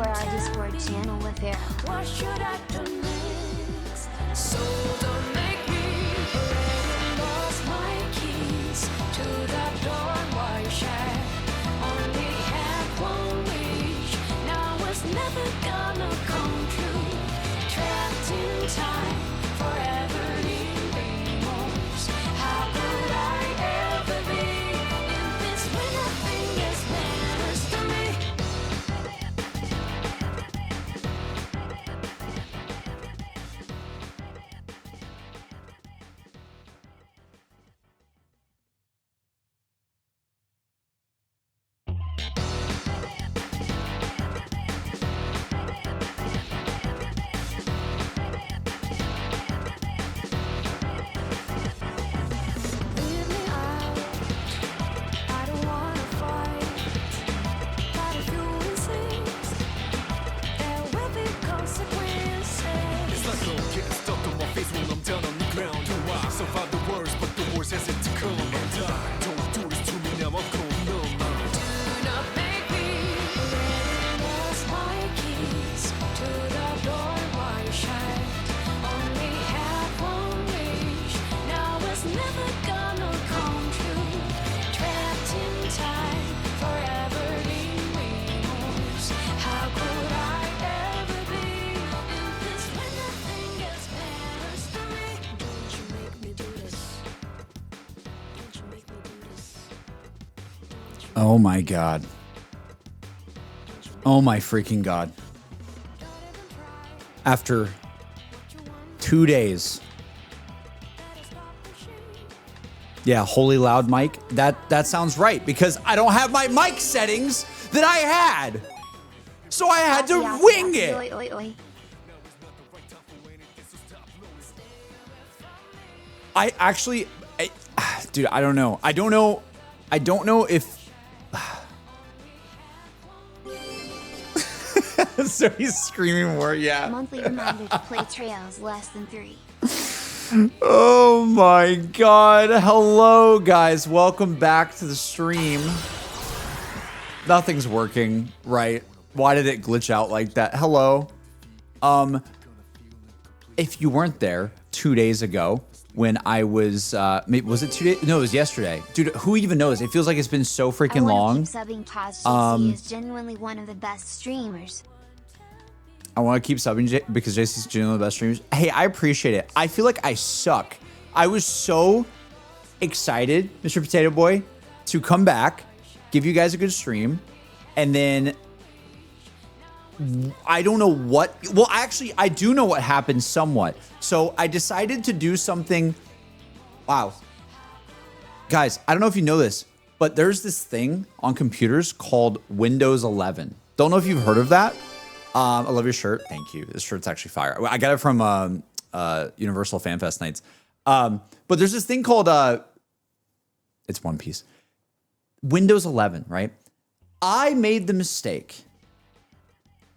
for our Discord channel with Arrow. What should I do next? So don't make me lost my keys to the door while you share. Only had one wish, now it's never gonna come true. Trapped in time, forever in remorse. How could I ever be in this when nothing else matters to me? Leave me out. I don't wanna fight. But if you insist, there will be consequences. It's like I'm getting stuck on my face when I'm down on the ground. Do I survive the worst, but the worst has yet to come. And I don't do this to me now, I'm going numb. Do not make me lost my keys to the door while you shine. Only had one wish, now it's never gonna come true. Trapped in time, forever in remorse. How could I ever be in this when nothing else matters to me? Don't you make me do this? Don't you make me do this? Oh my God. Oh my freaking God. After 2 days. Yeah, holy loud mic. That sounds right because I don't have my mic settings that I had. So I had to wing it. Oi, oi, oi. I actually, dude, I don't know. I don't know if. So he's screaming more. Yeah. Monthly reminder to play Trails less than 3. Oh my God. Hello, guys. Welcome back to the stream. Nothing's working, right? Why did it glitch out like that? Hello. If you weren't there 2 days ago when I was, was it 2 days? No, it was yesterday. Dude, who even knows? It feels like it's been so freaking I long. want to keep subbing Taz JC is genuinely one of the best streamers. I want to keep subbing because JC's genuinely the best streamers. Hey, I appreciate it. I feel like I suck. I was so excited, Mr. Potato Boy, to come back, give you guys a good stream, and then I don't know what. Well, actually, I do know what happened somewhat. So I decided to do something. Wow. Guys, I don't know if you know this, but there's this thing on computers called Windows 11. Don't know if you've heard of that. I love your shirt. Thank you. This shirt's actually fire. I got it from Universal Fan Fest nights. But there's this thing called it's One Piece. Windows 11, right? I made the mistake,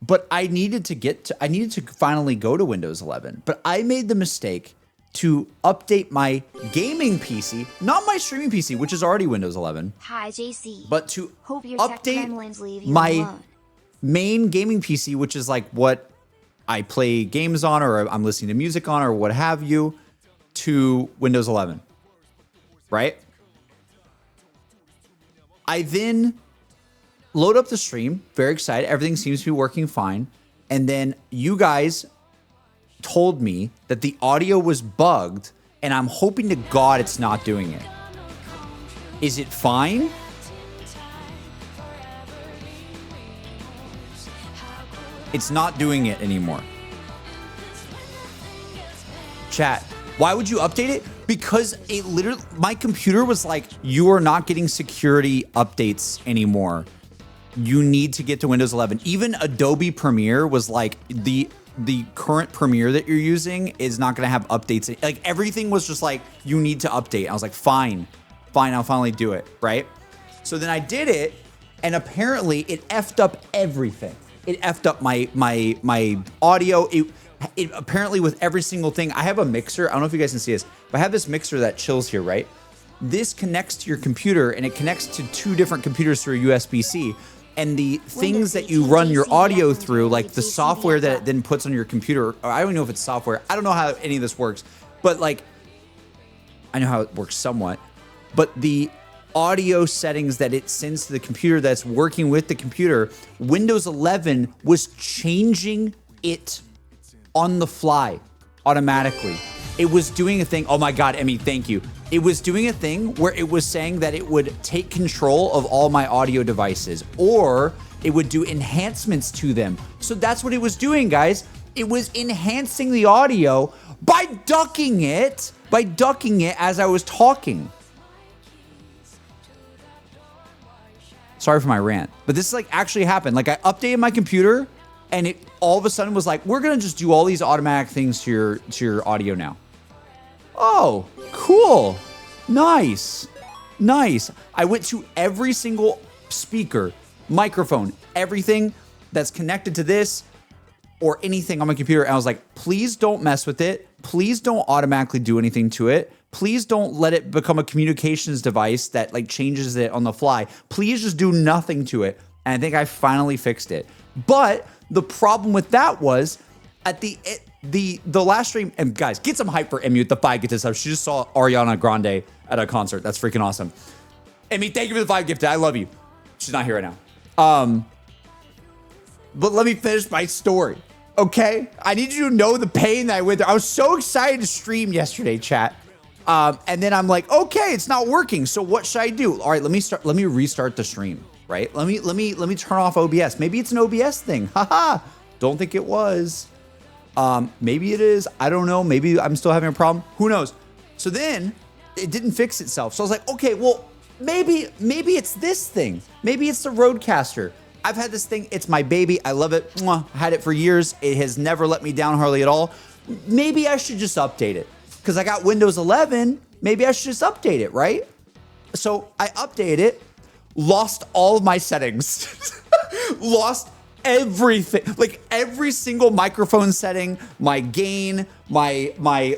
but I needed to finally go to Windows 11. But I made the mistake to update my gaming PC, not my streaming PC, which is already Windows 11, Hi, JC. but to Hope your tech update gremlins leave you my alone. main gaming PC, which is like what I play games on or I'm listening to music on or what have you, to Windows 11, right? I then load up the stream, very excited. Everything seems to be working fine. And then you guys told me that the audio was bugged, and I'm hoping to God it's not doing it. Is it fine? It's not doing it anymore. Chat, why would you update it? Because it literally, my computer was like, you are not getting security updates anymore. You need to get to Windows 11. Even Adobe Premiere was like, the current Premiere that you're using is not going to have updates. Like everything was just like, you need to update. I was like, fine, I'll finally do it, right? So then I did it, and apparently it effed up everything. It effed up my audio. It apparently with every single thing. I have a mixer. I don't know if you guys can see this, but I have this mixer that chills here, right? This connects to your computer, and it connects to two different computers through a USB-C. and the things that you run your audio through, like the software that it then puts on your computer. Or I don't know if it's software. I don't know how any of this works, but like, I know how it works somewhat. But the audio settings that it sends to the computer that's working with the computer, Windows 11 was changing it on the fly automatically. It was doing a thing. Oh my God, Emmy, thank you. It was doing a thing where it was saying that it would take control of all my audio devices, or it would do enhancements to them. So that's what it was doing, guys. It was enhancing the audio by ducking it as I was talking. Sorry for my rant, but this like actually happened. Like I updated my computer and it all of a sudden was like, we're gonna just do all these automatic things to your audio now. Oh, cool. Nice. Nice. I went to every single speaker, microphone, everything that's connected to this or anything on my computer. And I was like, please don't mess with it. Please don't automatically do anything to it. Please don't let it become a communications device that like changes it on the fly. Please just do nothing to it. And I think I finally fixed it. But the problem with that was at the last stream, and guys, get some hype for Emmy with the 5 gifted subs. She just saw Ariana Grande at a concert. That's freaking awesome. Emmy, thank you for the 5 gifted. I love you. She's not here right now. But let me finish my story, okay? I need you to know the pain that I went through. I was so excited to stream yesterday, chat. And then I'm like, okay, it's not working. So what should I do? All right, let me restart the stream, right? Let me turn off OBS. Maybe it's an OBS thing. Haha. Don't think it was. Maybe it is. I don't know. Maybe I'm still having a problem. Who knows? So then it didn't fix itself. So I was like, okay, well, maybe it's this thing. Maybe it's the Rodecaster. I've had this thing. It's my baby. I love it. Mwah. I had it for years. It has never let me down hardly at all. Maybe I should just update it because I got Windows 11. Maybe I should just update it, right? So I updated it, lost all of my settings, lost everything, like every single microphone setting, my gain, my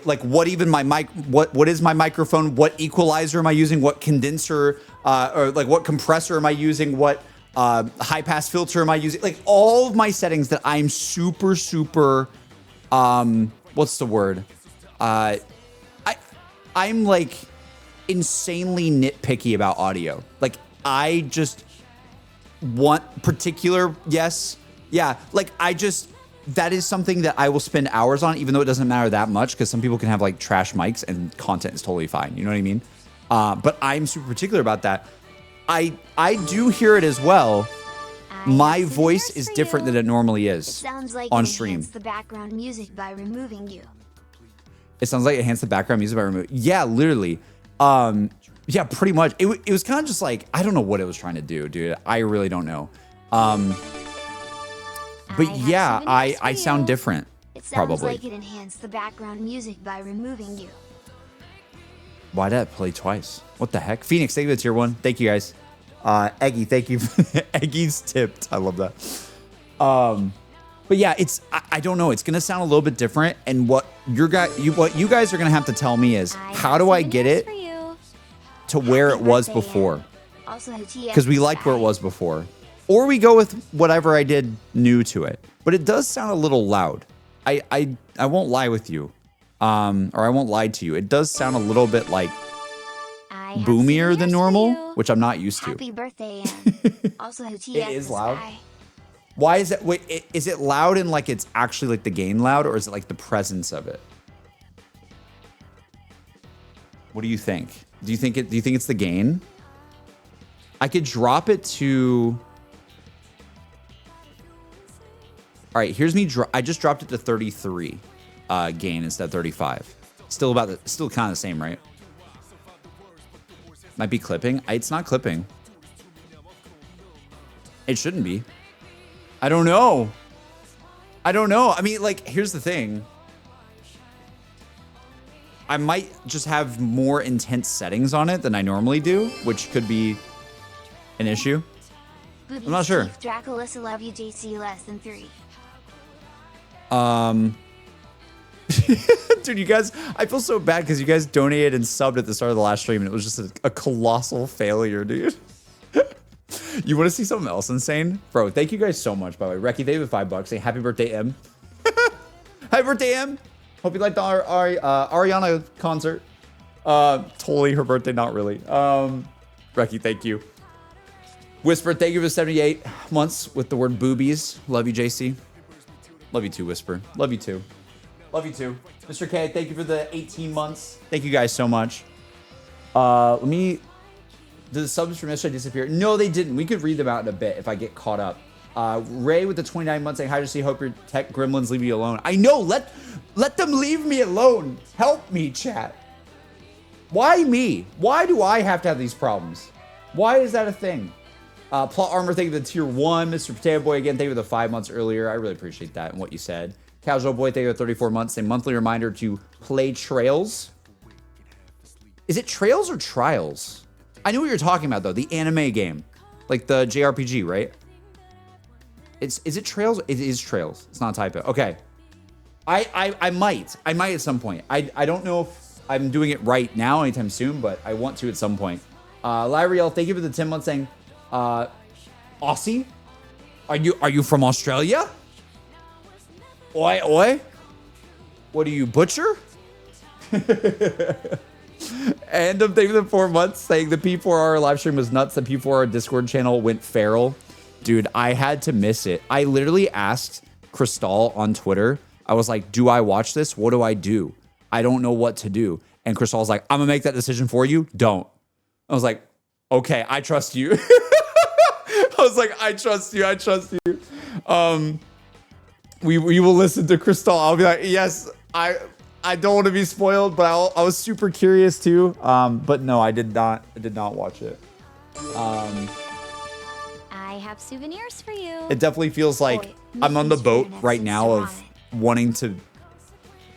like what is my microphone, what equalizer am I using, what condenser or like what compressor am I using, what high pass filter am I using, like all of my settings that I'm super what's the word, I'm like insanely nitpicky about audio. Like I just want particular, yes. Yeah, like that is something that I will spend hours on, even though it doesn't matter that much, because some people can have like trash mics and content is totally fine. You know what I mean? But I'm super particular about that. I do hear it as well. My voice is different than it normally is Sounds like on it stream. enhanced the background music by removing you. It sounds like it enhanced the background music by removing. Yeah, literally. Yeah, pretty much. It was kind of just like, I don't know what it was trying to do, dude. I really don't know. But yeah, I sound different. It sounds Probably. like it enhanced the background music by removing you. Why did that play twice? What the heck? Phoenix, thank you for the tier 1. Thank you, guys. Eggy, thank you. Eggy's tipped. I love that. But yeah, I don't know. It's gonna sound a little bit different. And what you guys are gonna have to tell me is how do I get it to where it was before? Because we liked where it was before. Or we go with whatever I did new to it. But it does sound a little loud. I won't lie with you. Or I won't lie to you. It does sound a little bit like boomier than normal, which I'm not used to. Happy birthday, Anne. Also, It is loud. Why is it? Wait, is it loud and like it's actually like the gain loud, or is it like the presence of it? What do you think? Do you think it's the gain? I could drop it to. All right, here's me. I just dropped it to 33 gain instead of 35. Still kind of the same, right? Might be clipping. It's not clipping. It shouldn't be. I don't know. I mean, like, here's the thing. I might just have more intense settings on it than I normally do, which could be an issue. I'm not sure. Draculus, love you, JC less than 3. Dude, you guys, I feel so bad because you guys donated and subbed at the start of the last stream, and it was just a colossal failure, dude. You want to see something else insane? Bro, thank you guys so much, by the way. Recky, they have $5. Say happy birthday, M. Happy birthday, M. Hope you liked the Ariana concert. Totally her birthday, not really. Recky, thank you. Whisper, thank you for 78 months with the word boobies. Love you, JC. Love you too, Whisper. Love you too. Love you too. Mr. K, thank you for the 18 months. Thank you guys so much. Let me... Did the subs from yesterday disappear? No, they didn't. We could read them out in a bit if I get caught up. Ray with the 29 months saying, hi, Jesse. Hope your tech gremlins leave you alone. I know. Let them leave me alone. Help me, chat. Why me? Why do I have to have these problems? Why is that a thing? Plot Armor, thank you for the tier 1. Mr. Potato Boy, again, thank you for the 5 months earlier. I really appreciate that and what you said. Casual Boy, thank you for 34 months. A monthly reminder to play Trails. Is it Trails or Trials? I know what you're talking about, though. The anime game. Like the JRPG, right? Is it Trails? It is Trails. It's not a typo. Okay. I might at some point. I don't know if I'm doing it right now anytime soon, but I want to at some point. Lyriel, thank you for the 10 months saying, Aussie? Are you from Australia? Oi, oi. What are you, butcher? And I'm thanking the 4 months saying the P4R live stream was nuts. The P4R Discord channel went feral. Dude, I had to miss it. I literally asked Crystal on Twitter. I was like, do I watch this? What do I do? I don't know what to do. And Crystal's like, I'm gonna make that decision for you. Don't. I was like, okay, I trust you. I was like, I trust you. I trust you. We will listen to Crystal. I'll be like, yes, I don't want to be spoiled, but I was super curious too. But no, I did not watch it. I have souvenirs for you. It definitely feels like I'm on the boat right now of wanting to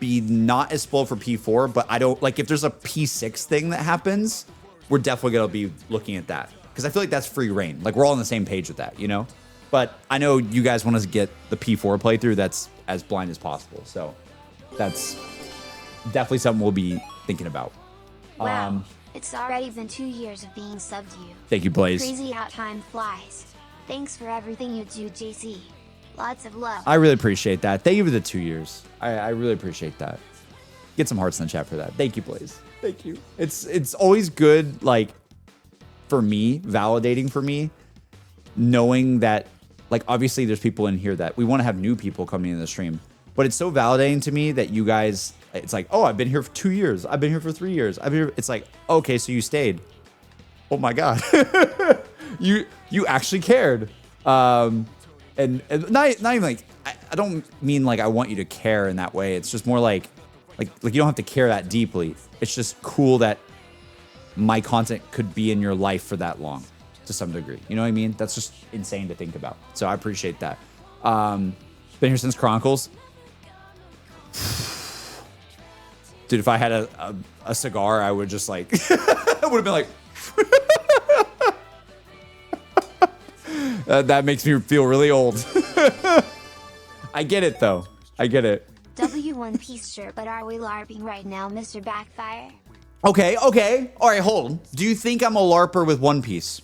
be not as spoiled for P4, but I don't like if there's a P6 thing that happens, we're definitely gonna be looking at that because I feel like that's free reign. Like we're all on the same page with that, you know. But I know you guys want us to get the P4 playthrough that's as blind as possible, so that's definitely something we'll be thinking about. Wow, it's already been 2 years of being subbed to you. Thank you, Blaze. Crazy how time flies. Thanks for everything you do, JC. Lots of love. I really appreciate that. Thank you for the 2 years. I really appreciate that. Get some hearts in the chat for that. Thank you, Blaze. Thank you. It's always good, like, for me, validating for me, knowing that, like, obviously there's people in here that we want to have new people coming in the stream, but it's so validating to me that you guys, it's like, oh, I've been here for 2 years. I've been here for 3 years. I've been here. It's like, okay, so you stayed. Oh my God. you actually cared. And not even like, I don't mean like I want you to care in that way. It's just more like you don't have to care that deeply. It's just cool that my content could be in your life for that long to some degree. You know what I mean? That's just insane to think about. So I appreciate that. Been here since Chronicles. Dude, if I had a cigar, I would just like, I would have been like, that makes me feel really old. I get it though. I get it. W1 Piece shirt, but are we LARPing right now, Mr. Backfire? Okay. All right, hold on. Do you think I'm a LARPer with One Piece?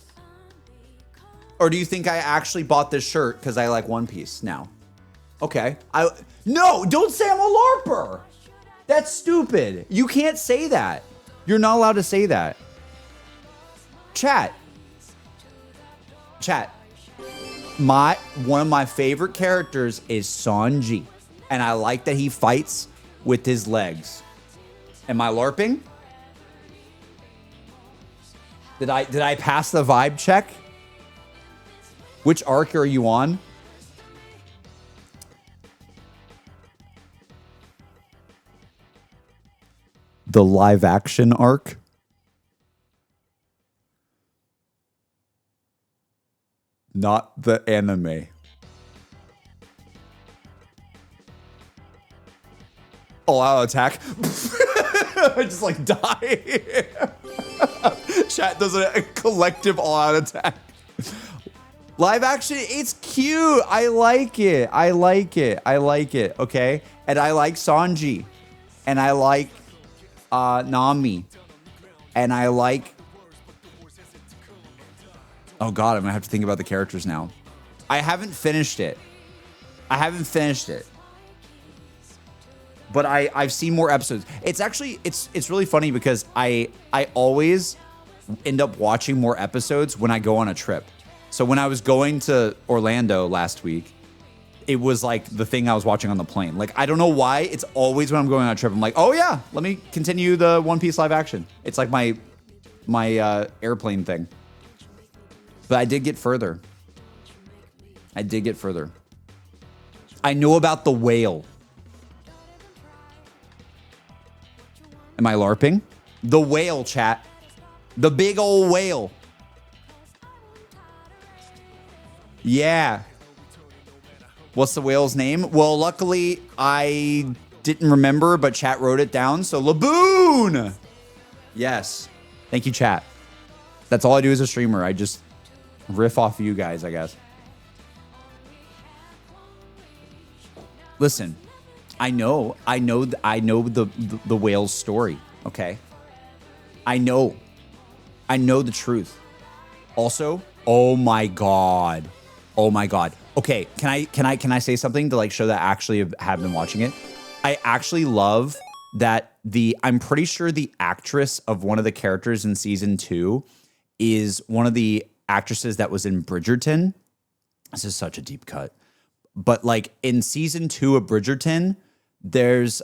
Or do you think I actually bought this shirt because I like One Piece now? Okay. No, don't say I'm a LARPer. That's stupid. You can't say that. You're not allowed to say that. Chat. One of my favorite characters is Sanji, and I like that he fights with his legs. Am I LARPing? Did I pass the vibe check? Which arc are you on? The live action arc? Not the anime. All out attack. I just like die. Chat does a collective all out attack. Live action, it's cute. I like it. Okay. And I like Sanji. And I like Nami. And I like Oh God, I'm gonna have to think about the characters now. I haven't finished it. But I've seen more episodes. It's actually it's really funny because I always end up watching more episodes when I go on a trip. So when I was going to Orlando last week, it was like the thing I was watching on the plane. Like, I don't know why. It's always when I'm going on a trip, I'm like, oh yeah, let me continue the One Piece live action. It's like my airplane thing. But I did get further. I know about the whale. Am I LARPing? The whale, chat. The big old whale. Yeah. What's the whale's name? Well, luckily, I didn't remember, but chat wrote it down. So, Laboon! Yes. Thank you, chat. That's all I do as a streamer. I just riff off of you guys, I guess. Listen, I know the whale's story, okay? I know the truth. Also, oh my god. Okay, can I say something to like show that I actually have been watching it? I actually love that I'm pretty sure the actress of one of the characters in season 2 is one of the actresses that was in Bridgerton. This is such a deep cut. But like in season 2 of Bridgerton, there's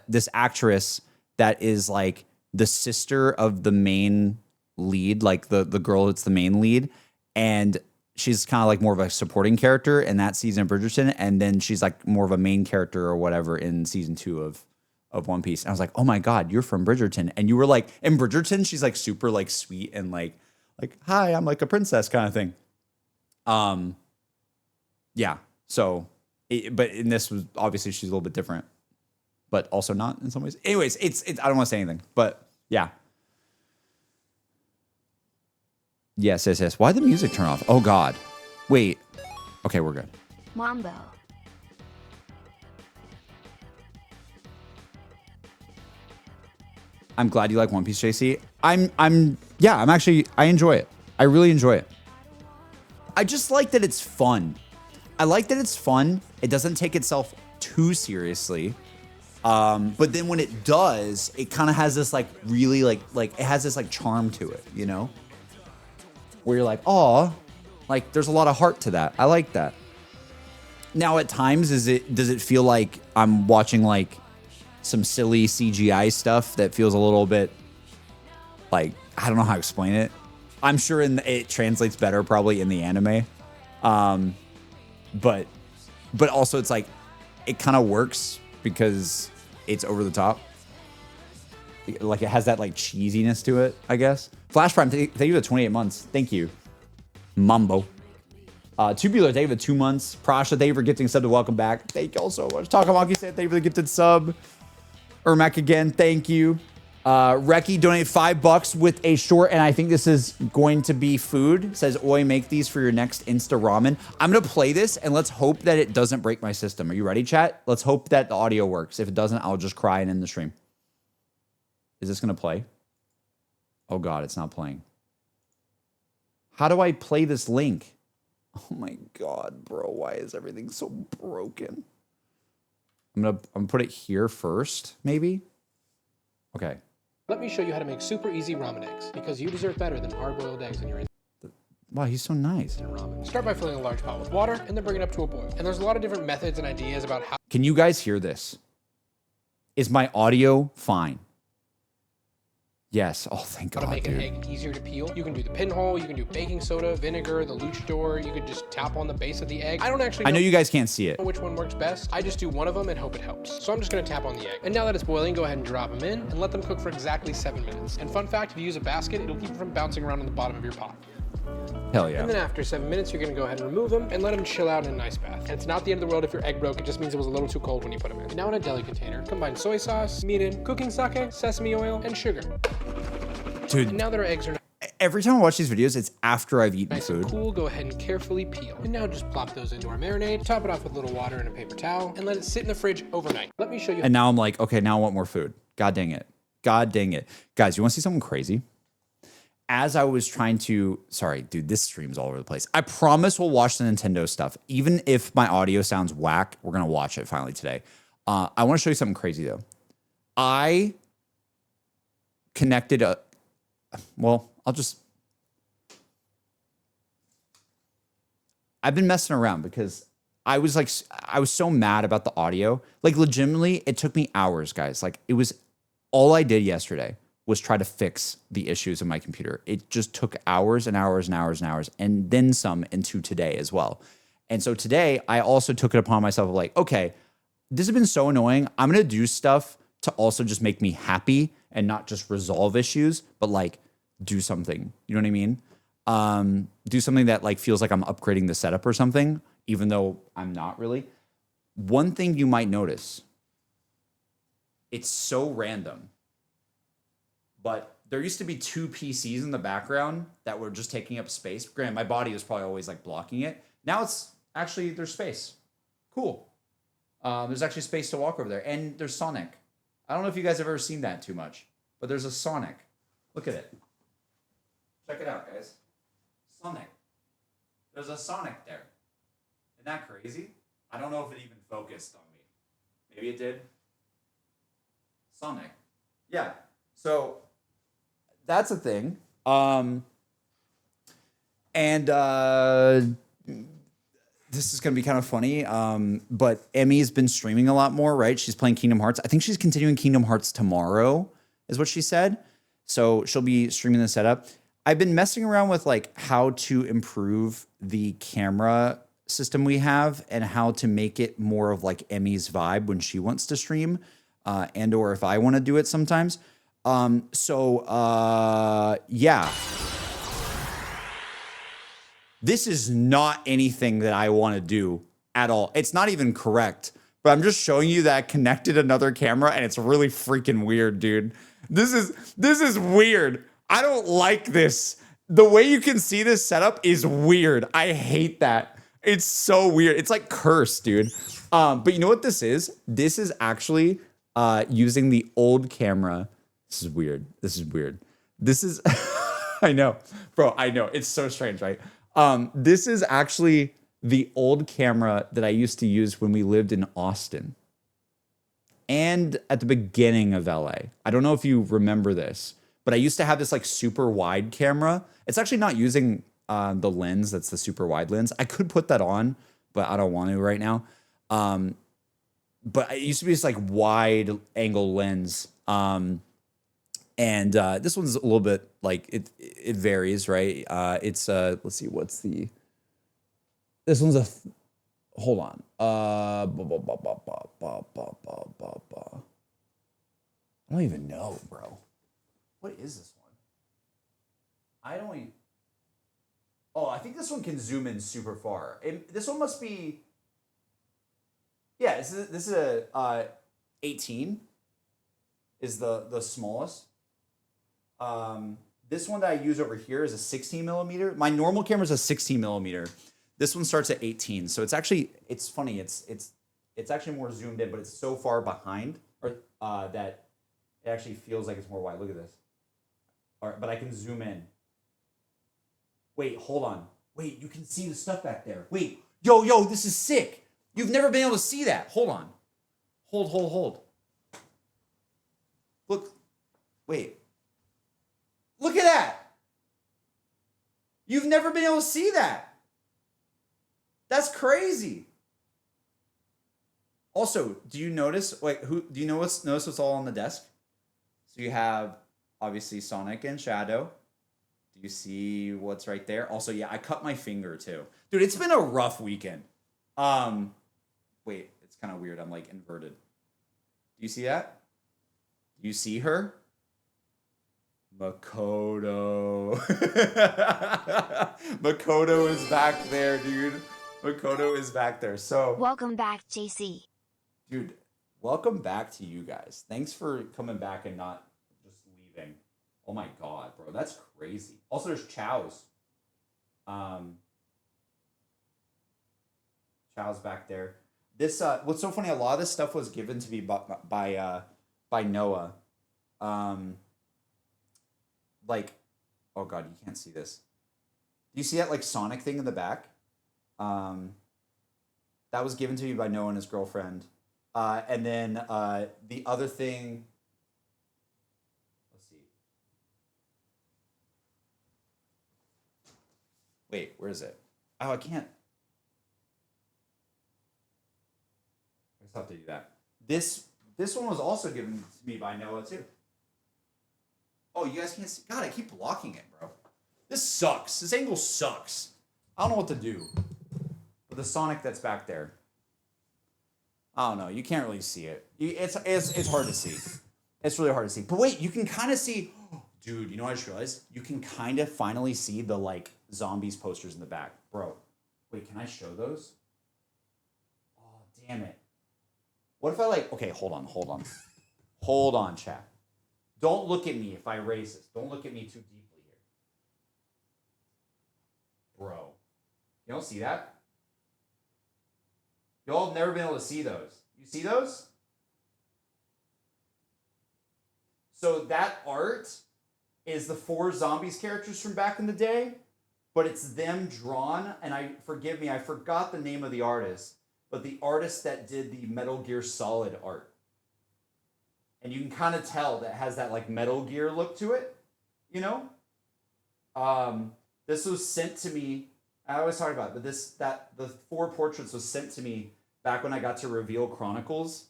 this actress that is like the sister of the main lead, like the girl that's the main lead. And she's kind of like more of a supporting character in that season of Bridgerton. And then she's like more of a main character or whatever in season 2 of One Piece. And I was like, oh my God, you're from Bridgerton. And you were like, in Bridgerton, she's like super like sweet and like, hi, I'm like a princess kind of thing. Yeah. So, but in this was obviously she's a little bit different, but also not in some ways. Anyways, it's I don't want to say anything, but yeah. Yes. Why'd the music turn off? Oh God. Wait. Okay, we're good. Mambo. I'm glad you like One Piece, JC. I'm actually, I enjoy it. I really enjoy it. I just like that it's fun. I like that it's fun. It doesn't take itself too seriously. But then when it does, it kind of has this like really like it has this like charm to it, you know? Where you're like, oh, like there's a lot of heart to that. I like that. Now at times, does it feel like I'm watching like some silly CGI stuff that feels a little bit like, I don't know how to explain it. I'm sure it translates better probably in the anime. But also it's like, it kind of works because it's over the top. Like it has that like cheesiness to it, I guess. Flash Prime, thank you for the 28 months. Thank you. Mambo. Tubular, thank you for 2 months. Prasha, thank you for gifting sub to welcome back. Thank you all so much. Takamaki said thank you for the gifted sub. Ermac again, thank you. Reki donated $5 with a short, and I think this is going to be food. Says, Oi, make these for your next Insta Ramen. I'm going to play this, and let's hope that it doesn't break my system. Are you ready, chat? Let's hope that the audio works. If it doesn't, I'll just cry and end the stream. Is this going to play? Oh, God, it's not playing. How do I play this link? Oh, my God, bro. Why is everything so broken? I'm gonna put it here first, maybe? Okay. Let me show you how to make super easy ramen eggs, because you deserve better than hard-boiled eggs in your Wow, he's so nice. ramen. Start by filling a large pot with water, and then bring it up to a boil. And there's a lot of different methods and ideas about how Can you guys hear this? Is my audio fine? Yes. Oh, thank to God, make an dude. egg easier to peel. You can do the pinhole, you can do baking soda, vinegar, the luchador, you could just tap on the base of the egg. I don't actually I know you guys can't see it. which one works best. I just do one of them and hope it helps. So I'm just gonna tap on the egg. And now that it's boiling, go ahead and drop them in and let them cook for exactly 7 minutes. And fun fact, if you use a basket, it'll keep them from bouncing around on the bottom of your pot. Hell And then yeah. after 7 minutes, you're gonna go ahead and remove them and let them chill out in a nice bath. And it's not the end of the world if your egg broke, it just means it was a little too cold when you put them in. And now in a deli container, combine soy sauce, mirin, cooking sake, sesame oil, and sugar. And Dude, now that our eggs are every time I watch these videos, it's after I've eaten nice and food. cool, go ahead and carefully peel. And now just plop those into our marinade, top it off with a little water and a paper towel, and let it sit in the fridge overnight. Let me show you. And now I'm like, okay, now I want more food. God dang it. God dang it. Guys, you want to see something crazy? as I was trying to, sorry, dude, this stream's all over the place. I promise we'll watch the Nintendo stuff. Even if my audio sounds whack, we're going to watch it finally today. I want to show you something crazy though. I connected I've been messing around because I was so mad about the audio. Like legitimately, it took me hours, guys. Like it was all I did yesterday was try to fix the issues in my computer. It just took hours and hours and hours and hours and then some into today as well. And so today I also took it upon myself of like, okay, this has been so annoying. I'm going to do stuff to also just make me happy and not just resolve issues, but like do something. You know what I mean? Do something that like feels like I'm upgrading the setup or something, even though I'm not really. One thing you might notice, it's so random, but there used to be 2 PCs in the background that were just taking up space. Granted, my body was probably always like blocking it. Now it's actually, there's space. Cool. There's actually space to walk over there. And there's Sonic. I don't know if you guys have ever seen that too much, but there's a Sonic. Look at it. Check it out, guys. Sonic. There's a Sonic there. Isn't that crazy? I don't know if it even focused on me. Maybe it did. Sonic. Yeah. So that's a thing. This is going to be kind of funny. But Emmy's been streaming a lot more, right? She's playing Kingdom Hearts. I think she's continuing Kingdom Hearts tomorrow, is what she said. So she'll be streaming the setup. I've been messing around with like how to improve the camera system we have and how to make it more of like Emmy's vibe when she wants to stream, and or if I want to do it sometimes. Yeah. This is not anything that I want to do at all. It's not even correct, but I'm just showing you that I connected another camera and it's really freaking weird, dude. This is weird. I don't like this. The way you can see this setup is weird. I hate that. It's so weird. It's like cursed, dude. But you know what this is? This is actually using the old camera. This is weird. This is, I know, bro, I know. It's so strange, right? This is actually the old camera that I used to use when we lived in Austin and at the beginning of LA. I don't know if you remember this, but I used to have this like super wide camera. It's actually not using the lens. That's the super wide lens. I could put that on, but I don't want to right now. But it used to be this like wide angle lens. And this one's a little bit like it varies, right? It's let's see, this one's hold on. I don't even know, bro. What is this one? I think this one can zoom in super far. This one must be, yeah, this is a 18 is the smallest. This one that I use over here is a 16 millimeter. My normal camera is a 16 millimeter. This one starts at 18. So it's funny. It's actually more zoomed in, but it's so far behind that it actually feels like it's more wide. Look at this. All right, but I can zoom in. Wait, hold on. Wait, you can see the stuff back there. Wait, yo, this is sick. You've never been able to see that. Hold on. Hold. Look, wait. Look at that. You've never been able to see that. That's crazy. Also, do you notice, do you notice what's all on the desk? So you have, obviously, Sonic and Shadow. Do you see what's right there? Also, yeah, I cut my finger, too. Dude, it's been a rough weekend. Wait, it's kind of weird. I'm, like, inverted. Do you see that? Do you see her? Makoto. Makoto is back there, dude. Makoto is back there. So Welcome back, JC. Dude, welcome back to you guys. Thanks for coming back and not just leaving. Oh my god, bro. That's crazy. Also, there's Chow's. Chow's back there. This what's so funny, a lot of this stuff was given to me by Noah. Like Oh god, you can't see this. Do you see that like Sonic thing in the back? That was given to me by Noah and his girlfriend. And then the other thing. Let's see. Wait, where is it? Oh, I can't. I just have to do that. This one was also given to me by Noah too. Oh, you guys can't see. God, I keep blocking it, bro. This sucks. This angle sucks. I don't know what to do. But the Sonic that's back there. I don't know. You can't really see it. It's hard to see. It's really hard to see. But wait, you can kind of see. Dude, you know what I just realized? You can kind of finally see the like zombies posters in the back, bro. Wait, can I show those? Oh, damn it. What if I like? Okay, hold on, chat. Don't look at me if I erase this. Don't look at me too deeply here. Bro. You don't see that? Y'all have never been able to see those. You see those? So that art is the 4 zombies characters from back in the day, but it's them drawn, and forgive me, I forgot the name of the artist, but the artist that did the Metal Gear Solid art. And you can kind of tell that has that like Metal Gear look to it, you know? This was sent to me. I always talk about it, but the 4 portraits was sent to me back when I got to reveal Chronicles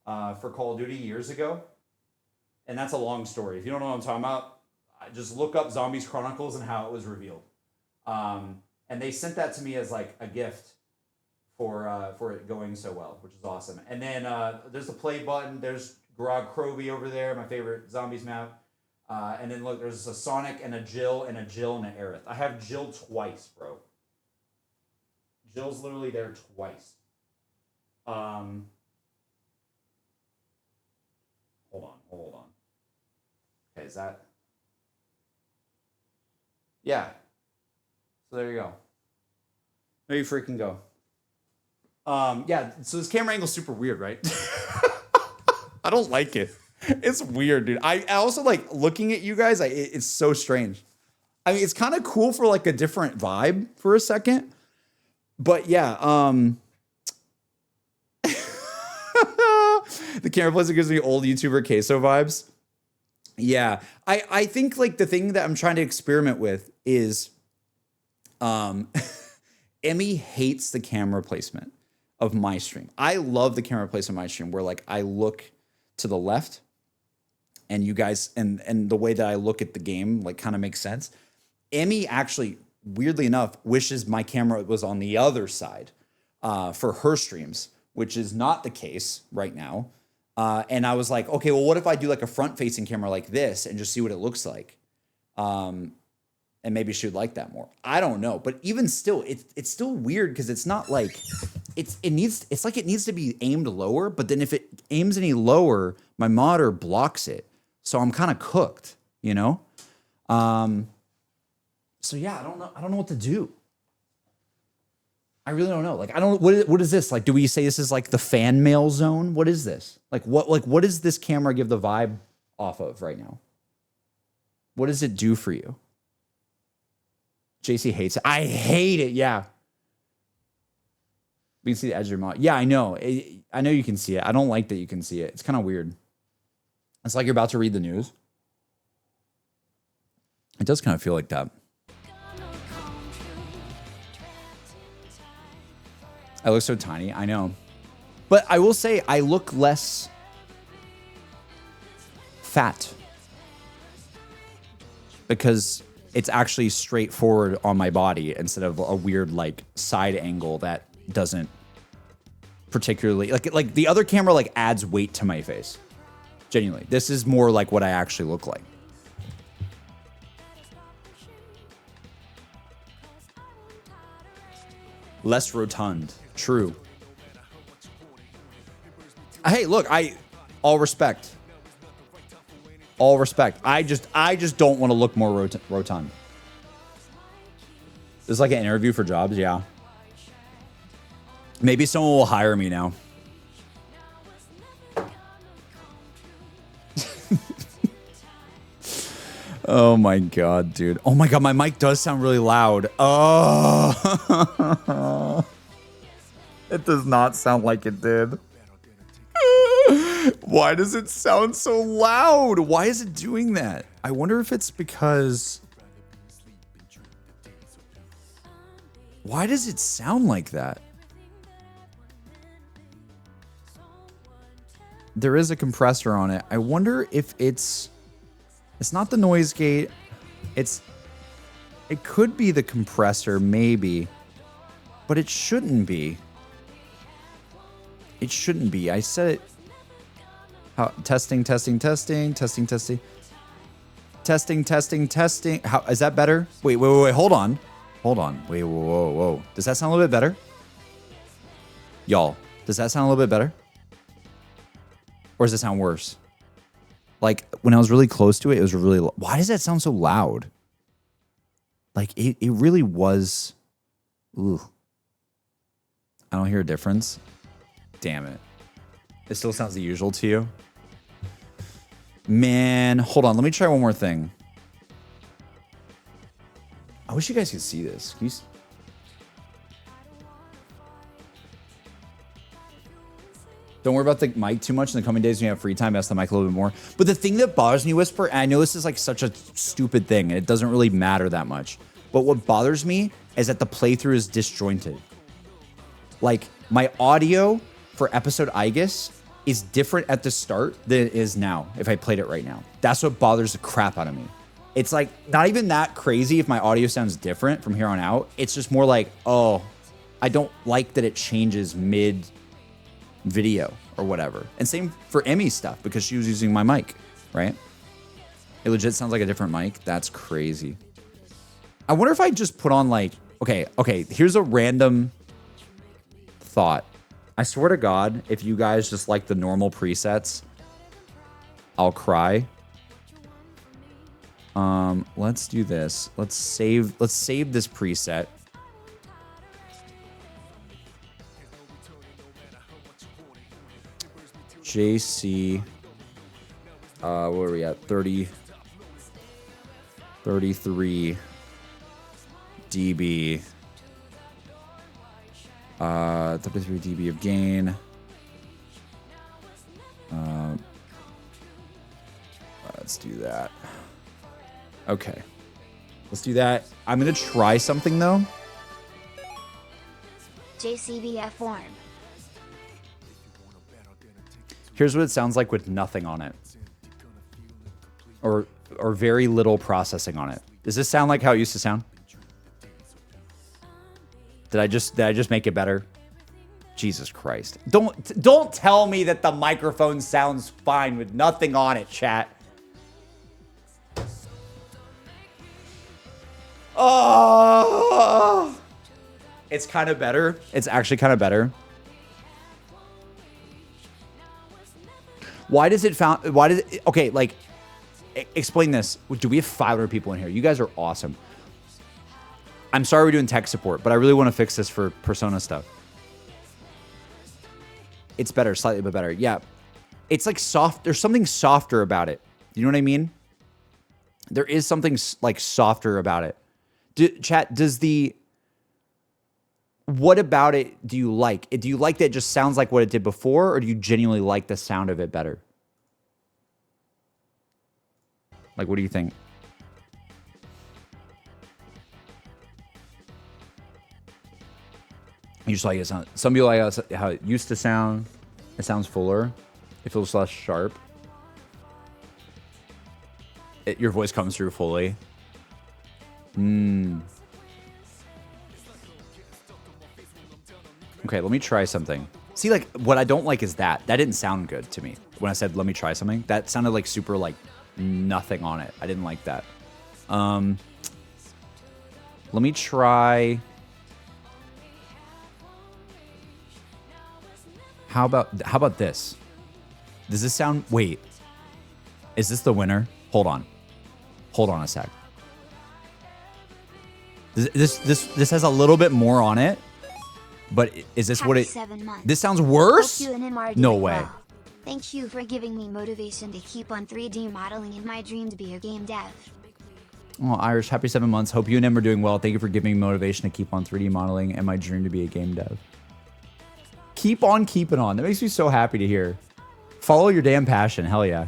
for Call of Duty years ago. And that's a long story. If you don't know what I'm talking about, just look up Zombies Chronicles and how it was revealed. And they sent that to me as like a gift for it going so well, which is awesome. And then there's the play button. There's Grog Kroby over there, my favorite zombies map. And then look, there's a Sonic and a Jill and an Aerith. I have Jill twice, bro. Jill's literally there twice. Hold on. Okay, is that? Yeah. So there you go. There you freaking go. Yeah, so this camera angle's super weird, right? I don't like it. It's weird, dude. I also like looking at you guys. It's so strange. I mean, it's kind of cool for like a different vibe for a second. But yeah, the camera placement gives me old YouTuber queso vibes. Yeah, I think like the thing that I'm trying to experiment with is, Emmy hates the camera placement of my stream. I love the camera placement of my stream where like I look to the left and you guys, and the way that I look at the game like kind of makes sense. Emmy actually, weirdly enough, wishes my camera was on the other side for her streams, which is not the case right now. And I was like, okay, well, what if I do like a front-facing camera like this and just see what it looks like? And maybe she would like that more. I don't know, but even still, it's still weird because it's not like it's like it needs to be aimed lower. But then if it aims any lower, my monitor blocks it, so I'm kind of cooked, you know. So yeah, I don't know what to do. I really don't know. Like, I don't. What is this? Like, do we say this is like the fan mail zone? What is this? Like, what does this camera give the vibe off of right now? What does it do for you? JC hates it. I hate it. Yeah. We can see the edge of your mouth. Yeah, I know. I know you can see it. I don't like that you can see it. It's kind of weird. It's like you're about to read the news. It does kind of feel like that. I look so tiny. I know. But I will say I look less fat because it's actually straightforward on my body instead of a weird like side angle that doesn't particularly like the other camera like adds weight to my face. Genuinely. This is more like what I actually look like. Less rotund. True. Hey, look, all respect. All respect. I just don't want to look more rotund. This is like an interview for jobs, yeah. Maybe someone will hire me now. Oh my god, dude. Oh my god, my mic does sound really loud. Oh. It does not sound like it did. Why does it sound so loud? Why is it doing that? I wonder if it's because... Why does it sound like that? There is a compressor on it. I wonder if it's not the noise gate. It could be the compressor, maybe. But it shouldn't be. It shouldn't be. I said it. Testing. How is that better? Wait. Hold on. Wait. Whoa. Does that sound a little bit better? Y'all, does that sound a little bit better? Or does it sound worse? Like, when I was really close to it, it was really... Why does that sound so loud? Like, it really was... Ooh. I don't hear a difference. Damn it. It still sounds the usual to you? Man, hold on. Let me try one more thing. I wish you guys could see this. Can you... Don't worry about the mic too much in the coming days when you have free time. Ask the mic a little bit more. But the thing that bothers me, Whisper, and I know this is like such a stupid thing, and it doesn't really matter that much. But what bothers me is that the playthrough is disjointed. Like, my audio for episode Aegis is different at the start than it is now, if I played it right now. That's what bothers the crap out of me. It's like, not even that crazy if my audio sounds different from here on out. It's just more like, oh, I don't like that it changes mid video or whatever. And same for Emmy's stuff, because she was using my mic, right? It legit sounds like a different mic. That's crazy. I wonder if I just put on like, okay, here's a random thought. I swear to God, if you guys just like the normal presets, I'll cry. Let's do this. Let's save this preset. JC, where are we at? 33 dB. 33 dB of gain. Let's do that. Okay. Let's do that. I'm gonna try something though. JCBF form. Here's what it sounds like with nothing on it. Or very little processing on it. Does this sound like how it used to sound? Did I just make it better? Jesus Christ. Don't tell me that the microphone sounds fine with nothing on it, chat. Oh, it's kind of better. It's actually kind of better. Why does it okay, like, explain this. Do we have 500 people in here? You guys are awesome. I'm sorry we're doing tech support, but I really want to fix this for Persona stuff. It's better, slightly bit better. Yeah. It's like soft. There's something softer about it. You know what I mean? There is something like softer about it. Chat, what about it do you like? Do you like that it just sounds like what it did before, or do you genuinely like the sound of it better? Like, what do you think? You just like it sound. Some people like how it used to sound. It sounds fuller. It feels less sharp. Your voice comes through fully. Okay, let me try something. See, like, what I don't like is that. That didn't sound good to me. When I said, let me try something, that sounded like super, like, nothing on it. I didn't like that. Let me try... How about this? Does this sound... Wait. Is this the winner? Hold on. Hold on a sec. This has a little bit more on it. But is this what it... 7 months. This sounds worse? Hope you and him are No doing way. well. Thank you for giving me motivation to keep on 3D modeling in my dream to be a game dev. Oh, Irish, happy 7 months. Hope you and him are doing well. Thank you for giving me motivation to keep on 3D modeling and my dream to be a game dev. Keep on keeping on. That makes me so happy to hear. Follow your damn passion. Hell yeah.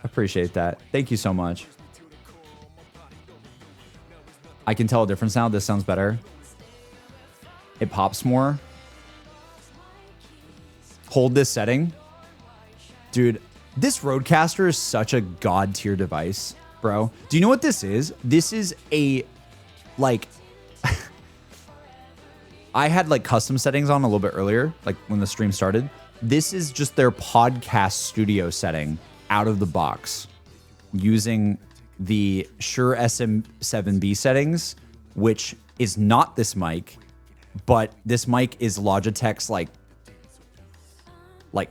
Appreciate that. Thank you so much. I can tell a difference now. This sounds better. It pops more. Hold this setting. Dude, this Rodecaster is such a god tier device, bro. Do you know what this is? This is a, like, I had like custom settings on a little bit earlier, like when the stream started. This is just their podcast studio setting out of the box using the Shure SM7B settings, which is not this mic, but this mic is Logitech's like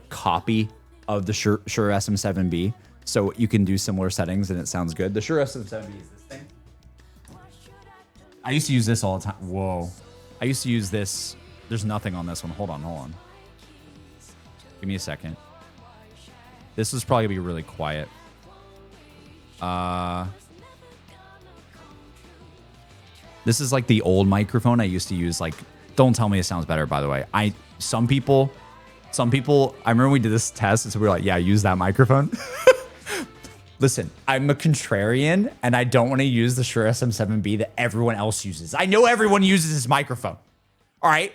copy of the Shure SM7B. So you can do similar settings and it sounds good. The Shure SM7B is this thing. I used to use this all the time. Whoa. I used to use this. There's nothing on this one. Hold on. Give me a second. This is probably gonna be really quiet. This is like the old microphone I used to use. Like, don't tell me it sounds better, by the way. Some people, I remember we did this test and so we were like, yeah, use that microphone. Listen, I'm a contrarian and I don't want to use the Shure SM7B that everyone else uses. I know everyone uses this microphone. All right.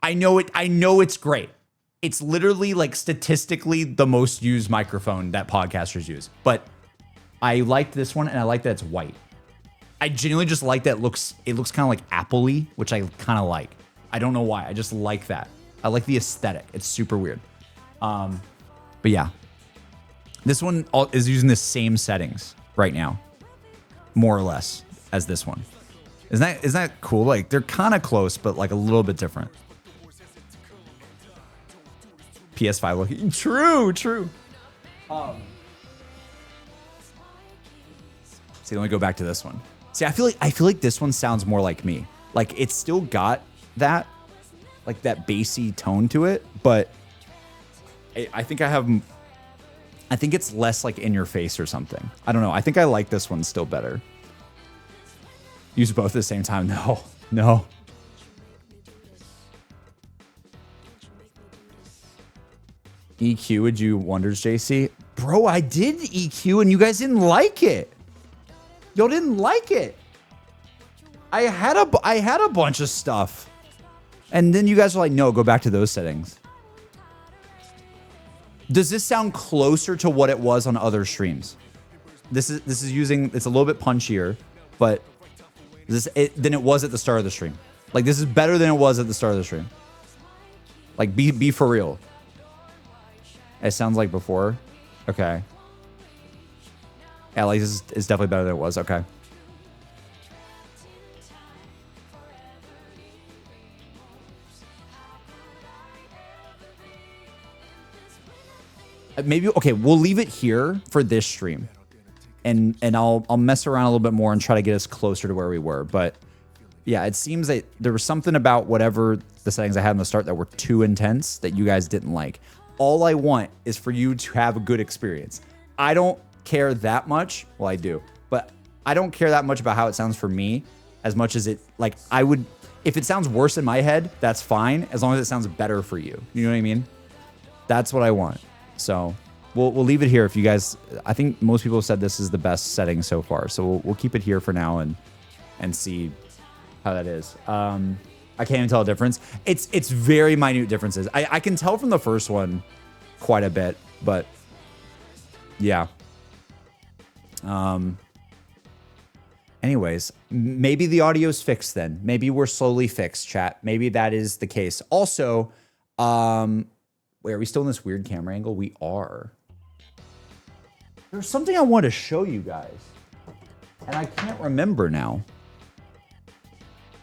I know it's great. It's literally like statistically the most used microphone that podcasters use. But I liked this one and I like that it's white. I genuinely just like that it looks kind of like Apple-y, which I kind of like. I don't know why. I just like that. I like the aesthetic. It's super weird. But yeah. This one is using the same settings right now, more or less, as this one. Isn't that cool? Like, they're kind of close, but like a little bit different. PS5 looking. True. See, let me go back to this one. See, I feel like this one sounds more like me. Like, it's still got that, like that bassy tone to it, but I think it's less like in your face or something. I don't know. I think I like this one still better. Use both at the same time. No. EQ, would you wonders, JC? Bro, I did EQ and you guys didn't like it. Y'all didn't like it. I had a bunch of stuff. And then you guys were like, no, go back to those settings. Does this sound closer to what it was on other streams? This is using, it's a little bit punchier, but than it was at the start of the stream. Like, this is better than it was at the start of the stream. Like, be for real. It sounds like before. Okay. Yeah, like this is definitely better than it was. Okay. Maybe, okay, we'll leave it here for this stream. And I'll mess around a little bit more and try to get us closer to where we were. But yeah, it seems that there was something about whatever the settings I had in the start that were too intense that you guys didn't like. All I want is for you to have a good experience. I don't care that much. Well, I do. But I don't care that much about how it sounds for me as much as it, like, I would, if it sounds worse in my head, that's fine. As long as it sounds better for you. You know what I mean? That's what I want. So we'll leave it here. If you guys, I think most people have said this is the best setting so far. So we'll keep it here for now and see how that is. I can't even tell a difference. It's very minute differences. I can tell from the first one quite a bit, but yeah. Anyways, maybe the audio's fixed then. Maybe we're slowly fixed, chat. Maybe that is the case. Also, wait, are we still in this weird camera angle? We are. There's something I want to show you guys, and I can't remember now.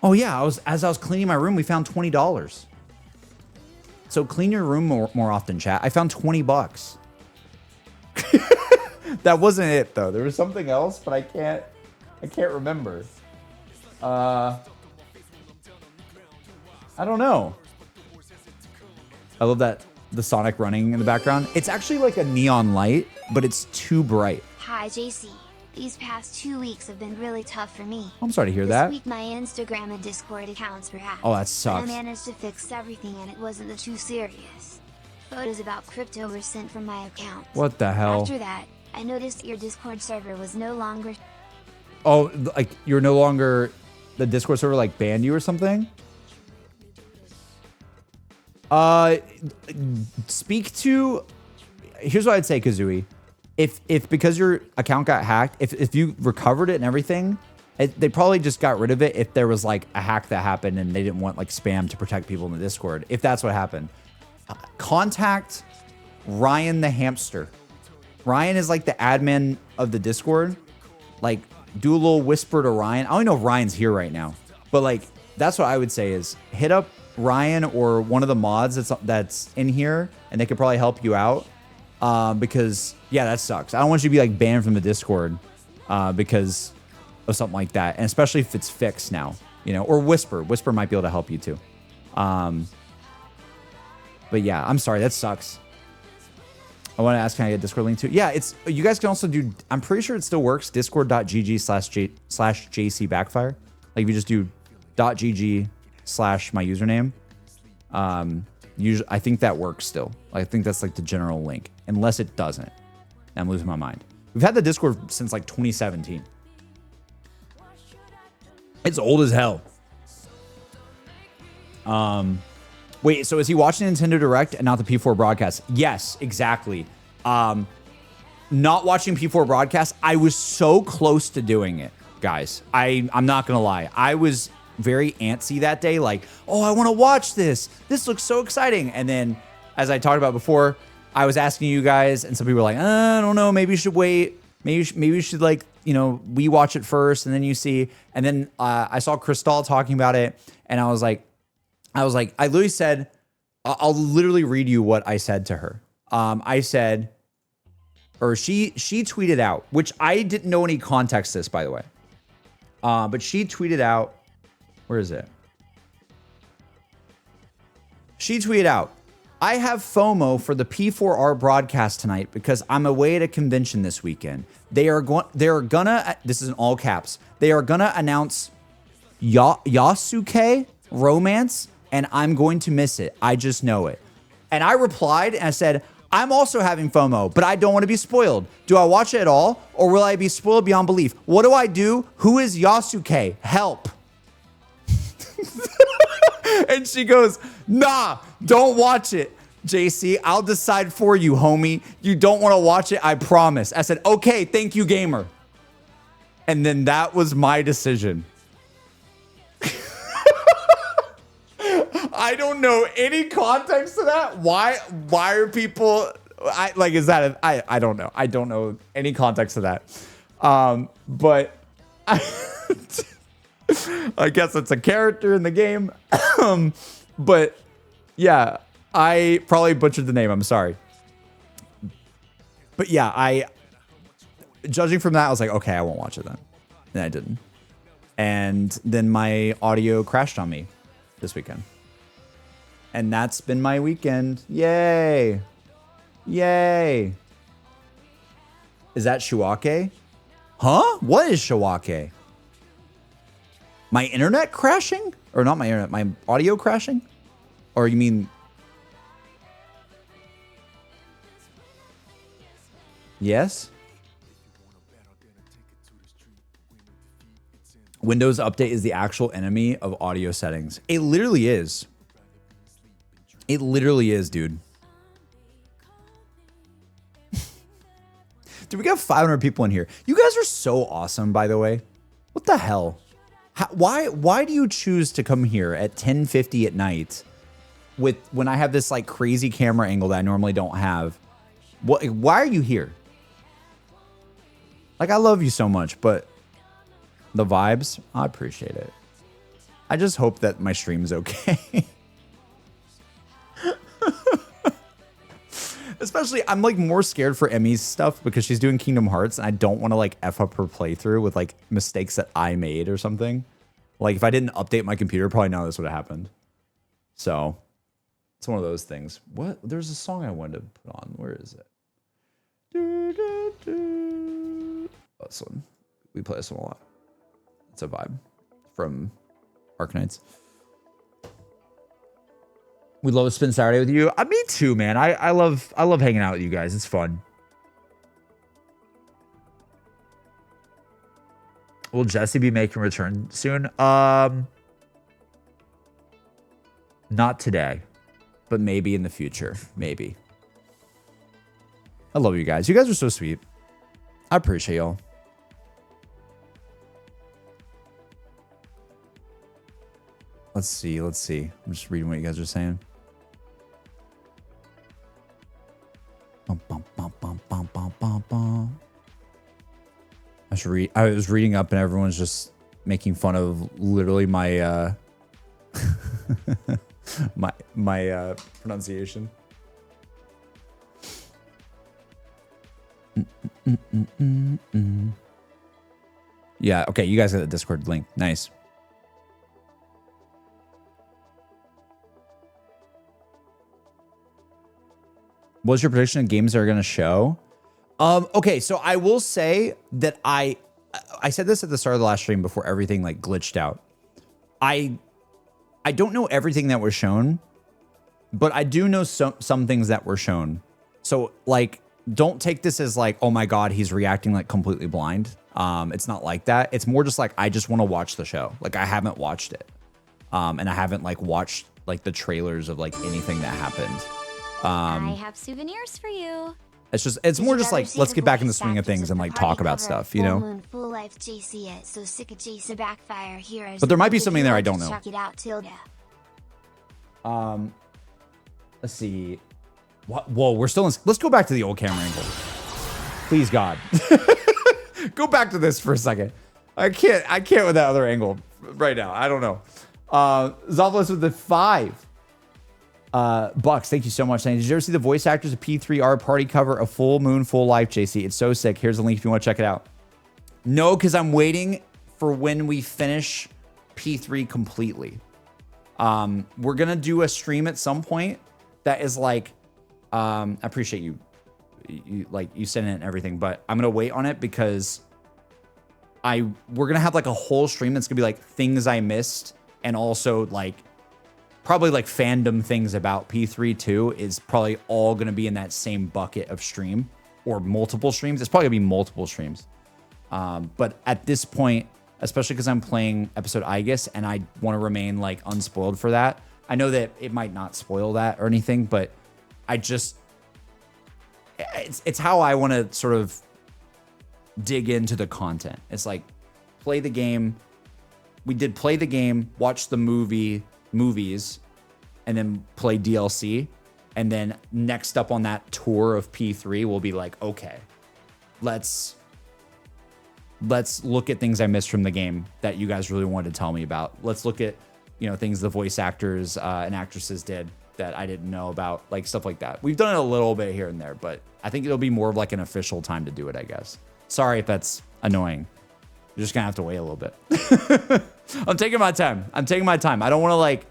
Oh yeah, as I was cleaning my room, we found $20. So clean your room more often, chat. I found $20. That wasn't it though. There was something else, but I can't remember. I don't know. I love that the Sonic running in the background. It's actually like a neon light, but it's too bright. Hi. Hi JC. These past 2 weeks have been really tough for me. I'm sorry to hear This that. week my Instagram and Discord accounts were hacked. Oh, that but sucks. I managed to fix everything and it wasn't too serious. Photos about crypto were sent from my account. What the hell? After that, I noticed your Discord server was no longer. Oh, like you're no longer, the Discord server like banned you or something? Speak to, here's what I'd say, Kazooie. If because your account got hacked, if you recovered it and everything, they probably just got rid of it if there was like a hack that happened and they didn't want like spam to protect people in the Discord. If that's what happened, contact Ryan the hamster. Ryan is like the admin of the Discord. Like, do a little whisper to Ryan. I don't know if Ryan's here right now, but like that's what I would say is hit up Ryan or one of the mods that's in here, and they could probably help you out. Because yeah, that sucks. I don't want you to be like banned from the Discord because of something like that, and especially if it's fixed now, you know. Or Whisper might be able to help you too. But yeah, I'm sorry, that sucks. I want to ask, can I get a Discord link too? Yeah, it's, you guys can also do, I'm pretty sure it still works, discord.gg/JC Backfire. Like if you just do .gg/ my username, usually I think that works still. I think that's like the general link, unless it doesn't. I'm losing my mind. We've had the Discord since like 2017. It's old as hell. Wait, so is he watching Nintendo Direct and not the P4 broadcast? Yes, exactly. Not watching P4 broadcast. I was so close to doing it, guys. I'm not gonna lie. I was very antsy that day, like, oh, I want to watch this. This looks so exciting. And then, as I talked about before, I was asking you guys, and some people were like, I don't know, maybe you should wait. Maybe you should like, you know, we watch it first, and then you see. And then I saw Crystal talking about it, and I was like, I literally said, I'll literally read you what I said to her. I said, or she tweeted out, which I didn't know any context to this, by the way. But she tweeted out, where is it? She tweeted out, I have FOMO for the P4R broadcast tonight because I'm away at a convention this weekend. They're gonna, this is in all caps, they are gonna announce Yasuke Romance, and I'm going to miss it. I just know it. And I replied and I said, I'm also having FOMO, but I don't want to be spoiled. Do I watch it at all, or will I be spoiled beyond belief? What do I do? Who is Yasuke? Help. And she goes, nah, don't watch it, JC. I'll decide for you, homie. You don't want to watch it, I promise. I said, okay, thank you, gamer. And then that was my decision. I don't know any context to that. Why are people, I don't know. I don't know any context to that. But I guess it's a character in the game. But yeah, I probably butchered the name. I'm sorry. But yeah, judging from that, I was like, okay, I won't watch it then. And I didn't. And then my audio crashed on me this weekend. And that's been my weekend. Yay. Yay. Is that Shuake? Huh? What is Shuake? My internet crashing? Or not my internet, my audio crashing? Or you mean... Yes? Windows Update is the actual enemy of audio settings. It literally is. It literally is, dude. Dude, we got 500 people in here. You guys are so awesome, by the way. What the hell? Why do you choose to come here at 10:50 at night when I have this like crazy camera angle that I normally don't have? Why are you here? Like, I love you so much, but the vibes, I appreciate it. I just hope that my stream's okay. Especially, I'm like more scared for Emmy's stuff because she's doing Kingdom Hearts and I don't want to like F up her playthrough with like mistakes that I made or something. Like if I didn't update my computer, probably none of this would have happened. So it's one of those things. What? There's a song I wanted to put on. Where is it? This one. We play this one a lot. It's a vibe from Arknights. We love to spend Saturday with you. Me too, man. I love hanging out with you guys. It's fun. Will Jesse be making a return soon? Not today, but maybe in the future. Maybe. I love you guys. You guys are so sweet. I appreciate y'all. Let's see. I'm just reading what you guys are saying. Bum, bum, bum, bum, bum, bum, bum, bum. I was reading up and everyone's just making fun of literally my my pronunciation. Yeah, okay, you guys got the Discord link. Nice. What's your prediction of games that are going to show? Okay, so I will say that I said this at the start of the last stream before everything like glitched out. I don't know everything that was shown, but I do know some things that were shown. So like, don't take this as like, oh my God, he's reacting like completely blind. It's not like that. It's more just like, I just want to watch the show. Like I haven't watched it. And I haven't like watched like the trailers of like anything that happened. I have souvenirs for you. It's more just like, let's get back in the swing of things and like talk about stuff, you know? Moon, full life JC, so sick of JC backfire here. But there might be something there I don't know. Check it out, Tilda. Let's see. What? Whoa, we're still in. Let's go back to the old camera angle. Please, God. Go back to this for a second. I can't with that other angle right now. I don't know. Zophilus with the 5 bucks. Thank you so much. Did you ever see the voice actors of P3R party cover a full moon, full life, JC? It's so sick. Here's the link if you want to check it out. No, because I'm waiting for when we finish P3 completely. We're going to do a stream at some point that is like, I appreciate you send it and everything, but I'm going to wait on it because we're going to have like a whole stream that's going to be like things I missed, and also like probably like fandom things about P3 too is probably all going to be in that same bucket of stream, or multiple streams. It's probably gonna be multiple streams. But at this point, especially because I'm playing episode Aegis and I want to remain like unspoiled for that. I know that it might not spoil that or anything, but it's how I want to sort of dig into the content. It's like play the game. We did play the game, watch the movies, and then play DLC. And then next up on that tour of P3, we'll be like, okay, let's look at things I missed from the game that you guys really wanted to tell me about. Let's look at, things the voice actors and actresses did that I didn't know about, like stuff like that. We've done it a little bit here and there, but I think it'll be more of like an official time to do it, I guess. Sorry if that's annoying. You're just gonna have to wait a little bit. I'm taking my time. I don't want to like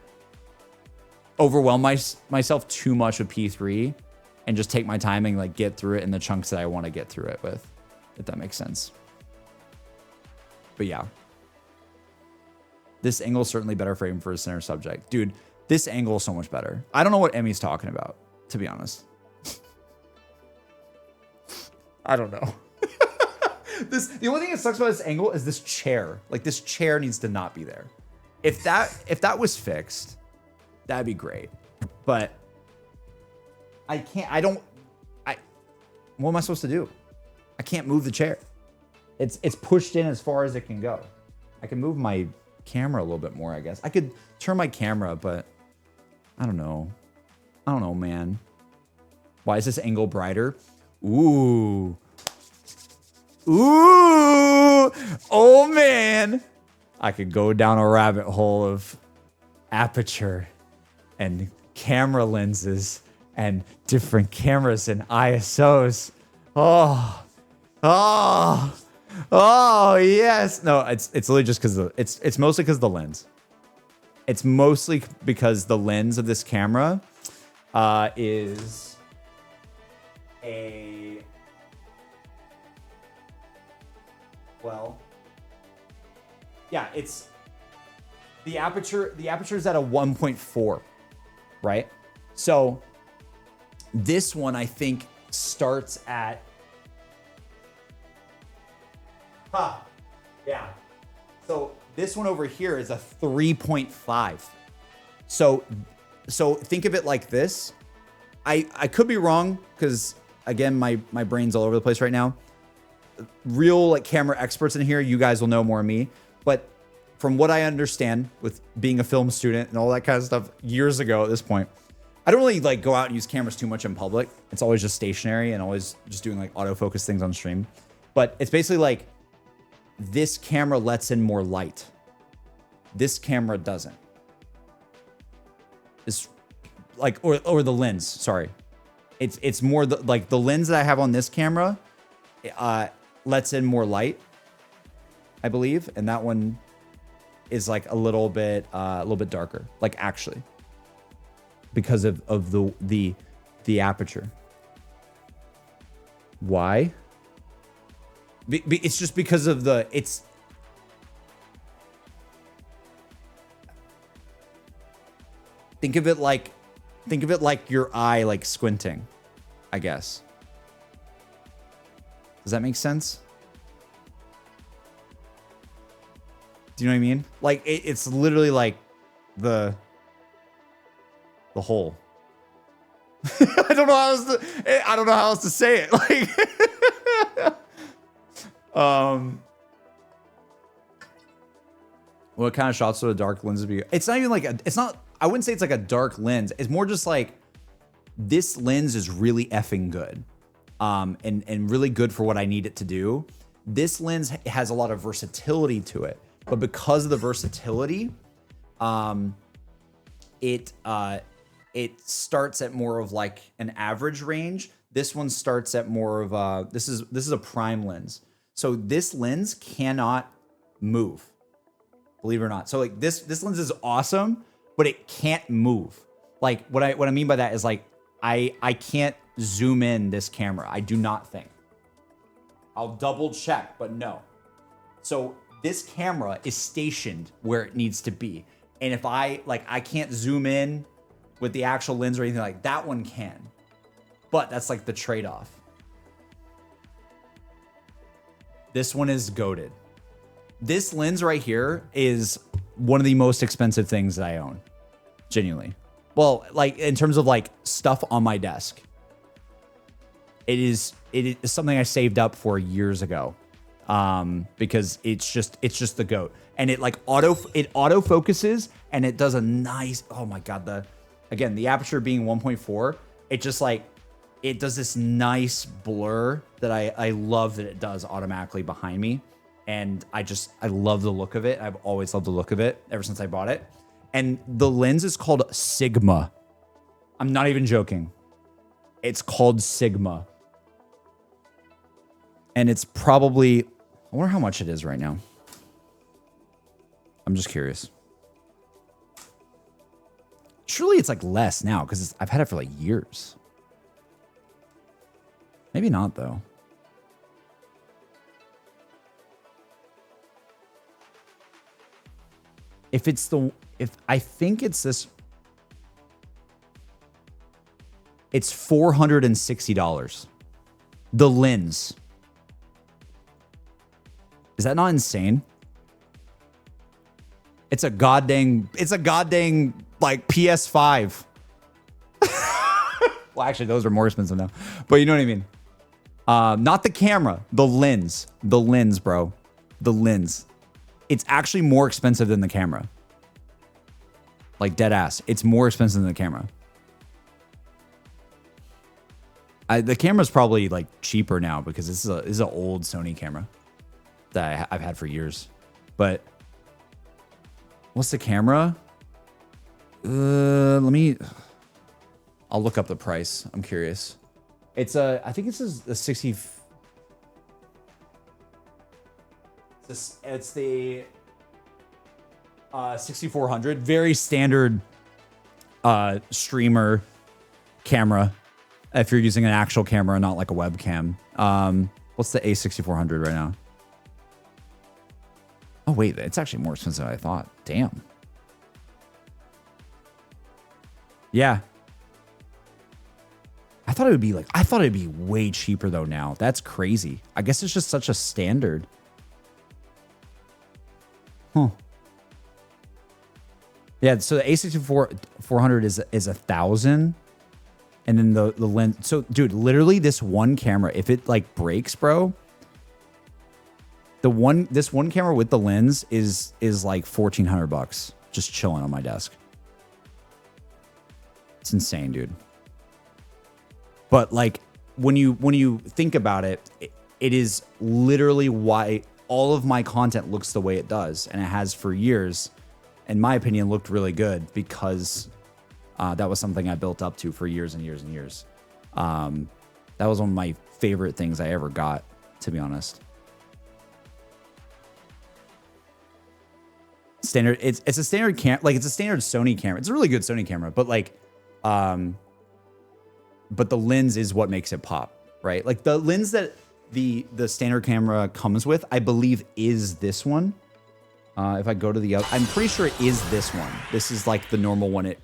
overwhelm myself too much with P3 and just take my time and like get through it in the chunks that I want to get through it with, if that makes sense. But yeah, this angle is certainly better frame for a center subject. Dude, this angle is so much better. I don't know what Emmy's talking about, to be honest. I don't know. The only thing that sucks about this angle is this chair. Like, this chair needs to not be there. If that was fixed, that'd be great. But what am I supposed to do? I can't move the chair. It's pushed in as far as it can go. I can move my camera a little bit more, I guess. I could turn my camera, but I don't know. Man. Why is this angle brighter? Ooh. Oh man. I could go down a rabbit hole of aperture and camera lenses and different cameras and ISOs. Oh yes. No, it's literally just because it's mostly because of the lens. It's mostly because the lens of this camera is a Well, yeah, it's the aperture. The aperture is at a 1.4, right? So this one I think starts at. Yeah. So this one over here is a 3.5. So think of it like this. I could be wrong because again my brain's all over the place right now. Real like camera experts in here, you guys will know more than me. But from what I understand with being a film student and all that kind of stuff years ago at this point, I don't really like go out and use cameras too much in public. It's always just stationary and always just doing like autofocus things on stream. But it's basically like this camera lets in more light. This camera doesn't. It's like, or the lens, sorry. It's more like the lens that I have on this camera lets in more light, I believe. And that one is like a little bit darker, like actually, because of the aperture. Why? It's just because of think of it like your eye like squinting, I guess. Does that make sense? Do you know what I mean? Like it's literally like the hole. I don't know how else to say it. Like what kind of shots would a dark lens be? It's not even like I wouldn't say it's like a dark lens. It's more just like this lens is really effing good. And really good for what I need it to do. This lens has a lot of versatility to it, but because of the versatility, it starts at more of like an average range. This one starts at more of this is a prime lens. So this lens cannot move, believe it or not. So like this lens is awesome, but it can't move. Like what I mean by that is like I can't zoom in this camera. I do not think. I'll double check, but no. So this camera is stationed where it needs to be. And if I can't zoom in with the actual lens or anything like that, one can. But that's like the trade-off. This one is goated. This lens right here is one of the most expensive things that I own. Genuinely. Well, like in terms of like stuff on my desk. It is something I saved up for years ago. Because it's just the GOAT. And it auto focuses and it does a nice, oh my God, the aperture being 1.4, it just like, it does this nice blur that I love that it does automatically behind me. And I love the look of it. I've always loved the look of it ever since I bought it. And the lens is called Sigma. I'm not even joking. It's called Sigma. And it's probably, I wonder how much it is right now. I'm just curious. Surely it's like less now because I've had it for like years. Maybe not though. If I think it's this, it's $460. The lens. Is that not insane? It's a goddamn like PS5. Well, actually, those are more expensive now. But you know what I mean? Not the camera, the lens. The lens, bro. The lens. It's actually more expensive than the camera. Like dead ass. It's more expensive than the camera. The camera's probably like cheaper now because this is an old Sony camera that I've had for years. But what's the camera? I'll look up the price. I'm curious. It's I think this is a 60. It's the 6400, very standard streamer camera. If you're using an actual camera, not like a webcam. What's the A6400 right now? Oh, wait, it's actually more expensive than I thought. Damn. Yeah. I thought it'd be way cheaper though now. That's crazy. I guess it's just such a standard. Huh. Yeah, so the A64 is 1,000. And then the lens. So, dude, literally this one camera, if it like breaks, bro, this one camera with the lens is like $1,400 just chilling on my desk. It's insane, dude. But like when you think about it, it is literally why all of my content looks the way it does, and it has for years. In my opinion, looked really good because that was something I built up to for years and years and years. That was one of my favorite things I ever got, to be honest. Standard, it's a standard like it's a standard Sony camera. It's a really good Sony camera, but like, but the lens is what makes it pop, right? Like the lens that the standard camera comes with, I believe, is this one. If I go to the other, I'm pretty sure it is this one. This is like the normal one it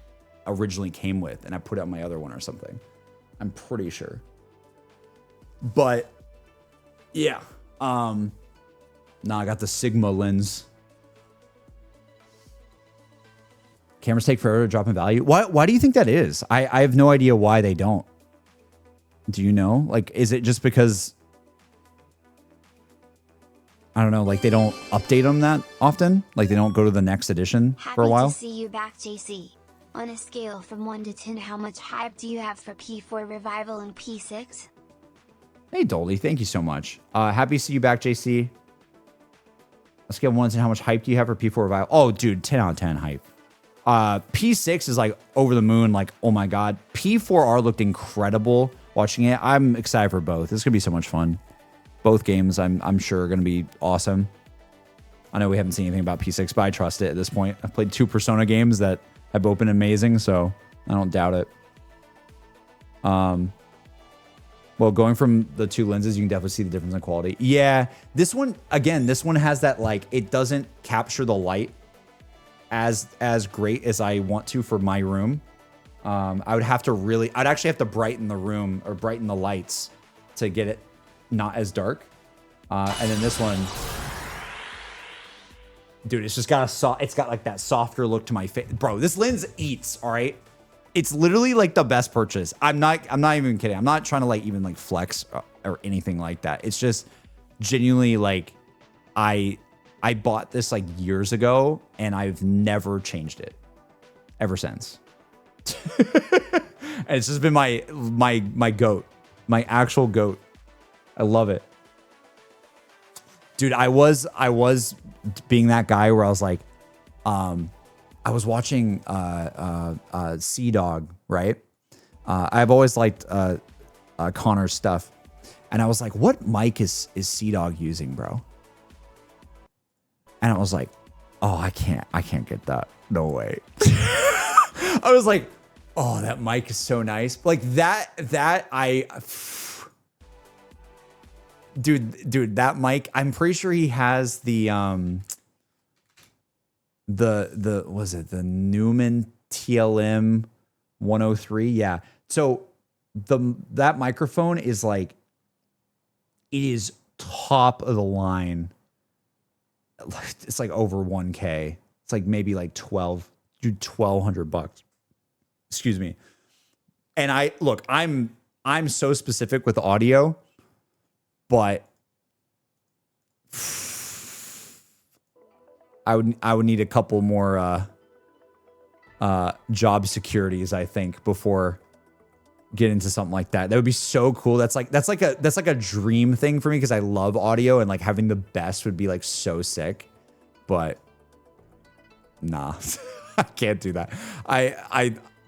originally came with, and I put out my other one or something. I'm pretty sure. But yeah, I got the Sigma lens. Cameras take forever to drop in value. Why do you think that is? I have no idea why they don't. Do you know? Like, is it just because, I don't know, like they don't update them that often? Like they don't go to the next edition for a while? Happy to see you back, JC. On a scale from 1 to 10, how much hype do you have for P4 Revival and P6? Hey, Dolly, thank you so much. Happy to see you back, JC. Let's get 1 to 10. How much hype do you have for P4 Revival? Oh, dude, 10 out of 10 hype. P6 is like over the moon. Like, oh my God. P4R looked incredible watching it. I'm excited for both. This is going to be so much fun. Both games, I'm sure, are going to be awesome. I know we haven't seen anything about P6, but I trust it at this point. I've played 2 Persona games that have both been amazing, so I don't doubt it. Well, going from the 2 lenses, you can definitely see the difference in quality. Yeah, this one, again, this one has that, like, it doesn't capture the light as great as I want to for my room. I'd actually have to brighten the room or brighten the lights to get it not as dark. And then this one, dude, it's just got it's got like that softer look to my face. Bro, this lens eats, all right? It's literally like the best purchase. I'm not even kidding. I'm not trying to like even like flex or anything like that. It's just genuinely like I bought this like years ago and I've never changed it ever since. And it's just been my goat, my actual goat. I love it. Dude, I was being that guy where I was like, I was watching Sea Dog, right? I've always liked Connor's stuff. And I was like, what mic is Sea Dog using, bro? And I was like, oh, I can't get that. No way. I was like, oh, that mic is so nice. Like Dude, that mic, I'm pretty sure he has the was it the Neumann TLM 103? Yeah. So that microphone is like, it is top of the line. It's like over 1K. It's like maybe like $1,200. Excuse me. And I'm so specific with audio, but I would need a couple more job securities, I think, before get into something like that. That would be so cool. That's like a dream thing for me because I love audio, and like having the best would be like so sick. But nah, I can't do that.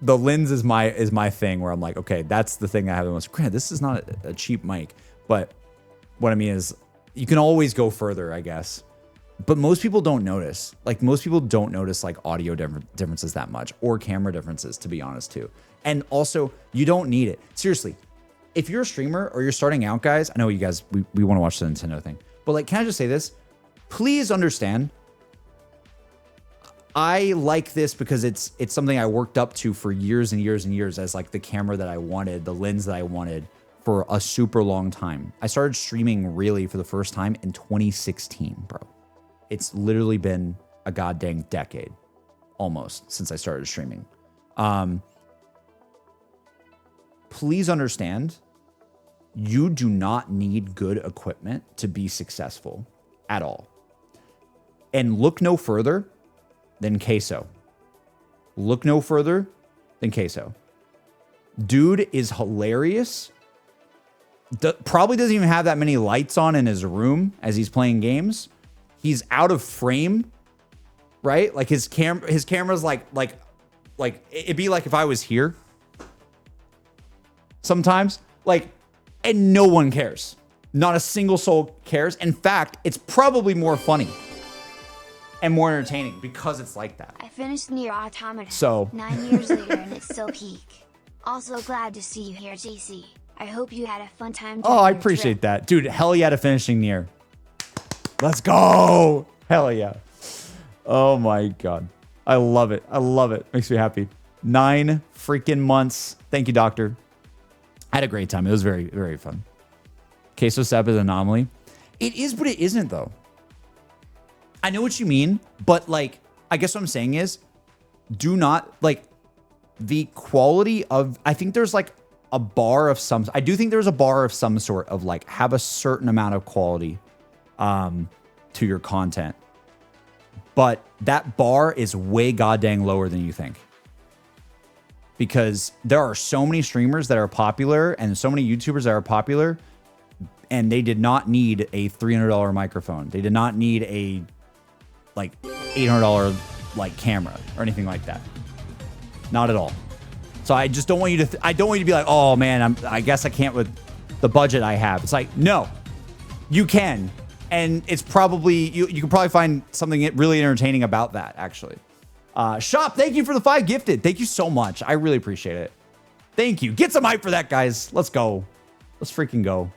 The lens is my thing where I'm like, okay, that's the thing I have the most. Granted, this is not a cheap mic, but what I mean is you can always go further, I guess. But most people don't notice. Like most people don't notice like audio differences that much, or camera differences, to be honest too. And also, you don't need it. Seriously, if you're a streamer or you're starting out, guys, I know you guys, we want to watch the Nintendo thing, but like, can I just say this? Please understand, I like this because it's something I worked up to for years and years and years as like the camera that I wanted, the lens that I wanted for a super long time. I started streaming really for the first time in 2016, bro. It's literally been a goddamn decade almost since I started streaming. Please understand, you do not need good equipment to be successful at all. And look no further than Queso. Look no further than Queso. Dude is hilarious. Probably doesn't even have that many lights on in his room as he's playing games. He's out of frame, right? Like his camera's like it'd be like if I was here sometimes, like, and no one cares. Not a single soul cares. In fact, it's probably more funny and more entertaining because it's like that. I finished Nier Automata So 9 years later and it's still peak. Also glad to see you here, JC. I hope you had a fun time. Oh, I appreciate that. Dude, hell yeah to finishing Nier. Let's go. Hell yeah. Oh my God. I love it. I love it. Makes me happy. 9 freaking months. Thank you, doctor. I had a great time. It was very, very fun. Queso Sep is an anomaly. It is, but it isn't, though. I know what you mean, but like, I guess what I'm saying is, do not, like, the quality of, I think there's like a bar of some, I do think there's a bar of some sort of like, have a certain amount of quality to your content. But that bar is way goddamn lower than you think. Because there are so many streamers that are popular and so many YouTubers that are popular, and they did not need a $300 microphone. They did not need a like $800 like camera or anything like that. Not at all. So I just don't want you to. I don't want you to be like, oh man, I guess I can't with the budget I have. It's like, no, you can, and it's probably you can probably find something really entertaining about that actually. Shop, thank you for the 5 gifted. Thank you so much. I really appreciate it. Thank you. Get some hype for that, guys. Let's go. Let's freaking go.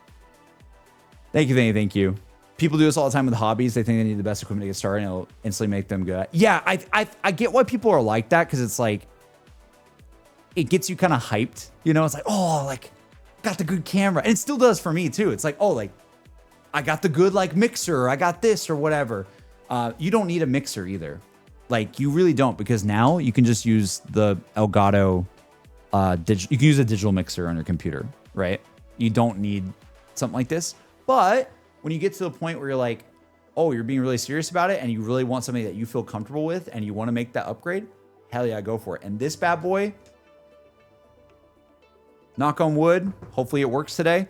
Thank you, thank you, thank you. People do this all the time with hobbies. They think they need the best equipment to get started, and it'll instantly make them good. Yeah, I get why people are like that, because it's like, it gets you kind of hyped. You know, it's like, oh, like, got the good camera. And it still does for me, too. It's like, oh, like, I got the good, like, mixer. Or I got this or whatever. You don't need a mixer either. Like, you really don't, because now you can just use the Elgato you can use a digital mixer on your computer, right? You don't need something like this. But when you get to the point where you're like, oh, you're being really serious about it and you really want something that you feel comfortable with and you want to make that upgrade, hell yeah, go for it. And this bad boy, knock on wood, hopefully it works today,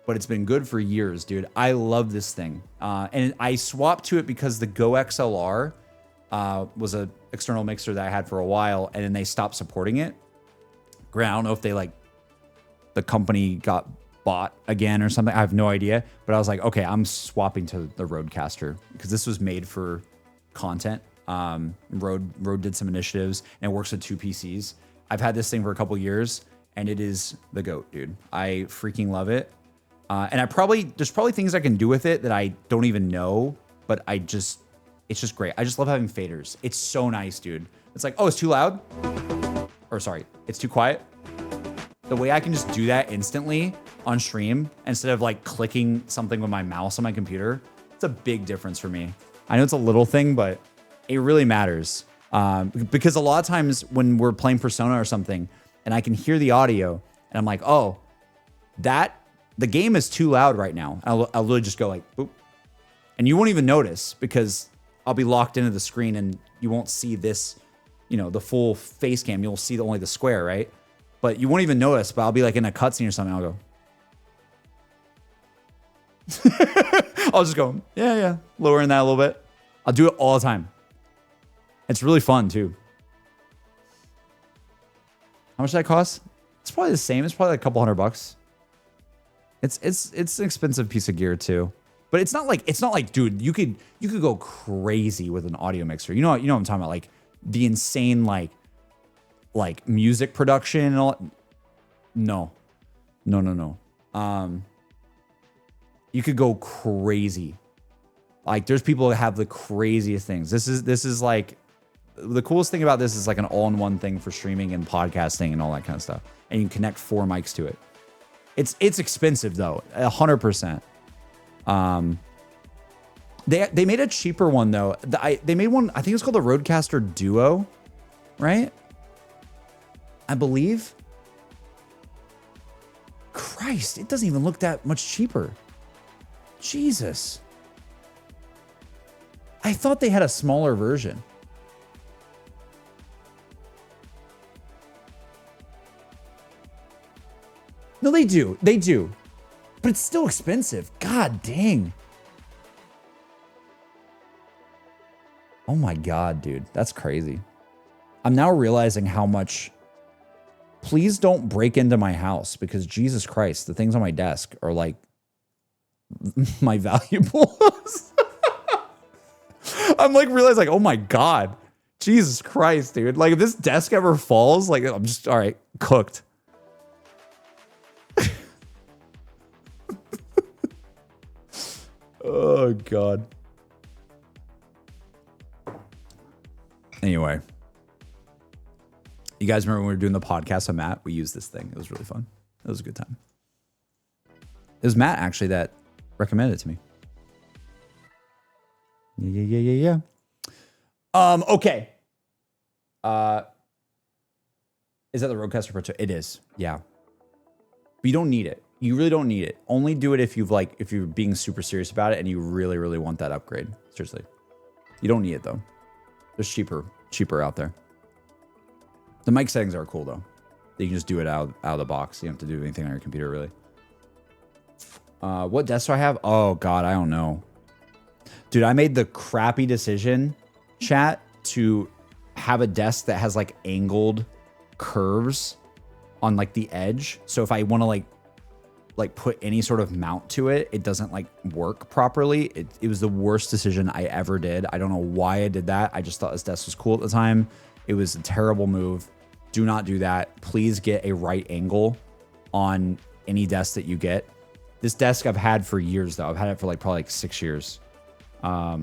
but it's been good for years, dude. I love this thing. And I swapped to it because the Go XLR was an external mixer that I had for a while, and then they stopped supporting it. I don't know if they like the company got bought again or something. I have no idea, but I was like, okay, I'm swapping to the Rodecaster because this was made for content. Rode did some initiatives and it works with 2 PCs. I've had this thing for a couple years and it is the GOAT, dude. I freaking love it. And there's probably things I can do with it that I don't even know, but it's just great. I just love having faders. It's so nice, dude. It's like, oh, it's too loud. Or sorry, it's too quiet. The way I can just do that instantly on stream instead of like clicking something with my mouse on my computer, it's a big difference for me. I know it's a little thing, but it really matters. Because a lot of times when we're playing Persona or something and I can hear the audio and I'm like, oh, the game is too loud right now. I'll literally just go like, boop. And you won't even notice because I'll be locked into the screen and you won't see this, the full face cam. You'll see only the square, right? But you won't even notice, but I'll be like in a cutscene or something. I'll go. I'll just go, yeah, lowering that a little bit. I'll do it all the time. It's really fun too. How much did that cost? It's probably the same. It's probably like a couple $100. It's an expensive piece of gear too. But it's not like, dude, you could go crazy with an audio mixer. You know what I'm talking about? Like the insane like music production and all. No. You could go crazy. Like there's people that have the craziest things. This is like the coolest thing about this is like an all-in-one thing for streaming and podcasting and all that kind of stuff. And you can connect 4 mics to it. It's expensive though, 100%. They made a cheaper one though. They made one, I think it's called the Rodecaster Duo, right? I believe. Christ, it doesn't even look that much cheaper. Jesus. I thought they had a smaller version. No, they do. They do. But it's still expensive. God dang. Oh my God, dude. That's crazy. I'm now realizing how much... Please don't break into my house because Jesus Christ, the things on my desk are like my valuables. I'm like realizing like, oh my God, Jesus Christ, dude. Like if this desk ever falls, like I'm just, all right, cooked. Oh God. Anyway. You guys remember when we were doing the podcast on Matt? We used this thing. It was really fun. It was a good time. It was Matt actually that recommended it to me. Yeah. Okay. Is that the Rodecaster Pro 2? It is. Yeah. But you don't need it. You really don't need it. Only do it if you're being super serious about it and you really, really want that upgrade. Seriously. You don't need it though. There's cheaper out there. The mic settings are cool though. You can just do it out of the box. You don't have to do anything on your computer really. What desk do I have? Oh God, I don't know. Dude, I made the crappy decision, chat, to have a desk that has like angled curves on like the edge. So if I want to like put any sort of mount to it, it doesn't like work properly. It was the worst decision I ever did. I don't know why I did that. I just thought this desk was cool at the time. It was a terrible move. Do not do that. Please get a right angle on any desk that you get. This desk I've had for years though. I've had it for like probably like 6 years. I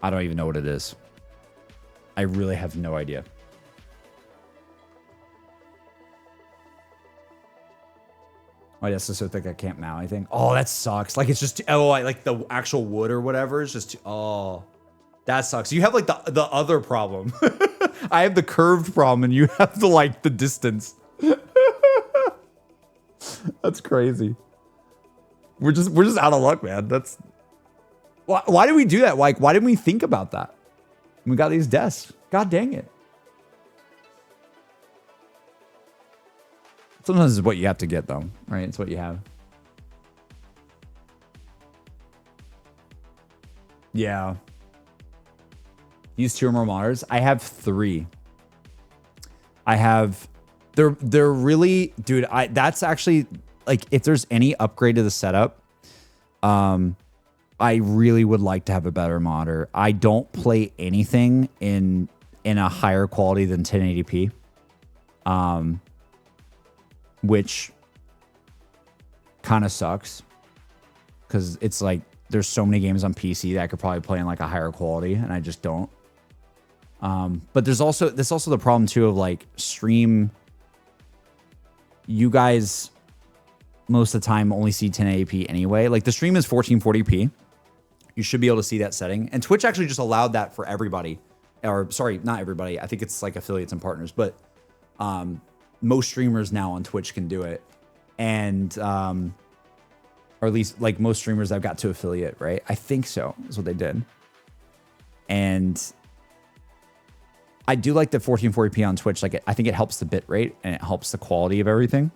don't even know what it is. I really have no idea. My desk is so thick I can't mount anything. Oh, that sucks. Like it's just like the actual wood or whatever is just that sucks. You have like the other problem. I have the curved problem and you have the distance. That's crazy. We're just out of luck, man. That's why did we do that? Like, why didn't we think about that? We got these desks. God dang it. Sometimes it's what you have to get though, right? It's what you have. Yeah. Use 2 or more monitors. I have 3. I have, they're really, dude, that's actually like, if there's any upgrade to the setup, I really would like to have a better monitor. I don't play anything in a higher quality than 1080p. Which kind of sucks because it's like, there's so many games on PC that I could probably play in like a higher quality and I just don't. But there's also the problem too of like stream. You guys most of the time only see 1080p anyway. Like the stream is 1440p. You should be able to see that setting. And Twitch actually just allowed that for everybody. Or sorry, not everybody. I think it's like affiliates and partners, but most streamers now on Twitch can do it. And or at least like most streamers I've got to affiliate, right? I think so. Is what they did. And I do like the 1440p on Twitch. Like I think it helps the bit rate and it helps the quality of everything,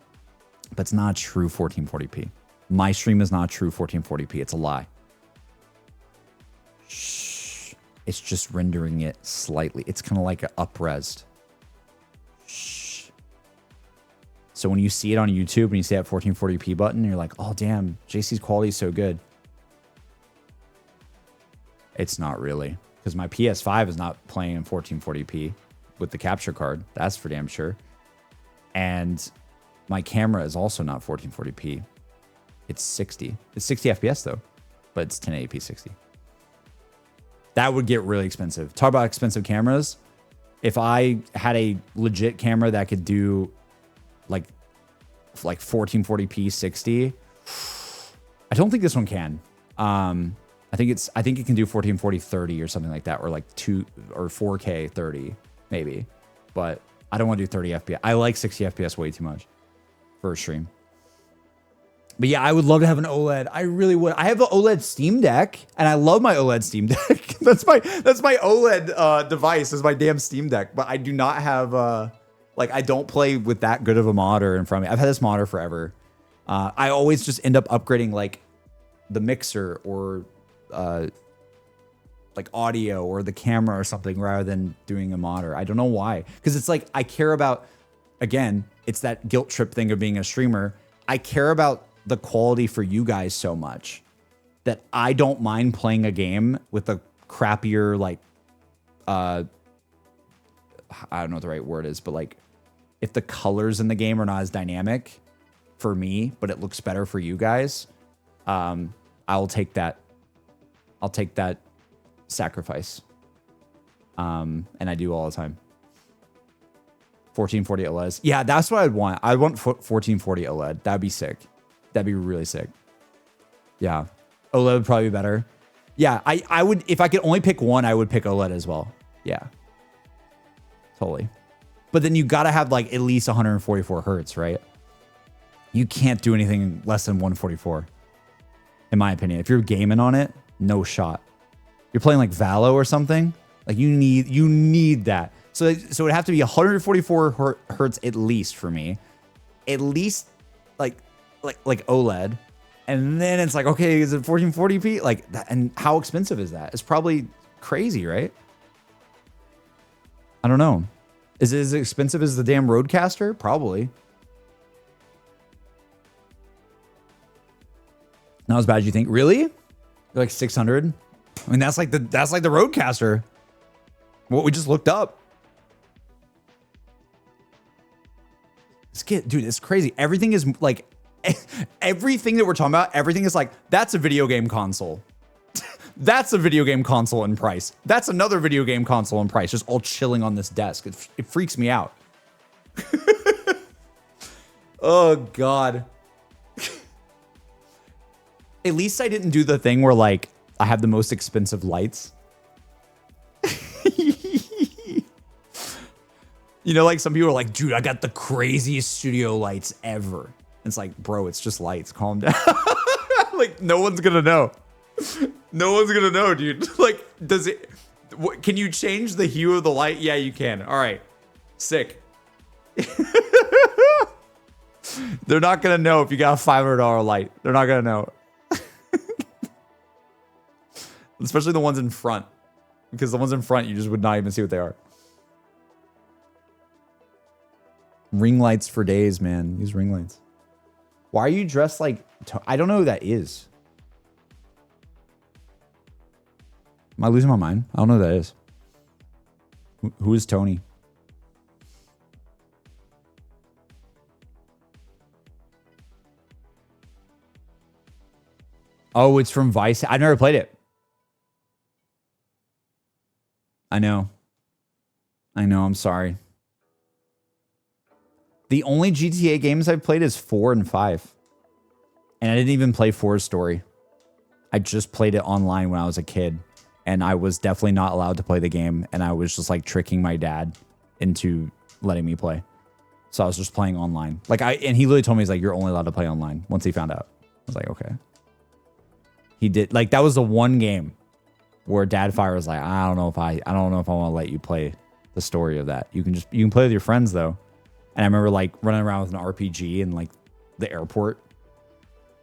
but it's not a true 1440p. My stream is not a true 1440p. It's a lie. Shh. It's just rendering it slightly. It's kind of like an up-resed. Shh. So when you see it on YouTube and you see that 1440p button, you're like, oh damn, JC's quality is so good. It's not really. Because my PS5 is not playing in 1440p with the capture card. That's for damn sure. And my camera is also not 1440p. It's 60. It's 60 FPS though, but it's 1080p 60. That would get really expensive. Talk about expensive cameras. If I had a legit camera that could do like 1440p 60, I don't think this one can. I think it can do 1440 30 or something like that, or like 2 or 4K 30 maybe. But I don't want to do 30 FPS. I like 60 FPS way too much for a stream. But yeah, I would love to have an OLED. I really would. I have an OLED Steam Deck, and I love my OLED Steam Deck. that's my OLED device, is my damn Steam Deck. But I do not have like, I don't play with that good of a monitor in front of me. I've had this monitor forever. I always just end up upgrading like the mixer or like audio or the camera or something rather than doing a monitor. I don't know why. Because it's like, I care about, again, it's that guilt trip thing of being a streamer. I care about the quality for you guys so much that I don't mind playing a game with a crappier, like, I don't know what the right word is, but like, if the colors in the game are not as dynamic for me, but it looks better for you guys, I'll take that. I'll take that sacrifice. And I do all the time. 1440 OLEDs. Yeah, that's what I'd want. I want 1440 OLED. That'd be sick. That'd be really sick. Yeah. OLED would probably be better. Yeah, I would, if I could only pick one, I would pick OLED as well. Yeah. Totally. But then you gotta have like at least 144 hertz, right? You can't do anything less than 144. In my opinion. If you're gaming on it, no shot. You're playing like Valo or something, like you need that. So it'd have to be 144 hertz at least for me. At least like OLED. And then it's like, okay, is it 1440p? Like that, and how expensive is that? It's probably crazy, right? I don't know. Is it as expensive as the damn Rodecaster? Probably. Not as bad as you think. Really? Like 600? I mean, that's like the Rodecaster. What we just looked up. Dude, it's crazy. Everything is like, everything that we're talking about, everything is like, that's a video game console. That's a video game console in price. That's another video game console in price, just all chilling on this desk. It freaks me out. Oh, God. At least I didn't do the thing where, like, I have the most expensive lights. You know, like, some people are like, dude, I got the craziest studio lights ever. It's like, bro, it's just lights. Calm down. Like, no one's gonna know. No one's gonna know, dude. Like, can you change the hue of the light? Yeah, you can. All right. Sick. They're not gonna know if you got a $500 light. They're not gonna know. Especially the ones in front. Because the ones in front, you just would not even see what they are. Ring lights for days, man. Use ring lights. Why are you dressed like... I don't know who that is. Am I losing my mind? I don't know who that is. Who is Tony? Oh, it's from Vice. I never played it. I know. I'm sorry. The only GTA games I've played is 4 and 5. And I didn't even play 4's story. I just played it online when I was a kid. And I was definitely not allowed to play the game. And I was just like tricking my dad into letting me play. So I was just playing online. And he literally told me, he's like, you're only allowed to play online once he found out. I was like, okay. He did. Like, that was the one game where Dadfire was like, I don't know if I want to let you play the story of that. You can play with your friends though. And I remember like running around with an RPG in like the airport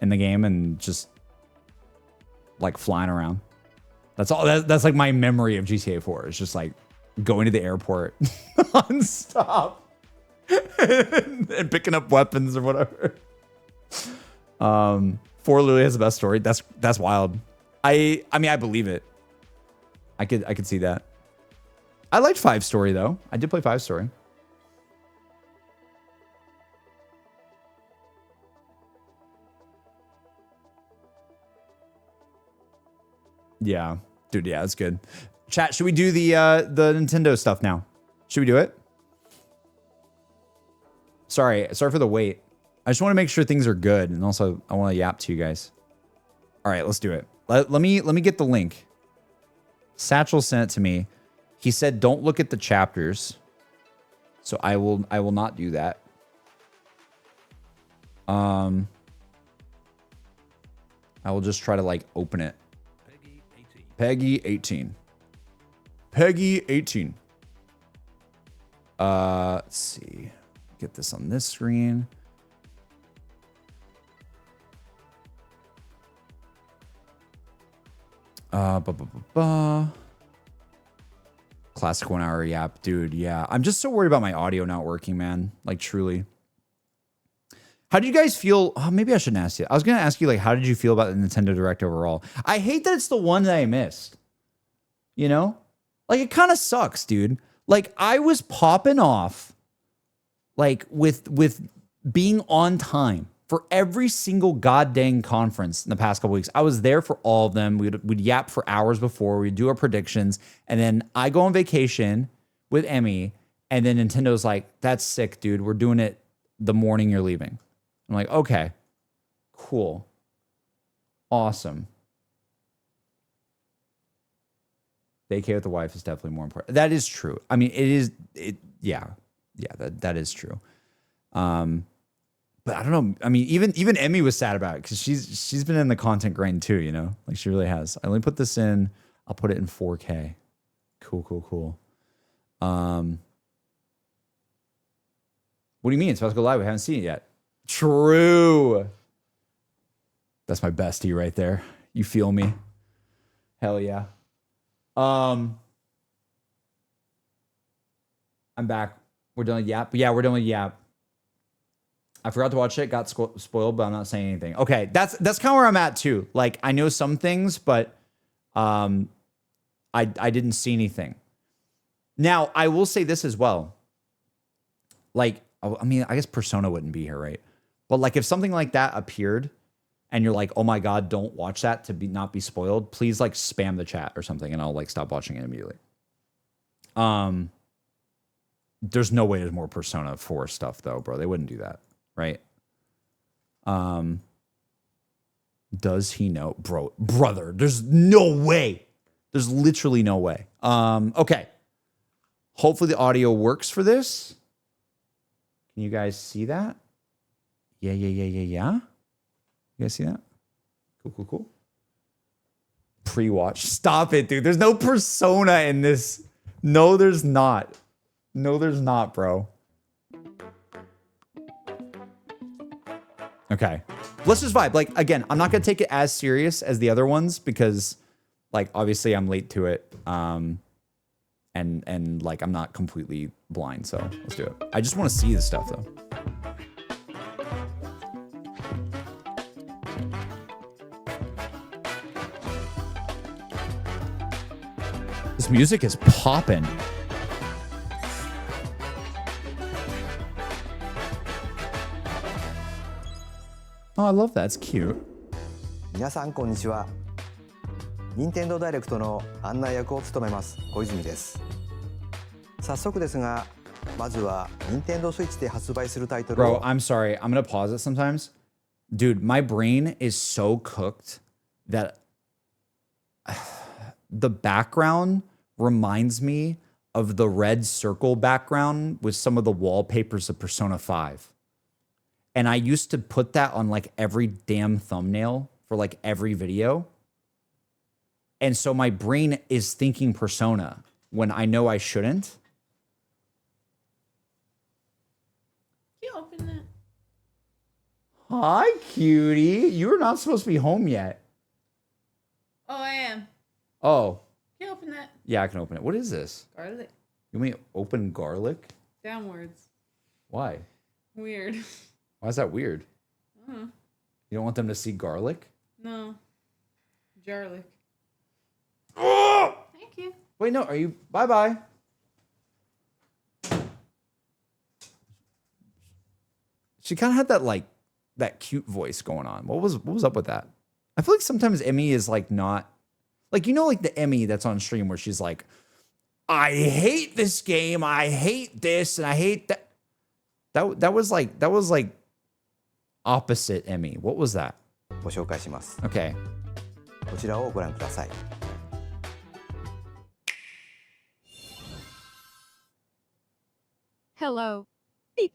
in the game and just like flying around. That's all. That's like my memory of GTA 4. It's just like going to the airport nonstop and picking up weapons or whatever. 4 literally has the best story. That's wild. I mean, I believe it. I could see that. I liked 5 story though. I did play 5 story. Yeah. Dude, yeah, that's good. Chat, should we do the Nintendo stuff now? Should we do it? Sorry for the wait. I just want to make sure things are good, and also I want to yap to you guys. All right, let's do it. Let me get the link. Satchel sent it to me. He said don't look at the chapters. So I will not do that. I will just try to like open it. Peggy 18. Peggy 18. Let's see. Get this on this screen. Classic 1 hour yap, dude. Yeah, I'm just so worried about my audio not working, man. Like truly. How do you guys feel? Oh, maybe I shouldn't ask you. I was gonna ask you like, how did you feel about the Nintendo Direct overall? I hate that it's the one that I missed. You know, like it kind of sucks, dude. Like I was popping off, like with being on time for every single goddamn conference in the past couple weeks. I was there for all of them. We'd yap for hours before. We'd do our predictions. And then I go on vacation with Emmy. And then Nintendo's like, that's sick, dude. We're doing it the morning you're leaving. I'm like, okay, cool. Awesome. Vacay with the wife is definitely more important. That is true. I mean, yeah, that is true. But I don't know. I mean, even Emmy was sad about it because she's been in the content grind too, you know? Like she really has. I only put this in, I'll put it in 4K. Cool. What do you mean? It's supposed to go live. We haven't seen it yet. True. That's my bestie right there. You feel me? Hell yeah. I'm back. We're done with Yap. Yeah, we're done with Yap. I forgot to watch it. Got spoiled, but I'm not saying anything. Okay, that's kind of where I'm at too. Like I know some things, but I didn't see anything. Now I will say this as well. Like I mean, I guess Persona wouldn't be here, right? But like if something like that appeared, and you're like, oh my god, don't watch that to not be spoiled. Please like spam the chat or something, and I'll like stop watching it immediately. There's no way there's more Persona 4 stuff though, bro. They wouldn't do that. Right. Does he know? Brother, there's no way. There's literally no way. Okay. Hopefully the audio works for this. Can you guys see that? Yeah. You guys see that? Cool. Pre-watch. Stop it, dude. There's no Persona in this. No, there's not. No, there's not, bro. Okay, let's just vibe. Like, again, I'm not going to take it as serious as the other ones because, like, obviously I'm late to it. And like, I'm not completely blind. So let's do it. I just want to see the stuff, though. This music is popping. Oh, I love that. It's cute. 皆さんこんにちは。任天堂ダイレクトの案内役を務めます小泉です。早速ですが、まずは任天堂スイッチで発売するタイトル Bro, を I'm sorry. I'm gonna pause it sometimes. Dude, my brain is so cooked that the background reminds me of the red circle background with some of the wallpapers of Persona 5. And I used to put that on like every damn thumbnail for like every video. And so my brain is thinking Persona when I know I shouldn't. Can you open that? Hi, cutie. You're not supposed to be home yet. Oh, I am. Oh. Can you open that? Yeah, I can open it. What is this? Garlic. You mean open garlic? Downwards. Why? Weird. Why is that weird? Uh-huh. You don't want them to see garlic? No. Garlic. Oh! Thank you. Wait, no. Are you? Bye-bye. She kind of had that like that cute voice going on. What was up with that? I feel like sometimes Emmy is like not Like, you know, like the Emmy that's on stream where she's like, I hate this game, I hate this, and I hate that. That was like opposite Emmy. What was that? ご紹介します。 Okay. こちらをご覧ください。Hello. Beep.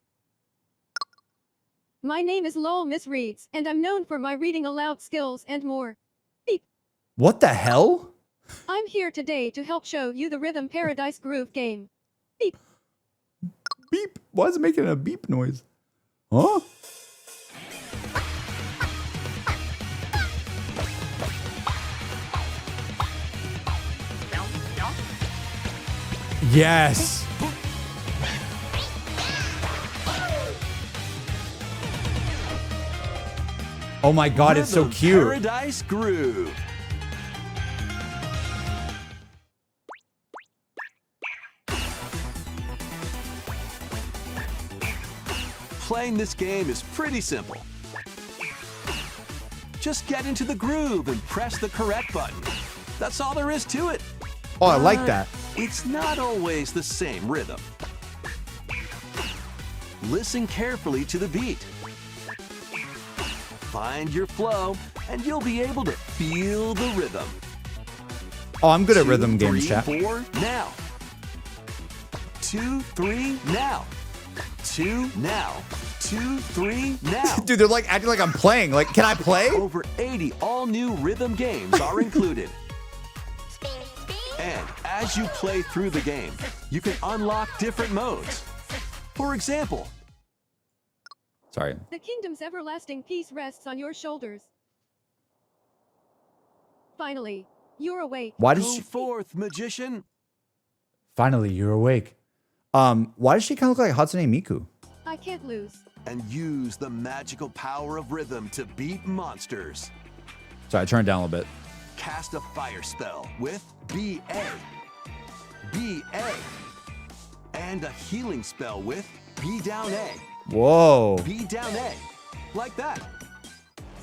My name is Lowell Miss Reads, and I'm known for my reading aloud skills and more. Beep. What the hell? I'm here today to help show you the Rhythm Paradise Groove game. Beep. Beep. Why is it making a beep noise? Huh? Yes. Oh my God, it's so cute. Paradise Groove. Playing this game is pretty simple. Just get into the groove and press the correct button. That's all there is to it. Oh, I like that. It's not always the same rhythm. Listen carefully to the beat. Find your flow, and you'll be able to feel the rhythm. Oh, I'm good at rhythm 2, games, 3, chat. 4, now. 2, 3, now. 2, now. 2, 3, now. Dude, they're like acting like I'm playing. Like, can I play? Over 80 all-new rhythm games are included. And as you play through the game, you can unlock different modes. For example, Sorry. The kingdom's everlasting peace rests on your shoulders. Finally, you're awake. Why does go she? forth, magician. Finally, you're awake. Why does she kind of look like Hatsune Miku? I can't lose. And use the magical power of rhythm to beat monsters. Sorry, I turned it down a little bit. Cast a fire spell with BA. BA. And a healing spell with B down A. Whoa. B down A. Like that.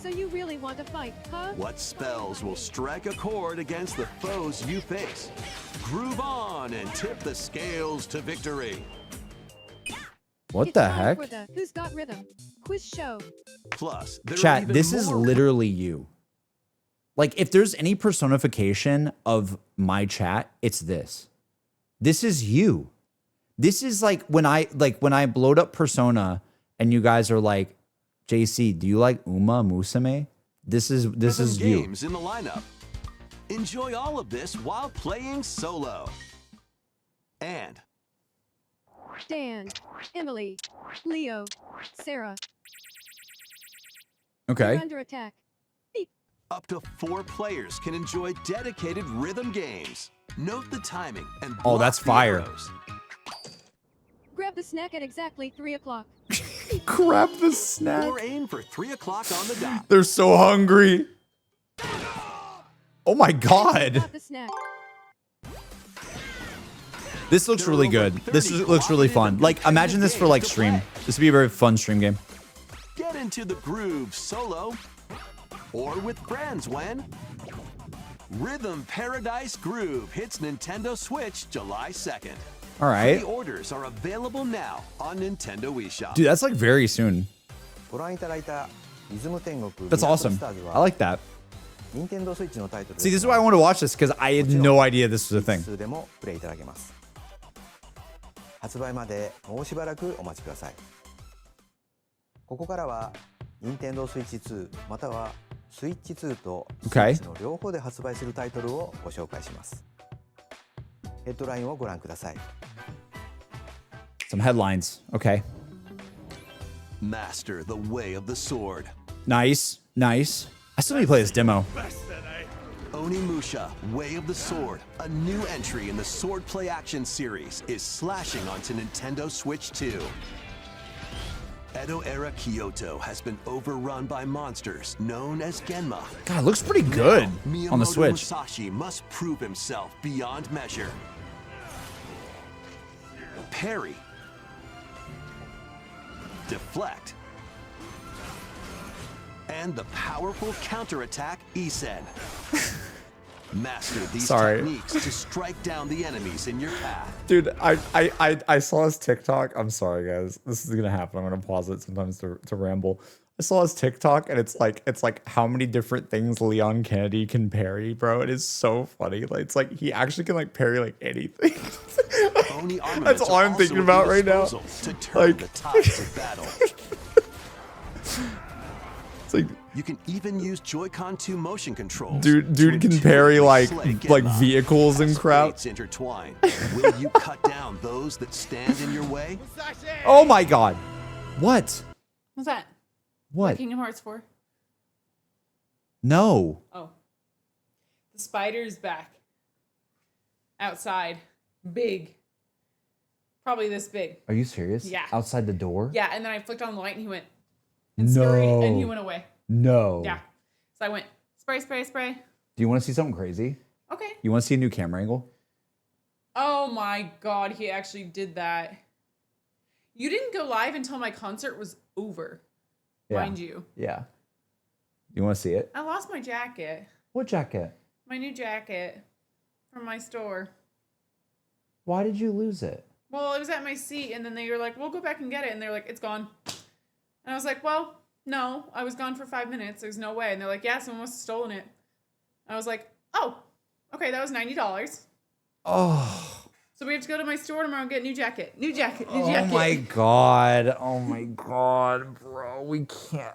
So you really want to fight, huh? What spells will strike a chord against the foes you face? Groove on and tip the scales to victory. What It's the time heck? for the Who's Got Rhythm quiz show. Plus, there are Chat, even this is more literally you. Like, if there's any personification of my chat, it's this. This is you. This is like when I blowed up Persona and you guys are like, JC, do you like Uma Musume? This is rhythm you. games in the lineup. Enjoy all of this while playing solo. And Dan, Emily, Leo, Sarah. Okay. You're under attack. Beep. up to 4 players can enjoy dedicated rhythm games. Note the timing and Oh, block that's the fire. arrows. Grab the snack at exactly 3 o'clock. Grab the snack. Or aim for 3 o'clock on the dot. They're so hungry. Oh my God. Grab the snack. This looks really good. This looks really fun. Like, imagine this for like stream. This would be a very fun stream game. Get into the groove solo or with friends when Rhythm Paradise Groove hits Nintendo Switch July 2nd. All right. Pre-orders are available now on Nintendo eShop. Dude, that's like very soon. ご覧いただいたリズム天国 That's awesome. I like that. 任天堂スイッチのタイトル See, this is why I want to watch this because I had no idea this was a thing. 数でもプレイいただけます発売までもうしばらくお待ちくださいここからは任天堂スイッチ2またはスイッチ2とスイッチの両方で発売するタイトルをご紹介しますヘッドラインをご覧ください Some headlines. Okay. Master the way of the sword. Nice. Nice. I still need to play this demo. Onimusha, Way of the Sword, a new entry in the Sword Play Action series, is slashing onto Nintendo Switch 2. Edo-era Kyoto has been overrun by monsters known as Genma. God, it looks pretty good Now, on the Miyamoto Switch. Musashi must prove himself beyond measure. Parry. Deflect. And the powerful counterattack Isen. Master these Sorry. techniques to strike down the enemies in your path. Dude, I saw his TikTok. I'm sorry, guys. This is gonna happen. I'm gonna pause it sometimes to ramble. I saw his TikTok, and it's like how many different things Leon Kennedy can parry, bro. It is so funny. Like, it's like he actually can like parry like anything. Oni That's armaments all are I'm also thinking at about your right now. disposal to turn Like- the tides of battle. It's like, You can even use Joy-Con 2 motion controls. dude to can parry like intuitively slay Genma. vehicles and As crap. fates intertwine, will you cut down those that stand in your way? Oh my god. What? What's that? What? Kingdom Hearts 4. No. Oh. The spider's back. Outside. Big. Probably this big. Are you serious? Yeah. Outside the door? Yeah, and then I flicked on the light and he went. And scurried, and he went away. No. Yeah. So I went, spray, spray, spray. Do you want to see something crazy? Okay. You want to see a new camera angle? Oh my god, he actually did that. You didn't go live until my concert was over. Yeah. Mind you. Yeah. You want to see it? I lost my jacket. What jacket? My new jacket from my store. Why did you lose it? Well, it was at my seat, and then they were like, we'll go back and get it. And they were like, it's gone. And I was like, well, no, I was gone for 5 minutes. There's no way. And they're like, yeah, someone must have stolen it. And I was like, oh, okay, that was $90. Oh. So we have to go to my store tomorrow and get a new jacket. New jacket, new Oh jacket. my god. Oh my god, bro. We can't.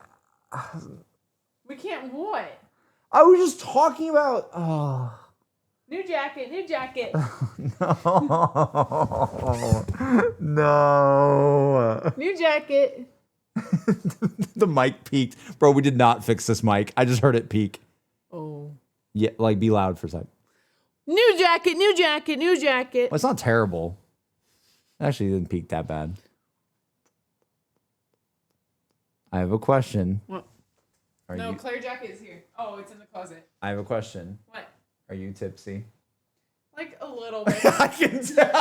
We can't what? I was just talking about. Oh. New jacket, new jacket. No. No. New jacket. The mic peaked. Bro, we did not fix this mic. I just heard it peak. Oh. Yeah, like be loud for a sec. New jacket, new jacket, new jacket. Well, it's not terrible. Actually, it didn't peak that bad. I have a question. What? Are No, you? Claire jacket is here. Oh, it's in the closet. I have a question. What? Are you tipsy? Like a little bit. I can tell.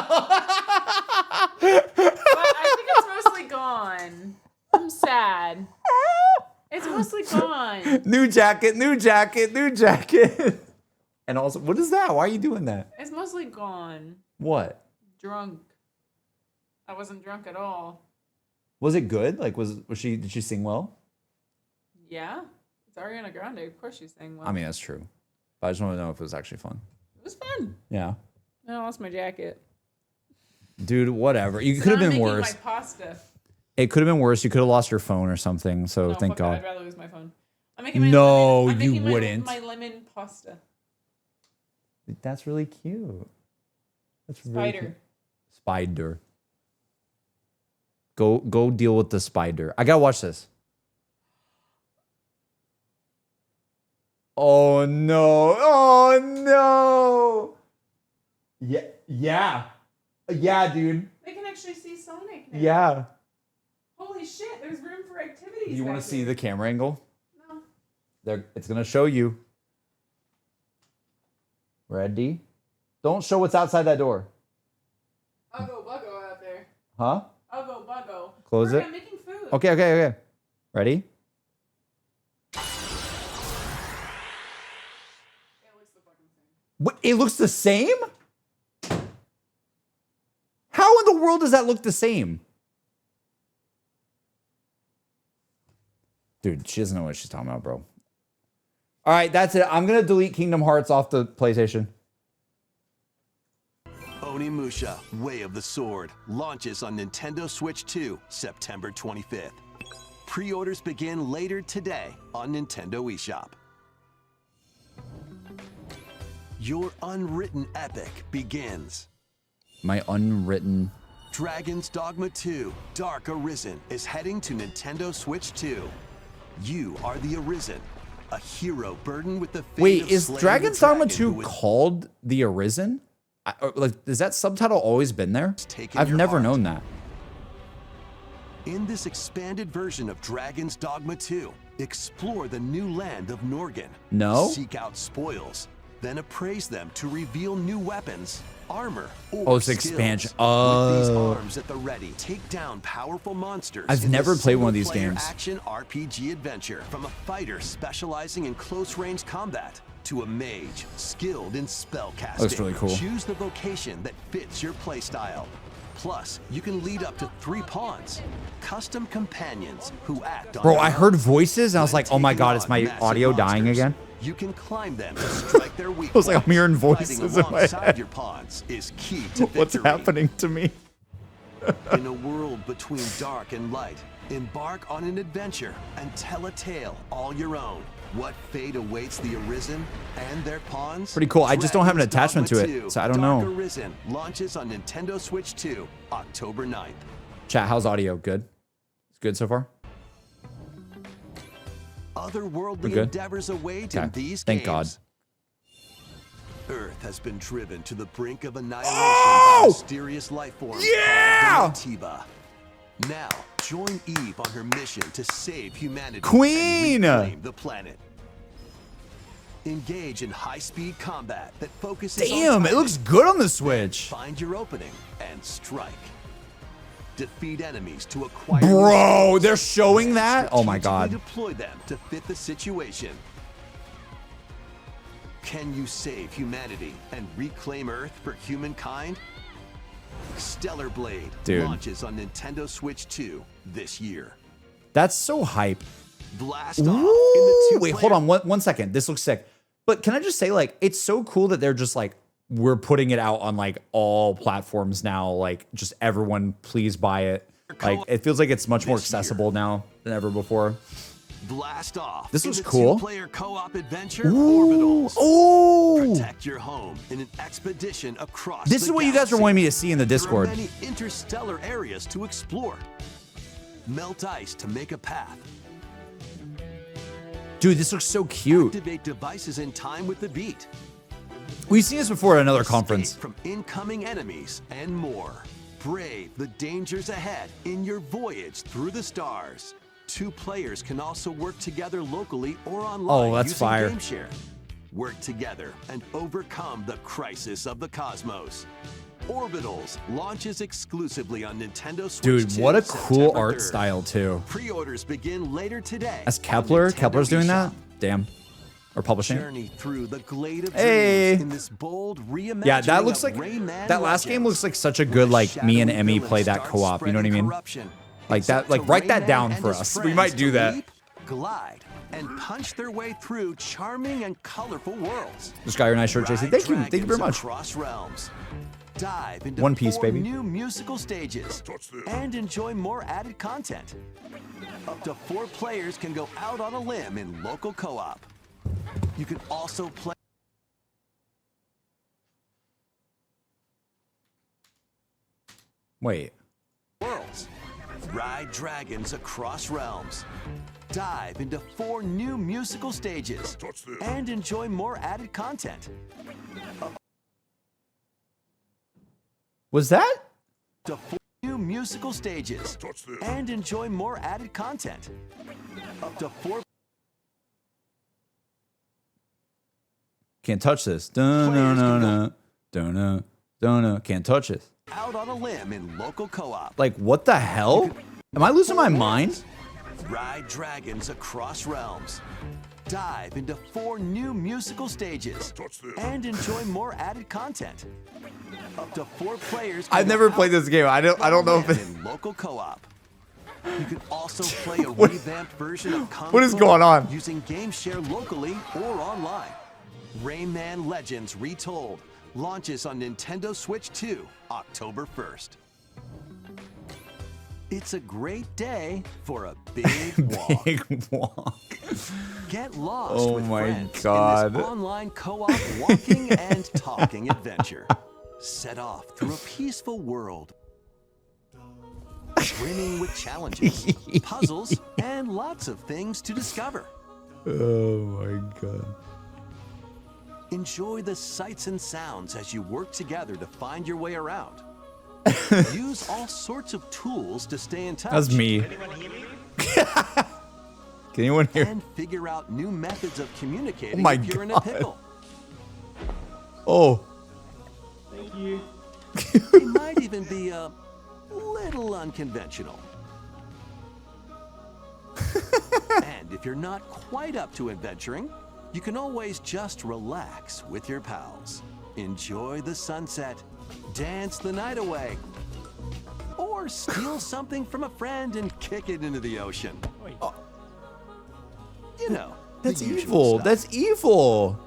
But I think it's mostly gone. I'm sad. It's mostly gone. New jacket, new jacket, new jacket. And also, what is that? Why are you doing that? It's mostly gone. What? Drunk. I wasn't drunk at all. Was it good? Like, did she sing well? Yeah. It's Ariana Grande. Of course she's saying well. I mean, that's true. But I just want to know if it was actually fun. It was fun. Yeah. I lost my jacket. Dude, whatever. You So could have now I'm been making worse. My pasta. It could have been worse. You could have lost your phone or something. So No, thank fuck that. God. I'd rather lose my phone. I'm making my No, lemon, I'm you making my- wouldn't. My lemon pasta. That's really cute. That's really Spider. cute. Spider. Go deal with the spider. I gotta watch this. Oh no. Oh no. Yeah. Yeah. Yeah, dude. They can actually see Sonic now. Yeah. Holy shit, there's room for activities. You want to back see here. the camera angle? No. It's gonna show you. Ready? Don't show what's outside that door. Uggo Buggo out there. Huh? Uggo Buggo. Close Hurry, it. I'm making food. Okay. Ready? It looks the fucking same. What? It looks the same? How in the world does that look the same? Dude, she doesn't know what she's talking about, bro. All right, that's it. I'm going to delete Kingdom Hearts off the PlayStation. Onimusha, Way of the Sword, launches on Nintendo Switch 2, September 25th. Pre-orders begin later today on Nintendo eShop. Your unwritten epic begins. My unwritten... Dragon's Dogma 2, Dark Arisen is heading to Nintendo Switch 2. You are the Arisen, a hero burdened with the fate Wait, of is slaying Dragon's the Dogma dragon 2 who was called The Arisen? Like, has that subtitle always been there? taken I've your never heart. known that. In this expanded version of Dragon's Dogma 2, explore the new land of Norgan. No? Seek out spoils then appraise them to reveal new weapons, armor, or Oh, it's skills. expansion. With these Oh. arms at the ready, take down powerful monsters. I've in never this played one of these single-player games. Action RPG adventure from a fighter specializing in close-range combat to a mage skilled in spellcasting. Looks really cool. Choose the vocation that fits your playstyle. Plus, you can lead up to 3 pawns, custom companions who act on Bro, your I heard own. voices and I was When like, oh my taking god, is on my massive audio dying monsters, again? You can climb them to strike their weak I was like, I'm points. hearing Fighting voices in my alongside head. your pawns is key to What's victory. happening to me? In a world between dark and light, embark on an adventure and tell a tale all your own. What fate awaits the Arisen and their pawns? Pretty cool. I just don't have an Dragon's attachment to Dogma it, 2, so I don't Dark know. Arisen launches on Nintendo Switch 2, October 9th. Chat, how's audio? Good? It's good so far? We're Otherworldly good? endeavors await Okay. in these Thank games. God. Earth has been driven to the brink of annihilation Oh! by mysterious life forms Yeah! called the Natiba. Now, join Eve on her mission to save humanity Queen! and reclaim the planet. Engage in high-speed combat that focuses on Damn, it timing. looks good on the Switch. Find your opening and strike. Defeat enemies to acquire Bro, resources they're showing and that? Oh my strategically God. Deploy them to fit the situation. Can you save humanity and reclaim Earth for humankind? Stellar Blade Dude. launches on Nintendo Switch 2 this year. That's so hype. Blast off in the Ooh, two-player wait, hold on one second. This looks sick. But can I just say, like, it's so cool that they're just like, we're putting it out on like all platforms now. Like, just everyone, please buy it. Like, it feels like it's much more This year. accessible now than ever before. Blast off. This in was the cool. Two-player co-op adventure Ooh, Orbitals. ooh. Protect your home in an expedition across This the is what you guys are galaxy. wanting me to see in the Discord. There are many interstellar areas to explore. Melt ice to make a path. Dude, this looks so cute. Activate devices in time with the beat. We've seen this before at another Escape conference. from incoming enemies and more. Brave the dangers ahead in your voyage through the stars. 2 players can also work together locally or online Oh, that's using fire. GameShare. Work together and overcome the crisis of the cosmos. Orbitals launches exclusively on Nintendo Switch Dude, 2, what a cool September art 3rd. style too. Pre-orders begin later today. That's on Kepler. Nintendo Kepler's doing that? eShop. Damn. Or publishing. Journey through the glade of Hey. dreams in this bold reimagining Yeah, that looks of like Rayman that last game Legends. looks like such a Where good the like me and shadowy Emmy villain play that starts co-op. You know what I spreading mean? corruption. Like It's that. up Like to write that Rayman down and for his us. We friends might to do that. leap, glide, and punch their way through charming and colorful worlds. Just got your nice shirt, JC. Ride Thank you. Thank you very dragons much. Across realms. Dive into One Piece, 4 baby. new musical stages and enjoy more added content. Up to 4 players can go out on a limb in local co-op. You can also play. Wait. Worlds. Ride dragons across realms. Dive into 4 new musical stages and enjoy more added content. Was that? To 4 new musical stages and enjoy more added content. Up to 4 Can't touch this. Dun, no, no, no. Dun, no, dun, no. Can't touch this. out on a limb in local co-op. Like, what the hell? Am I losing my mind? Ride dragons across realms. Dive into 4 new musical stages and enjoy more added content. Up to 4 players. can I've go never out played this game. I don't know if live it. in local co-op. You can also play a revamped version of Kung What is Fu going on? using GameShare locally or online. Rayman Legends Retold launches on Nintendo Switch 2, October 1st. It's a great day for a big walk. Big walk. Get lost Oh with my friends God. in this online co-op walking and talking adventure. Set off through a peaceful world, brimming with challenges, puzzles, and lots of things to discover. Oh my god. Enjoy the sights and sounds as you work together to find your way around. Use all sorts of tools to stay in touch. That's me. Can anyone hear? And figure out new methods of communicating Oh my if you're in a God. pickle. Oh. Thank you. They might even be a little unconventional. And if you're not quite up to adventuring, you can always just relax with your pals. Enjoy the sunset, dance the night away, or steal something from a friend and kick it into the ocean. You know, That's the usual evil. stuff. That's evil.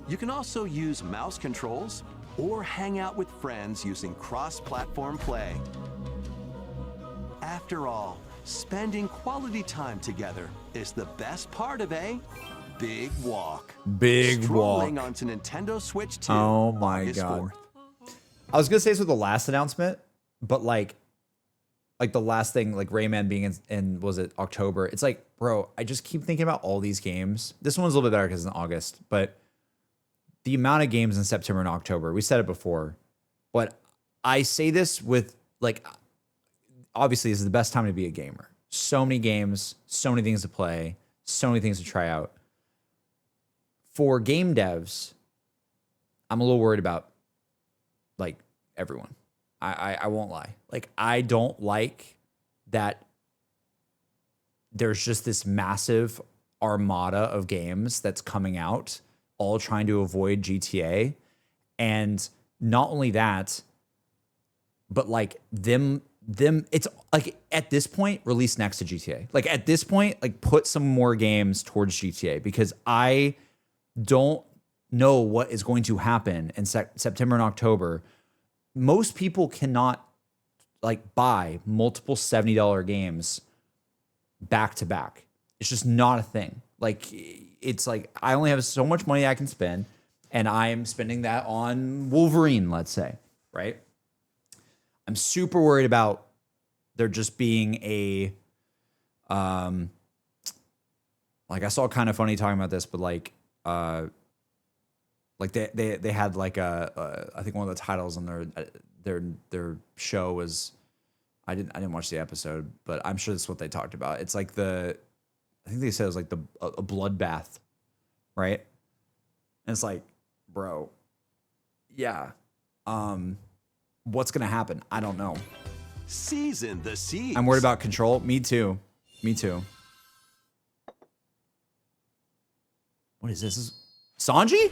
You can also use mouse controls or hang out with friends using cross-platform play. After all, spending quality time together is the best part of a big walk. Big Strolling walk. onto Nintendo Switch 2. Oh my August God. 4th. I was gonna say this with the last announcement, but like the last thing, like Rayman being in was it October? It's like, bro, I just keep thinking about all these games. This one's a little bit better because it's in August, but the amount of games in September and October, we said it before, but I say this with like, obviously this is the best time to be a gamer. So many games, so many things to play, so many things to try out. For game devs, I'm a little worried about like everyone. I won't lie. Like, I don't like that there's just this massive armada of games that's coming out, all trying to avoid GTA. And not only that, but like them, it's like at this point, release next to GTA. Like at this point, like put some more games towards GTA, because I don't know what is going to happen in September and October. Most people cannot like buy multiple $70 games back to back. It's just not a thing. Like, it's like I only have so much money I can spend, and I am spending that on Wolverine, let's say, right? I'm super worried about there just being a like, I saw Kind of Funny talking about this, but like they had like I think one of the titles on their show was, I didn't watch the episode, but I'm sure that's what they talked about. It's like I think they said it was like a bloodbath, right? And it's like, bro, yeah, what's gonna happen? I don't know. Season the seas. I'm worried about Control. Me too. What is this? Sanji?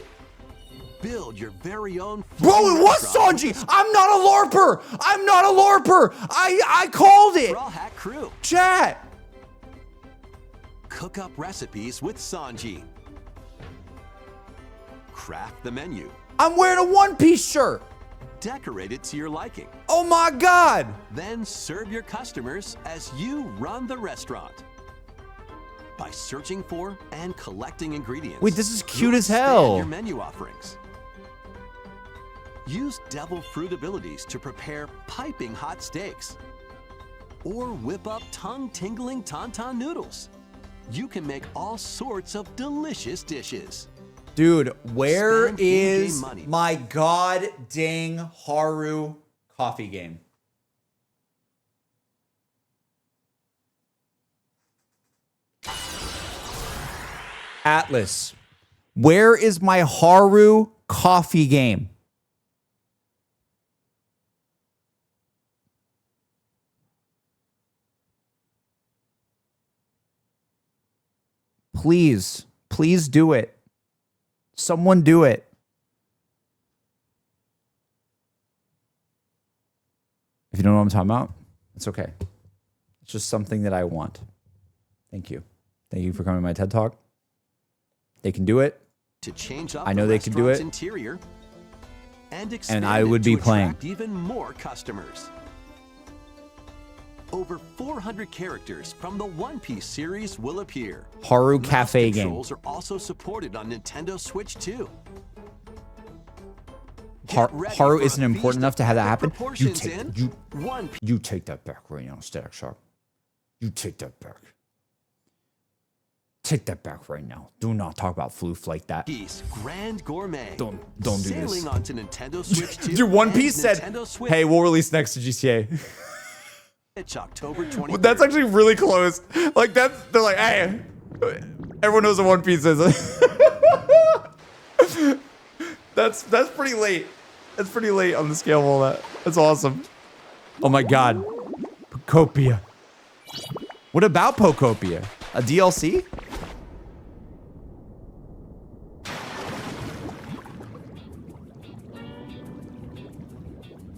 Build your very own. Bro, it was Sanji! I'm not a LARPer! I called it! Raw Hat Crew. Chat! Cook up recipes with Sanji. Craft the menu. I'm wearing a One Piece shirt! Decorate it to your liking. Oh my God! Then serve your customers as you run the restaurant. By searching for and collecting ingredients. Wait, this is cute you'll as hell. expand your menu offerings. Use devil fruit abilities to prepare piping hot steaks. Or whip up tongue-tingling tauntaun noodles. You can make all sorts of delicious dishes. Dude, where Spend in-game is money. my god dang Haru coffee game? Atlas, where is my Haru coffee game? Please do it. Someone do it. If you don't know what I'm talking about, it's okay. It's just something that I want. Thank you. Thank you for coming to my TED Talk. They can do it. To change up I know the they can do restaurant's it. Interior and expand I would it to be playing. attract even more customers. Over 400 characters from the One Piece series will appear. Haru Mouse Cafe game. controls are also supported on Nintendo Switch 2. Get ready Haru for a isn't important feast enough to have that of happen. proportions in You take that back right now, Static Shock. You take that back. Take that back right now. Do not talk about Floof like that. Piece Grand Gourmet. Don't do this. Sailing onto Nintendo Switch 2. Dude, One and Piece said, Nintendo Switch "Hey, we'll release next to GTA." It's October 23rd. Well, that's actually really close. Like they're like, "Hey, everyone knows what One Piece is." That's pretty late. That's pretty late on the scale of all that. That's awesome. Oh my god. Pokopia. What about Pokopia? A DLC?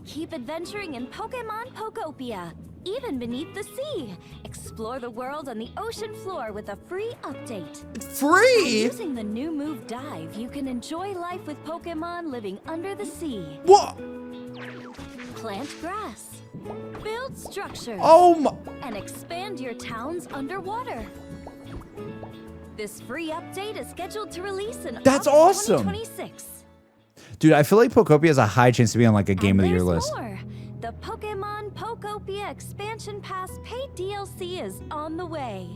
Keep adventuring in Pokemon Pokopia, even beneath the sea. Explore the world on the ocean floor with a free update. Free? Using the new move Dive, you can enjoy life with Pokemon living under the sea. What? Plant grass, build structures, Oh my. and expand your towns underwater. This free update is scheduled to release in That's August awesome. 2026. Dude, I feel like Pokopia has a high chance to be on like a Game of the Year There's list. more. The Pokemon Pokopia Expansion Pass paid DLC is on the way.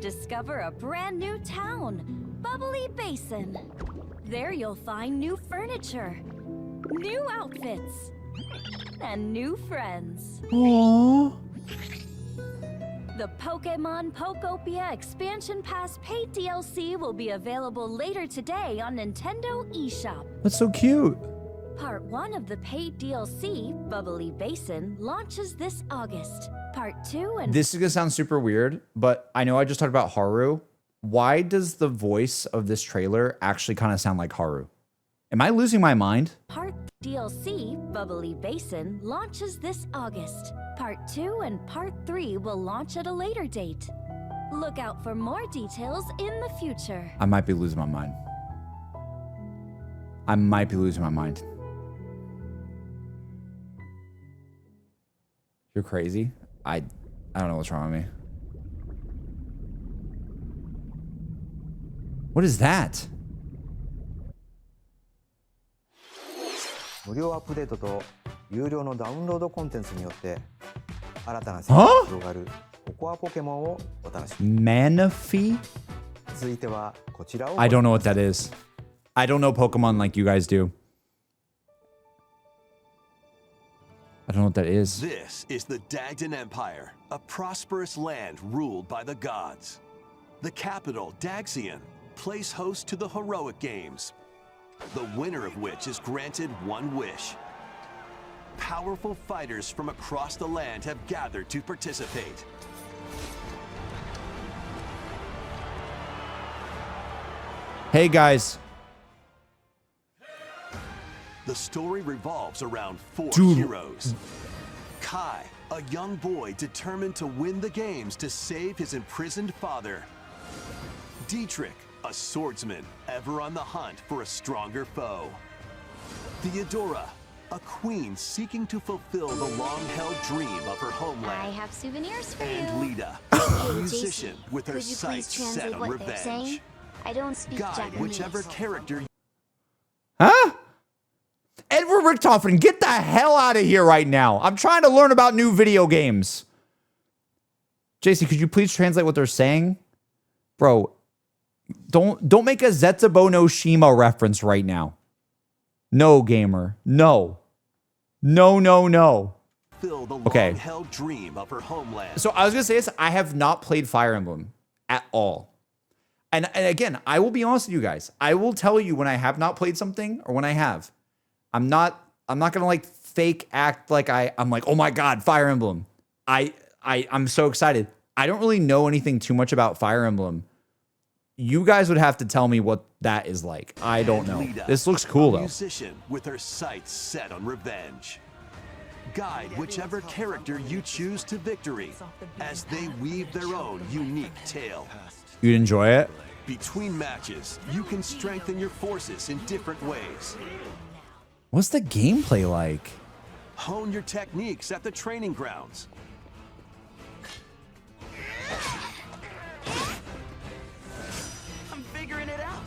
Discover a brand new town, Bubbly Basin. There you'll find new furniture, new outfits, and new friends. Aww. The Pokemon Pokopia Expansion Pass paid DLC will be available later today on Nintendo eShop. That's so cute. Part 1 of the paid DLC, Bubbly Basin, launches this August. Part 2 and This is gonna sound super weird, but I know I just talked about Haru. Why does the voice of this trailer actually kind of sound like Haru? Am I losing my mind? Part DLC, Bubbly Basin, launches this August. Part 2 and Part 3 will launch at a later date. Look out for more details in the future. I might be losing my mind. I might be losing my mind. You're crazy? I don't know what's wrong with me. What is that? 無料アップデートと有料のダウンロードコンテンツによって新たな世界が広がるココアポケモンをお楽しみ。 Manaphy? 続いてはこちらを。 I don't know what that is. I don't know Pokemon like you guys do. I don't know what that is. This is the Dagdan Empire, a prosperous land ruled by the gods. The capital, Daxian, plays host to the Heroic Games, the winner of which is granted one wish. Powerful fighters from across the land have gathered to participate. Hey guys. The story revolves around four Dude. heroes. Kai, a young boy determined to win the games to save his imprisoned father. Dietrich, a swordsman ever on the hunt for a stronger foe. Theodora, a queen seeking to fulfill the long-held dream of her I homeland. have souvenirs for And you. Lita, a musician Jason, with her could you please sights set translate on what they're saying? revenge. I don't speak Guide Japanese. whichever character Huh? Edward Richtofen, get the hell out of here right now. I'm trying to learn about new video games. JC, could you please translate what they're saying? Bro, don't make a Zetsubo no Shima reference right now. No, gamer. No. No, no, no. fulfill the Okay. long-held dream of her homeland. So I was going to say this. I have not played Fire Emblem at all. And again, I will be honest with you guys. I will tell you when I have not played something or when I have. I'm not gonna like fake act like I'm like, oh my God, Fire Emblem. I'm so excited. I don't really know anything too much about Fire Emblem. You guys would have to tell me what that is like. I don't know. Lita, This looks cool a though. musician with her sights set on revenge. Guide whichever character you choose to victory as they weave their own unique tale. You'd enjoy it? Between matches, you can strengthen your forces in different ways. What's the gameplay like? Hone your techniques at the training grounds. I'm figuring it out.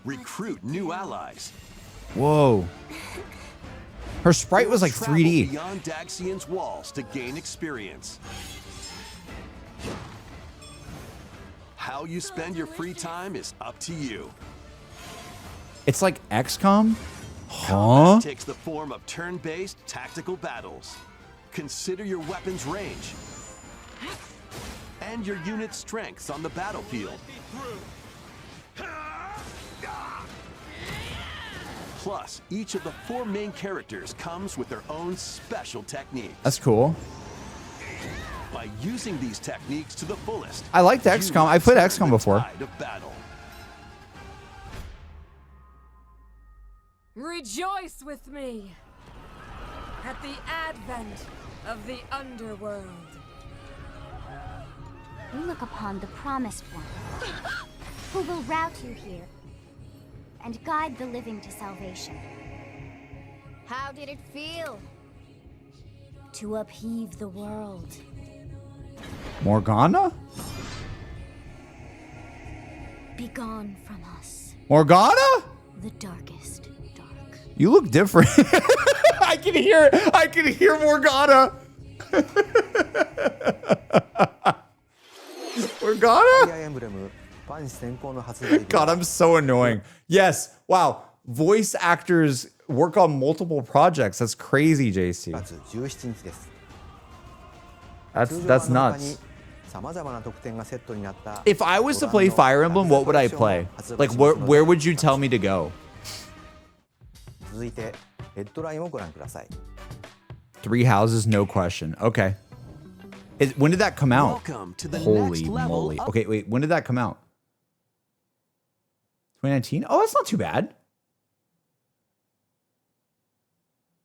Recruit new allies. Whoa. Her sprite was like Travel 3D. beyond Daxian's walls to gain experience. How you spend your free time is up to you. It's like XCOM? Huh? Combat takes the form of turn-based tactical battles. Consider your weapon's range and your unit's strengths on the battlefield. Plus, each of the 4 main characters comes with their own special techniques. That's cool. By using these techniques to the fullest, I liked XCOM. I played XCOM before. tide of battle. Rejoice with me at the advent of the underworld. We look upon the Promised One, who will route you here and guide the living to salvation. How did it feel to upheave the world? Morgana? Begone from us, Morgana? the darkest dark. You look different. I can hear Morgana. Morgana? ファイアーエンブレムパンチ先行の発売日 God, は I'm so annoying. Yes. Wow. Voice actors work on multiple projects. That's crazy, JC. 9月17日です。 That's nuts. さまざまな特典がセットになった If I was to play Fire Emblem, what would I play? Like, where would you tell me to go? 続いてヘッドラインをご覧ください。 Three Houses, no question. Okay. When did that come out? Welcome to the Holy next level moly. of- Okay, wait. When did that come out? 2019? Oh, that's not too bad.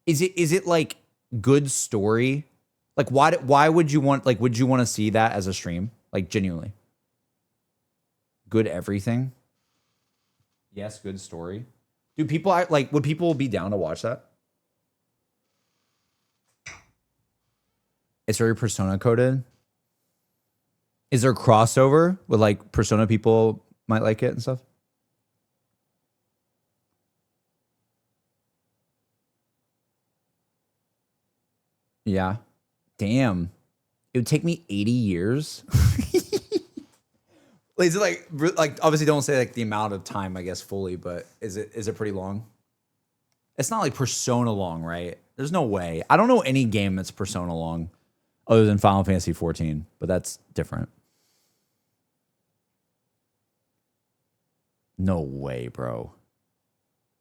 Is it like good story? Like why would you want, like, would you want to see that as a stream? Like, genuinely. Good everything? Yes, good story. Do people like, would people be down to watch that? It's very Persona coded. Is there crossover with like Persona people might like it and stuff? Yeah. Damn. It would take me 80 years. Is it like obviously don't say like the amount of time, I guess, fully, but is it pretty long? It's not like Persona long, right? There's no way. I don't know any game that's Persona long other than Final Fantasy 14, but that's different. No way, bro.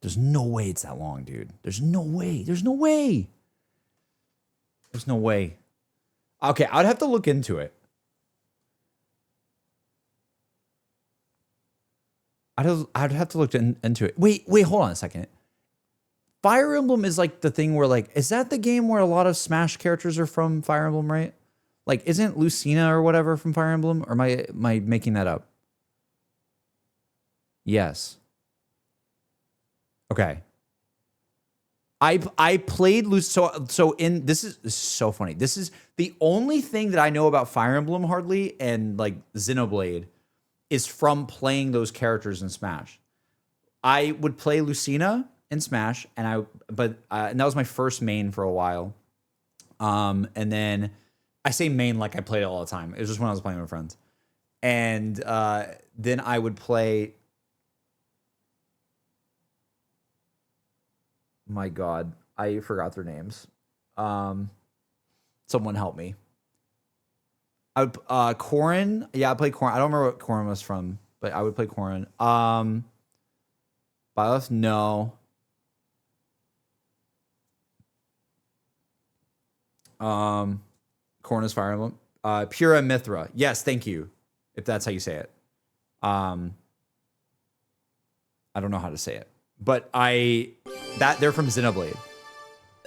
There's no way it's that long, dude. There's no way. There's no way. There's no way. Okay, I'd have to look into it. I'd have to look into it. Wait, hold on a second. Fire Emblem is like the thing where like, is that the game where a lot of Smash characters are from Fire Emblem, right? Like, isn't Lucina or whatever from Fire Emblem? Or am I making that up? Yes. Okay. I played so in this is so funny. This is the only thing that I know about Fire Emblem hardly and like Xenoblade is from playing those characters in Smash. I would play Lucina in Smash, and that was my first main for a while. And then I say main like I played it all the time. It was just when I was playing with friends. And then I would play. My God, I forgot their names. Someone help me. I would Corrin. Yeah, I played Corrin. I don't remember what Corrin was from, but I would play Corrin. Byleth, no. Corrin is Fire Emblem. Pura Mithra. Yes, thank you. If that's how you say it. I don't know how to say it. But they're from Xenoblade.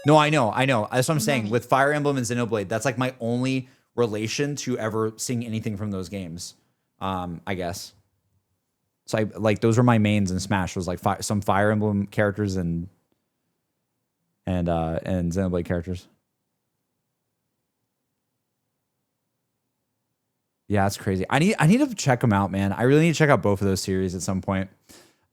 No, I know. That's what I'm saying. With Fire Emblem and Xenoblade, that's like my only relation to ever seeing anything from those games. I guess. So I like those were my mains in Smash. Was like some Fire Emblem characters and Xenoblade characters. Yeah, that's crazy. I need to check them out, man. I really need to check out both of those series at some point.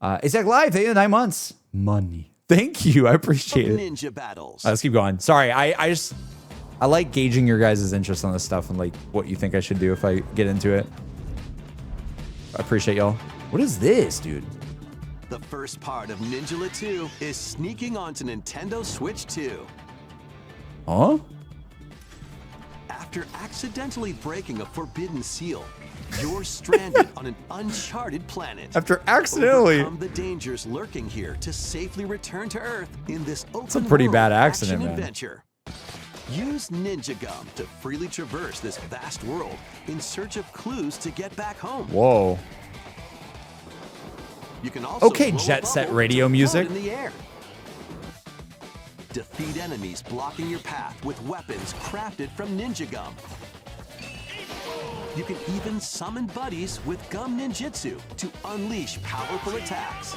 It's like live, 9 months. Money. Thank you. I appreciate it. Ninja battles. Let's keep going. Sorry, I like gauging your guys' interest on this stuff and like what you think I should do if I get into it. I appreciate y'all. What is this, dude? The first part of Ninjala 2 is sneaking onto Nintendo Switch 2. Huh? After accidentally breaking a forbidden seal, You're stranded on an uncharted planet. After accidentally. Overcome the dangers lurking here to safely return to Earth in this It's a open pretty world bad accident, action man. adventure. Use Ninja Gum to freely traverse this vast world in search of clues to get back home. Whoa. You can also Okay, blow a Jet Set bubble radio to float music. in the air. Defeat enemies blocking your path with weapons crafted from Ninja Gum. You can even summon buddies with Gum Ninjutsu to unleash powerful attacks.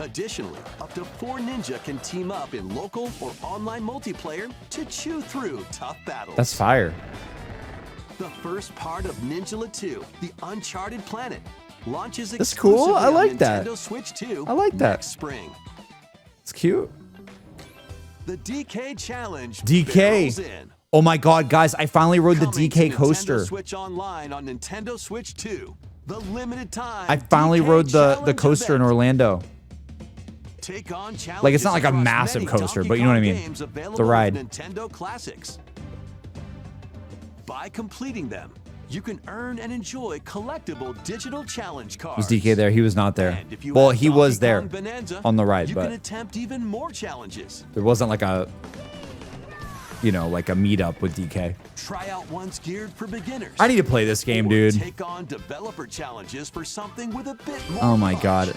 Additionally, up to 4 ninja can team up in local or online multiplayer to chew through tough battles. That's fire. The first part of Ninja 2, The Uncharted Planet, launches That's cool. exclusively I on like that. Nintendo Switch 2 I like that. next spring. It's cute. The DK Challenge DK. barrels in. Oh my god, guys, I finally rode the Coming DK to coaster. Nintendo Switch Online on Nintendo Switch 2. The limited time. I finally DK rode the Challenge coaster in event. Orlando. Take on Like, it's not like a challenges massive across many coaster, Donkey but you know what I Kong mean. games It's a available ride. with Nintendo Classics. By completing them, you can earn and enjoy collectible digital challenge cards. Was DK there? He was not there. And if you Well, have he was Donkey there Kong Bonanza, on the ride, you can but attempt even more challenges. there wasn't like a, you know, like a meetup with DK. Try out ones geared for beginners. I need to play this game, Or dude. Take on developer challenges for something with a bit more Oh my punch. god.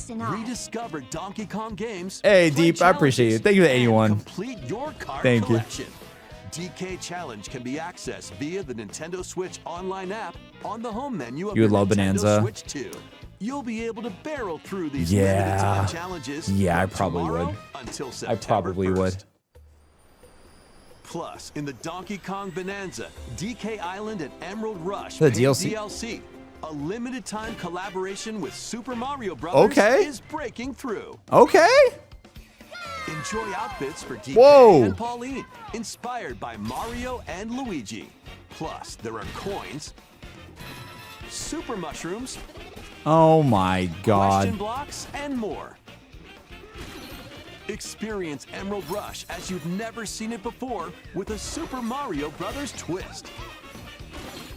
Rediscover Donkey Kong games. Hey, play Deep, I appreciate you. challenges, Thank you to and anyone. Complete your card Thank you. collection. DK Challenge can be accessed via the Nintendo Switch online app on the home menu of You would your love Nintendo Bonanza. Switch 2. You'll be able to barrel through these Yeah. limited time challenges. Yeah, I from probably tomorrow would. Until I September probably 1st. would. Plus, in the Donkey Kong Bonanza, DK Island and Emerald Rush The paid DLC. DLC, a limited time collaboration with Super Mario Brothers Okay. is breaking through. Okay. Enjoy outfits for DK Whoa. and Pauline, inspired by Mario and Luigi. Plus, there are coins, super mushrooms, Oh my question god. blocks, and more. Experience Emerald Rush as you've never seen it before with a Super Mario Brothers twist.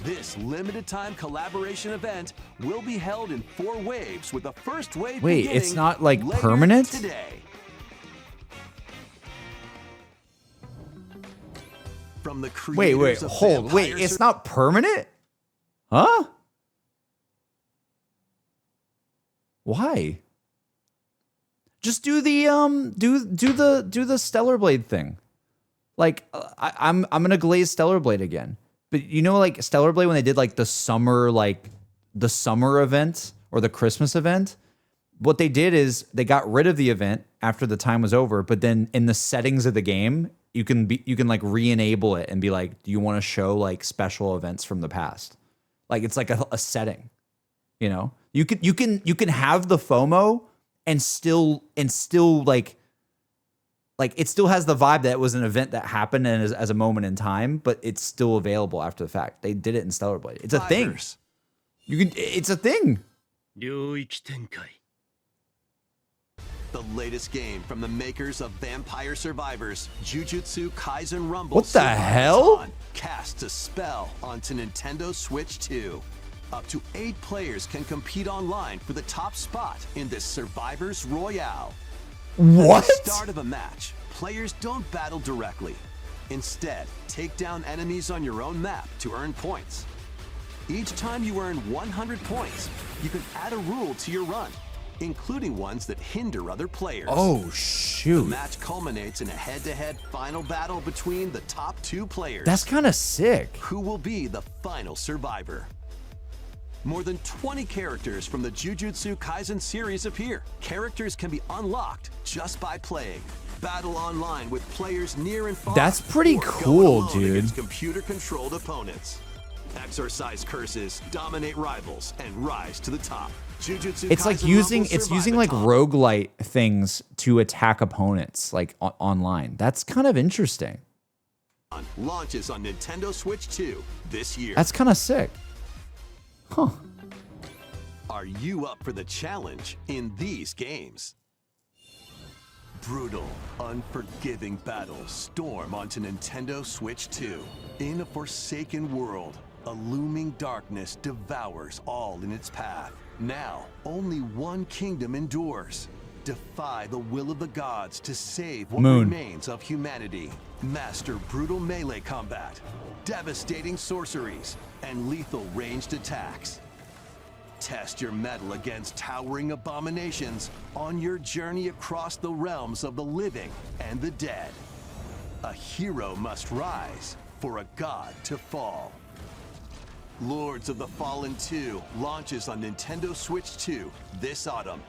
This limited time collaboration event will be held in 4 waves with the first wave Wait, beginning it's not, like, later permanent? today. From the Wait, creators of hold. Wait, Vampire it's not permanent? Huh? Why? Just do the do the Stellar Blade thing. Like I'm gonna glaze Stellar Blade again. But you know, like Stellar Blade when they did like the summer event or the Christmas event, what they did is they got rid of the event after the time was over. But then in the settings of the game, you can like re-enable it and be like, do you want to show like special events from the past? Like it's like a setting. You know, you can have the FOMO and still like it still has the vibe that it was an event that happened and as a moment in time, but it's still available after the fact. They did it in Stellar Blade. It's a thing. Fighters. It's a thing. The latest game from the makers of Vampire Survivors, Jujutsu Kaisen Rumble. What the Survivors hell? On casts a spell onto Nintendo Switch 2. Up to 8 players can compete online for the top spot in this Survivors Royale. What? At the start of a match, players don't battle directly. Instead, take down enemies on your own map to earn points. Each time you earn 100 points, you can add a rule to your run, including ones that hinder other players. Oh The shoot. match culminates in a head-to-head final battle between the top 2 players. That's kind of sick. Who will be the final survivor? More than 20 characters from the Jujutsu Kaisen series appear. Characters can be unlocked just by playing. Battle online with players near and far. That's pretty or go cool, alone dude. against computer-controlled opponents. Exorcise curses, dominate rivals, and rise to the top. Jujutsu It's like Kaisen using Rumble like Survivathon. roguelite things to attack opponents like online. That's kind of interesting. Launches on Nintendo Switch 2 this year. That's kind of sick. Huh. Are you up for the challenge in these games? Brutal, unforgiving battles storm onto Nintendo Switch 2. In a forsaken world, a looming darkness devours all in its path. Now, only one kingdom endures. Defy the will of the gods to save what Moon. remains of humanity. Master brutal melee combat, devastating sorceries, and lethal ranged attacks. Test your mettle against towering abominations on your journey across the realms of the living and the dead. A hero must rise for a god to fall. Lords of the Fallen 2 launches on Nintendo Switch 2 this autumn.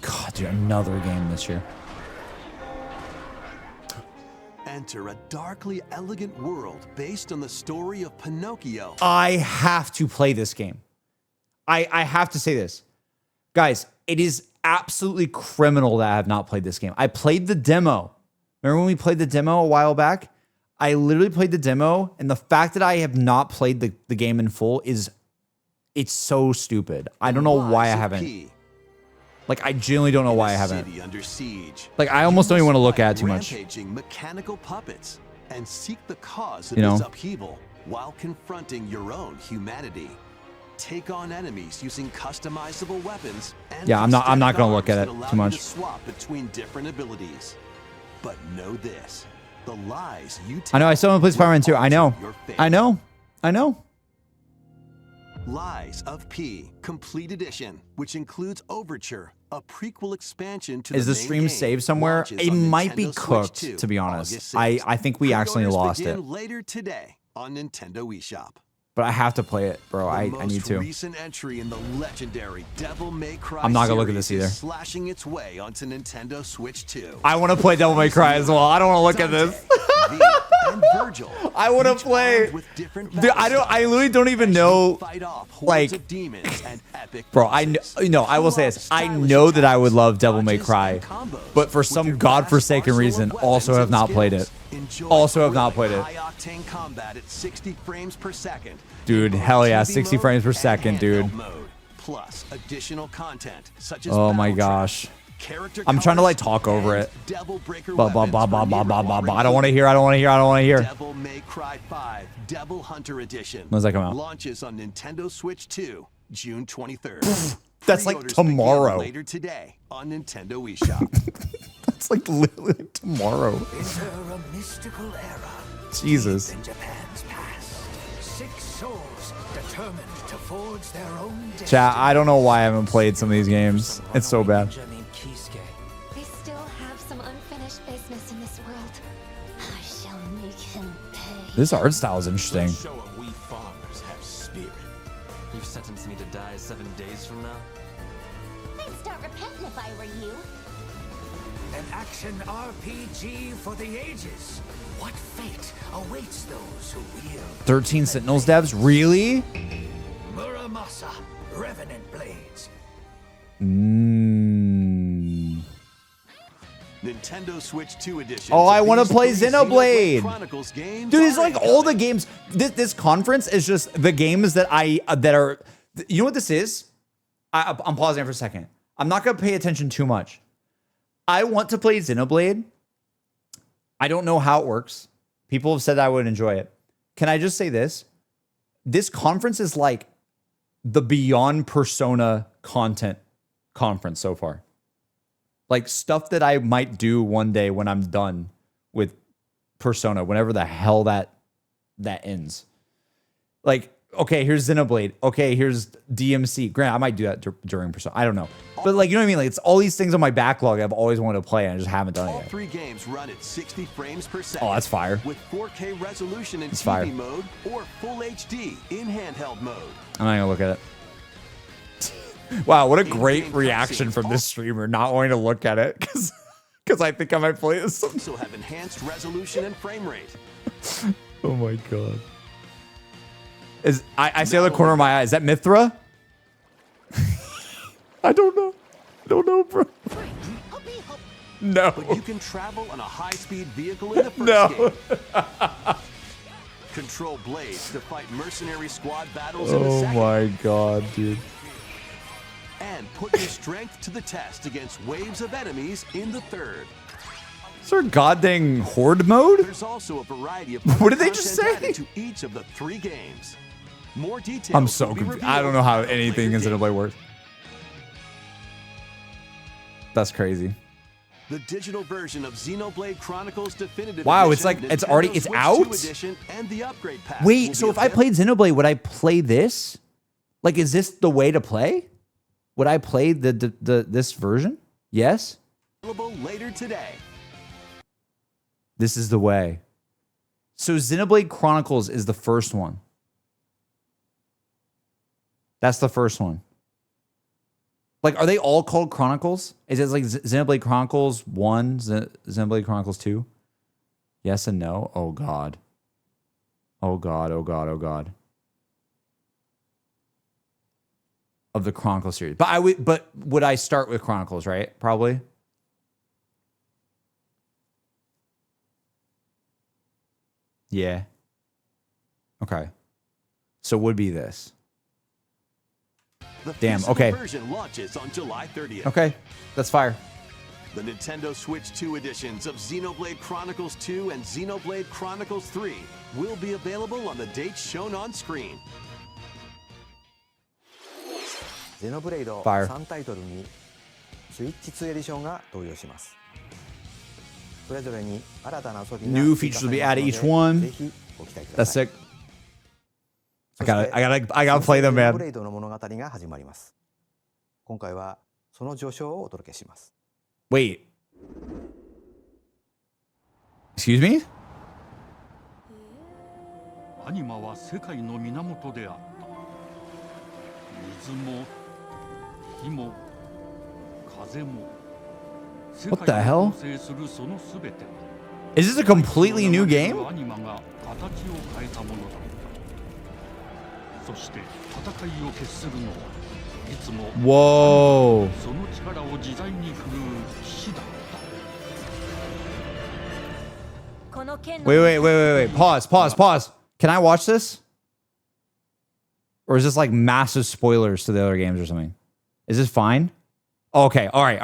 God, dude, another game this year. Enter a darkly elegant world based on the story of Pinocchio. I have to play this game. I have to say this. Guys, it is absolutely criminal that I have not played this game. I played the demo. Remember when we played the demo a while back? I literally played the demo, and the fact that I have not played the game in full it's so stupid. I don't know why I haven't. Like, I genuinely don't know why I haven't. City under siege. Like, I almost don't even want to look at it too much. Rampaging mechanical puppets and seek the cause of You know? this upheaval while confronting your own humanity. Take on enemies using customizable weapons. And Yeah, I'm not extended gonna look at arms it that allow too you much. to swap between different abilities. But know this: the lies you tell I know, I still haven't played Spider-Man 2. I know. alter your fate. I know. I know. Lies of P Complete Edition, which includes Overture, a prequel expansion to Is the the main stream game, saved somewhere? launches It on might be Nintendo Switch cooked, 2, to be honest. August I 6th. think we accidentally Pre-orders lost it. begin later today on Nintendo eShop. But I have to play it, bro. I The need most to. recent entry in the legendary Devil May Cry I'm not gonna look at series this either. is slashing its way onto Nintendo Switch 2. I want to play Devil May Cry as well. I don't want to look at this. V, and Virgil. I want to each play. armed with different Dude, I battle literally don't even styles as you know. fight off hordes like- of demons and epic Bro, I know. I will say this. I know that I would love Devil May Cry, but for some godforsaken reason, also have not played it. Also have not played it. High-octane combat at 60 frames per second. Dude, in both hell yeah, TV 60 mode frames per and second, handheld dude. mode, plus additional content such as Oh my battle gosh. tracks, character I'm trying to like colors, talk over and it. Devil Breaker Ba ba weapons ba ba for ba ba ba Nero ba. I don't want to hear. I don't want to hear. I don't want to hear. Devil May Cry 5 Devil Hunter Edition. When does that come out? Launches on Nintendo Switch 2, June 23rd. That's like Pre-orders begin tomorrow. Later today on Nintendo eShop. It's like literally like tomorrow. Enter a mystical era. Jesus. In Japan's past, 6 souls determined to forge their own destiny. Chat, I don't know why I haven't played some of these games. It's so bad. We still have some unfinished business in this world. I shall make him pay. This art style is interesting. Show 'em we farmers have spirit. You sentenced me to die 7 days from now? I'd start repenting if I were you. An action RPG for the ages. What fate awaits those who wield 13 Sentinels devs? Really? Muramasa Revenant Blades? Nintendo Switch 2 Edition. Oh, I want to play Xenoblade. Chronicles games. Dude, it's are like all the incoming. games. This conference is just the games that that are. You know what this is? I'm pausing for a second. I'm not gonna pay attention too much. I want to play Xenoblade. I don't know how it works. People have said that I would enjoy it. Can I just say this? This conference is like the Beyond Persona content conference so far. Like stuff that I might do one day when I'm done with Persona, whenever the hell that ends. Like, okay, here's Xenoblade. Okay, here's DMC. Grant, I might do that during Persona. I don't know. But like, you know what I mean? Like, it's all these things on my backlog I've always wanted to play and I just haven't done it All yet. 3 games run at 60 frames per second. Oh, that's fire. With 4K resolution in That's TV fire. mode or Full HD in handheld mode. I'm not gonna look at it. Wow, what a great reaction from this streamer not wanting to look at it because I think I might play this. Also have enhanced resolution and frame rate. Oh my god. I see out the corner of my eye. Is that Mithra? I don't know. I don't know, bro. No. But you can travel on a high-speed vehicle in the first No. game. Control blades to fight mercenary squad battles in the Oh second. my god, dude. And put your strength to the test against waves of enemies in the third. Is there a goddamn horde mode? There's also a variety of What did they just content say? added to each of the 3 games. More details. I'm so will be confused. I don't know revealed how in a anything in later Xenoblade works. That's crazy. The digital version of Xenoblade Chronicles Definitive Wow, Edition, it's like it's Nintendo already it's Switch out. 2 edition, and the upgrade pack will Wait, be so if I available played Xenoblade, would I play this? Like, is this the way to play? Would I play the this version? Yes. later today. This is the way. So Xenoblade Chronicles is the first one. That's the first one. Like, are they all called Chronicles? Is it like Xenoblade Chronicles 1, Xenoblade Chronicles 2? Yes and no? Oh, God. Oh, God, oh, God, oh, God. Of the Chronicles series. But would I start with Chronicles, right? Probably. Yeah. Okay. So would be this. The Damn, physical okay. version launches on July 30th. Okay. That's fire. The Nintendo Switch 2 editions of Xenoblade Chronicles 2 and Xenoblade Chronicles 3 will be available on the dates shown on screen. ゼノブレイド Fire 3タイトルにスイッチ2エディションが登場します。それぞれに新たな遊びが New 追加 features さ will れ be ます added ので each one. ぜひご期待くだ That's さい。 sick. I gotta play them, ゼノブ man. レイドの物語が始まります。今回はその序章をお届けします。 Wait. Excuse me? アニマは世界の源であった。水も火も風も世 What the 界 hell? を構成するそのすべては Is this a completely new game? アニマが形を変えたものだった。そして戦いを決するのはいつも Whoa. その力を自在に振るう騎士だった。 Wait. Pause. Can I watch this? Or is this like massive spoilers to the other games or something? Is this fine? Okay. All right.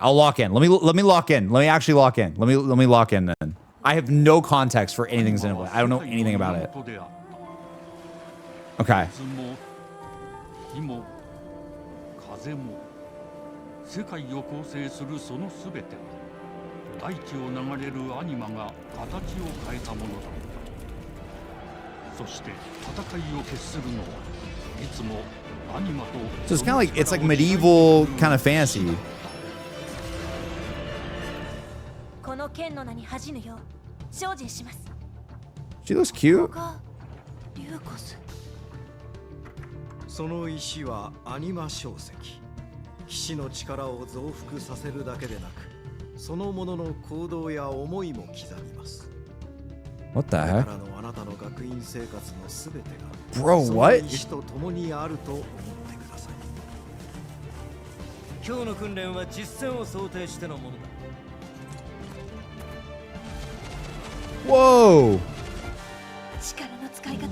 I'll lock in. Let me lock in. Let me actually lock in. Let me lock in then. I have no context for anything Xenoblade. I don't know anything about it. Okay. 水も火も風も世界を構成するそのすべては大地を流れるアニマが形を変えたものだった。そして戦いを決するのはいつもアニマと So it's kind of like it's like medieval kind of fantasy. この剣の名に恥じぬよう精進します。 She looks cute. リューコス。その石はアニマ小石。騎士の力を増幅させるだけでなく、そのものの行動や思いも刻みます。 What the これ heck? からのあなたの学院生活のすべてが Bro, その what? 石と共にあると思ってください。今日の訓練は実践を想定してのものだ。 Whoa. 力の使い方、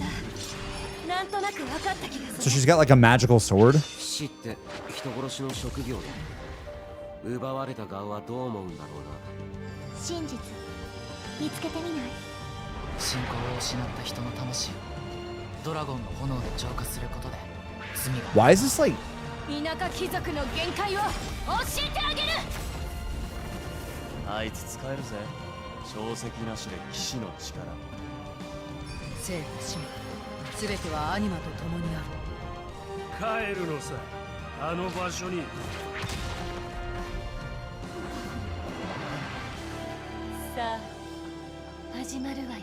なんとなく分かった気が So す she's る。 got like a magical sword? 騎士って人殺しの職業だ。奪われた側はどう思うんだろうな。真実見つけてみない？信仰を失った人の魂をドラゴンの炎で浄化することで罪が Why is this like 田舎貴族の限界を教えてあげる。あいつ使えるぜ。小石なしで騎士の力。生と死も全てはアニマと共にある。帰るのさ、あの場所に。さあ始まるわよ。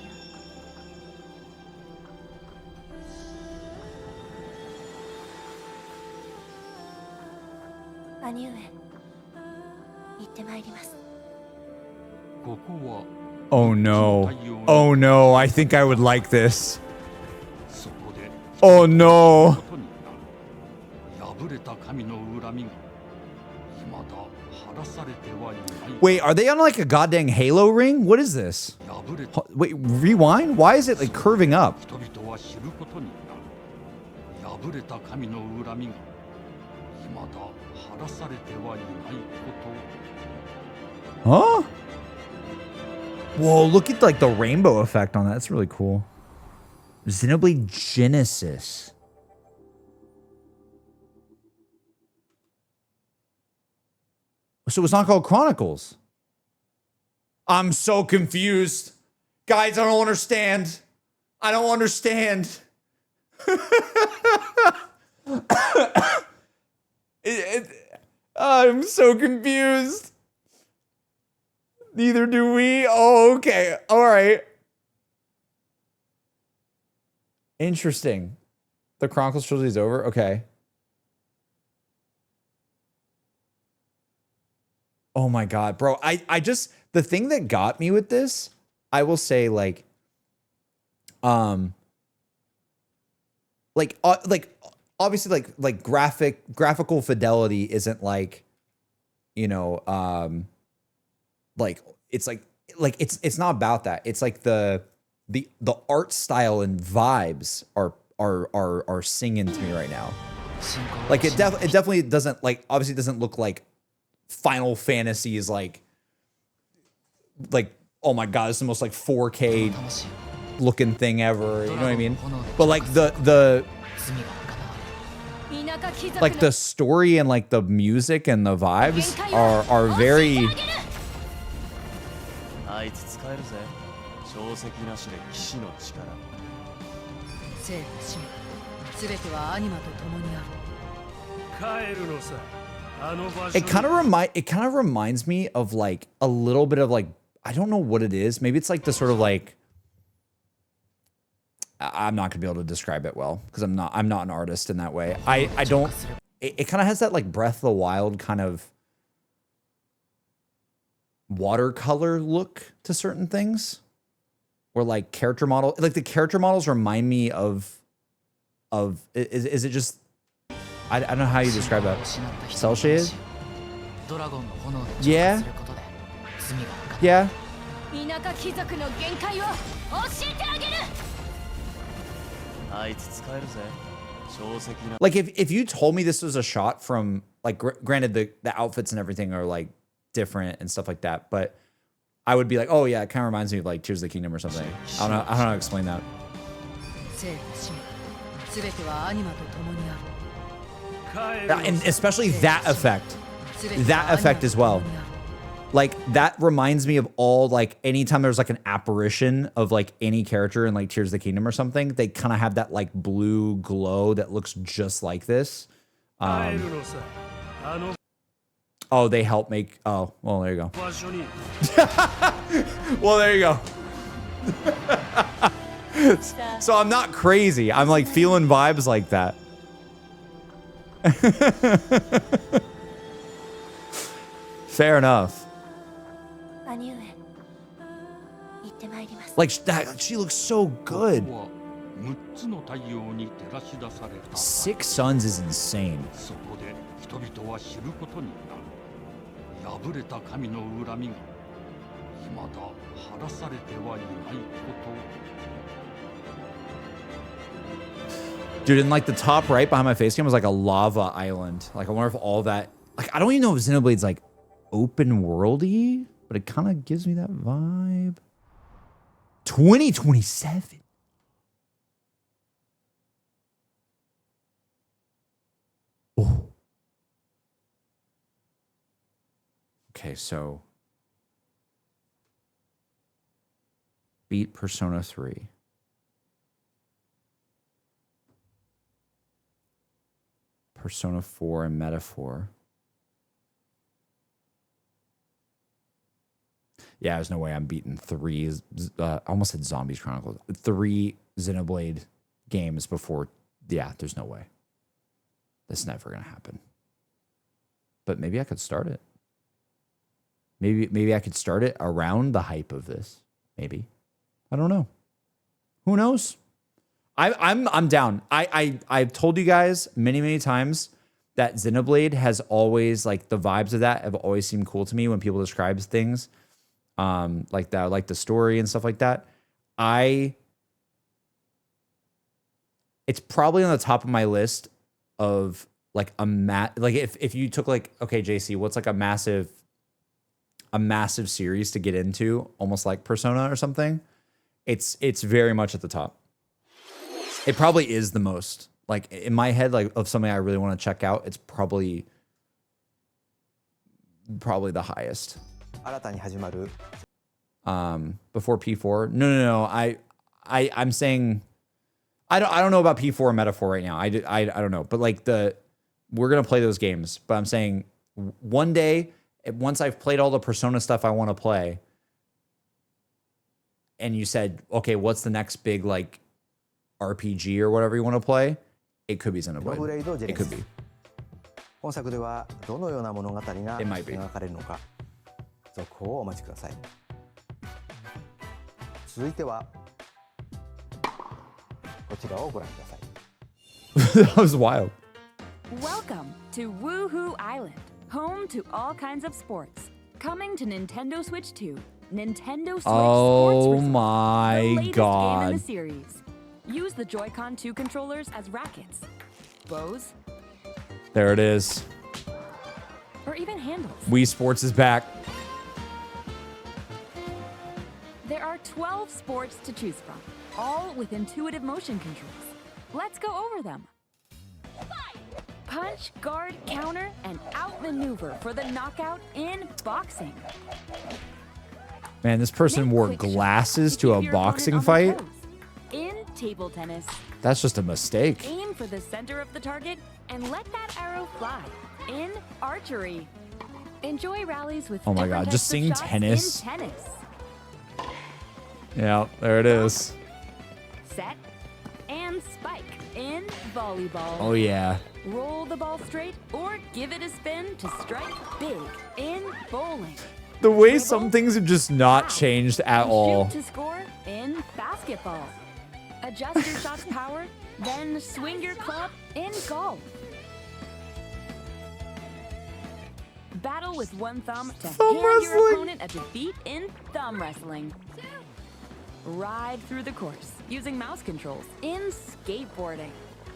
兄上、行ってまいります。ここは Oh no. Oh no, I think I would like this. そこで Oh no. 破れた神の恨みが未だ晴らされてはいない。 Wait, are they on like a goddamn Halo ring? What is this? Wait, rewind? Why is it like curving up? 人々は知ることになる。破れた神の恨みが未だ晴らされてはいないこと。 Huh? Whoa, look at like the rainbow effect on that. That's really cool. Xenoblade Genesis. So it's not called Chronicles. I'm so confused. Guys, I don't understand. I don't understand. I'm so confused. Neither do we. Oh, okay. All right. Interesting. The Chronicles trilogy is over. Okay. Oh my God, bro. I just, the thing that got me with this, I will say like obviously like graphical fidelity isn't like, you know, like it's not about that. It's like the art style and vibes are singing to me right now. Like it definitely doesn't, like, obviously it doesn't look like Final Fantasy is like, oh my God, it's the most like 4K looking thing ever. You know what I mean? But like the story and like the music and the vibes are very. あいつ使えるぜ。小石なしで騎士の力。生と死も全てはアニマと共にある。帰るのさ。あの場所。It kind of reminds me of like a little bit of like, I don't know what it is. Maybe it's like the sort of like, I'm not gonna be able to describe it well because I'm not an artist in that way. I don't. It kind of has that like Breath of the Wild kind of watercolor look to certain things, or like character model. Like the character models remind me of. Is it just? I don't know how you describe that. Cell shaded. Yeah. Yeah. Like if you told me this was a shot from like, granted the outfits and everything are like different and stuff like that, but I would be like, oh yeah, it kind of reminds me of like Tears of the Kingdom or something. I don't know how to explain that. And especially that effect as well. Like that reminds me of all, like anytime there's like an apparition of like any character in like Tears of the Kingdom or something, they kind of have that like blue glow that looks just like this. Oh, they help make, oh, well, there you go. Well, there you go. So I'm not crazy. I'm like feeling vibes like that. Fair enough. Like that, she looks so good. 6 Suns is insane. そこで人々は知ることになる。破れた神の恨みが未だ晴らされてはいないこと。 Dude, in like the top right behind my face cam was like a lava island. Like I wonder if all that, like I don't even know if Xenoblade's like open worldy, but it kind of gives me that vibe. 2027. Oh. Okay, so beat Persona 3. Persona 4 and Metaphor. Yeah, there's no way I'm beating 3. I almost said Zombies Chronicles. 3 Xenoblade games before. Yeah, there's no way. That's never gonna happen. But maybe I could start it. Maybe I could start it around the hype of this. Maybe. I don't know. Who knows? I'm down. I've told you guys many times that Xenoblade has always, like, the vibes of that have always seemed cool to me when people describe things like that, like the story and stuff like that. It's probably on the top of my list of like like if you took like, okay, JC, what's like a massive a massive series to get into, almost like Persona or something, it's very much at the top. It probably is the most, like in my head, like of something I really want to check out. It's probably the highest. 新たに始まる Before P4. No. I'm saying I don't know about P4 or Metaphor right now. I don't know, but like we're gonna play those games. But I'm saying one day, once I've played all the Persona stuff I want to play, and you said, okay, what's the next big like RPG or whatever you want to play? It could be Xenoblade. It could be. 本作ではどのような物語が描かれるのか、続報をお待ちください。続いてはこちらをご覧ください。 That was wild. Welcome to Woohoo Island, home to all kinds of sports. Coming to Nintendo Switch 2, Nintendo Switch Sports Resort, my the latest God. game in the series. Use the Joy-Con 2 controllers as rackets, bows, There it is. or even handles. Wii Sports is back. There are 12 sports to choose from, all with intuitive motion controls. Let's go over them. Punch, guard, counter, and outmaneuver for the knockout in boxing. Man, this person wore glasses to a boxing fight. In table tennis, That's just a mistake. aim for the center of the target and let that arrow fly. In archery, enjoy rallies with Oh my different God, just types of seeing shots tennis. In tennis. Yeah, there it is. Set and spike in volleyball. Oh yeah. Roll the ball straight or give it a spin to strike big in bowling. The way some things have just not changed at all. Shoot to score in basketball. Adjust your shot's power, then swing your club in golf. Battle with one thumb to hand your opponent a defeat in thumb wrestling. Ride through the course using mouse controls in skateboarding.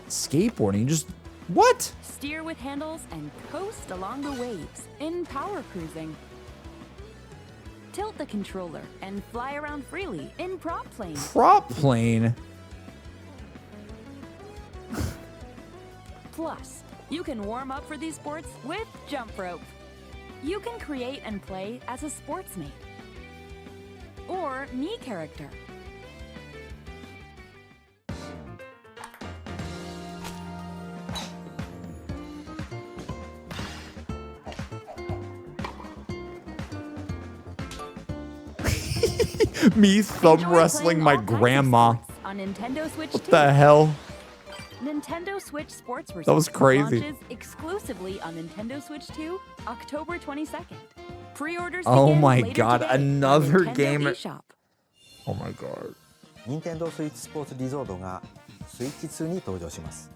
Skateboarding, just what? Steer with handles and coast along the waves in power cruising. Tilt the controller and fly around freely in prop plane. Prop plane. Plus, you can warm up for these sports with jump rope. You can create and play as a sportsmate or me character. Me thumb wrestling my grandma. On Nintendo Switch What 2. the hell? Nintendo Switch Sports Resort That was crazy. launches exclusively on Nintendo Switch 2, October 22nd. Pre-orders Oh begin my later God, today on another Nintendo game. eShop. Oh my God. 任天堂スイッチスポーツリゾートがスイッチ2に登場します。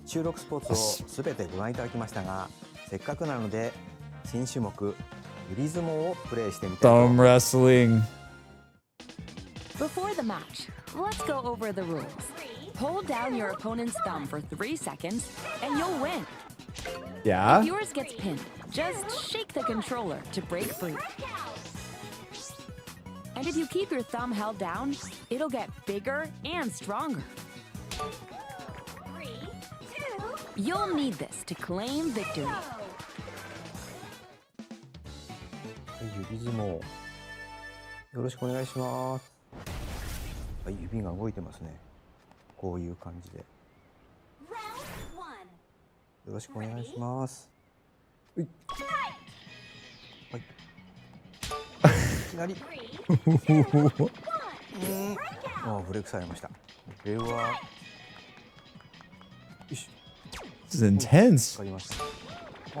収録スポーツをすべてご覧いただきましたが、せっかくなので新種目ゆり相撲をプレイしてみたいと思い Thumb ます。 wrestling. Before the match, let's go over the rules. Hold down your opponent's thumb for 3 seconds, and you'll win. Yeah? If yours gets pinned, just shake the controller to break free. And if you keep your thumb held down, it'll get bigger and stronger. You'll need this to claim victory. ゆり相撲よろしくお願いします。はい、指が動いてますね。こういう感じで。よろしくお願いします。はい。はい。いきなり。あ、ブレイクされました。これは。よし。This is intense. わかりました。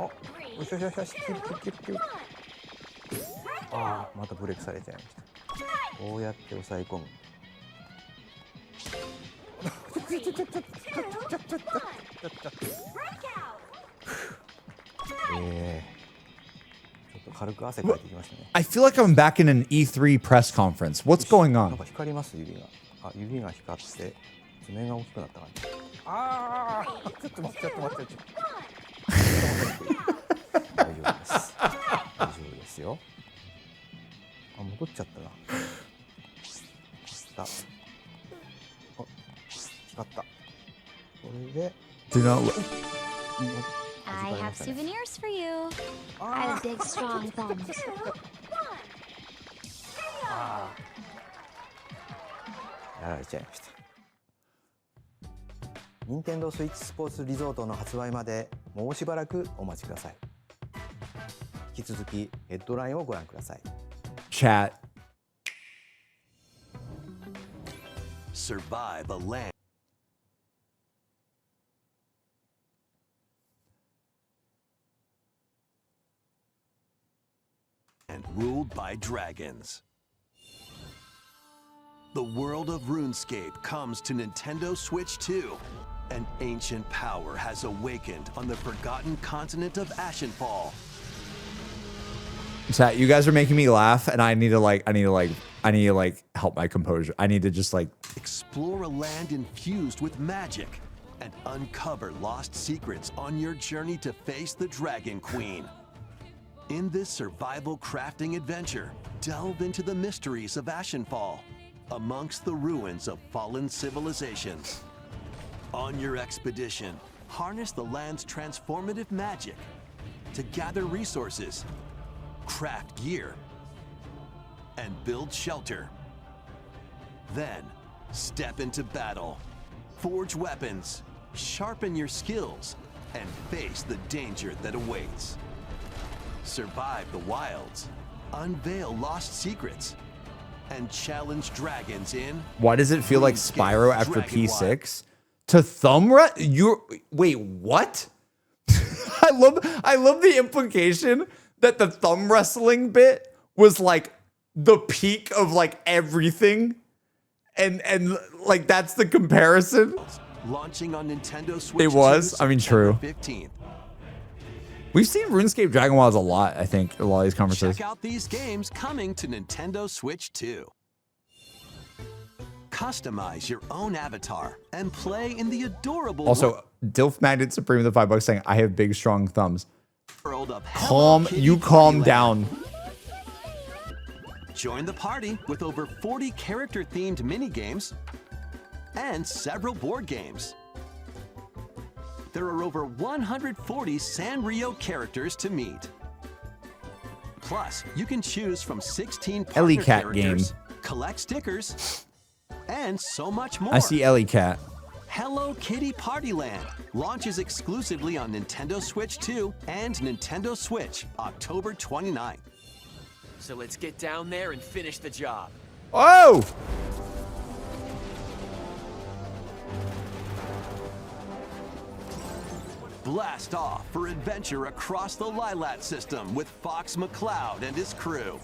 あ、よしよしよしよし。キュッキュッキュッキュッ。ああ、またブレイクされちゃいました。こうやって押さえ込む。ちょっと軽く汗かいてきましたね。 I feel like I'm back in an E3 press conference. What's going なん on? か光ります指が。あ、指が光って爪が大きくなった感じ。ああ、ちょっと待ってちょっと待って。大丈夫です。大丈夫です。ですよ。あ、戻っちゃったな。光った。これで Do not look. I have souvenirs for you. I have big, strong thumbs. やられちゃいました。任天堂スイッチスポーツリゾートの発売までもうしばらくお待ちください。引き続きヘッドラインをご覧ください。 Chat. Survive a land and ruled by dragons. The world of RuneScape comes to Nintendo Switch 2. An ancient power has awakened on the forgotten continent of Ashenfall. Chat, you guys are making me laugh, and I need to help my composure. I need to just like explore a land infused with magic and uncover lost secrets on your journey to face the Dragon Queen. In this survival crafting adventure, delve into the mysteries of Ashenfall, amongst the ruins of fallen civilizations. On your expedition, harness the land's transformative magic to gather resources, craft gear, and build shelter. Then, step into battle, forge weapons, sharpen your skills, and face the danger that awaits. Survive the wilds, unveil lost secrets, and challenge dragons in... Why does it feel like Spyro after P6? To wait, what? I love the implication that the thumb wrestling bit was like the peak of like everything. And like that's the comparison. Launching on Nintendo Switch. It was. I mean, true. 15th. We've seen RuneScape Dragon Wilds a lot, I think, a lot of these conversations. Check out these games coming to Nintendo Switch 2. Customize your own avatar and play in the adorable Also, Dilf Magnet Supreme with the $5 saying, I have big, strong thumbs. world of Calm down. Join the party with over 40 character-themed mini-games and several board games. There are over 140 Sanrio characters to meet. Plus, you can choose from 16 partner Ellie Cat characters, game. collect stickers, and so much more. I see Ellie Cat. Hello Kitty Party Land launches exclusively on Nintendo Switch 2 and Nintendo Switch October 29th. So let's get down there and finish the job. Oh! Blast off for adventure across the Lilat system with Fox McCloud and his crew.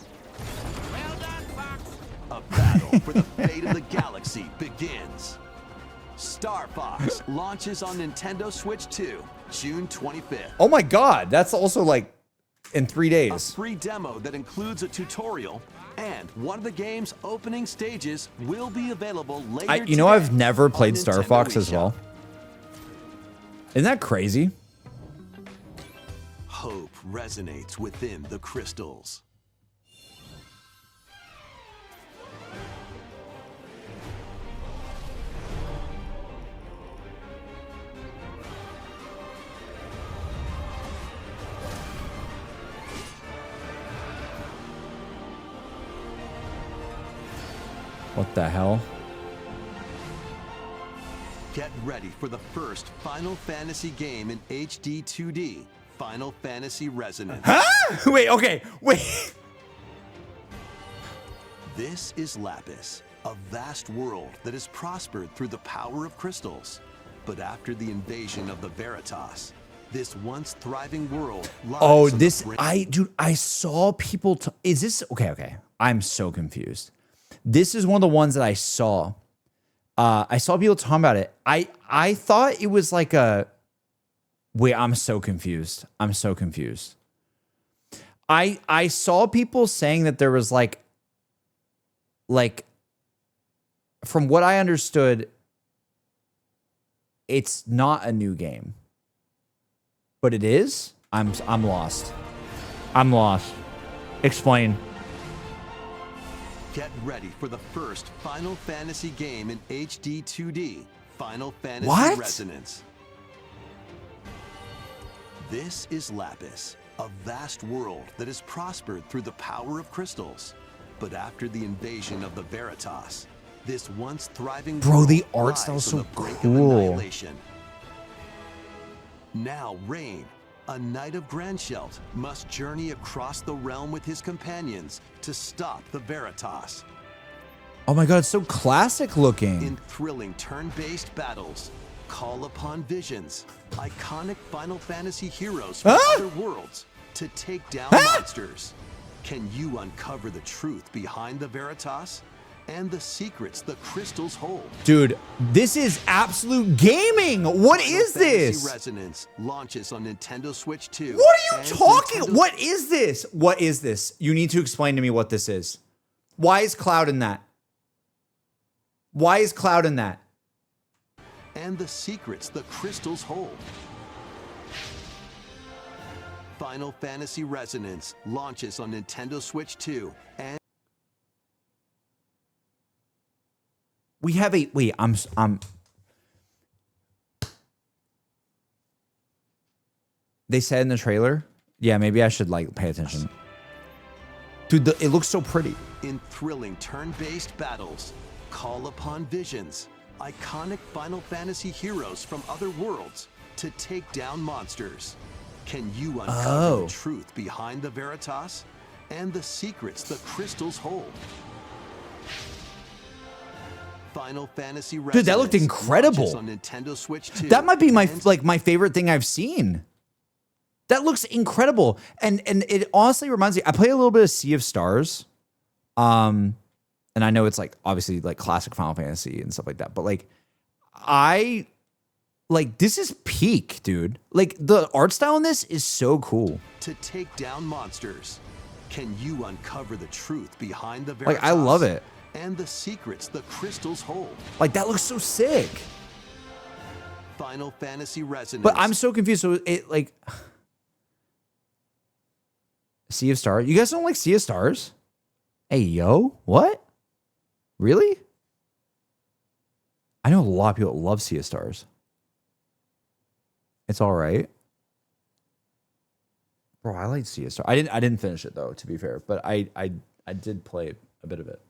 Well done, Fox. A battle for the fate of the galaxy begins. Star Fox launches on Nintendo Switch 2, June 25th. Oh my god, that's also like in 3 days. A free demo that includes a tutorial, and one of the game's opening stages will be available later You know, today I've never on played Star Nintendo Fox as eShop. well. Isn't that crazy? Hope resonates within the crystals. What the hell? Get ready for the first Final Fantasy game in HD 2D, Final Fantasy Resonance. Huh? Wait, okay, wait. This is Lapis, a vast world that has prospered through the power of crystals. But after the invasion of the Veritas, this once thriving world lies Oh, on the this, brink- I saw people, is this, okay. I'm so confused. This is one of the ones that I saw. I saw people talking about it. I thought it was like a, wait, I'm so confused. I saw people saying that there was like, from what I understood, it's not a new game. But it is? I'm lost. Explain. Get ready for the first Final Fantasy game in HD 2D, Final Fantasy What? Resonance. This is Lapis, a vast world that has prospered through the power of crystals. But after the invasion of the Veritas, this once thriving Bro, the world art style's lies so on the brink of cool. annihilation. Now Rain, a knight of Grandshelt, must journey across the realm with his companions to stop the Veritas. Oh my god, it's so classic looking. In thrilling turn-based battles, call upon visions, iconic Final Fantasy heroes from other worlds to take down monsters. Can you uncover the truth behind the Veritas and the secrets the crystals hold? Dude, this is absolute gaming. What Final is Fantasy this? Resonance launches on Nintendo Switch 2. What are you and talking? Nintendo- What is this? What is this? You need to explain to me what this is. Why is Cloud in that? Why is Cloud in that? And the secrets the crystals hold. Final Fantasy Resonance launches on Nintendo Switch 2 and We have a wait. I'm. They said in the trailer. Yeah, maybe I should like pay attention. Dude, it looks so pretty. in thrilling turn-based battles, call upon visions, iconic Final Fantasy heroes from other worlds to take down monsters. Can you uncover the truth behind the Veritas and the secrets the crystals hold? Final Fantasy Resonance Dude, that looked incredible. launches on Nintendo Switch 2. That might be my my favorite thing I've seen. That looks incredible, and it honestly reminds me. I play a little bit of Sea of Stars, and I know it's like obviously like classic Final Fantasy and stuff like that. But like, this is peak, dude. Like the art style in this is so cool. To take down monsters, can you uncover the truth behind the Like Veritas? I love it. And the secrets the crystals hold. Like that looks so sick. Final Fantasy Resonance. But I'm so confused. So it like Sea of Stars. You guys don't like Sea of Stars? Hey yo, what? Really? I know a lot of people that love Sea of Stars. It's all right. Bro, I like Sea of Stars. I didn't finish it though, to be fair, but I did play a bit of it.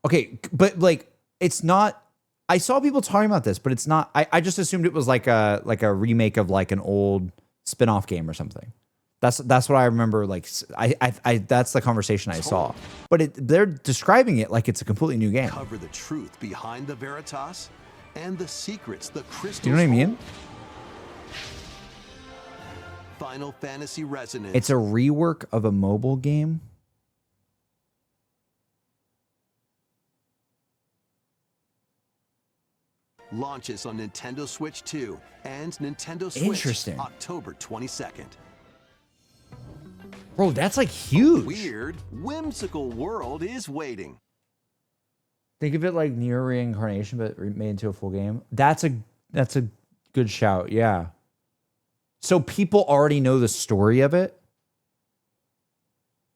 Okay, but like it's not. I saw people talking about this, but it's not. I just assumed it was like a remake of like an old spin-off game or something. That's what I remember. Like I that's the conversation I saw. But they're describing it like it's a completely new game. Cover the truth behind the Veritas and the secrets the crystals. Do you know what I mean? hold. Final Fantasy Resonance. It's a rework of a mobile game. Launches on Nintendo Switch 2 and Nintendo Switch Interesting. October 22nd. Bro, that's like huge. Weird, whimsical world is waiting. Think of it like Near Reincarnation, but made into a full game. That's a good shout. Yeah. So people already know the story of it.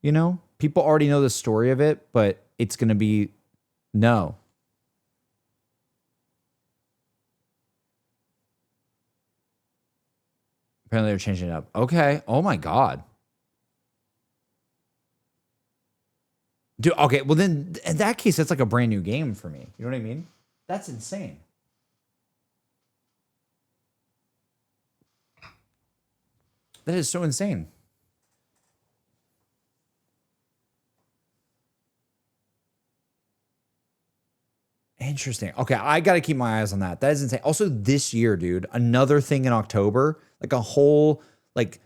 You know, people already know the story of it, but it's gonna be no. Apparently they're changing it up. Okay. Oh my God. Dude, okay. Well, then in that case, that's like a brand new game for me. You know what I mean? That's insane. That is so insane. Interesting. Okay, I got to keep my eyes on that. That is insane. Also, this year, dude, another thing in October, like a whole, like,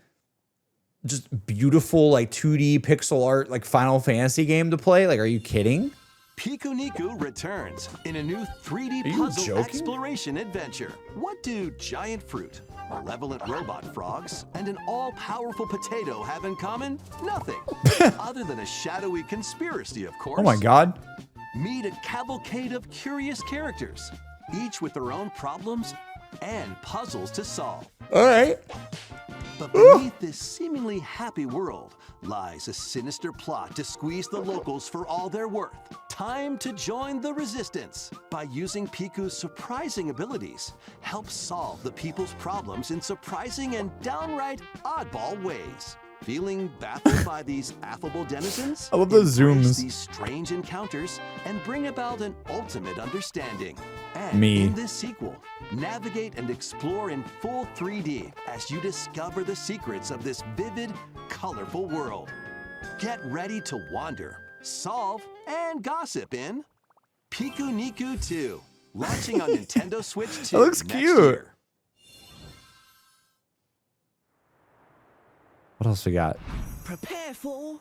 just beautiful, like 2D pixel art, like Final Fantasy game to play. Like, are you kidding? Piku Niku returns in a new 3D Are you puzzle joking? exploration adventure. What do giant fruit, malevolent robot frogs, and an all-powerful potato have in common? Nothing. Other than a shadowy conspiracy, of course. Oh my God. Meet a cavalcade of curious characters, each with their own problems and puzzles to solve. All right. But beneath this seemingly happy world lies a sinister plot to squeeze the locals for all they're worth. Time to join the resistance. By using Piku's surprising abilities, help solve the people's problems in surprising and downright oddball ways. Feeling baffled by these affable denizens? I love those Embrace zooms. these strange encounters and bring about an ultimate understanding. And Me. in this sequel, navigate and explore in full 3D as you discover the secrets of this vivid, colorful world. Get ready to wander, solve, and gossip in Piku Niku 2, launching on Nintendo Switch 2 That looks next cute. year. What else we got? Prepare for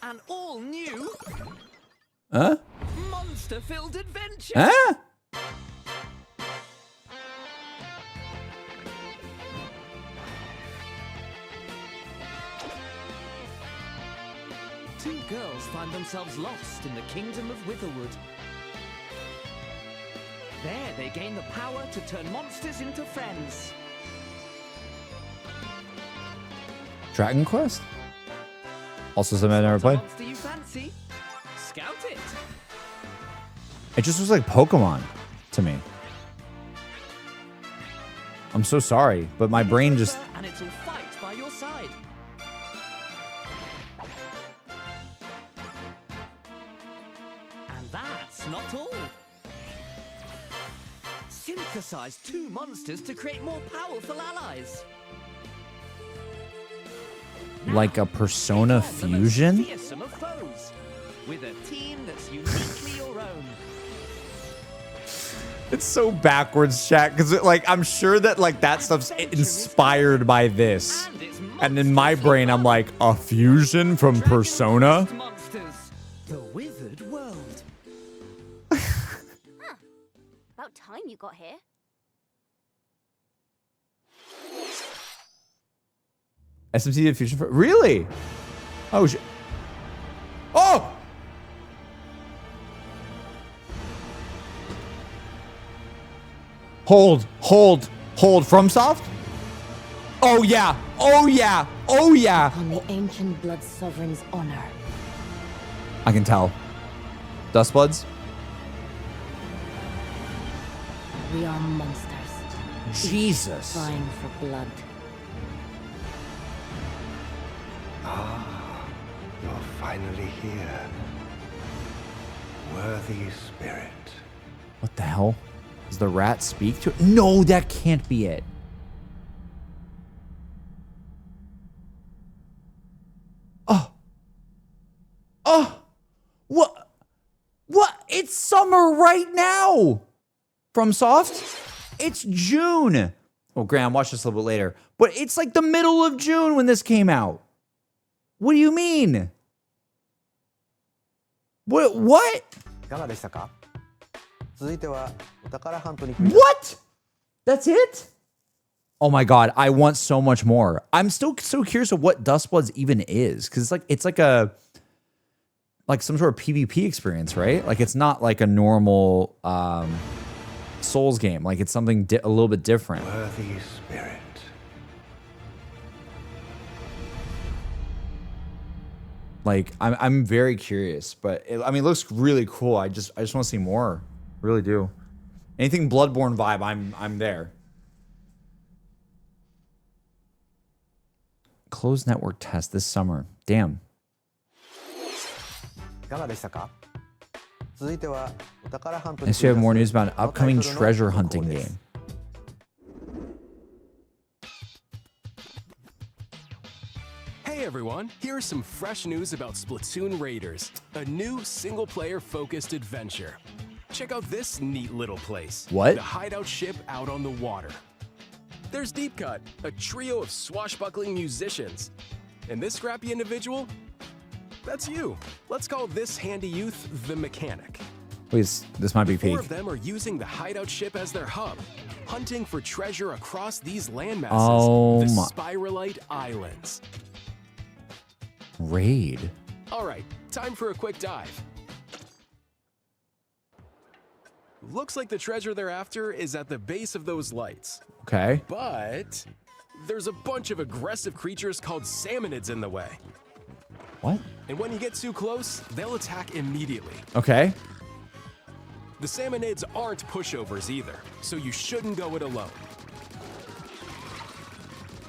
an all-new Huh? monster-filled adventure. Huh? Two girls find themselves lost in the kingdom of Witherwood. There, they gain the power to turn monsters into friends. Dragon Quest? Also something I never played. Monster you fancy? Scout it. It just was like Pokemon to me. I'm so sorry, but my brain just... And it'll fight by your side. And that's not all. Synthesize two monsters to create more powerful allies. Like a Persona fusion? Fearsome of foes, with a team that's uniquely your own. It's so backwards, chat, because like I'm sure that like that stuff's inspired by this. And in my brain, I'm like, a fusion from Persona? Monsters, the withered world. About time you got here. SMT the fusion for really? Oh shit. Oh! Hold. FromSoft? Oh yeah. Oh yeah. Oh yeah. On the ancient blood sovereign's honor. I can tell. Dustbloods? We are monsters. Jesus. Vying for blood. Ah, you're finally here. Worthy spirit. What the hell? Does the rat speak to it? No, that can't be it. Oh, what? It's summer right now. FromSoft? It's June. Well, Graham, watch this a little bit later. But it's like the middle of June when this came out. What do you mean? What? いかがでしたか？続いてはお宝ハントに What? That's it? Oh my god, I want so much more. I'm still so curious of what Dustbloods even is, because it's like some sort of PvP experience, right? Like it's not like a normal Souls game. Like it's something a little bit different. Worthy spirit. Like I'm very curious, but it looks really cool. I just want to see more. Really do. Anything Bloodborne vibe, I'm there. Closed network test this summer. Damn. いかがでしたか？続いてはお宝ハント I に see you have more news about an upcoming treasure hunting game. Hey everyone, here is some fresh news about Splatoon Raiders, a new single-player focused adventure. Check out this neat little place. What? The hideout ship out on the water. There's Deep Cut, a trio of swashbuckling musicians. And this scrappy individual? That's you. Let's call this handy youth the mechanic. Please, this might be Four peak. of them are using the hideout ship as their hub, hunting for treasure across these landmasses, Oh the my- Spiralite Islands. Raid. All right, time for a quick dive. Looks like the treasure they're after is at the base of those lights. Okay. But there's a bunch of aggressive creatures called salmonids in the way. What? And when you get too close, they'll attack immediately. Okay. The salmonids aren't pushovers either, so you shouldn't go it alone.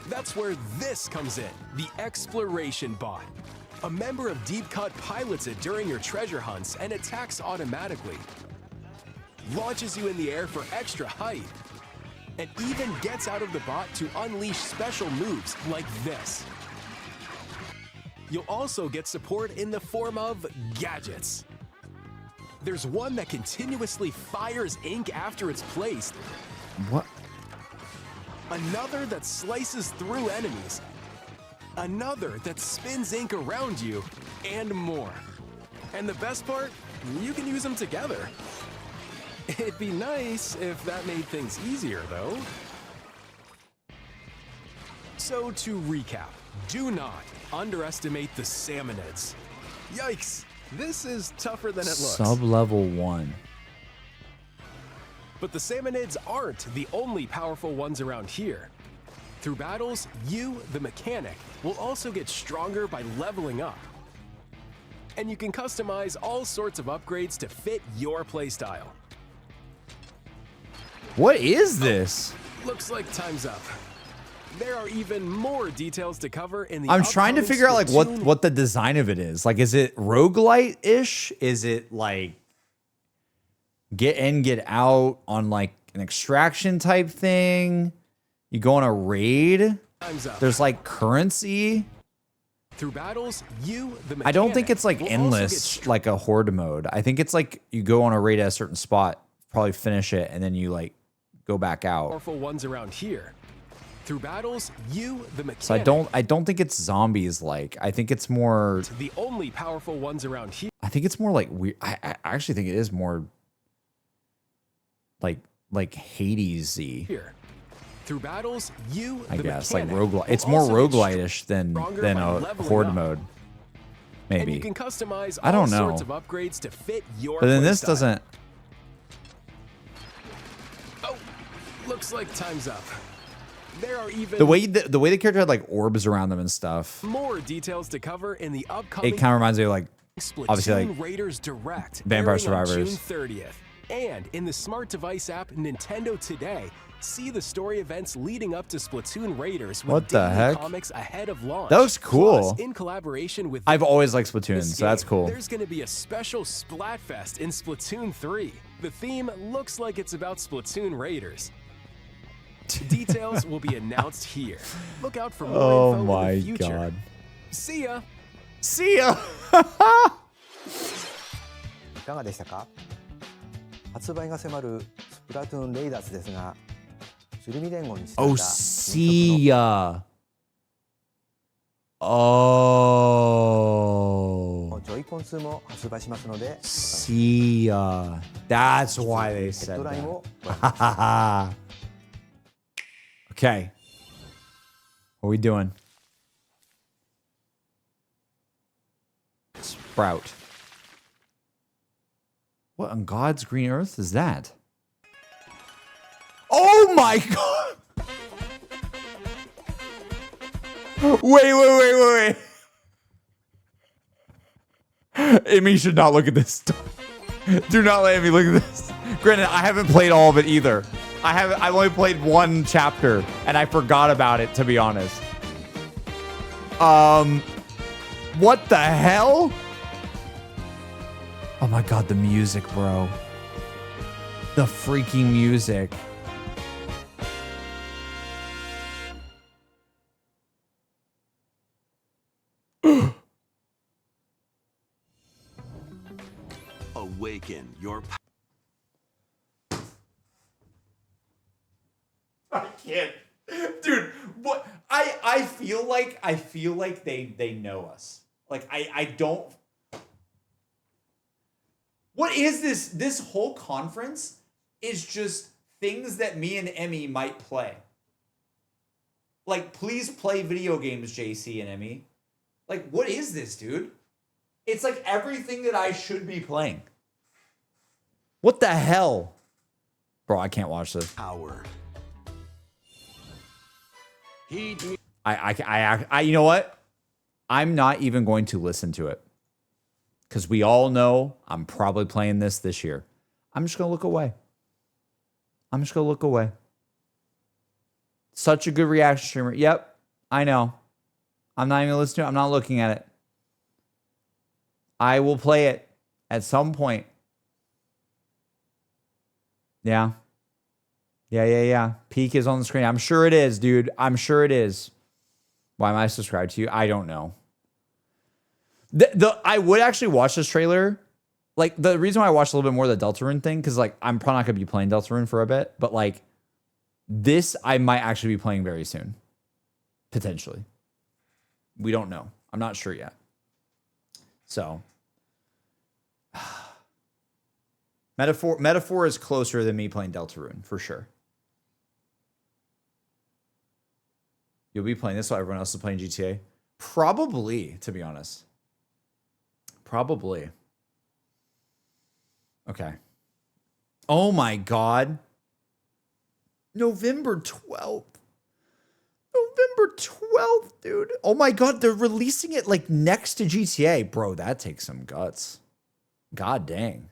That's where this comes in, the exploration bot. A member of Deep Cut pilots it during your treasure hunts and attacks automatically. Launches you in the air for extra height. And even gets out of the bot to unleash special moves like this. You'll also get support in the form of gadgets. There's one that continuously fires ink after it's placed. What? Another that slices through enemies. Another that spins ink around you, and more. And the best part, you can use them together. It'd be nice if that made things easier, though. So to recap, do not underestimate the salmonids. Yikes, this is tougher than it looks. Sub-level 1. But the salmonids aren't the only powerful ones around here. Through battles, you, the mechanic, will also get stronger by leveling up. And you can customize all sorts of upgrades to fit your playstyle. What is this? Looks like time's up. There are even more details to cover in the I'm trying to upcoming figure out like Splatoon what the design of it is. Like, is it roguelite-ish? Is it like get in, get out on like an extraction type thing? You go on a raid. Time's up. There's like currency. Through battles, you, the mechanic, I don't think it's like will also endless, like a horde mode. I think it's like you go on a raid at a certain spot, probably finish it, and then you like go back out. powerful ones around here. Through battles, you, the mechanic, So I don't think it's zombies like. I think it's more. the only powerful ones around here. I think it's more like weird. I actually think it is more like Hades-y. Here. Through battles, you, I the guess like mechanic, roguelite. will It's more also get roguelite-ish than stronger a by leveling horde up. mode. And Maybe. you can customize I don't all know. sorts of upgrades to fit your But then this playstyle. doesn't. Oh, looks like time's up. There are even The way the character had like orbs around them and stuff. more details to cover in the upcoming It kind of reminds me of like Splatoon obviously like Raiders Direct, Vampire airing on Survivors. June 30th. And in the smart device app Nintendo Today, see the story events leading up to Splatoon Raiders with What the daily heck? comics ahead of launch. That looks cool. Plus, in collaboration with I've always liked Splatoon, this so that's game, cool. There's going to be a special Splatfest in Splatoon 3. The theme looks like it's about Splatoon Raiders. Details will be announced here. Look out for more Oh info my in the future. god. See ya. See ya. いかがでしたか？発売が迫るスプラトゥーンレイダーズですが、鶴見連合に伝えた Oh, see ya. Oh. ジョイコン2も発売しますので、 See ya. That's why they ヘッ said ドライン that. をご覧ください。 Okay. What are we doing? Sprout. What on God's green earth is that? Oh my god! Wait. Amy should not look at this. Do not let Amy look at this. Granted, I haven't played all of it either. I've only played one chapter and I forgot about it, to be honest. What the hell? Oh my god, the music, bro. The freaking music. Awaken your I can't. Dude, what I feel like they know us. Like I don't. What is this? This whole conference is just things that me and Emmy might play. Like, please play video games, JC and Emmy. Like, what is this, dude? It's like everything that I should be playing. What the hell? Bro, I can't watch this. Power. I you know what? I'm not even going to listen to it. Because we all know I'm probably playing this year. I'm just going to look away. I'm just going to look away. Such a good reaction streamer. Yep, I know. I'm not even listening to it. I'm not looking at it. I will play it at some point. Yeah. Yeah. Peak is on the screen. I'm sure it is, dude. I'm sure it is. Why am I subscribed to you? I don't know. I would actually watch this trailer. Like, the reason why I watched a little bit more of the Deltarune thing, because, like, I'm probably not going to be playing Deltarune for a bit, but, like, this I might actually be playing very soon. Potentially. We don't know. I'm not sure yet. So. Metaphor is closer than me playing Deltarune, for sure. You'll be playing this while everyone else is playing GTA? Probably, to be honest. Probably. Okay. Oh my God. November 12th. November 12th, dude. Oh my God, they're releasing it like next to GTA. Bro, that takes some guts. God dang.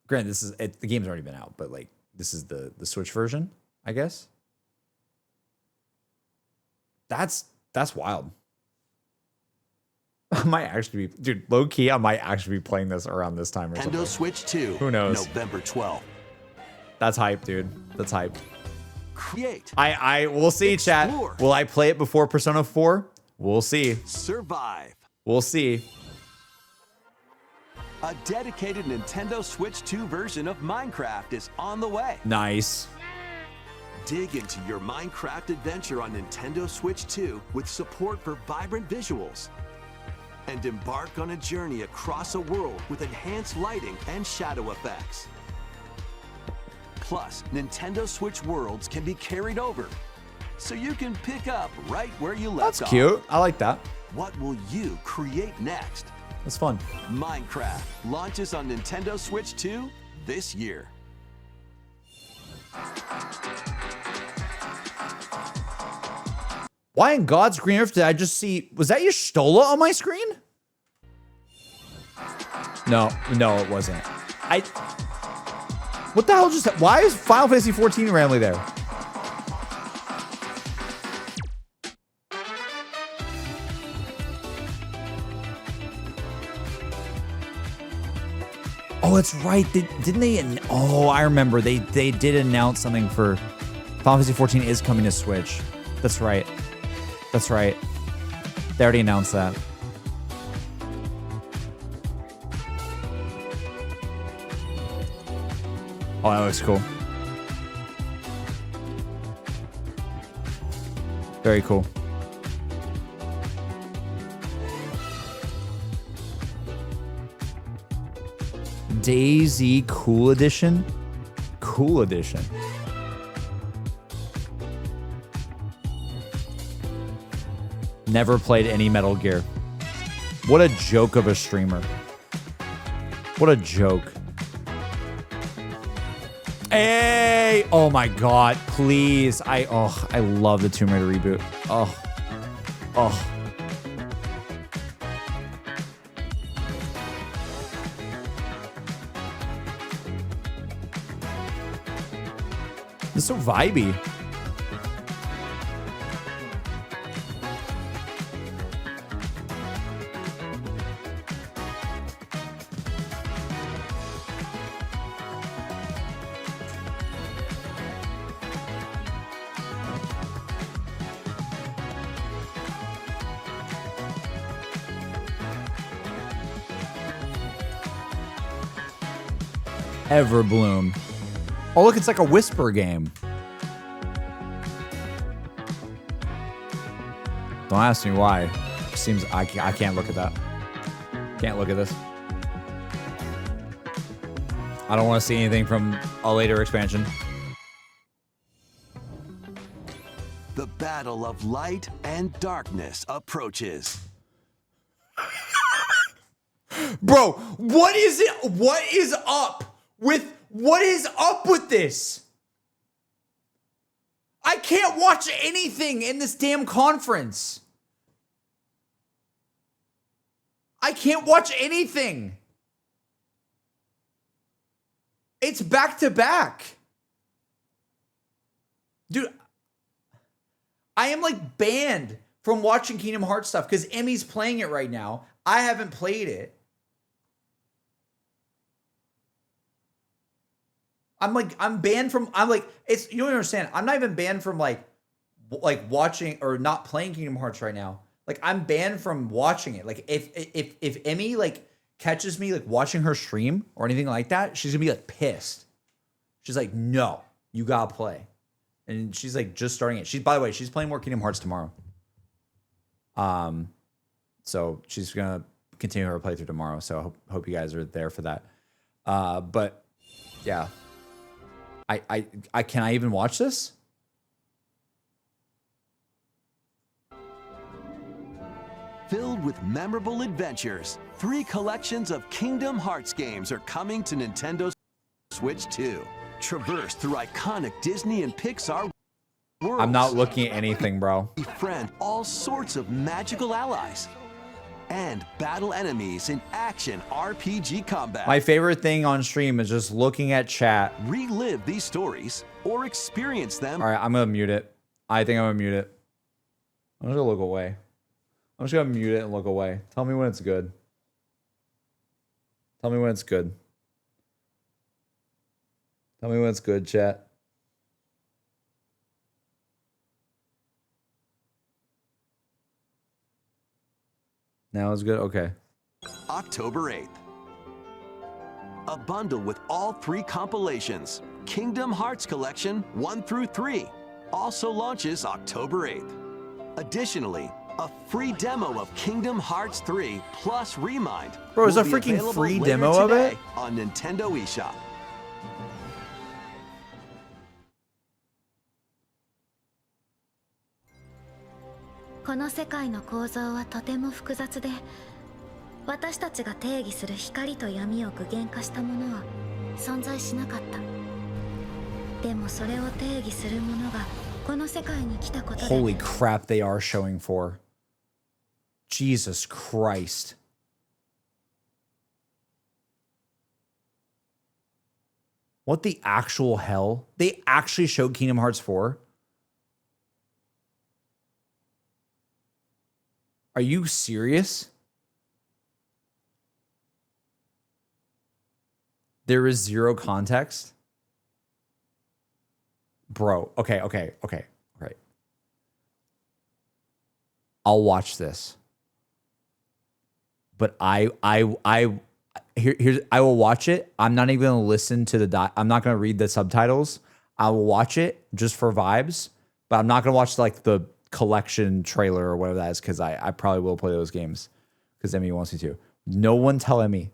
Granted, the game's already been out, but like this is the Switch version, I guess. That's wild. I might actually be, dude, low key, I might actually be playing this around this time or something. Nintendo Switch 2. Who knows? November 12th. That's hype, dude. That's hype. Create. We'll see, chat. Will I play it before Persona 4? We'll see. Survive. We'll see. A dedicated Nintendo Switch 2 version of Minecraft is on the way. Nice. Dig into your Minecraft adventure on Nintendo Switch 2 with support for vibrant visuals. And embark on a journey across a world with enhanced lighting and shadow effects. Plus, Nintendo Switch worlds can be carried over, so you can pick up right where you left off. That's cute. I like that. What will you create next? That's fun. Minecraft launches on Nintendo Switch 2 this year. Why in God's green earth did I just see? Was that Y'shtola on my screen? No, it wasn't. What the hell just? Why is Final Fantasy 14 randomly there? Oh, that's right. Didn't they? Oh, I remember. They did announce something for Final Fantasy 14 is coming to Switch. That's right. That's right. They already announced that. Oh, that looks cool. Very cool. Daisy Cool Edition? Cool Edition. Never played any Metal Gear. What a joke of a streamer. What a joke. Hey! Oh my God, please. I love the Tomb Raider reboot. Oh. It's so vibey. Everbloom. Oh, look, it's like a whisper game. Don't ask me why. Seems I can't look at that. Can't look at this. I don't want to see anything from a later expansion. The battle of light and darkness approaches. Bro, what is it? What is up? with what is up with this? I can't watch anything in this damn conference. I can't watch anything. It's back to back. Dude, I am like banned from watching Kingdom Hearts stuff because Emmy's playing it right now. I haven't played it. I'm banned from, it's, you don't understand. I'm not even banned from like watching or not playing Kingdom Hearts right now. Like I'm banned from watching it. Like if Emmy like catches me like watching her stream or anything like that, she's gonna be like pissed. She's like, no, you gotta play. And she's like just starting it. By the way, she's playing more Kingdom Hearts tomorrow. So she's gonna continue her playthrough tomorrow. So I hope you guys are there for that. But yeah. Can I even watch this? Filled with memorable adventures, 3 collections of Kingdom Hearts games are coming to Nintendo Switch 2. Traverse through iconic Disney and Pixar worlds. I'm not looking at anything, bro. Befriend all sorts of magical allies and battle enemies in action RPG combat. My favorite thing on stream is just looking at chat. Relive these stories or experience them. All right, I'm gonna mute it. I think I'm gonna mute it. I'm just gonna look away. I'm just gonna mute it and look away. Tell me when it's good. Tell me when it's good. Tell me when it's good, chat. Now it's good? Okay. October 8th. A bundle with all 3 compilations. Kingdom Hearts Collection 1 through 3 also launches October 8th. Additionally, a free demo of Kingdom Hearts 3 plus Remind. Bro, is will a be freaking available free later demo of today it? on Nintendo eShop. この世界の構造はとても複雑で、私たちが定義する光と闇を具現化したものは存在しなかった。でもそれを定義するものがこの世界に来たことで。 Holy crap, they are showing for. Jesus Christ. What the actual hell? They actually showed Kingdom Hearts 4? Are you serious? There is zero context? Bro, okay. Right. I'll watch this. But I will watch it. I'm not even going to listen to I'm not going to read the subtitles. I will watch it just for vibes, but I'm not going to watch like the collection trailer or whatever that is, because I probably will play those games because Emmy wants me to. No one tell Emmy.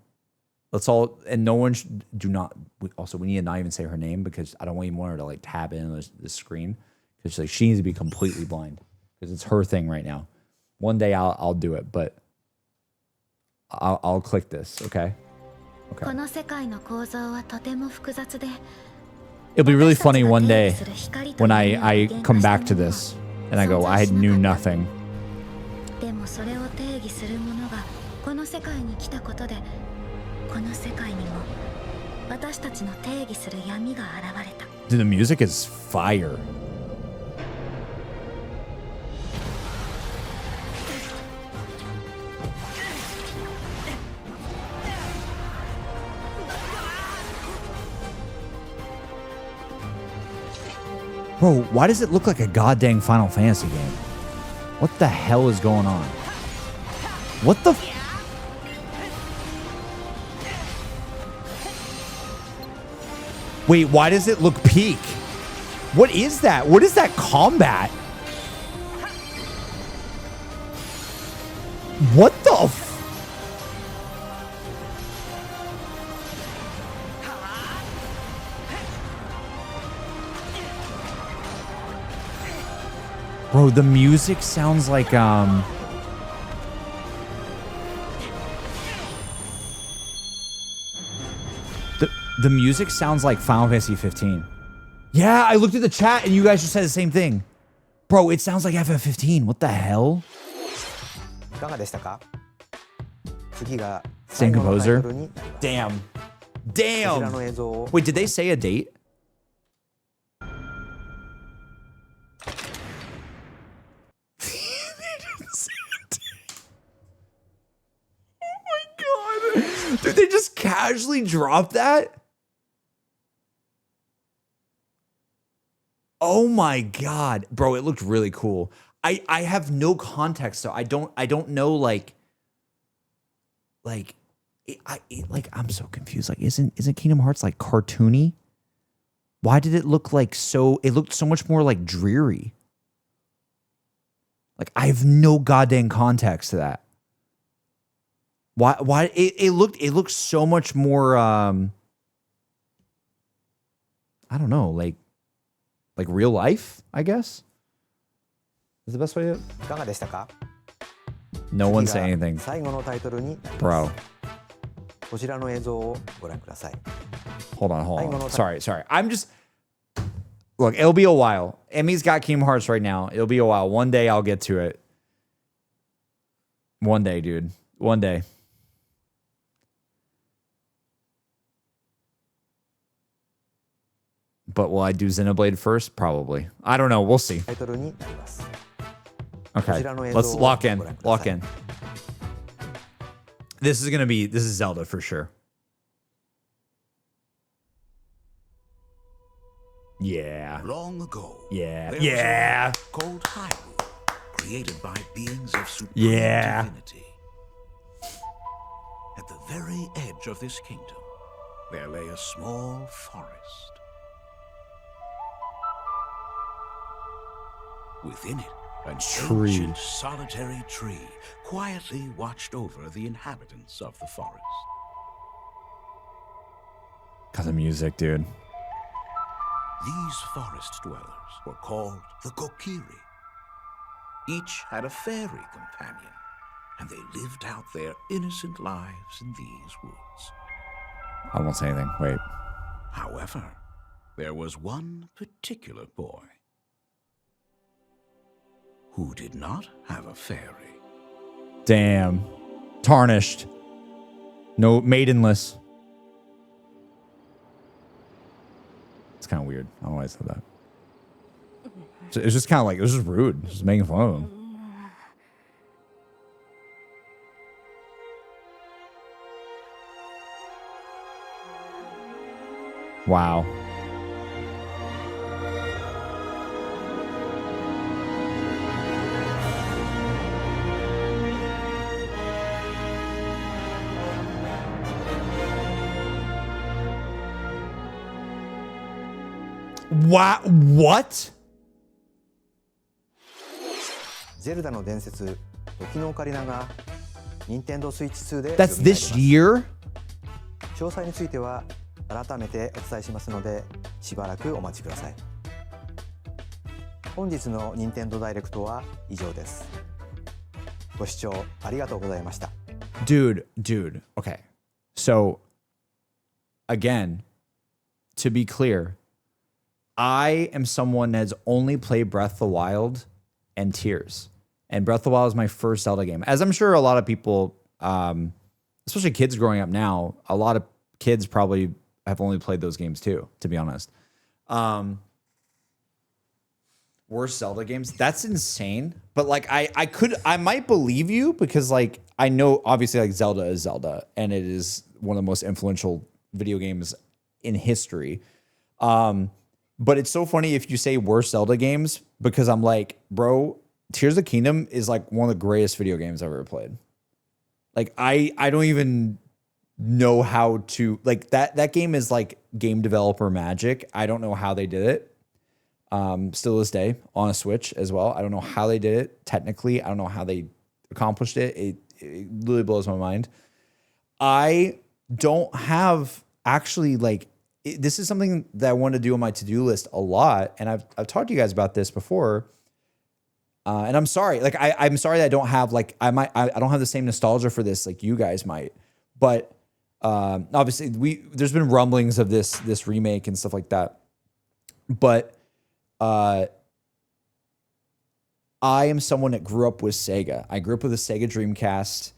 Let's all, and no one do not. We need to not even say her name because I don't even want her to like tab in the screen because like she needs to be completely blind because it's her thing right now. One day I'll do it, but I'll click this. Okay.この世界の構造はとても複雑で。 It'll be really funny one day when I come back to this and I go, I knew nothing. でもそれを定義するものがこの世界に来たことで、この世界にも私たちの定義する闇が現れた。 Dude, the music is fire. Bro, why does it look like a goddamn Final Fantasy game? What the hell is going on? What the Wait, why does it look peak? What is that? What is that combat? What the Bro, the music sounds like The music sounds like Final Fantasy 15. Yeah, I looked at the chat and you guys just said the same thing. Bro, it sounds like FF15. What the hell? いかがでしたか？次が Same 最後のタイ composer? トルになります。 Damn. こちらの映像を Wait, did they say a date? Dude, they just casually dropped that? Oh my god. Bro, it looked really cool. I have no context, so I don't know like I'm so confused. Like isn't Kingdom Hearts like cartoony? Why did it look like it looked so much more like dreary? Like I have no goddamn context to that. Why it looked so much more I don't know, like real life, I guess. Is the best way to いかがでしたか？ No one say anything. 最後のタイトルになります。 Bro. こちらの映像をご覧ください。 Hold on. Sorry. I'm just look, it'll be a while. Emmy's got Kingdom Hearts right now. It'll be a while. One day I'll get to it. One day, dude. One day. But will I do Xenoblade first? Probably. I don't know. We'll see. タイトルになります。 Okay. Let's lock in. Lock in. This is Zelda for sure. Yeah. Long ago, Yeah. there was a Yeah. land called Hyrule, created by beings of supreme Yeah. divinity. At the very edge of this kingdom, there lay a small forest. Within it, an Tree. ancient solitary tree quietly watched over the inhabitants of the forest. Got the music, dude. These forest dwellers were called the Kokiri. Each had a fairy companion, and they lived out their innocent lives in these woods. I won't say anything. Wait. However, there was one particular boy who did not have a fairy. Damn. Tarnished. No, maidenless. It's kind of weird. I don't know why I said that. It's just kind of like, it was just rude. Just making fun of him. Wow. What? ゼルダの伝説、時のオカリナが任天堂スイッチ2で That's this year? 詳細については改めてお伝えしますので、しばらくお待ちください。本日の任天堂ダイレクトは以上です。ご視聴ありがとうございました。Dude. Okay. So, again, to be clear, I am someone that's only played Breath of the Wild and Tears. And Breath of the Wild is my first Zelda game. As I'm sure a lot of people, especially kids growing up now, a lot of kids probably have only played those games too, to be honest. Worst Zelda games? That's insane. But like I might believe you because like I know obviously like Zelda is Zelda and it is one of the most influential video games in history. But it's so funny if you say worst Zelda games because I'm like, bro, Tears of the Kingdom is like one of the greatest video games I've ever played. Like I don't even know how to like that game is like game developer magic. I don't know how they did it. Still this day on a Switch as well. I don't know how they did it technically. I don't know how they accomplished it. It really blows my mind. I don't have actually like this is something that I want to do on my to-do list a lot. And I've talked to you guys about this before. And I'm sorry, like I'm sorry that I don't have like I don't have the same nostalgia for this like you guys might. But Obviously, there's been rumblings of this remake and stuff like that, but I am someone that grew up with Sega. I grew up with a Sega Dreamcast.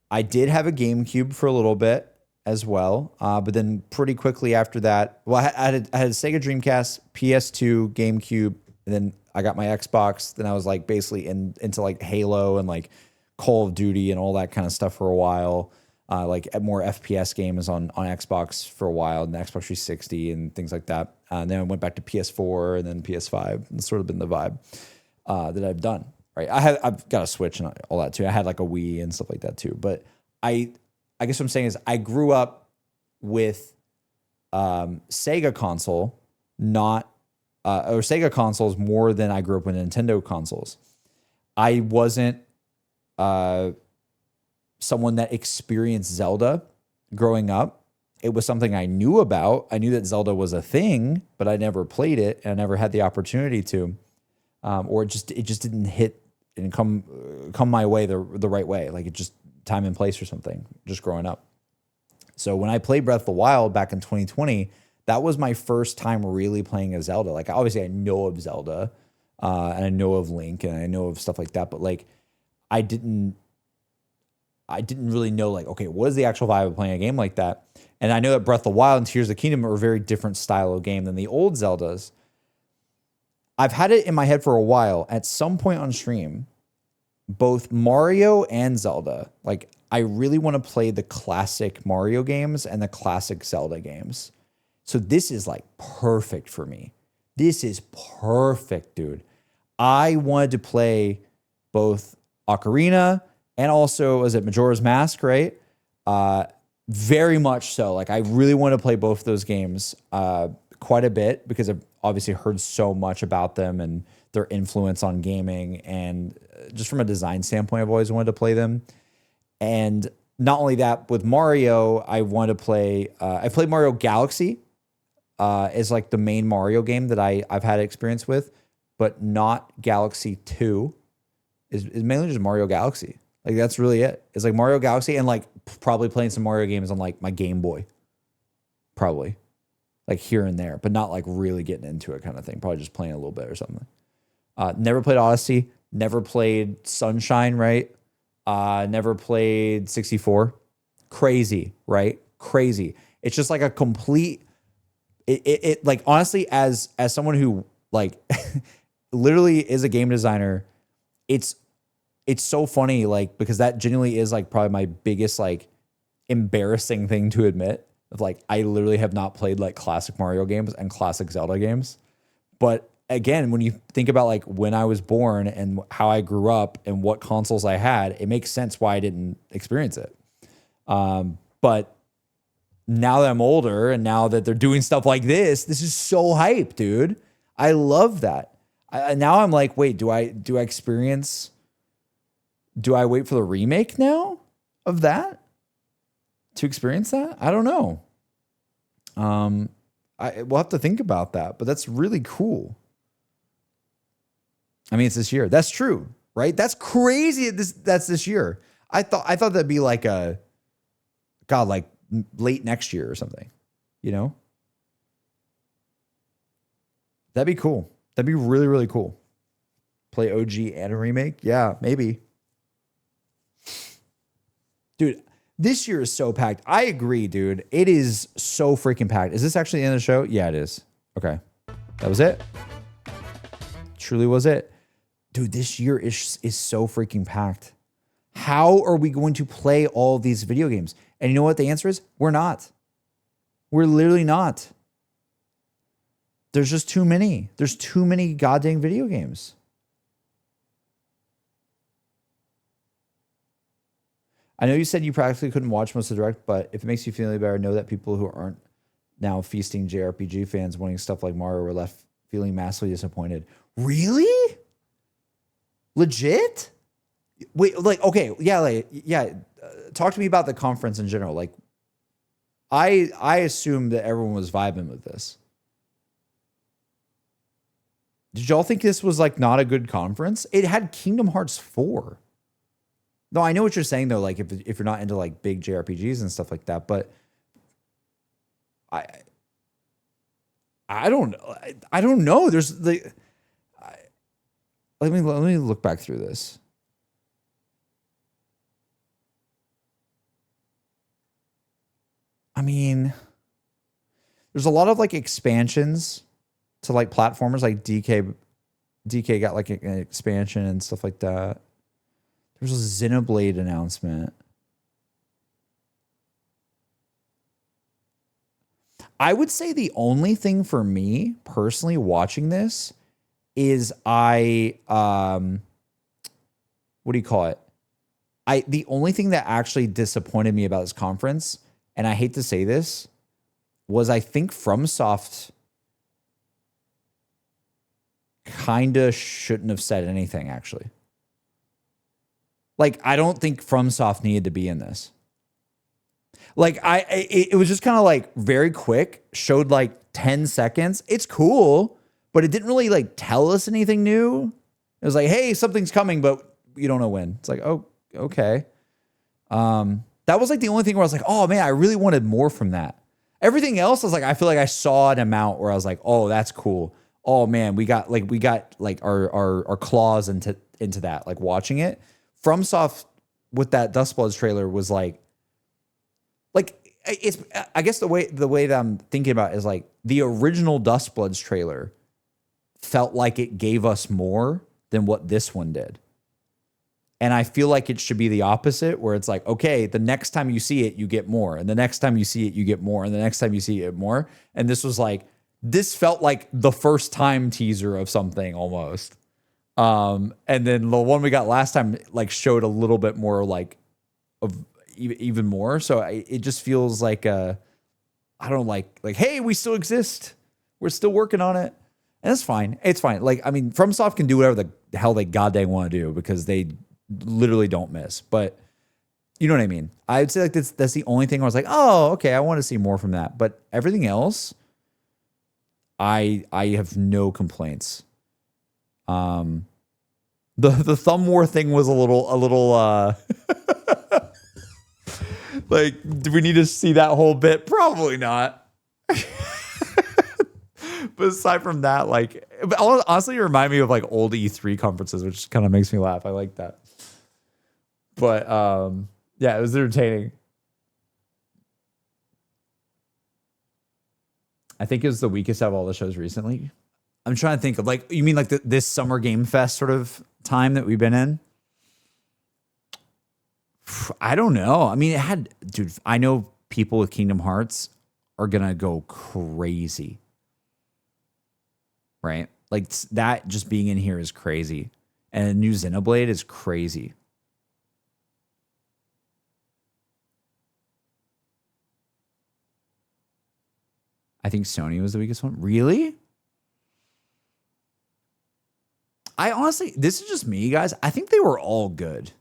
I did have a GameCube for a little bit as well, but then pretty quickly after that, well, I had a Sega Dreamcast, PS2, GameCube, and then I got my Xbox. Then I was like basically into like Halo and like Call of Duty and all that kind of stuff for a while. Like more FPS games on Xbox for a while, and the Xbox 360 and things like that. And then I went back to PS4 and then PS5. It's sort of been the vibe that I've done. Right, I've got a Switch and all that too. I had like a Wii and stuff like that too. But I guess what I'm saying is I grew up with Sega console, not or Sega consoles more than I grew up with Nintendo consoles. I wasn't someone that experienced Zelda growing up. It was something I knew about. I knew that Zelda was a thing, but I never played it and I never had the opportunity to, or it just didn't hit and come my way the right way. Like it just time and place or something, just growing up. So when I played Breath of the Wild back in 2020, that was my first time really playing a Zelda. Like obviously I know of Zelda and I know of Link and I know of stuff like that, but like I didn't really know like, okay, what is the actual vibe of playing a game like that? And I know that Breath of the Wild and Tears of the Kingdom are a very different style of game than the old Zeldas. I've had it in my head for a while. At some point on stream, both Mario and Zelda, like I really want to play the classic Mario games and the classic Zelda games. So this is like perfect for me. This is perfect, dude. I wanted to play both Ocarina and also, is it Majora's Mask, right? Very much so. Like I really want to play both of those games quite a bit because I've obviously heard so much about them and their influence on gaming. And just from a design standpoint, I've always wanted to play them. And not only that, with Mario, I want to play, I played Mario Galaxy as like the main Mario game that I've had experience with, but not Galaxy 2 is mainly just Mario Galaxy. Like that's really it. It's like Mario Galaxy and like probably playing some Mario games on like my Game Boy. Probably. Like here and there, but not like really getting into it kind of thing. Probably just playing a little bit or something. Never played Odyssey. Never played Sunshine, right? Never played 64. Crazy, right? Crazy. It's just like a complete, it like honestly, as someone who like literally is a game designer, it's so funny, like, because that genuinely is like probably my biggest like embarrassing thing to admit of like, I literally have not played like classic Mario games and classic Zelda games. But again, when you think about like when I was born and how I grew up and what consoles I had, it makes sense why I didn't experience it. But now that I'm older and now that they're doing stuff like this is so hype, dude. I love that. Now I'm like, wait, do I experience? Do I wait for the remake now of that to experience that? I don't know. We'll have to think about that, but that's really cool. I mean, it's this year. That's true, right? That's crazy. That's this year. I thought that'd be like like late next year or something, you know? That'd be cool. That'd be really, really cool. Play OG and a remake? Yeah, maybe. Dude, this year is so packed. I agree, dude. It is so freaking packed. Is this actually the end of the show? Yeah, it is. Okay. That was it. Truly was it. Dude, this year is so freaking packed. How are we going to play all these video games? And you know what the answer is? We're not. We're literally not. There's just too many. There's too many goddamn video games. I know you said you practically couldn't watch most of the direct, but if it makes you feel any better, know that people who aren't now feasting JRPG fans wanting stuff like Mario were left feeling massively disappointed. Really? Legit? Wait, like, okay, yeah. Talk to me about the conference in general. Like, I assumed that everyone was vibing with this. Did y'all think this was like not a good conference? It had Kingdom Hearts 4. No, I know what you're saying though. Like if you're not into like big JRPGs and stuff like that, but I don't know. There's the let me look back through this. I mean, there's a lot of like expansions to like platformers, like DK got like an expansion and stuff like that. There's a Xenoblade announcement. I would say the only thing for me personally watching this is what do you call it? The only thing that actually disappointed me about this conference, and I hate to say this, was I think FromSoft kind of shouldn't have said anything, actually. Like, I don't think FromSoft needed to be in this. Like, it was just kind of like very quick, showed like 10 seconds. It's cool, but it didn't really like tell us anything new. It was like, hey, something's coming, but you don't know when. It's like, oh, okay. That was like the only thing where I was like, oh man, I really wanted more from that. Everything else was like, I feel like I saw an amount where I was like, oh, that's cool. Oh man, we got like our claws into that, like watching it. FromSoft with that Dustbloods trailer was like it's, I guess the way that I'm thinking about it is like the original Dustbloods trailer felt like it gave us more than what this one did. And I feel like it should be the opposite, where it's like, okay, the next time you see it, you get more. And the next time you see it, you get more. And the next time you see it, more. And this was like, this felt like the first time teaser of something almost. And then the one we got last time like showed a little bit more like of even more. So it just feels like I don't like, hey, we still exist. We're still working on it. And it's fine. It's fine. Like, I mean, FromSoft can do whatever the hell they goddamn want to do because they literally don't miss. But you know what I mean? I would say like that's the only thing where I was like, oh, okay, I want to see more from that. But everything else, I have no complaints. The thumb war thing was a little like, do we need to see that whole bit? Probably not. But aside from that, like, honestly, it reminded me of like old E3 conferences, which kind of makes me laugh. I like that. But yeah, it was entertaining. I think it was the weakest out of all the shows recently. I'm trying to think of like, you mean like this Summer Game Fest sort of time that we've been in? I don't know. I mean, dude, I know people with Kingdom Hearts are going to go crazy. Right? Like that just being in here is crazy. And a new Xenoblade is crazy. I think Sony was the weakest one. Really? I honestly, this is just me, guys. I think they were all good.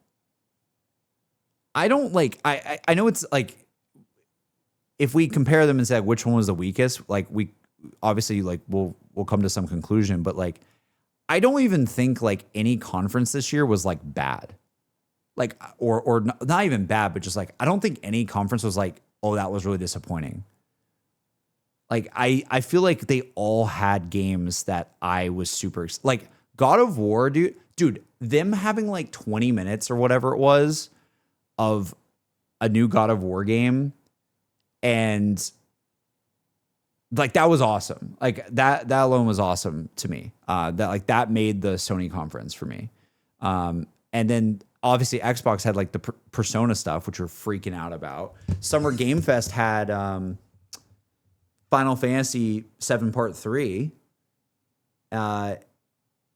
I don't like, I know it's like, if we compare them and say which one was the weakest, like we obviously like we'll come to some conclusion, but like, I don't even think like any conference this year was like bad. Like, or not even bad, but just like, I don't think any conference was like, oh, that was really disappointing. Like, I feel like they all had games that I was super, like God of War, dude, them having like 20 minutes or whatever it was of a new God of War game. And like, that was awesome. Like that alone was awesome to me. That made the Sony conference for me. And then obviously Xbox had like the Persona stuff, which we're freaking out about. Summer Game Fest had, Final Fantasy 7 Part 3,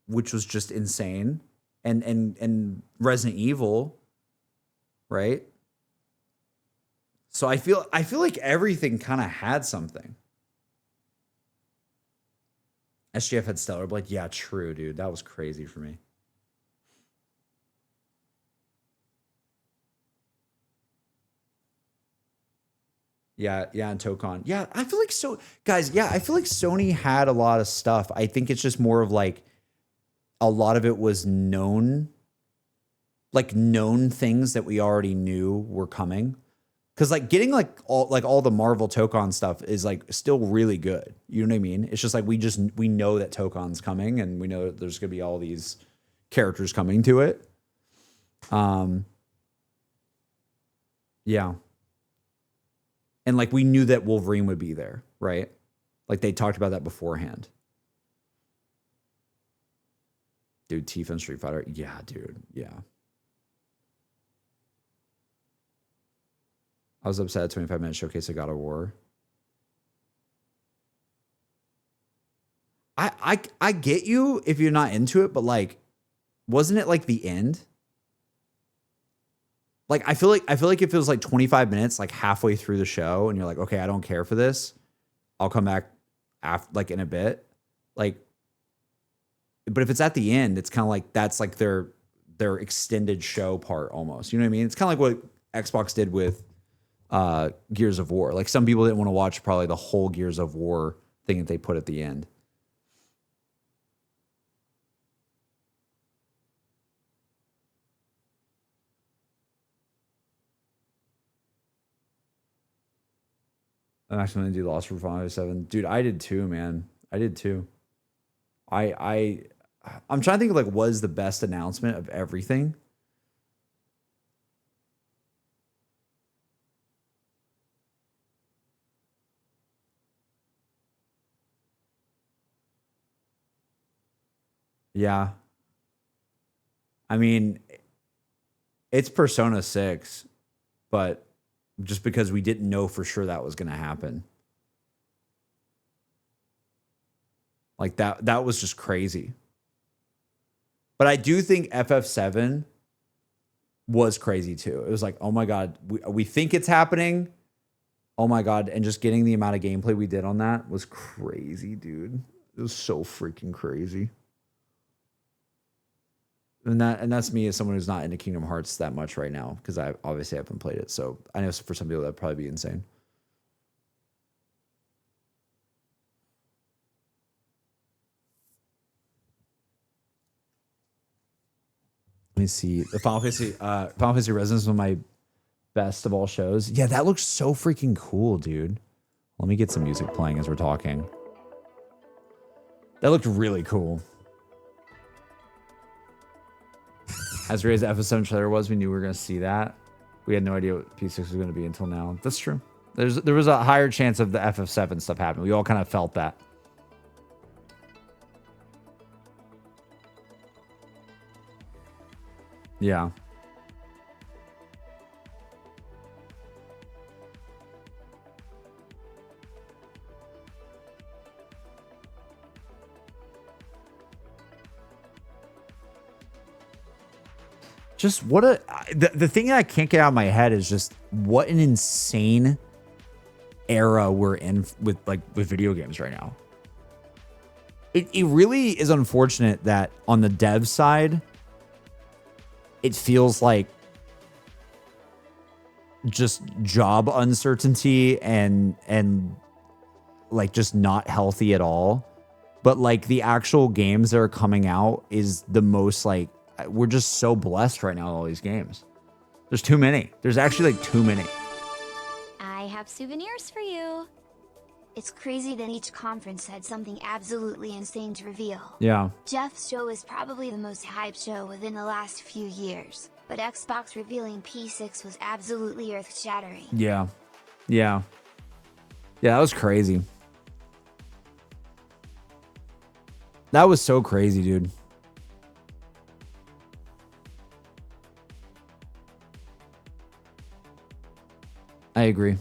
which was just insane. And Resident Evil, right? So I feel like everything kind of had something. SGF had Stellar Blade. Yeah, true, dude. That was crazy for me. Yeah, and Tokon. Yeah, I feel like guys, yeah, I feel like Sony had a lot of stuff. I think it's just more of like a lot of it was known things that we already knew were coming. Because like getting like all the Marvel Tokon stuff is like still really good. You know what I mean? It's just like we know that Tokon's coming, and we know that there's gonna be all these characters coming to it. Yeah. And like we knew that Wolverine would be there, right? Like they talked about that beforehand. Dude, Tifa and Street Fighter. Yeah, dude. Yeah. I was upset at 25-minute showcase of God of War. I get you if you're not into it, but like, wasn't it like the end? Like I feel like if it was like 25 minutes, like halfway through the show, and you're like, okay, I don't care for this, I'll come back after, like in a bit. Like, but if it's at the end, it's kind of like that's like their extended show part almost. You know what I mean? It's kind of like what Xbox did with Gears of War. Like some people didn't want to watch probably the whole Gears of War thing that they put at the end. I'm actually going to do Lost for 507. Dude, I did too, man. I did too. I'm trying to think of like what is the best announcement of everything. Yeah. I mean, it's Persona 6, but just because we didn't know for sure that was going to happen. Like that was just crazy. But I do think FF7 was crazy too. It was like, oh my God, we think it's happening. Oh my God. And just getting the amount of gameplay we did on that was crazy, dude. It was so freaking crazy. And that's me as someone who's not into Kingdom Hearts that much right now, because I obviously haven't played it. So I know for some people that'd probably be insane. Let me see. The Final Fantasy Resonance was my best of all shows. Yeah, that looks so freaking cool, dude. Let me get some music playing as we're talking. That looked really cool. As great as the FF7 trailer was, we knew we were going to see that. We had no idea what P6 was going to be until now. That's true. There was a higher chance of the FF7 stuff happening. We all kind of felt that. Yeah. Just what the thing that I can't get out of my head is just what an insane era we're in with video games right now. It really is unfortunate that on the dev side, it feels like just job uncertainty and like just not healthy at all. But like the actual games that are coming out is the most like, we're just so blessed right now with all these games. There's too many. There's actually like too many. I have souvenirs for you. It's crazy that each conference had something absolutely insane to reveal. Yeah. Jeff's show is probably the most hyped show within the last few years, but Xbox revealing P6 was absolutely earth-shattering. Yeah. Yeah. Yeah, that was crazy. That was so crazy, dude. I agree.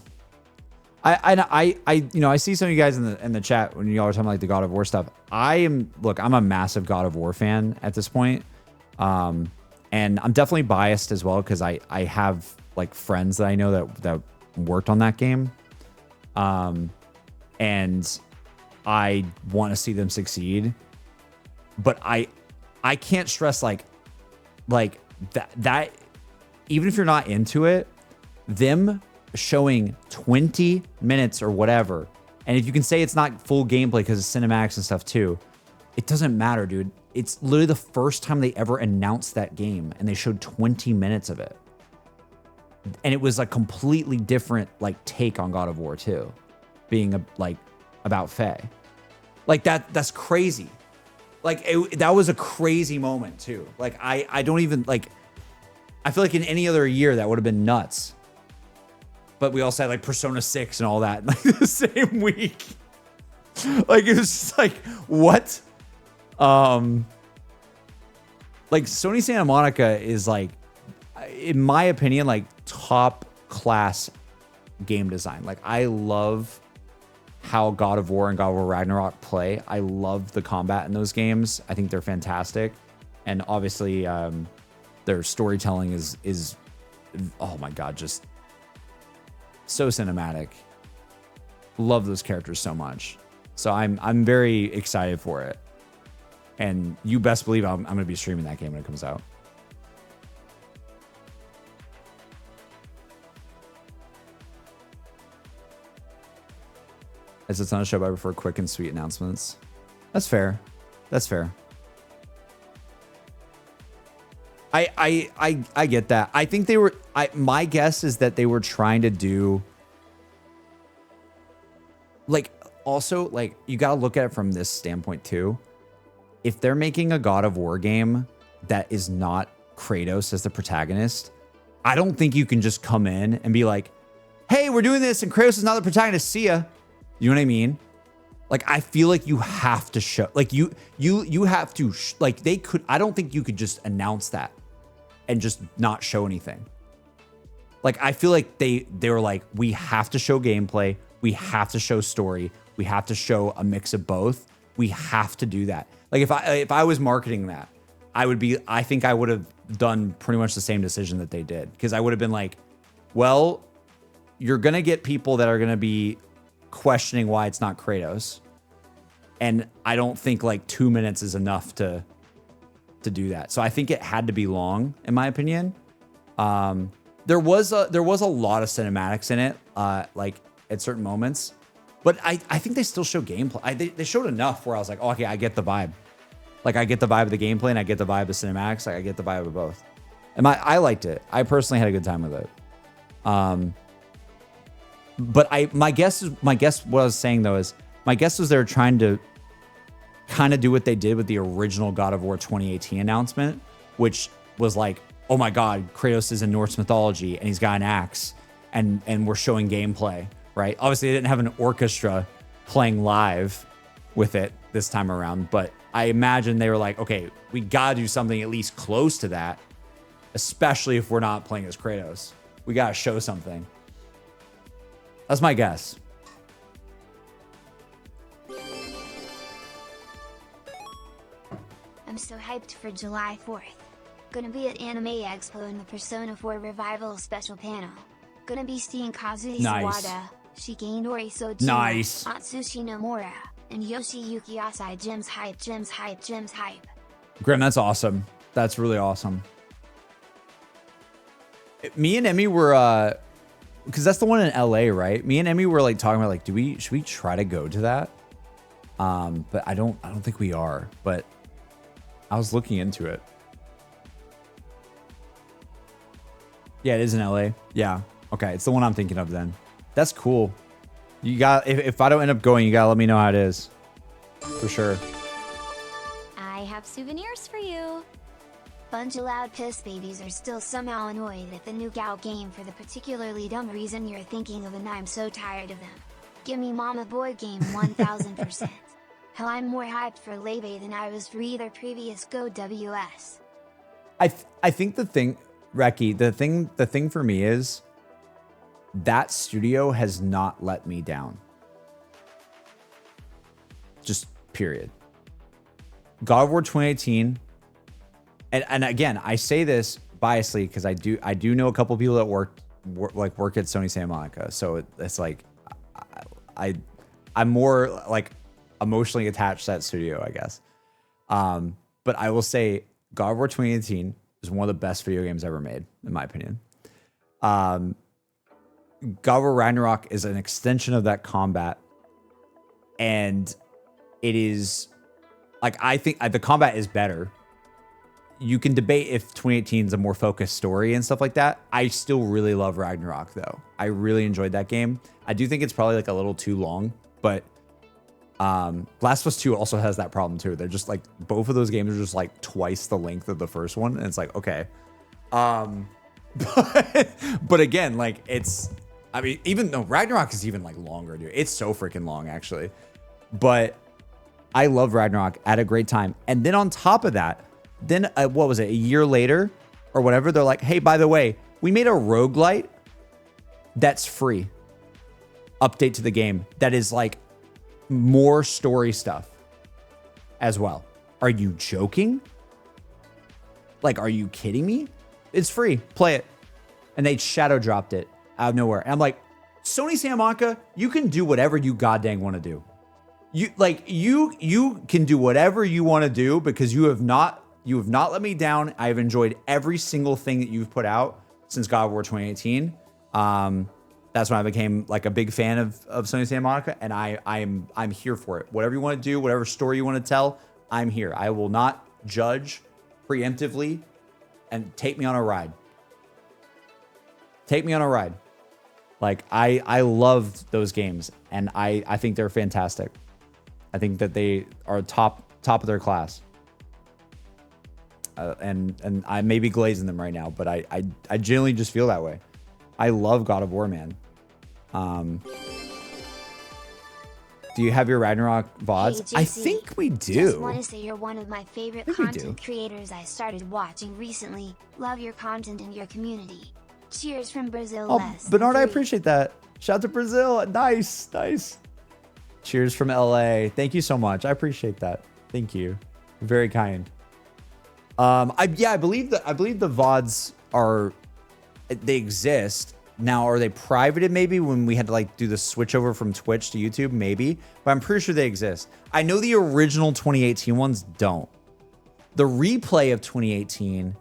I you know, I see some of you guys in the chat when y'all are talking like the God of War stuff. I'm a massive God of War fan at this point. And I'm definitely biased as well because I have like friends that I know that worked on that game. And I want to see them succeed. But I can't stress like that even if you're not into it, them showing 20 minutes or whatever, and if you can say it's not full gameplay because it's cinematics and stuff too, it doesn't matter, dude. It's literally the first time they ever announced that game and they showed 20 minutes of it. and it was a completely different like take on God of War 2, being about Faye. Like that's crazy. Like that was a crazy moment too. Like I don't even like. I feel like in any other year that would have been nuts. But we also had like Persona 6 and all that like the same week. Like it was just like what? Like Sony Santa Monica is like, in my opinion, like top class game design. Like I love how God of War and God of War Ragnarok play. I love the combat in those games. I think they're fantastic. And obviously their storytelling is oh my God, just so cinematic. Love those characters so much. So I'm very excited for it. And you best believe I'm going to be streaming that game when it comes out. As it's on a show, I prefer quick and sweet announcements. That's fair. That's fair. I get that. I think they were. My guess is that they were trying to do. Like, also, like you got to look at it from this standpoint too. If they're making a God of War game that is not Kratos as the protagonist, I don't think you can just come in and be like, "Hey, we're doing this, and Kratos is not the protagonist. See ya." You know what I mean? Like, I feel like you have to show, like you have to, like they could, I don't think you could just announce that and just not show anything. Like, I feel like they were like, we have to show gameplay. We have to show story. We have to show a mix of both. We have to do that. Like if I was marketing that, I think I would have done pretty much the same decision that they did. Because I would have been like, well, you're going to get people that are going to be questioning why it's not Kratos. And I don't think like 2 minutes is enough to do that. So I think it had to be long, in my opinion. There was a lot of cinematics in it, like at certain moments. But I think they still show gameplay. They showed enough where I was like, oh, okay, I get the vibe. Like I get the vibe of the gameplay and I get the vibe of the cinematics. Like I get the vibe of both. And I liked it. I personally had a good time with it. But my guess, what I was saying though is, my guess was they were trying to kind of do what they did with the original God of War 2018 announcement, which was like, oh my God, Kratos is in Norse mythology and he's got an axe and we're showing gameplay, right? Obviously they didn't have an orchestra playing live with it this time around, but I imagine they were like, okay, we gotta do something at least close to that, especially if we're not playing as Kratos. We gotta show something. That's my guess. I'm so hyped for July 4th. Gonna be at Anime Expo in the Persona 4 Revival special panel. Gonna be seeing Kazuya Sawada, Shigenori Sojima, Nice. Atsushi Nomura, and Yoshiyuki Asai. Gems hype, gems hype, gems hype. Grim, that's awesome. That's really awesome. Me and Emmy were, because that's the one in LA, right? Me and Emmy were like talking about like, should we try to go to that? But I don't think we are. But I was looking into it. Yeah, it is in LA. Yeah. Okay, it's the one I'm thinking of then. That's cool. You got, if I don't end up going, you gotta let me know how it is. For sure. I have souvenirs for you. Bunch of loud piss babies are still somehow annoyed at the new Gao game for the particularly dumb reason you're thinking of, and I'm so tired of them. Give me Mama Boy game 1000%. Hell, I'm more hyped for Lebe than I was for either previous Go WS. I think the thing, Reki, the thing for me is that studio has not let me down. Just period. God of War 2018. And again, I say this biasly because I do know a couple people that work at Sony Santa Monica. So it's like I'm more like emotionally attached to that studio, I guess. But I will say God of War 2018 is one of the best video games ever made, in my opinion. God of War Ragnarok is an extension of that combat. And it is like, I think the combat is better. you can debate if 2018 is a more focused story and stuff like that. I still really love Ragnarok though. I really enjoyed that game. I do think it's probably like a little too long, but Last of Us 2 also has that problem too. They're just like, both of those games are just like twice the length of the first one. And it's like, okay. But again, like I mean, even though Ragnarok is even like longer, dude. It's so freaking long actually. But I love Ragnarok, had a great time. And then on top of that, then what was it? A year later or whatever, they're like, hey, by the way, we made a roguelite that's free. Update to the game that is like more story stuff as well. Are you joking? Like, are you kidding me? It's free. Play it. And they shadow dropped it out of nowhere. And I'm like, Sony Santa Monica, you can do whatever you goddamn want to do. You can do whatever you want to do because you have not let me down. I've enjoyed every single thing that you've put out since God of War 2018. That's when I became like a big fan of Sony Santa Monica, and I'm here for it. Whatever you want to do, whatever story you want to tell, I'm here. I will not judge preemptively, and take me on a ride. Take me on a ride. Like I love those games, and I think they're fantastic. I think that they are top of their class. And I may be glazing them right now, but I genuinely just feel that way. I love God of War, man. Do you have your Ragnarok VODs? Hey, I JC, think we do. Just want to say you're one of my favorite I think we content creators I started watching recently. Love your content and your community. Cheers from Brazil, Oh, Les. Bernard, I appreciate that. Shout out to Brazil. Nice. Cheers from LA. Thank you so much. I appreciate that. Thank you. Very kind. I believe the VODs they exist. Now, are they privated maybe when we had to like do the switch over from Twitch to YouTube? Maybe, but I'm pretty sure they exist. I know the original 2018 ones don't. The replay of 2018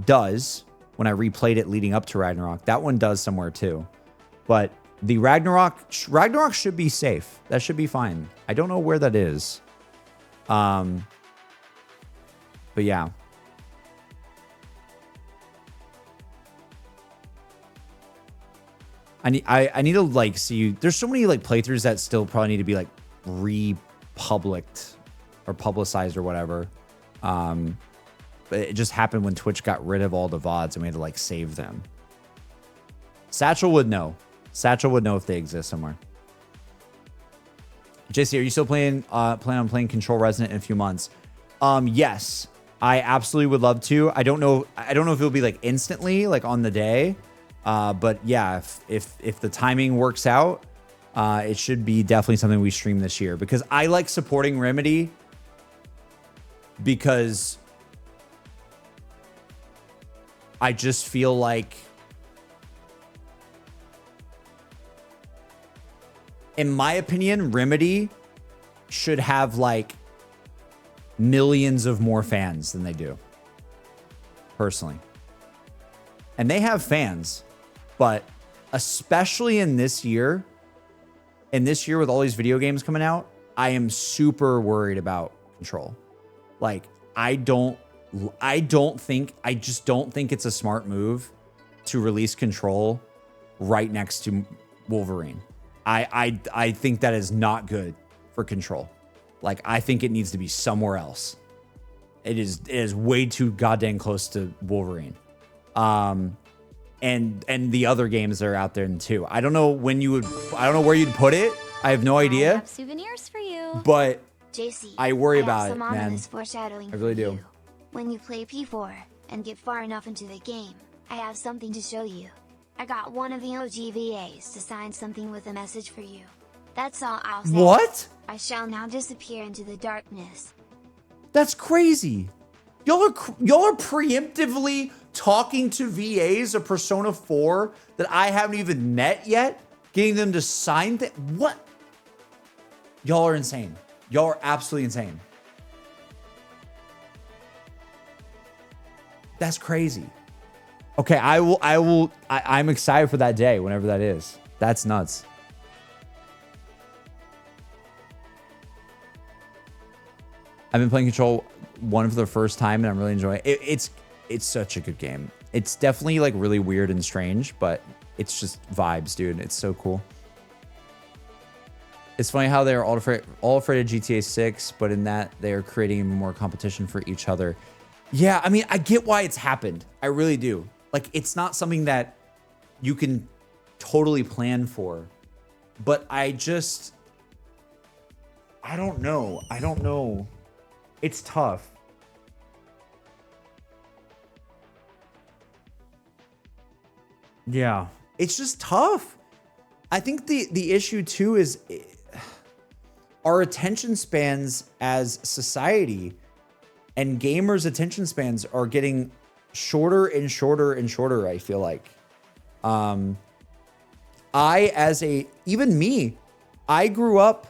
does, when I replayed it leading up to Ragnarok. That one does somewhere too. But the Ragnarok should be safe. That should be fine. I don't know where that is. But yeah. I need to like see. There's so many like playthroughs that still probably need to be like republiced or publicized or whatever. But it just happened when Twitch got rid of all the VODs and we had to like save them. Satchel would know. Satchel would know if they exist somewhere. JC, are you still plan on playing Control Resonant in a few months? Yes, I absolutely would love to. I don't know if it'll be like instantly, like on the day. But yeah, if the timing works out, it should be definitely something we stream this year, because I like supporting Remedy because I just feel like, in my opinion, Remedy should have like millions of more fans than they do, personally. And they have fans, but especially in this year with all these video games coming out, I am super worried about Control. Like, I just don't think it's a smart move to release Control right next to Wolverine. I think that is not good for Control. Like, I think it needs to be somewhere else. It is way too goddamn close to Wolverine. And the other games that are out there too. I don't know where you'd put it. I have no idea. I have souvenirs for you. But JC, I worry have about some it, man. ominous foreshadowing I really for do. you. When you play P4 and get far enough into the game, I have something to show you. I got one of the OG VAs to sign something with a message for you. That's all I'll say. What? I shall now disappear into the darkness. That's crazy. Y'all are preemptively talking to VAs of Persona 4 that I haven't even met yet, getting them to sign what? Y'all are insane. Y'all are absolutely insane. That's crazy. Okay, I'm excited for that day, whenever that is. That's nuts. I've been playing Control one for the first time, and I'm really enjoying it. It's such a good game. It's definitely like really weird and strange, but it's just vibes, dude. It's so cool. It's funny how they're all afraid of GTA 6, but in that they're creating more competition for each other. Yeah, I mean, I get why it's happened. I really do. Like, it's not something that you can totally plan for, but I don't know. I don't know. It's tough. Yeah, it's just tough. I think the issue too is our attention spans as society and gamers' attention spans are getting shorter and shorter and shorter, I feel like. Even me, I grew up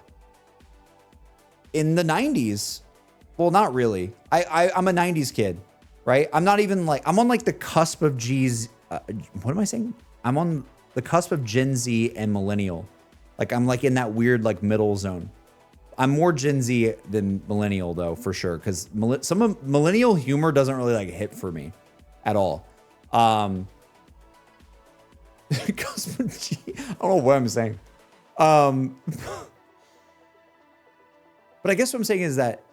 in the 90s. Well, not really. I'm a 90s kid, right? I'm not even like, I'm on like the cusp of what am I saying? I'm on the cusp of Gen Z and millennial. Like I'm like in that weird like middle zone. I'm more Gen Z than millennial though, for sure. Cause some of millennial humor doesn't really like hit for me at all. Cusp of G, I don't know what I'm saying. But I guess what I'm saying is that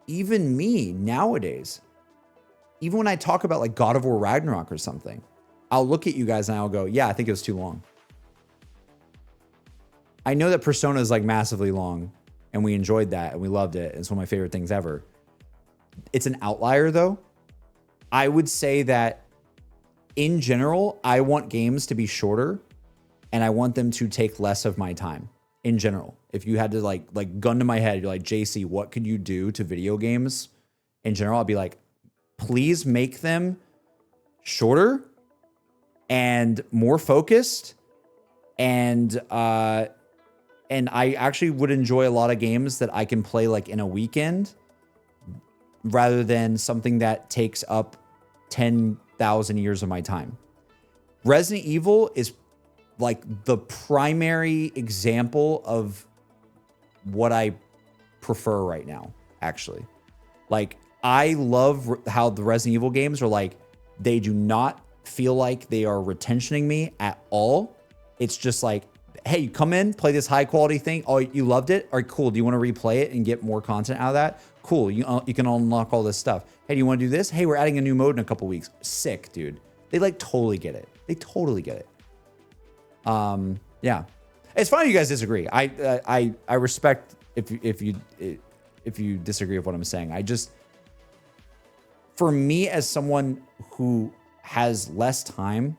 even me nowadays, even when I talk about like God of War Ragnarok or something, I'll look at you guys and I'll go, yeah, I think it was too long. I know that Persona is like massively long and we enjoyed that and we loved it. It's one of my favorite things ever. It's an outlier though. I would say that in general, I want games to be shorter and I want them to take less of my time in general. If you had to like gun to my head, you're like, JC, what could you do to video games in general? I'll be like, please make them shorter and more focused. And I actually would enjoy a lot of games that I can play like in a weekend rather than something that takes up 10,000 years of my time. Resident Evil is like the primary example of what I prefer right now, actually. Like, I love how the Resident Evil games are like, they do not feel like they are retentioning me at all. It's just like, hey, you come in, play this high quality thing. Oh, you loved it? All right, cool. Do you want to replay it and get more content out of that? Cool. You can unlock all this stuff. Hey, do you want to do this? Hey, we're adding a new mode in a couple weeks. Sick, dude. They like totally get it. They totally get it. Yeah. It's fine you guys disagree. I respect if you disagree with what I'm saying. I just, for me as someone who has less time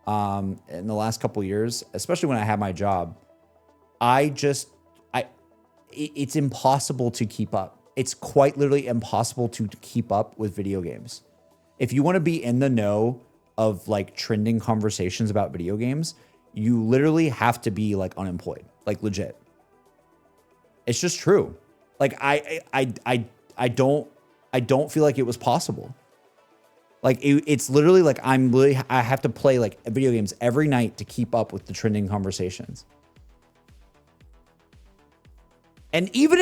in the last couple of years, especially when I had my job, it's impossible to keep up. It's quite literally impossible to keep up with video games. If you want to be in the know of like trending conversations about video games, you literally have to be like unemployed, like legit. It's just true. Like I don't feel like it was possible. Like it's literally like I have to play like video games every night to keep up with the trending conversations. And even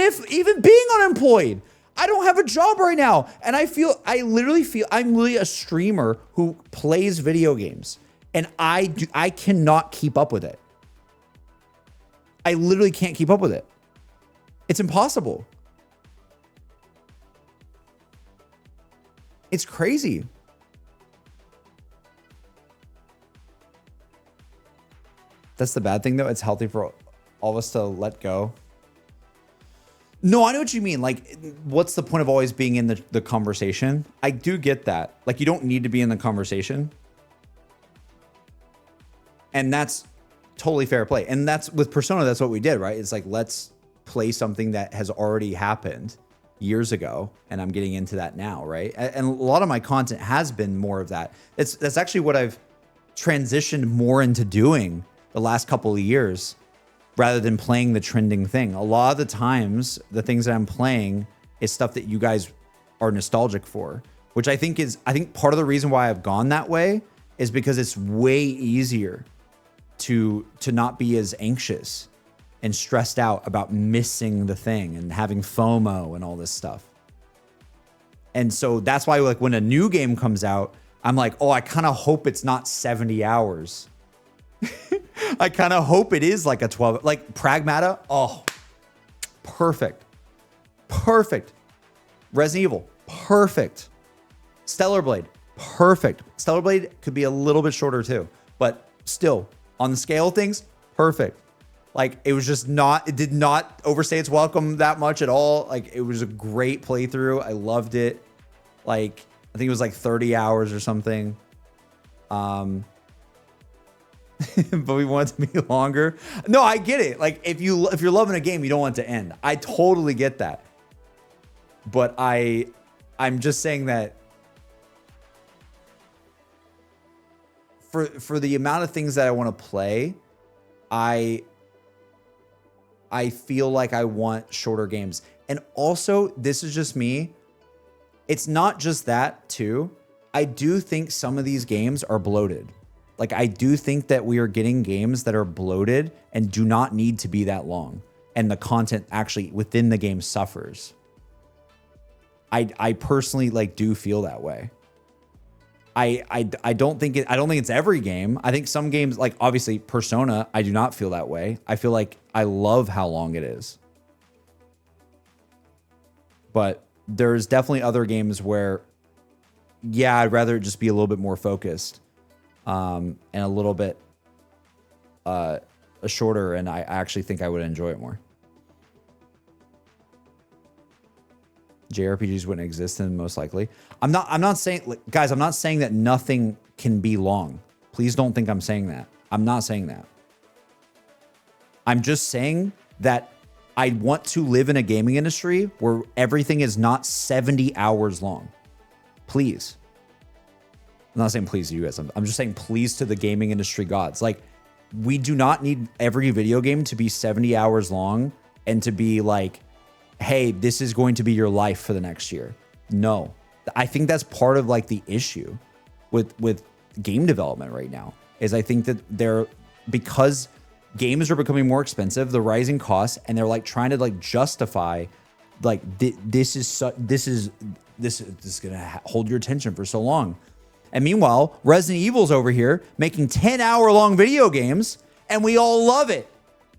being unemployed, I don't have a job right now. And I literally feel I'm literally a streamer who plays video games. And I cannot keep up with it. I literally can't keep up with it. It's impossible. It's crazy. That's the bad thing though. It's healthy for all of us to let go. No, I know what you mean. Like, what's the point of always being in the conversation? I do get that. Like, you don't need to be in the conversation. And that's totally fair play. And that's with Persona, that's what we did, right? It's like, let's play something that has already happened years ago. And I'm getting into that now, right? And a lot of my content has been more of that. That's actually what I've transitioned more into doing the last couple of years, rather than playing the trending thing. A lot of the times, the things that I'm playing is stuff that you guys are nostalgic for, which I think part of the reason why I've gone that way is because it's way easier to not be as anxious and stressed out about missing the thing and having FOMO and all this stuff. And so that's why, like, when a new game comes out, I'm like, oh, I kind of hope it's not 70 hours. I kind of hope it is like a 12, like Pragmata. Oh, perfect. Perfect. Resident Evil, perfect. Stellar Blade, perfect. Stellar Blade could be a little bit shorter too, but still, on the scale of things, perfect. Like, it was just not, it did not overstay its welcome that much at all. Like, it was a great playthrough. I loved it. Like, I think it was like 30 hours or something. But we want it to be longer. No, I get it. Like, if you're loving a game, you don't want it to end. I totally get that. But I'm just saying that for the amount of things that I want to play, I feel like I want shorter games. And also, this is just me. It's not just that too. I do think some of these games are bloated. Like, I do think that we are getting games that are bloated and do not need to be that long. And the content actually within the game suffers. I personally like do feel that way. I don't think it's every game. I think some games, like obviously Persona, I do not feel that way. I feel like I love how long it is. But there's definitely other games where, yeah, I'd rather it just be a little bit more focused, and a little bit shorter, and I actually think I would enjoy it more. JRPGs wouldn't exist, then most likely. I'm not saying, like, guys, I'm not saying that nothing can be long. Please don't think I'm saying that. I'm not saying that. I'm just saying that I want to live in a gaming industry where everything is not 70 hours long. Please. I'm not saying please to you guys. I'm just saying please to the gaming industry gods. Like, we do not need every video game to be 70 hours long and to be like, hey, this is going to be your life for the next year. No. I think that's part of like the issue with game development right now, is I think that because games are becoming more expensive, the rising costs, and they're like trying to like justify like this is gonna hold your attention for so long. And meanwhile, Resident Evil's over here making 10-hour-long video games, and we all love it,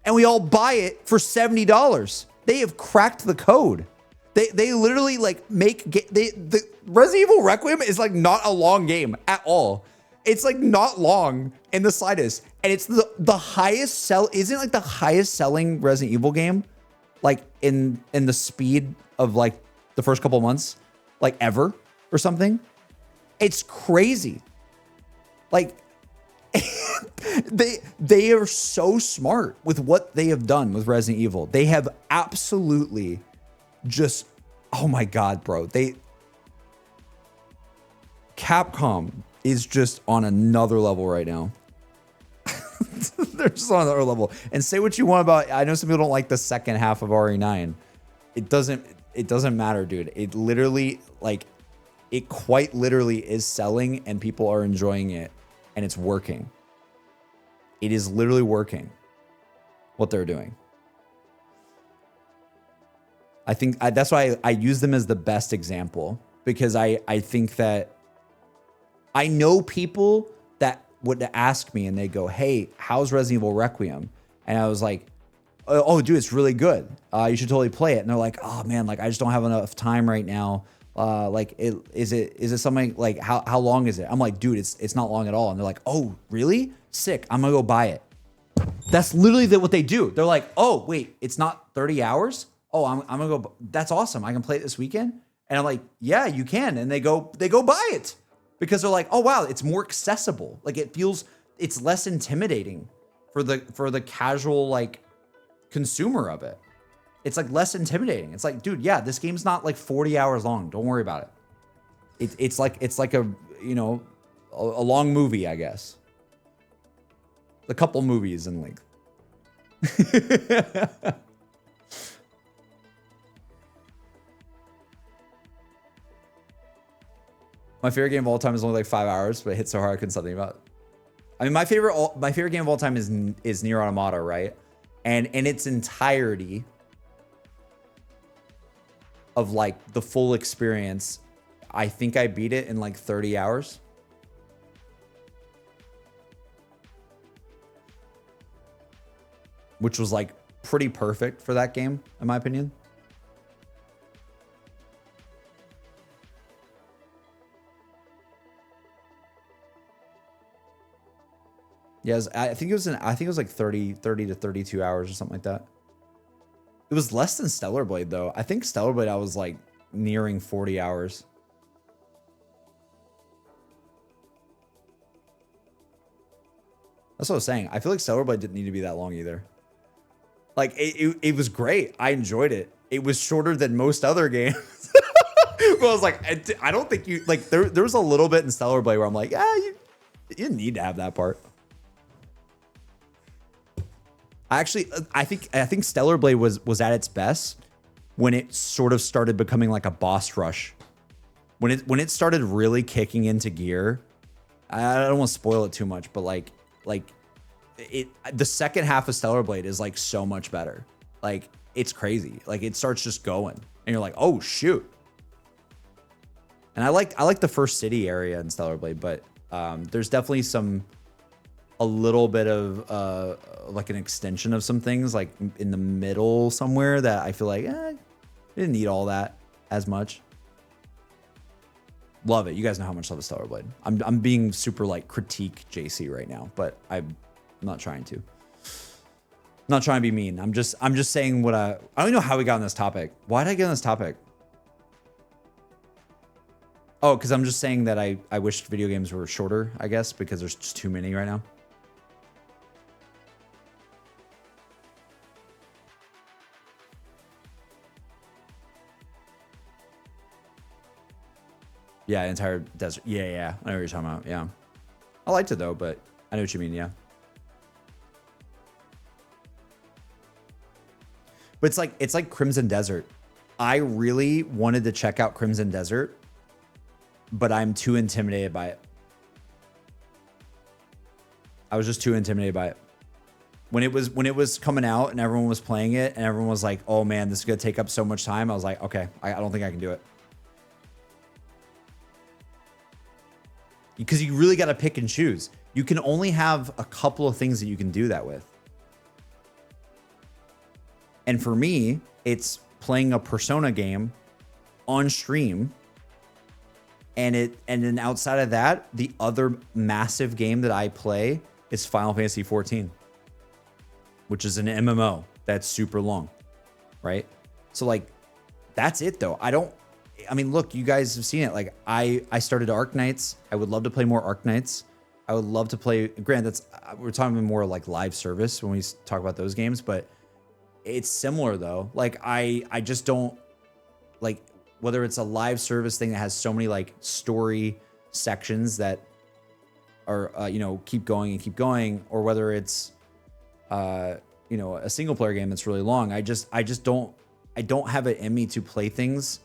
and we all buy it for $70. They have cracked the code. They literally like the Resident Evil Requiem is like not a long game at all. It's like not long in the slightest, and it's the highest sell. Isn't it like the highest selling Resident Evil game, like in the speed of like the first couple of months, like ever or something? It's crazy. Like they are so smart with what they have done with Resident Evil. They have absolutely just, oh my God, bro. Capcom is just on another level right now. They're just on another level. And say what you want about, I know some people don't like the second half of RE9. It doesn't matter, dude. It literally, like, it quite literally is selling and people are enjoying it and it's working. It is literally working what they're doing. I think that's why I use them as the best example, because I think that I know people that would ask me and they go, hey, how's Resident Evil Requiem? And I was like, oh, dude, it's really good. You should totally play it. And they're like, oh man, like I just don't have enough time right now. Like, is it something like, how long is it? I'm like, dude, it's not long at all. And they're like, oh, really? Sick. I'm gonna go buy it. That's literally what they do. They're like, oh, wait, it's not 30 hours? Oh, I'm gonna go. That's awesome. I can play it this weekend. And I'm like, yeah, you can. And they go buy it because they're like, oh wow, it's more accessible. Like it's less intimidating for the casual like consumer of it. It's like less intimidating. It's like, dude, yeah, this game's not like 40 hours long. Don't worry about it. It's like a, you know, a long movie, I guess. A couple movies in length. My favorite game of all time is only like 5 hours, but it hit so hard I couldn't stop thinking about it. I mean, my favorite game of all time is Nier Automata, right? And in its entirety of like the full experience, I think I beat it in like 30 hours. Which was like pretty perfect for that game, in my opinion. Yes, I think it was like 30 to 32 hours or something like that. It was less than Stellar Blade though. I think Stellar Blade I was like nearing 40 hours. That's what I was saying. I feel like Stellar Blade didn't need to be that long either. Like it was great. I enjoyed it. It was shorter than most other games. But I was like, I don't think you like there was a little bit in Stellar Blade where I'm like, yeah, you didn't need to have that part. I think Stellar Blade was at its best when it sort of started becoming like a boss rush. When it started really kicking into gear. I don't want to spoil it too much, but like the second half of Stellar Blade is like so much better. Like it's crazy. Like it starts just going and you're like, oh shoot. And I like the first city area in Stellar Blade, but there's definitely a little bit of like an extension of some things like in the middle somewhere that I feel like didn't need all that as much. Love it. You guys know how much I love Stellar Blade. I'm being super like critique JC right now, but I'm not trying to. I'm not trying to be mean. I'm just saying what I don't even know how we got on this topic. Why did I get on this topic? Oh, because I'm just saying that I wished video games were shorter, I guess, because there's just too many right now. Yeah, entire desert. Yeah. I know what you're talking about. Yeah. I liked it though, but I know what you mean. Yeah. But it's like Crimson Desert. I really wanted to check out Crimson Desert, but I'm too intimidated by it. I was just too intimidated by it. When it was coming out and everyone was playing it and everyone was like, oh man, this is going to take up so much time. I was like, okay, I don't think I can do it. Because you really got to pick and choose. You can only have a couple of things that you can do that with. And for me, it's playing a Persona game on stream. And then outside of that, the other massive game that I play is Final Fantasy XIV, which is an MMO that's super long, right? So like, that's it though. I mean, look, you guys have seen it. Like I started Arc Knights. I would love to play more Arc Knights. I would love to play, granted, we're talking more like live service when we talk about those games, but it's similar though. Like I just don't like, whether it's a live service thing that has so many like story sections that are, keep going, or whether it's, a single player game that's really long. I don't have it in me to play things,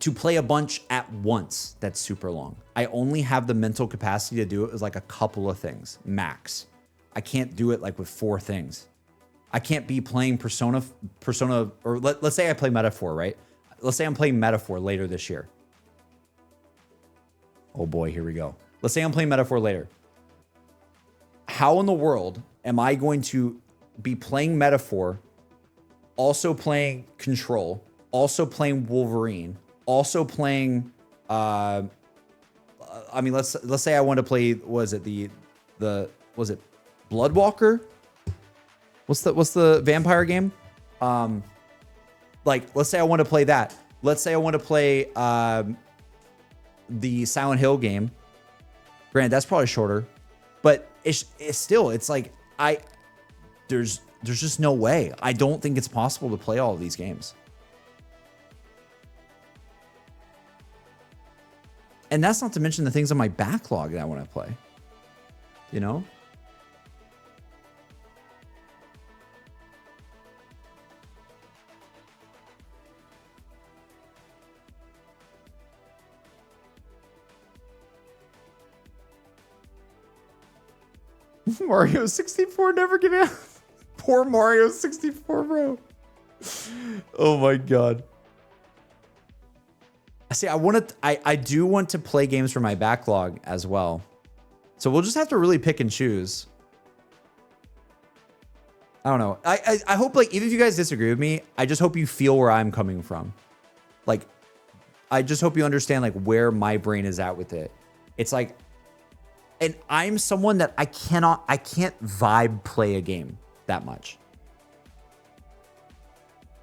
to play a bunch at once that's super long. I only have the mental capacity to do it with like a couple of things max. I can't do it like with 4 things. I can't be playing Persona, or let's say I play Metaphor, right? Let's say I'm playing Metaphor later this year. Oh boy, here we go. Let's say I'm playing Metaphor later. How in the world am I going to be playing Metaphor, also playing Control, also playing Wolverine, also playing let's say I want to play, was it Bloodwalker? What's the vampire game? Like let's say I want to play that. Let's say I want to play the Silent Hill game. Granted, that's probably shorter, but it's like there's just no way. I don't think it's possible to play all of these games. And that's not to mention the things on my backlog that I want to play. You know? Mario 64 never get out. Poor Mario 64, bro. Oh my god. See, I do want to play games for my backlog as well. So we'll just have to really pick and choose. I don't know. I hope, like, even if you guys disagree with me, I just hope you feel where I'm coming from. Like, I just hope you understand, like, where my brain is at with it. It's like, and I'm someone that I can't vibe play a game that much.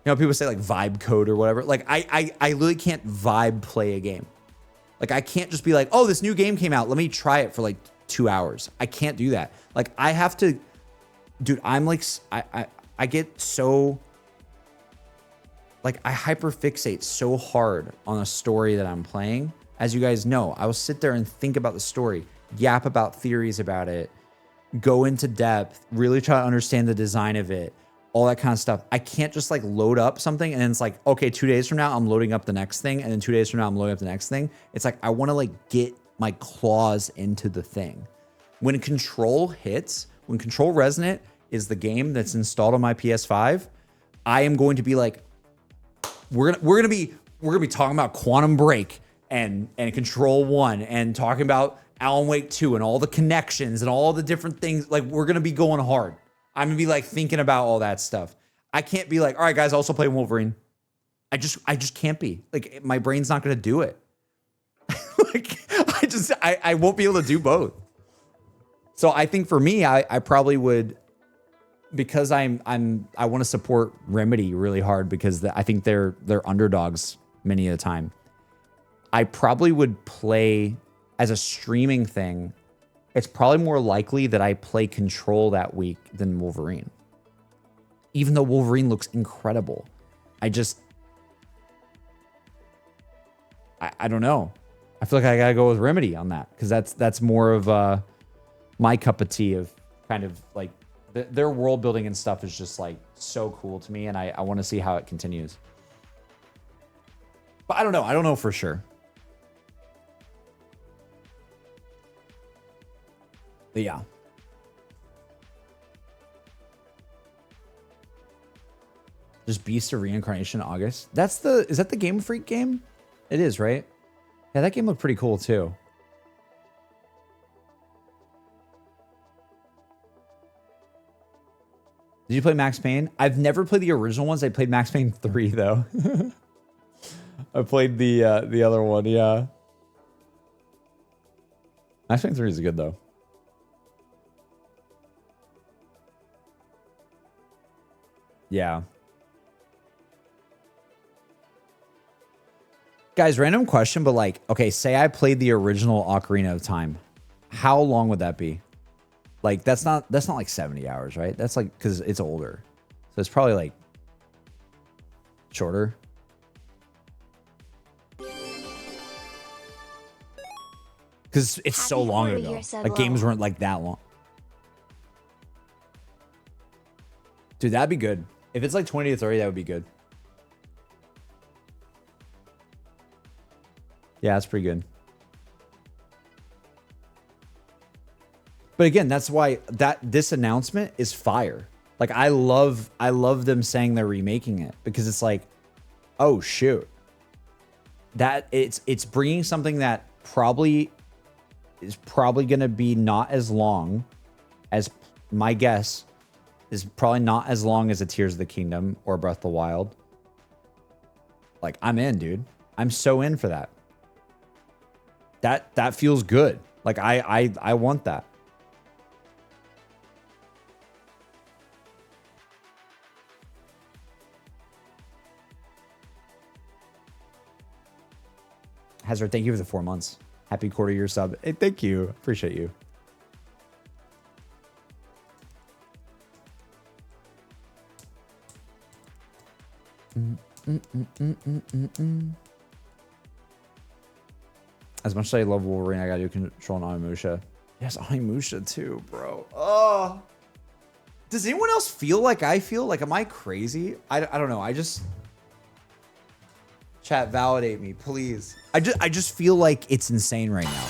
You know, people say like vibe code or whatever. Like I literally can't vibe play a game. Like I can't just be like, oh, this new game came out. Let me try it for like 2 hours. I can't do that. Like I have to, dude, I'm like, I get so, like I hyperfixate so hard on a story that I'm playing. As you guys know, I will sit there and think about the story, yap about theories about it, go into depth, really try to understand the design of it, all that kind of stuff. I can't just like load up something and then it's like, okay, 2 days from now, I'm loading up the next thing. And then 2 days from now, I'm loading up the next thing. It's like, I want to like get my claws into the thing. When Control hits, when Control Resonant is the game that's installed on my PS5, I am going to be like, we're gonna be talking about Quantum Break and Control 1 and talking about Alan Wake 2 and all the connections and all the different things. Like we're gonna be going hard. I'm gonna be like thinking about all that stuff. I can't be like, all right, guys, I also play Wolverine. I just can't be. Like my brain's not gonna do it. Like I won't be able to do both. So I think for me, I probably would, because I want to support Remedy really hard because I think they're underdogs many of the time. I probably would play as a streaming thing. It's probably more likely that I play Control that week than Wolverine. Even though Wolverine looks incredible. I don't know. I feel like I gotta go with Remedy on that because that's more of my cup of tea of kind of like their world building and stuff is just like so cool to me, and I want to see how it continues. But I don't know. I don't know for sure. But yeah. Just Beast of Reincarnation August. Is that the Game Freak game? It is, right? Yeah, that game looked pretty cool too. Did you play Max Payne? I've never played the original ones. I played Max Payne 3 though. I played the other one, yeah. Max Payne 3 is good though. Yeah. Guys, random question, but like, okay, say I played the original Ocarina of Time. How long would that be? Like, that's not like 70 hours, right? That's like, because it's older. So it's probably like shorter. Because it's so long ago. Like, games weren't like that long. Dude, that'd be good. If it's like 20 to 30, that would be good. Yeah, that's pretty good. But again, that's why this announcement is fire. Like I love them saying they're remaking it because it's like, oh shoot. That it's bringing something that is probably going to be not as long as, my guess is probably not as long as a Tears of the Kingdom or Breath of the Wild. Like I'm in, dude. I'm so in for that. That feels good. Like I want that. Hazard, thank you for the 4 months. Happy quarter year sub. Hey, thank you. Appreciate you. As much as I love Wolverine, I gotta do Control on Onimusha. Yes, Onimusha too, bro. Oh. Does anyone else feel like I feel? Like, am I crazy? I don't know. I just... Chat, validate me, please. I just feel like it's insane right now.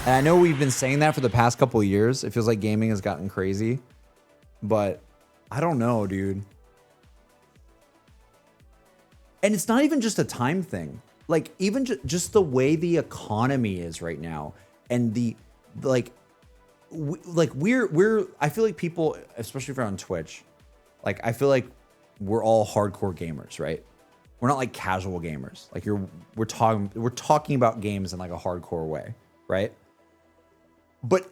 And I know we've been saying that for the past couple of years. It feels like gaming has gotten crazy. But I don't know, dude. And it's not even just a time thing. Like, even just the way the economy is right now, and the we're I feel like people, especially if you're on Twitch, like I feel like we're all hardcore gamers, right? We're not like casual gamers. Like we're talking about games in like a hardcore way, right? But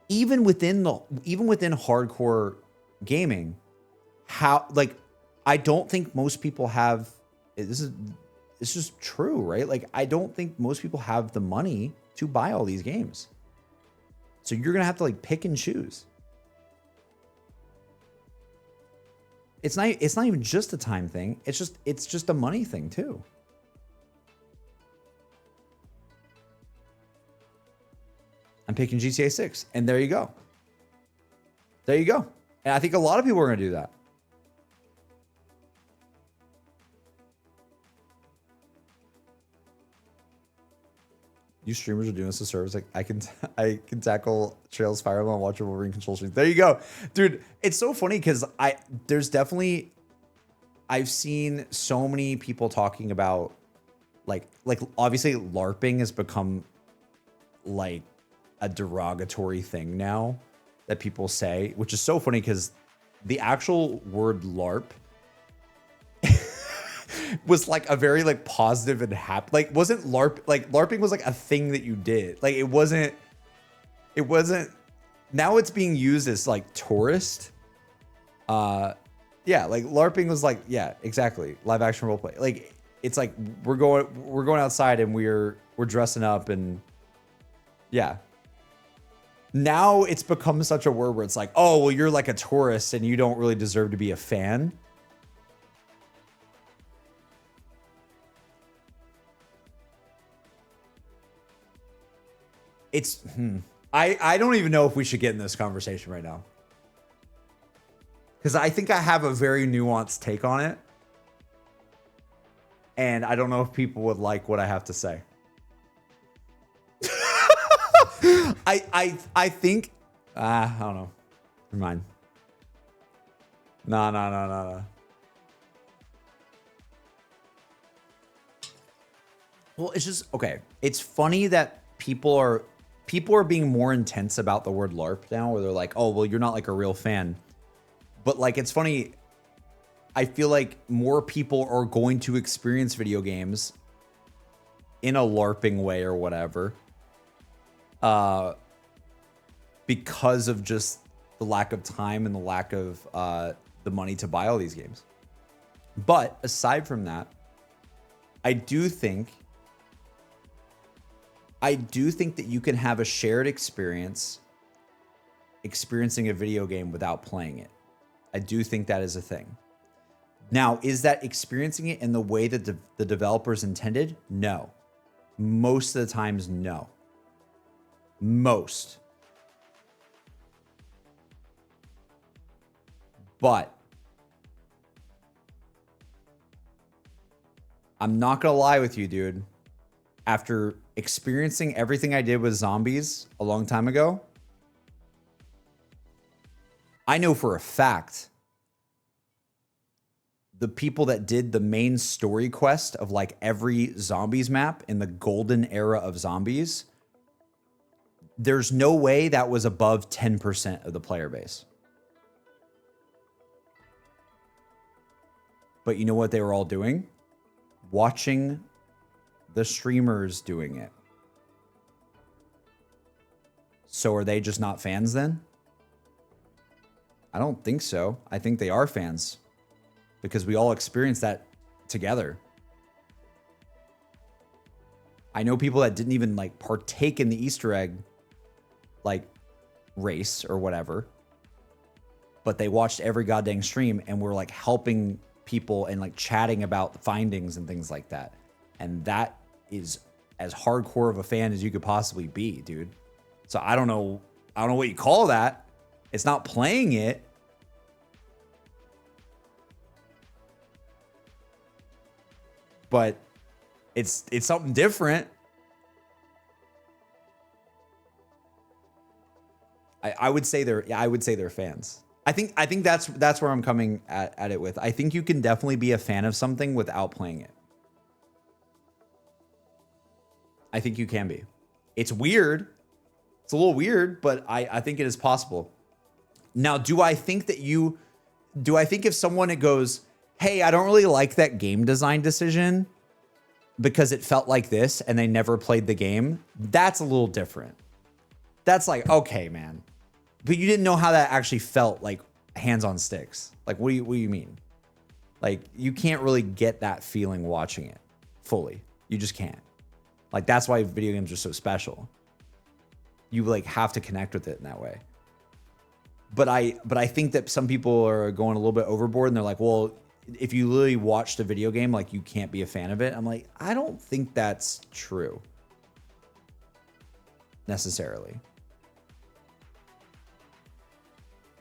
even within hardcore gaming, how, like, I don't think most people have, it's just true, right? Like, I don't think most people have the money to buy all these games. So you're gonna have to like pick and choose. It's not even just a time thing. It's just a money thing too. I'm picking GTA 6, and there you go. There you go. And I think a lot of people are gonna do that. You streamers are doing us a service. Like I can tackle Trails, Fire Emblem, and watch a Wolverine control streams. There you go, dude. It's so funny because I've seen so many people talking about like obviously LARPing has become like a derogatory thing now that people say, which is so funny because the actual word LARP was like a very like positive and happy, like wasn't LARPing was like a thing that you did. Like it wasn't now it's being used as like tourist. Yeah, like LARPing was like, yeah, exactly. Live action role play. Like it's like we're going outside and we're dressing up, and yeah. Now it's become such a word where it's like, oh, well, you're like a tourist and you don't really deserve to be a fan. It's I don't even know if we should get in this conversation right now, because I think I have a very nuanced take on it, and I don't know if people would like what I have to say. I think I don't know. Never mind. No. Well, it's just okay. It's funny that people are being more intense about the word LARP now, where they're like, oh, well, you're not like a real fan. But like, it's funny. I feel like more people are going to experience video games in a LARPing way or whatever, because of just the lack of time and the lack of the money to buy all these games. But aside from that, I do think that you can have a shared experience experiencing a video game without playing it. I do think that is a thing. Now, is that experiencing it in the way that the developers intended? No. Most of the times, no. Most. But I'm not gonna lie with you, dude. After experiencing everything I did with zombies a long time ago, I know for a fact the people that did the main story quest of like every zombies map in the golden era of zombies, there's no way that was above 10% of the player base. But you know what they were all doing? Watching the streamers doing it. So are they just not fans then? I don't think so. I think they are fans because we all experienced that together. I know people that didn't even like partake in the Easter egg like race or whatever, but they watched every goddamn stream and were like helping people and like chatting about the findings and things like that. And that is as hardcore of a fan as you could possibly be, dude. So I don't know what you call that. It's not playing it. But it's something different. I would say they're fans. I think that's where I'm coming at it with. I think you can definitely be a fan of something without playing it. I think you can be. It's weird. It's a little weird, but I think it is possible. Now, do I think if someone goes, hey, I don't really like that game design decision because it felt like this and they never played the game, that's a little different. That's like, okay, man. But you didn't know how that actually felt, like hands on sticks. Like, what do you mean? Like, you can't really get that feeling watching it fully. You just can't. Like, that's why video games are so special. You like have to connect with it in that way. But I think that some people are going a little bit overboard and they're like, well, if you literally watched a video game, like you can't be a fan of it. I'm like, I don't think that's true necessarily.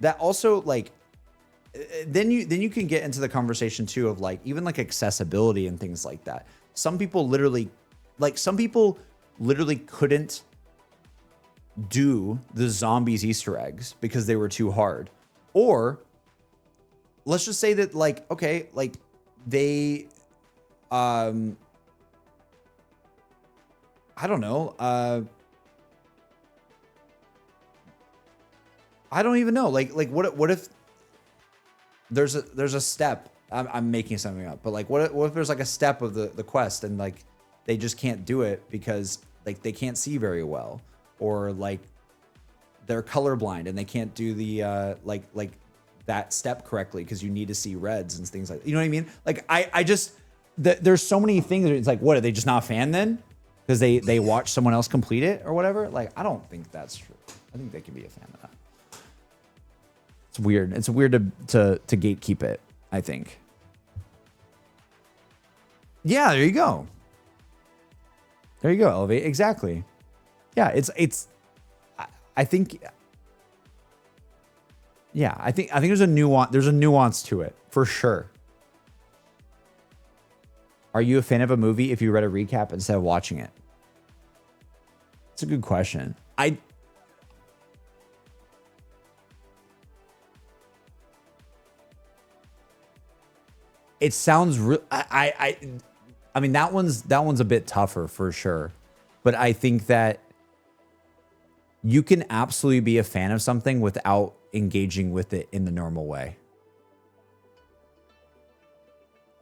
That also, like, then you can get into the conversation too of like even like accessibility and things like that. Some people literally couldn't do the zombies Easter eggs because they were too hard. Or let's just say that like, okay, like they I don't know, I don't even know. Like what if there's a step, I'm making something up, but like what if there's like a step of the quest and like they just can't do it because like they can't see very well, or like they're colorblind and they can't do the like that step correctly because you need to see reds and things like that. You know what I mean? Like I just there's so many things. It's like, what, are they just not a fan then because they watch someone else complete it or whatever? Like, I don't think that's true. I think they can be a fan of that. It's weird. It's weird to gatekeep it, I think. Yeah, there you go. There you go, Elevate. Exactly. Yeah, I think yeah, I think there's a nuance to it, for sure. Are you a fan of a movie if you read a recap instead of watching it? It's a good question. It sounds I mean, that one's a bit tougher for sure. But I think that you can absolutely be a fan of something without engaging with it in the normal way.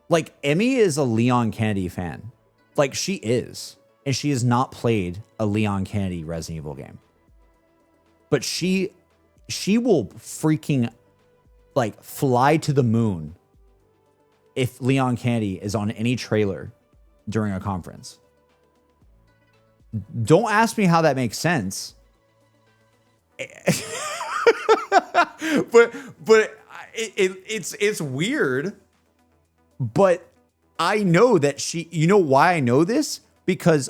Like, Emmy is a Leon Kennedy fan. Like, she is. And she has not played a Leon Kennedy Resident Evil game. But she will freaking like fly to the moon if Leon Kennedy is on any trailer during a conference. Don't ask me how that makes sense. but it's weird. But I know that you know why I know this? Because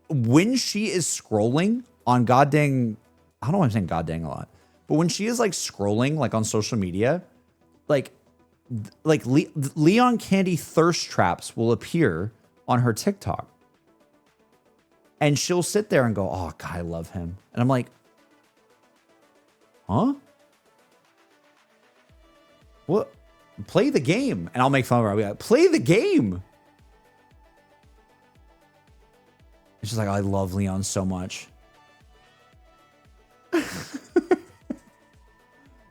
when she is scrolling on goddamn, I don't know why I'm saying goddamn a lot, but when she is like scrolling like on social media, like Leon Kennedy thirst traps will appear on her TikTok. And she'll sit there and go, oh, God, I love him. And I'm like, huh? What? Play the game. And I'll make fun of her. I'll be like, play the game. It's just like, I love Leon so much.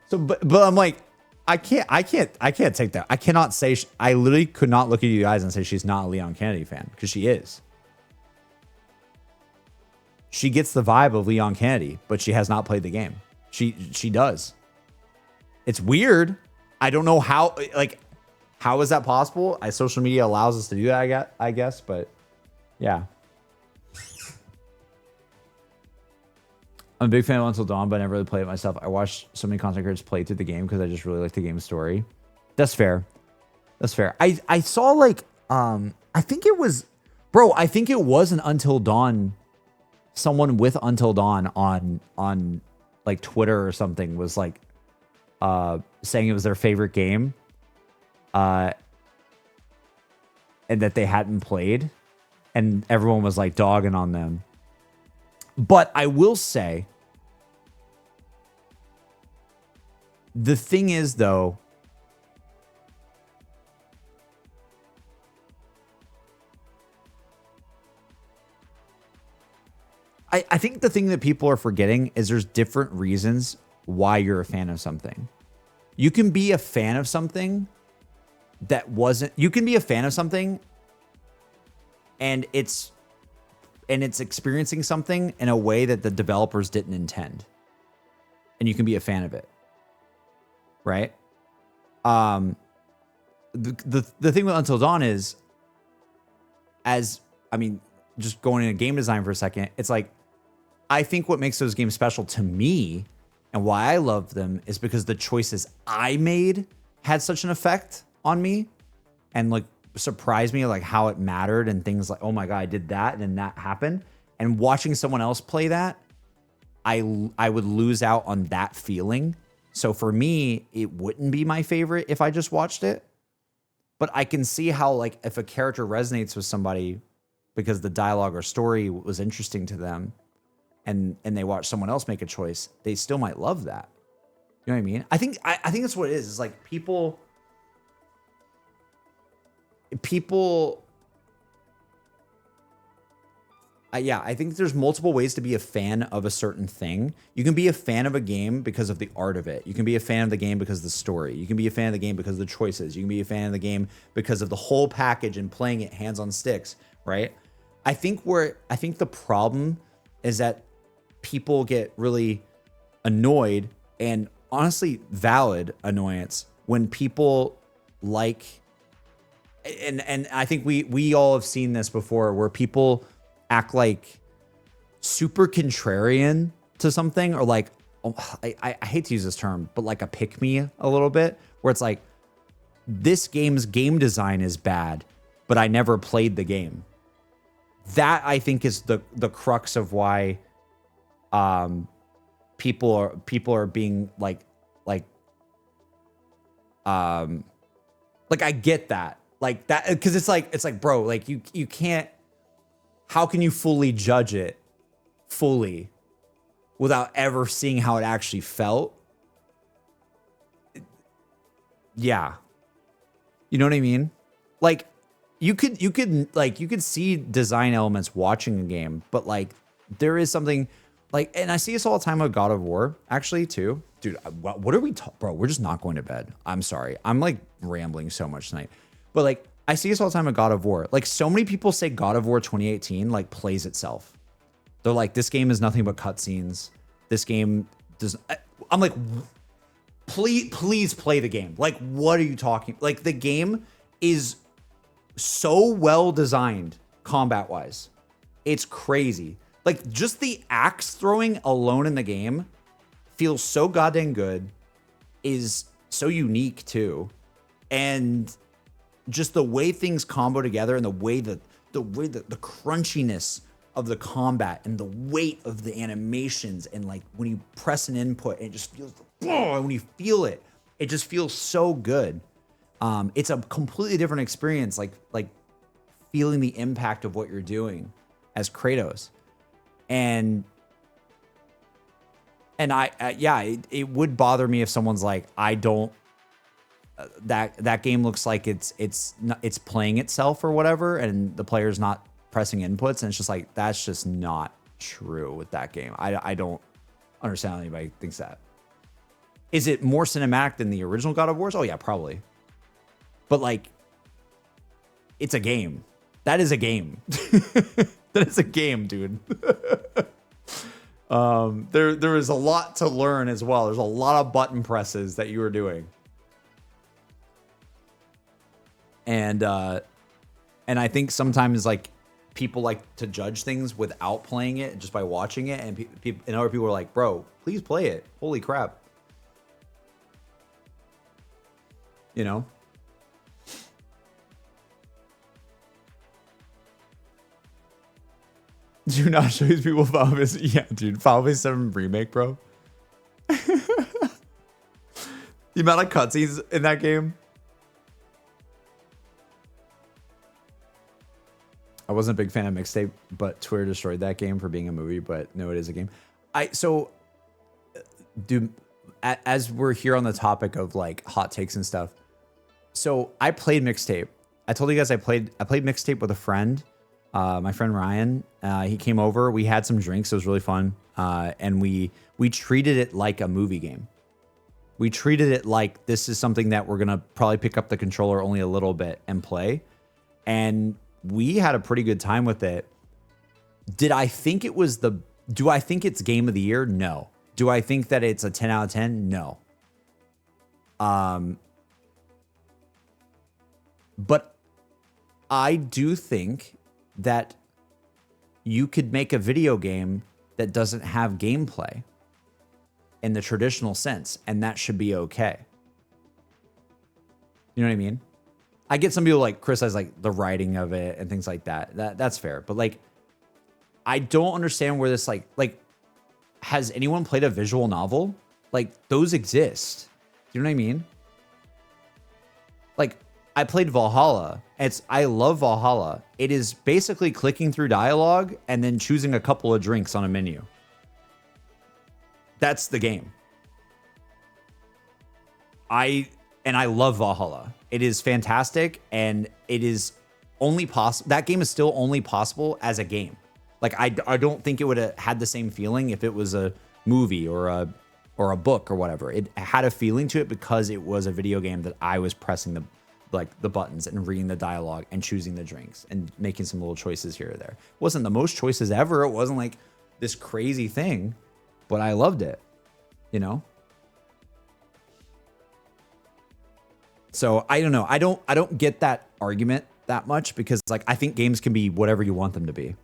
So, but I'm like, I can't take that. I cannot say, I literally could not look at you guys and say she's not a Leon Kennedy fan, because she is. She gets the vibe of Leon Kennedy, but she has not played the game. She does. It's weird. I don't know how, like, how is that possible? Social media allows us to do that, I guess, but yeah. I'm a big fan of Until Dawn, but I never really played it myself. I watched so many content creators play through the game because I just really like the game story. That's fair. That's fair. I saw like, I think it was an Until Dawn, someone with Until Dawn on like Twitter or something was like, saying it was their favorite game, and that they hadn't played, and everyone was like dogging on them. But I will say, The thing is, though, I think the thing that people are forgetting is there's different reasons why you're a fan of something. You can be a fan of something that wasn't, you can be a fan of something and it's experiencing something in a way that the developers didn't intend. And you can be a fan of it. Right? The thing with Until Dawn is, just going into game design for a second, it's like, I think what makes those games special to me and why I love them is because the choices I made had such an effect on me and like surprised me, like how it mattered and things like, oh my God, I did that and then that happened. And watching someone else play that, I would lose out on that feeling. So for me, it wouldn't be my favorite if I just watched it. But I can see how, like, if a character resonates with somebody because the dialogue or story was interesting to them and they watch someone else make a choice, they still might love that. You know what I mean? I think that's what it is. It's like people I think there's multiple ways to be a fan of a certain thing. You can be a fan of a game because of the art of it. You can be a fan of the game because of the story. You can be a fan of the game because of the choices. You can be a fan of the game because of the whole package and playing it hands on sticks, right? I think the problem is that people get really annoyed, and honestly valid annoyance, when people like, and I think we all have seen this before, where people act like super contrarian to something, or like, I hate to use this term, but like a pick me a little bit, where it's like, this game's game design is bad, but I never played the game. That, I think, is the crux of why people are being like I get that, like that, because it's like bro, like you can't, how can you fully judge it fully without ever seeing how it actually felt? Yeah. You know what I mean? Like you could see design elements watching a game, but like there is something like, and I see this all the time with God of War actually too. Dude, what are we bro, we're just not going to bed. I'm sorry. I'm like rambling so much tonight. But like, I see this all the time with God of War. Like, so many people say God of War 2018 like plays itself. They're like, this game is nothing but cutscenes. This game does. I'm like, please play the game. Like, what are you talking? Like, the game is so well designed combat wise. It's crazy. Like, just the axe throwing alone in the game feels so goddamn good. Is so unique too, and just the way things combo together, and the way that the crunchiness of the combat and the weight of the animations, and like when you press an input, it just feels, and when you feel it, it just feels so good. It's a completely different experience, like feeling the impact of what you're doing as Kratos, and it would bother me if someone's like, I don't. That game looks like it's playing itself or whatever, and the player's not pressing inputs, and it's just like, that's just not true with that game. I don't understand how anybody thinks that. Is it more cinematic than the original God of Wars? Oh yeah, probably. But like, it's a game. That is a game. That is a game, dude. There is a lot to learn as well. There's a lot of button presses that you were doing. And I think sometimes like people like to judge things without playing it just by watching it, and and other people are like, bro, please play it. Holy crap. You know? Do not show these people Final Fantasy. Yeah, dude, Final Fantasy 7 Remake, bro. The amount of cutscenes in that game. I wasn't a big fan of Mixtape, but Twitter destroyed that game for being a movie, but no, it is a game. Dude, as we're here on the topic of like hot takes and stuff. So I played Mixtape. I told you guys I played Mixtape with a friend, my friend Ryan. He came over. We had some drinks. It was really fun, and we treated it like a movie game. We treated it like this is something that we're gonna probably pick up the controller only a little bit and play, and we had a pretty good time with it. Did I think it was do I think it's game of the year? No. Do I think that it's a 10 out of 10? No. But I do think that you could make a video game that doesn't have gameplay in the traditional sense, and that should be okay. You know what I mean? I get some people like criticize like the writing of it and things like that. That's fair. But like, I don't understand where this like has anyone played a visual novel? Like those exist. Do you know what I mean? Like I played Valhalla. I love Valhalla. It is basically clicking through dialogue and then choosing a couple of drinks on a menu. That's the game. I love Valhalla. It is fantastic, and it is only possible. That game is still only possible as a game. Like I don't think it would have had the same feeling if it was a movie or a book or whatever. It had a feeling to it because it was a video game that I was pressing the buttons and reading the dialogue and choosing the drinks and making some little choices here or there. It wasn't the most choices ever. It wasn't like this crazy thing, but I loved it, you know? So I don't know. I don't get that argument that much because like I think games can be whatever you want them to be.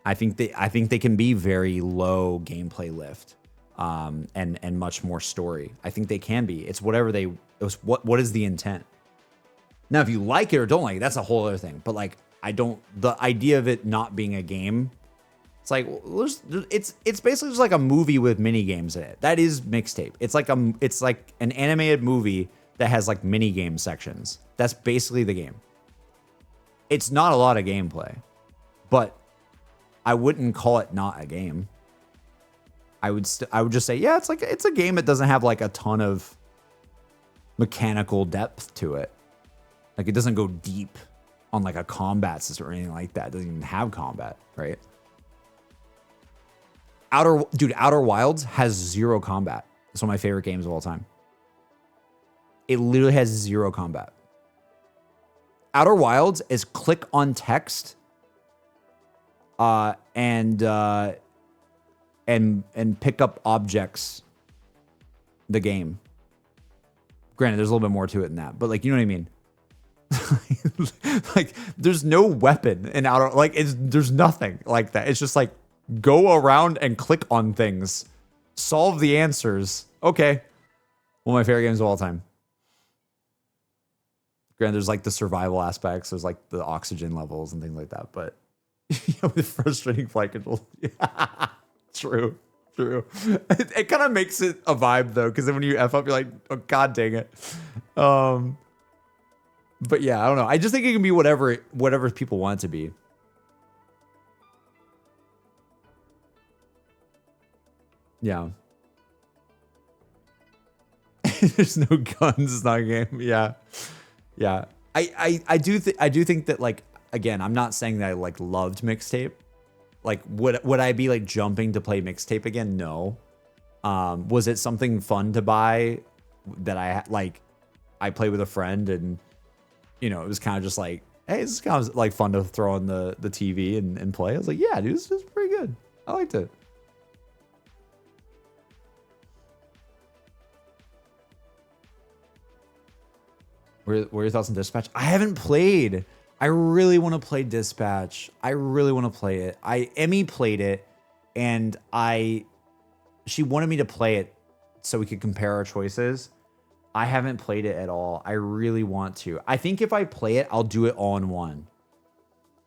I think they can be very low gameplay lift, and much more story. I think they can be. It's whatever what is the intent? Now, if you like it or don't like it, that's a whole other thing. But like, the idea of it not being a game, it's like, it's basically just like a movie with mini games in it. That is Mixtape. It's like an animated movie that has like mini game sections. That's basically the game. It's not a lot of gameplay, but I wouldn't call it not a game. I would just say, yeah, it's a game that doesn't have like a ton of mechanical depth to it. Like it doesn't go deep on like a combat system or anything like that. It doesn't even have combat, right? Outer Wilds has zero combat. It's one of my favorite games of all time. It literally has zero combat. Outer Wilds is click on text, and pick up objects. The game. Granted, there's a little bit more to it than that, but like, you know what I mean? Like, there's no weapon in Outer, like, there's nothing like that. It's just like go around and click on things, solve the answers. Okay, one of my favorite games of all time. Granted, there's like the survival aspects. There's like the oxygen levels and things like that. But with frustrating flight control, yeah, true. It kind of makes it a vibe though, because then when you F up, you're like, oh god dang it. But yeah, I don't know. I just think it can be whatever people want it to be. Yeah. There's no guns. It's not a game. Yeah. Yeah. I do think that, like, again, I'm not saying that I like loved Mixtape. Like, would I be like jumping to play Mixtape again? No. Was it something fun to buy that I played with a friend, and you know, it was kind of just like, hey, this is kind of like fun to throw on the TV and play. I was like, yeah, dude, this is pretty good. I liked it. What are your thoughts on Dispatch? I haven't played. I really want to play Dispatch. I really want to play it. Emmy played it, and she wanted me to play it so we could compare our choices. I haven't played it at all. I really want to. I think if I play it, I'll do it all in one.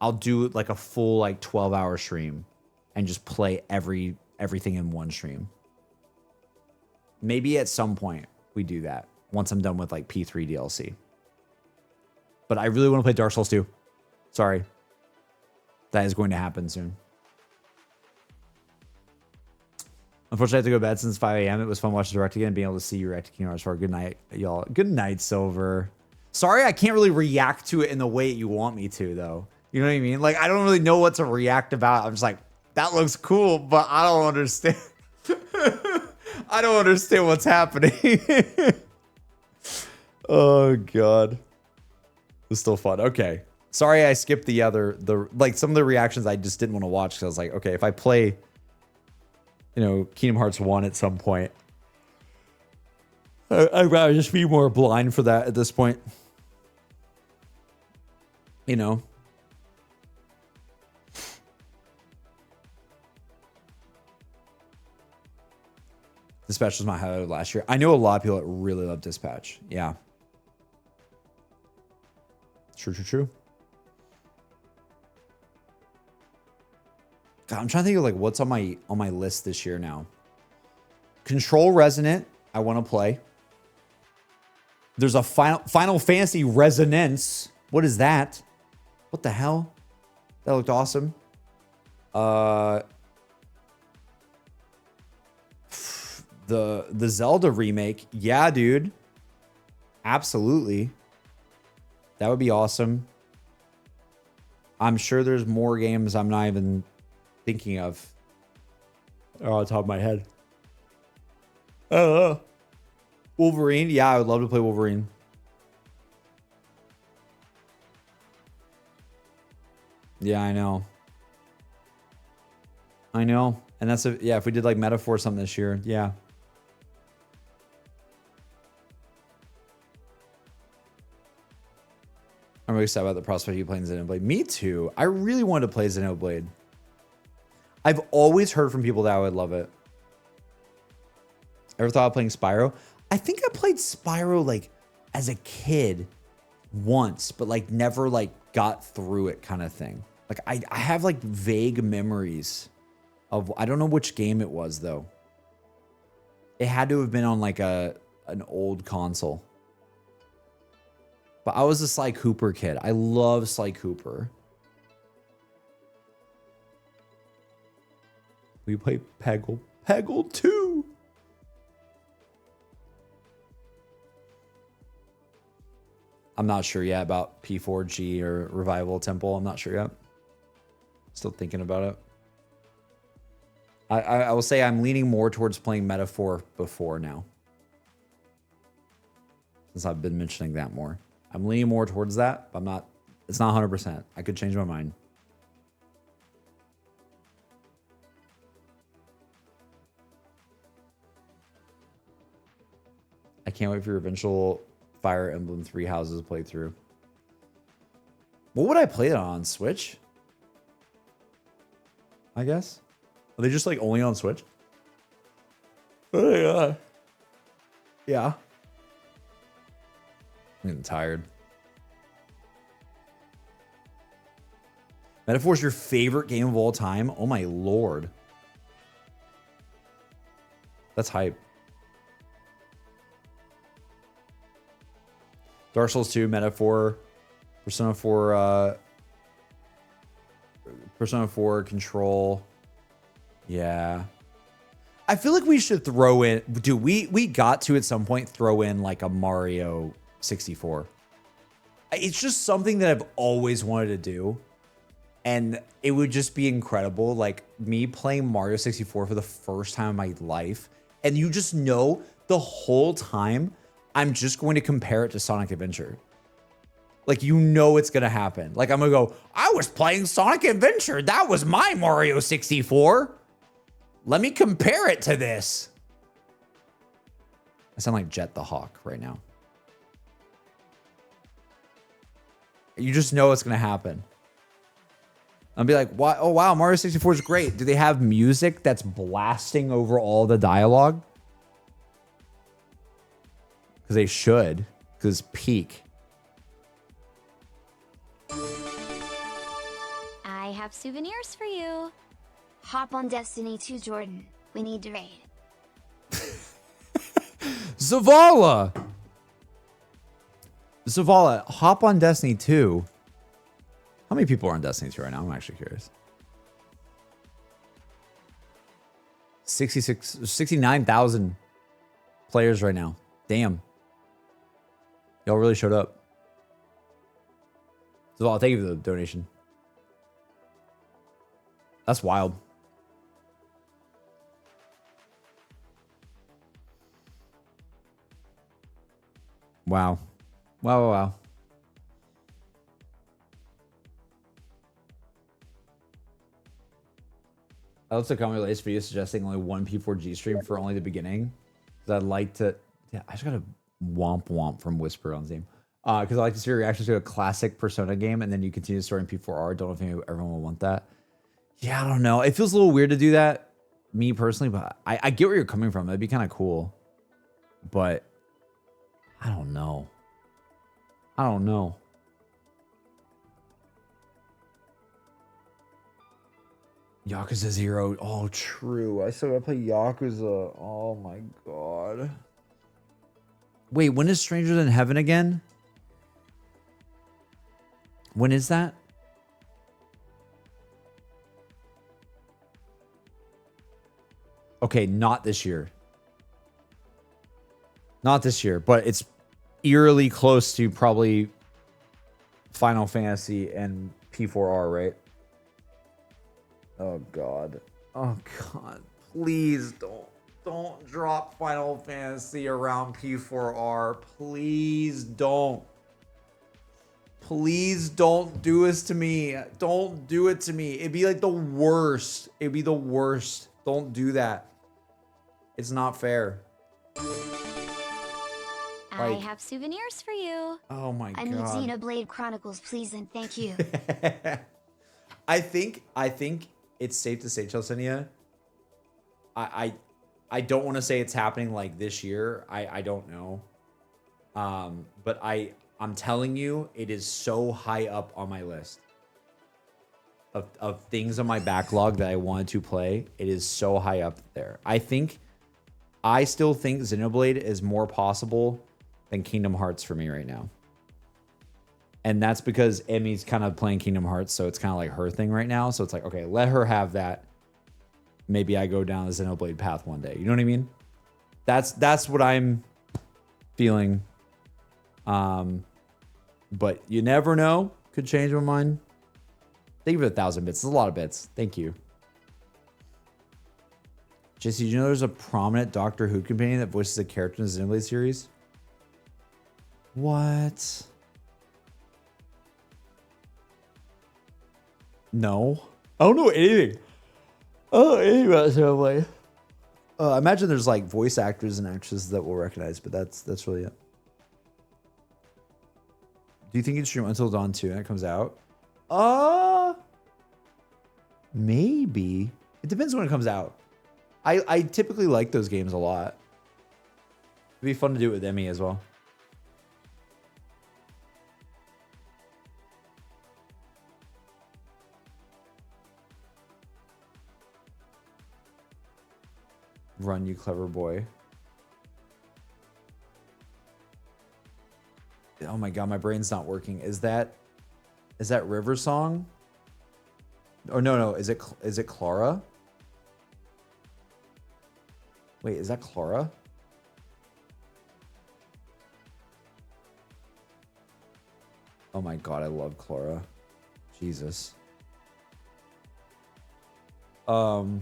I'll do like a full like 12-hour stream and just play everything in one stream. Maybe at some point we do that once I'm done with like P3 DLC. But I really want to play Dark Souls 2. Sorry. That is going to happen soon. Unfortunately, I have to go to bed since 5 a.m. It was fun watching Direct again and being able to see you react to Kingdom Hearts 4. Good night, y'all. Good night, Silver. Sorry, I can't really react to it in the way you want me to, though. You know what I mean? Like, I don't really know what to react about. I'm just like, that looks cool, but I don't understand. I don't understand what's happening. Oh, God. It's still fun. Okay. Sorry I skipped some of the reactions I just didn't want to watch because I was like, okay, if I play, Kingdom Hearts 1 at some point, I'd rather just be more blind for that at this point. Dispatch was my highlight last year. I know a lot of people that really love Dispatch. Yeah. True. God, I'm trying to think of like what's on my list this year now. Control Resonant, I want to play. There's a Final Fantasy Resonance. What is that? What the hell? That looked awesome. The Zelda remake. Yeah, dude. Absolutely. That would be awesome. I'm sure there's more games I'm not even thinking of. On the top of my head. I don't know. Wolverine. Yeah, I would love to play Wolverine. Yeah, I know. And that's if we did like Metaphor or something this year. Yeah. I'm really excited about the prospect of you playing Xenoblade. Me too. I really wanted to play Xenoblade. I've always heard from people that I would love it. Ever thought of playing Spyro? I think I played Spyro like as a kid once, but like never like got through it kind of thing. Like I have like vague memories of, I don't know which game it was though. It had to have been on like an old console. But I was a Sly Cooper kid. I love Sly Cooper. We play Peggle. Peggle 2. I'm not sure yet about P4G or Revival Temple. I'm not sure yet. Still thinking about it. I will say I'm leaning more towards playing Metaphor before now. Since I've been mentioning that more. I'm leaning more towards that, but I'm not, it's not 100%. I could change my mind. I can't wait for your eventual Fire Emblem 3 Houses playthrough. What would I play that on? Switch? I guess. Are they just like only on Switch? Oh yeah. Yeah. I'm getting tired. Metaphor's your favorite game of all time? Oh my lord. That's hype. Dark Souls 2, Metaphor, Persona 4, Control. Yeah. I feel like we should throw in, dude, we got to at some point throw in like a Mario 64. It's just something that I've always wanted to do. And it would just be incredible. Like me playing Mario 64 for the first time in my life. And you just know the whole time I'm just going to compare it to Sonic Adventure. Like, you know it's going to happen. Like, I'm going to go, I was playing Sonic Adventure. That was my Mario 64. Let me compare it to this. I sound like Jet the Hawk right now. You just know it's going to happen. I'll be like, what? Oh, wow, Mario 64 is great. Do they have music that's blasting over all the dialogue? Because they should. Because peak. I have souvenirs for you. Hop on Destiny 2, Jordan. We need to raid. Zavala! Zavala, hop on Destiny 2. How many people are on Destiny 2 right now? I'm actually curious. 69,000 players right now. Damn. Y'all really showed up. So I'll thank you for the donation. That's wild. Wow. Wow. I also comment latest video suggesting only one P4G stream for only the beginning. Because I'd like to... Yeah, I just got a womp from Whisper on Steam. Because I like to see your reactions to a classic Persona game, and then you continue the story in P4R. Don't know if everyone will want that. Yeah, I don't know. It feels a little weird to do that, me personally, but I get where you're coming from. That'd be kind of cool. But I don't know. Yakuza 0. Oh, true. I still gotta play Yakuza. Oh my god. Wait, when is Stranger Than Heaven again? When is that? Okay, not this year. Not this year, but it's eerily close to probably Final Fantasy and P4R, right? Oh god. Oh god. Please don't drop Final Fantasy around P4R. Please don't. Please don't do this to me. Don't do it to me. It'd be like the worst. It'd be the worst. Don't do that. It's not fair. I have souvenirs for you. Oh my god. I need Xenoblade Chronicles, please and thank you. I think it's safe to say, Chelsenia, I don't want to say it's happening like this year. I don't know. But I'm telling you, it is so high up on my list of things on my backlog that I wanted to play. It is so high up there. I still think Xenoblade is more possible than Kingdom Hearts for me right now. And that's because Emmy's kind of playing Kingdom Hearts, so it's kind of like her thing right now. So it's like, okay, let her have that. Maybe I go down the Xenoblade path one day. You know what I mean? That's what I'm feeling. But you never know. Could change my mind. Thank you for 1,000 bits. It's a lot of bits. Thank you. JC, did you know there's a prominent Doctor Who companion that voices a character in the Xenoblade series? What? No. I don't know anything. Oh, anything about Xenoblade. I imagine there's like voice actors and actresses that we'll recognize, but that's really it. Do you think you'd stream Until Dawn 2 when it comes out? Maybe. It depends when it comes out. I typically like those games a lot. It'd be fun to do it with Emmy as well. Run, you clever boy. Oh my god, my brain's not working. Is that River Song? Or no, is it Clara? Wait, is that Clara? Oh my god, I love Clara. Jesus. The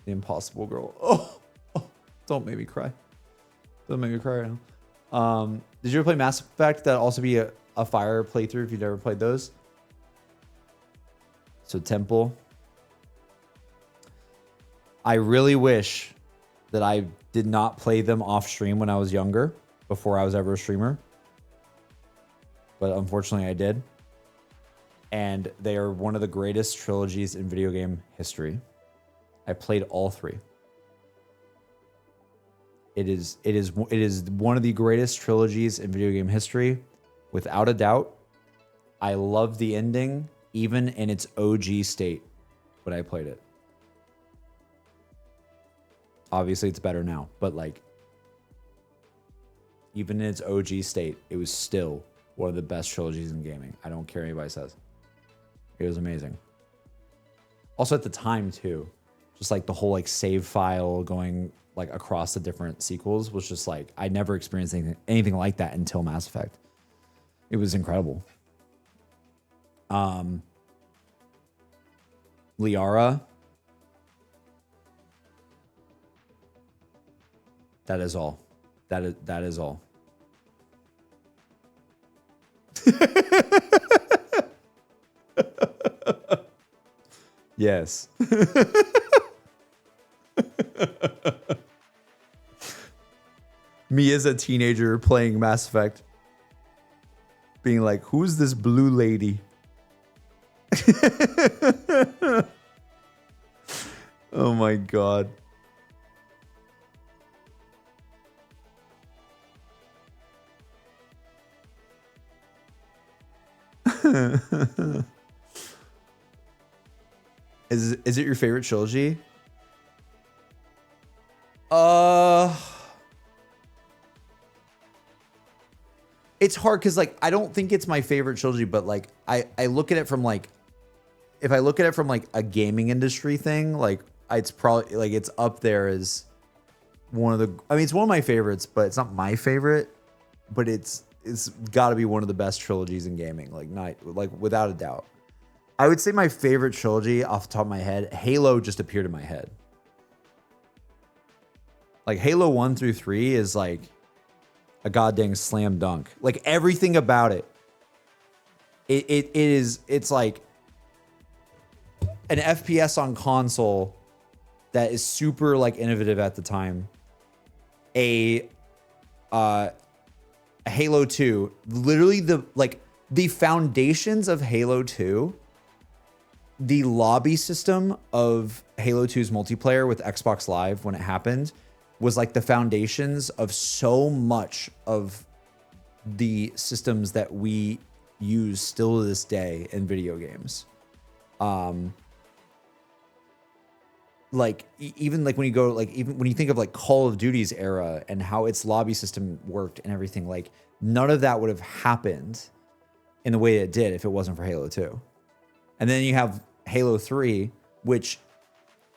Impossible Girl. Oh, don't make me cry. Don't make me cry right now. Did you ever play Mass Effect? That'd also be a fire playthrough if you've never played those. So Temple. I really wish that I did not play them off stream when I was younger, before I was ever a streamer. But unfortunately I did. And they are one of the greatest trilogies in video game history. I played all three. It is one of the greatest trilogies in video game history, without a doubt. I love the ending, even in its OG state when I played it. Obviously, it's better now, but like, even in its OG state, it was still one of the best trilogies in gaming. I don't care what anybody says. It was amazing. Also at the time too, just like the whole like save file going like across the different sequels was just like, I never experienced anything like that until Mass Effect. It was incredible. Liara. That is all. That is all. Yes. Me as a teenager playing Mass Effect, being like, who's this blue lady? Oh my god. Is it your favorite trilogy? It's hard because like I don't think it's my favorite trilogy, but like I look at it from like, if I look at it from like a gaming industry thing, like it's probably like it's up there as one of the, I mean it's one of my favorites, but it's not my favorite, but it's got to be one of the best trilogies in gaming, like without a doubt. I would say my favorite trilogy off the top of my head, Halo just appeared in my head. Like Halo 1 through 3 is like a goddamn slam dunk. Like everything about it. It's like an FPS on console that is super like innovative at the time. A Halo 2, literally the foundations of Halo 2, the lobby system of Halo 2's multiplayer with Xbox Live when it happened was like the foundations of so much of the systems that we use still to this day in video games. Like even like when you go, like even when you think of like Call of Duty's era and how its lobby system worked and everything, like none of that would have happened in the way it did if it wasn't for Halo 2. And then you have Halo 3, which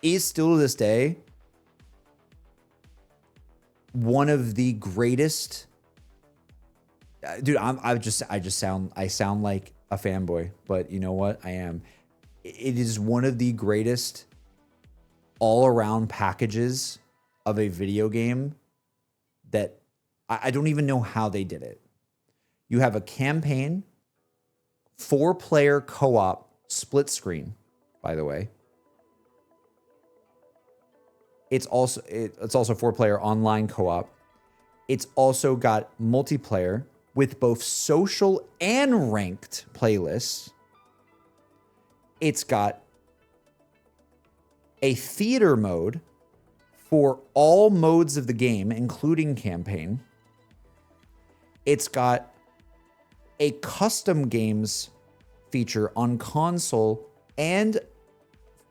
is still to this day one of the greatest. Dude, I sound like a fanboy, but you know what? I am. It is one of the greatest all-around packages of a video game that I don't even know how they did it. You have a campaign, 4-player co-op split screen, by the way. It's also 4-player online co-op. It's also got multiplayer with both social and ranked playlists. It's got a theater mode for all modes of the game, including campaign. It's got a custom games feature on console and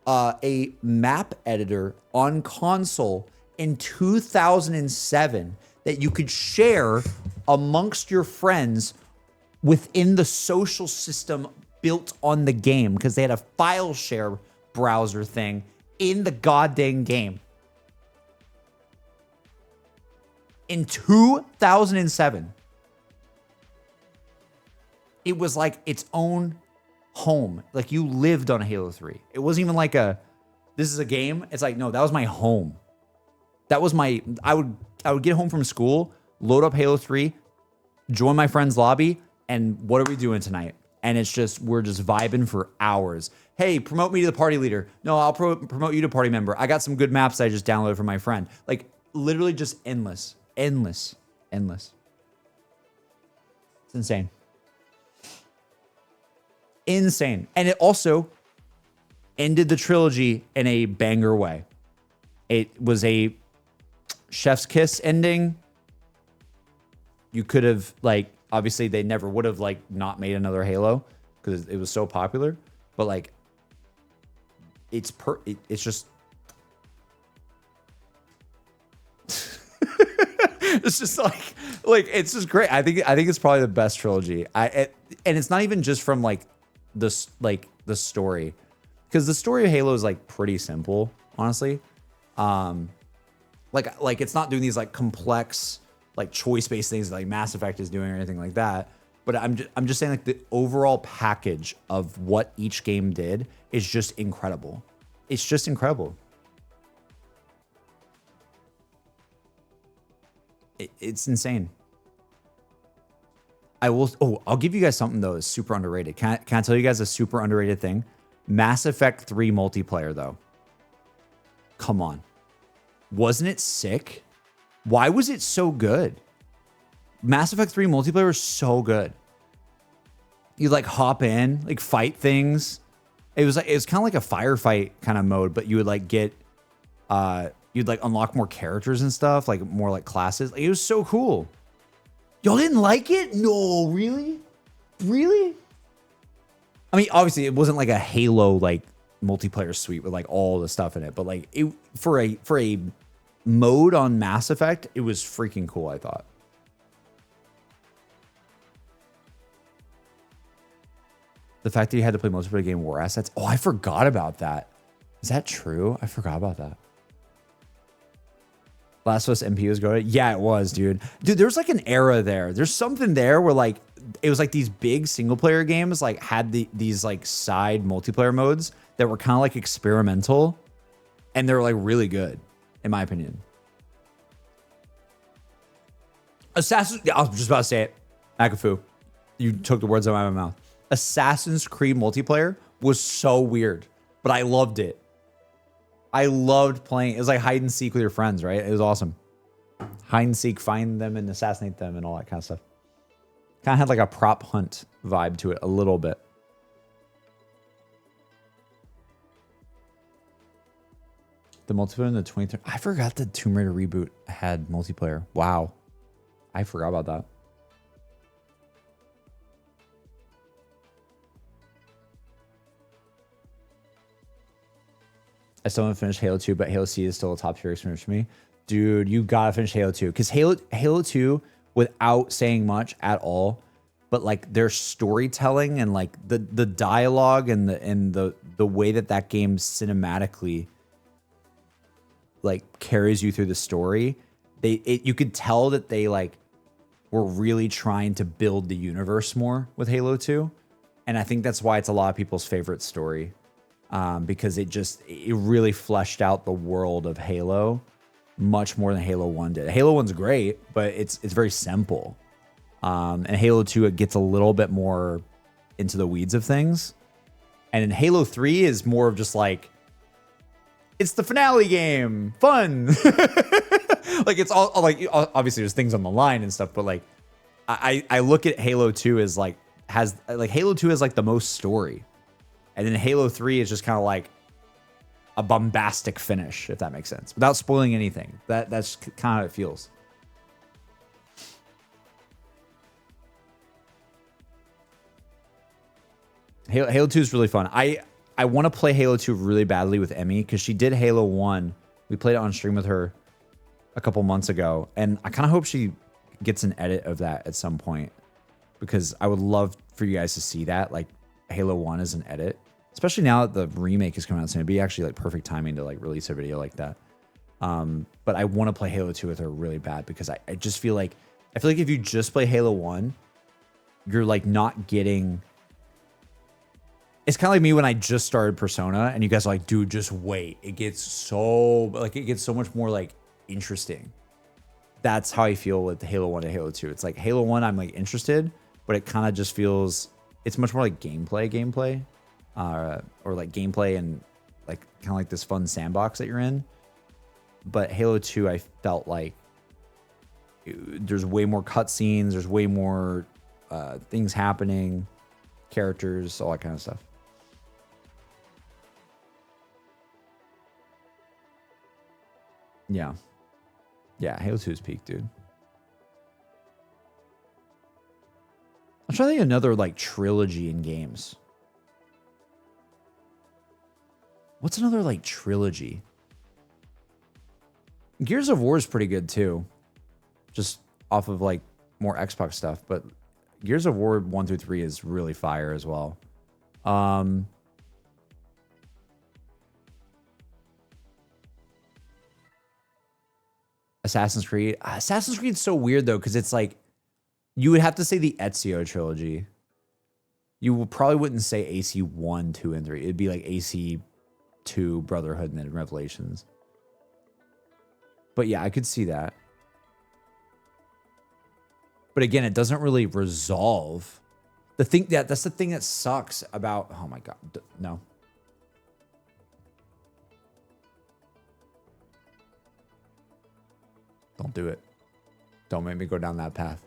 a map editor on console in 2007 that you could share amongst your friends within the social system built on the game, because they had a file share browser thing in the goddamn game. In 2007. It was like its own home. Like you lived on Halo 3. It wasn't even like this is a game. It's like, no, that was my home. That was I would get home from school, load up Halo 3, join my friend's lobby, and what are we doing tonight? And it's just, we're just vibing for hours. Hey, promote me to the party leader. No, I'll promote you to party member. I got some good maps I just downloaded from my friend. Like literally just endless. It's insane. Insane. And it also ended the trilogy in a banger way. It was a chef's kiss ending. You could have, like, obviously they never would have like not made another Halo because it was so popular, but like it's just it's just like it's just great. I think it's probably the best trilogy. And it's not even just from like the story, because the story of Halo is like pretty simple, honestly. Like it's not doing these like complex like choice-based things like Mass Effect is doing or anything like that. But I'm just saying like the overall package of what each game did is just incredible. It's just incredible. It's insane. I'll give you guys something though that's super underrated. Can I tell you guys a super underrated thing? Mass Effect 3 multiplayer though. Come on. Wasn't it sick? Why was it so good? Mass Effect 3 multiplayer was so good. You like hop in, like fight things. It was kind of like a firefight kind of mode, but you would like get you'd like unlock more characters and stuff, like more like classes. Like, it was so cool. Y'all didn't like it? No, really? Really? I mean, obviously it wasn't like a Halo like multiplayer suite with like all the stuff in it, but like it for a mode on Mass Effect, it was freaking cool, I thought. The fact that you had to play multiplayer game war assets. Oh, I forgot about that. Is that true? I forgot about that. Last of Us MP was good. Yeah, it was, dude. Dude, there's like an era there. There's something there where like it was like these big single player games like had these like side multiplayer modes that were kind of like experimental, and they were like really good, in my opinion. I was just about to say it. Akafu, you took the words out of my mouth. Assassin's Creed multiplayer was so weird, but I loved it. I loved playing. It was like hide and seek with your friends, right? It was awesome. Hide and seek, find them and assassinate them and all that kind of stuff. Kind of had like a prop hunt vibe to it a little bit. The multiplayer in the 23rd. I forgot the Tomb Raider reboot had multiplayer. Wow. I forgot about that. I still haven't finished Halo 2, but Halo C is still a top tier experience for me. Dude, you gotta finish Halo 2. Because Halo 2, without saying much at all, but like their storytelling and like the dialogue and the way that game cinematically like carries you through the story, you could tell that they like were really trying to build the universe more with Halo 2. And I think that's why it's a lot of people's favorite story. Because it really fleshed out the world of Halo much more than Halo 1 did. Halo 1's great, but it's very simple. And Halo 2, it gets a little bit more into the weeds of things. And in Halo 3 is more of just like, it's the finale game, fun. Like it's all like, obviously there's things on the line and stuff, but like I look at Halo 2 as like, Halo 2 has like the most story. And then Halo 3 is just kind of like a bombastic finish, if that makes sense. Without spoiling anything. That's kind of how it feels. Halo 2 is really fun. I want to play Halo 2 really badly with Emmy because she did Halo 1. We played it on stream with her a couple months ago. And I kind of hope she gets an edit of that at some point. Because I would love for you guys to see that. Like Halo 1 as an edit. Especially now that the remake is coming out soon. It'd be actually like perfect timing to like release a video like that. But I want to play Halo 2 with her really bad because I just feel like if you just play Halo 1, you're like not getting. It's kind of like me when I just started Persona and you guys are like, dude, just wait. It gets so much more like interesting. That's how I feel with Halo 1 and Halo 2. It's like Halo 1, I'm like interested, but it kind of just feels, it's much more like gameplay. Or like gameplay and like kind of like this fun sandbox that you're in. But Halo 2, I felt like there's way more cutscenes, there's way more things happening, characters, all that kind of stuff. Yeah. Yeah, Halo 2 is peak, dude. I'm trying to think of another like trilogy in games. What's another like trilogy? Gears of War is pretty good too. Just off of like more Xbox stuff, but Gears of War 1 through 3 is really fire as well. Assassin's Creed. Assassin's Creed's so weird though, because it's like you would have to say the Ezio trilogy. You probably wouldn't say AC 1, 2, and 3. It'd be like AC 2, Brotherhood, and then Revelations. But yeah, I could see that. But again, it doesn't really resolve. That's the thing that sucks about, oh my God, no. Don't do it. Don't make me go down that path.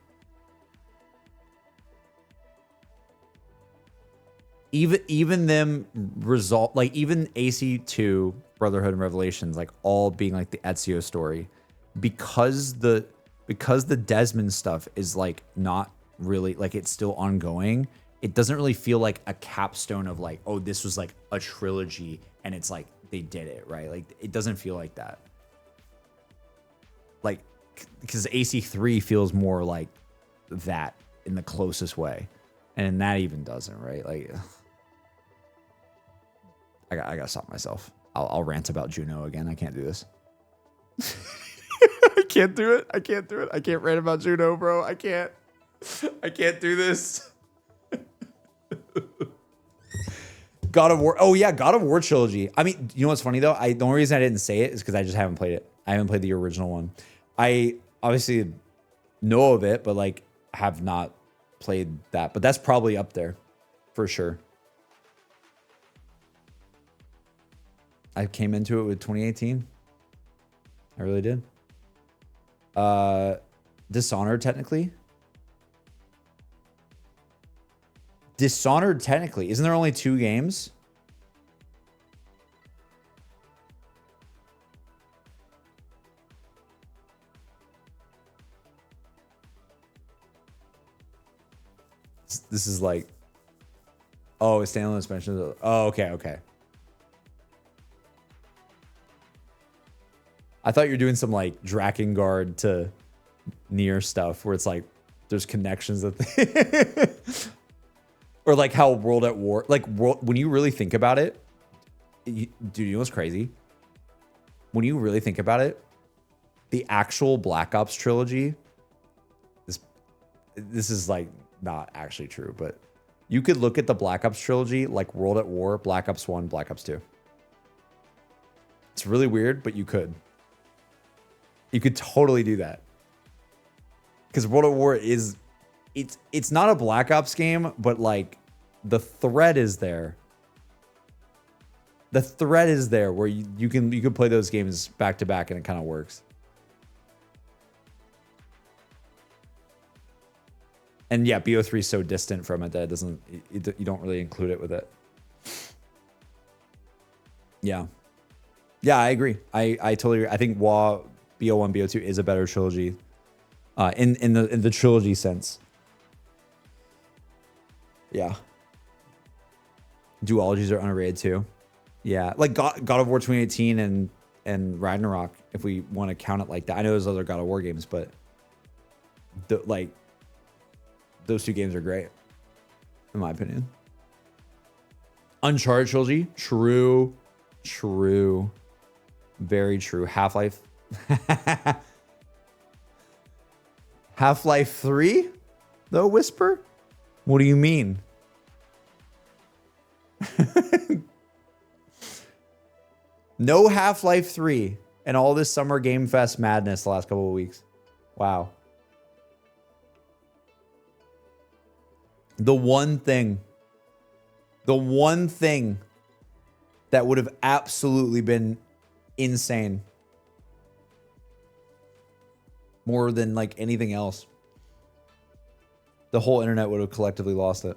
Even them result, like even AC2, Brotherhood and Revelations, like all being like the Ezio story, because the Desmond stuff is like not really, like it's still ongoing. It doesn't really feel like a capstone of like, oh, this was like a trilogy and it's like they did it, right? Like it doesn't feel like that. Like, because AC3 feels more like that in the closest way. And that even doesn't, right? Like, I gotta stop myself. I'll rant about Juno again. I can't do this. I can't do it. I can't do it. I can't rant about Juno, bro. I can't do this. God of War. Oh yeah, God of War trilogy. I mean, you know what's funny though? The only reason I didn't say it is because I just haven't played it. I haven't played the original one. I obviously know of it, but like have not played that. But that's probably up there for sure. I came into it with 2018. I really did. Dishonored technically. Dishonored technically. Isn't there only 2 games? This is like, oh, it's standalone suspension. Oh, okay. I thought you were doing some like Drakengard to Nier stuff where it's like there's connections that or like how World at War, like when you really think about it, dude, you know what's crazy? When you really think about it, the actual Black Ops trilogy, this is like not actually true, but you could look at the Black Ops trilogy like World at War, Black Ops 1, Black Ops 2. It's really weird, but you could. You could totally do that. Because World at War is, it's not a Black Ops game, but like the thread is there. The thread is there where you can play those games back to back and it kind of works. And yeah, BO3 is so distant from it that it doesn't, you don't really include it with it. Yeah. Yeah, I agree. I totally agree. I think WoW BO1, BO2 is a better trilogy. In the trilogy sense. Yeah. Duologies are underrated too. Yeah. Like God of War 2018 and Ragnarok, if we want to count it like that. I know there's other God of War games, but those 2 games are great, in my opinion. Uncharted trilogy, true, very true. Half-Life, Half-Life 3, though. Whisper, what do you mean? No Half-Life 3 and all this Summer Game Fest madness the last couple of weeks. Wow. The one thing that would have absolutely been insane more than like anything else, the whole internet would have collectively lost it.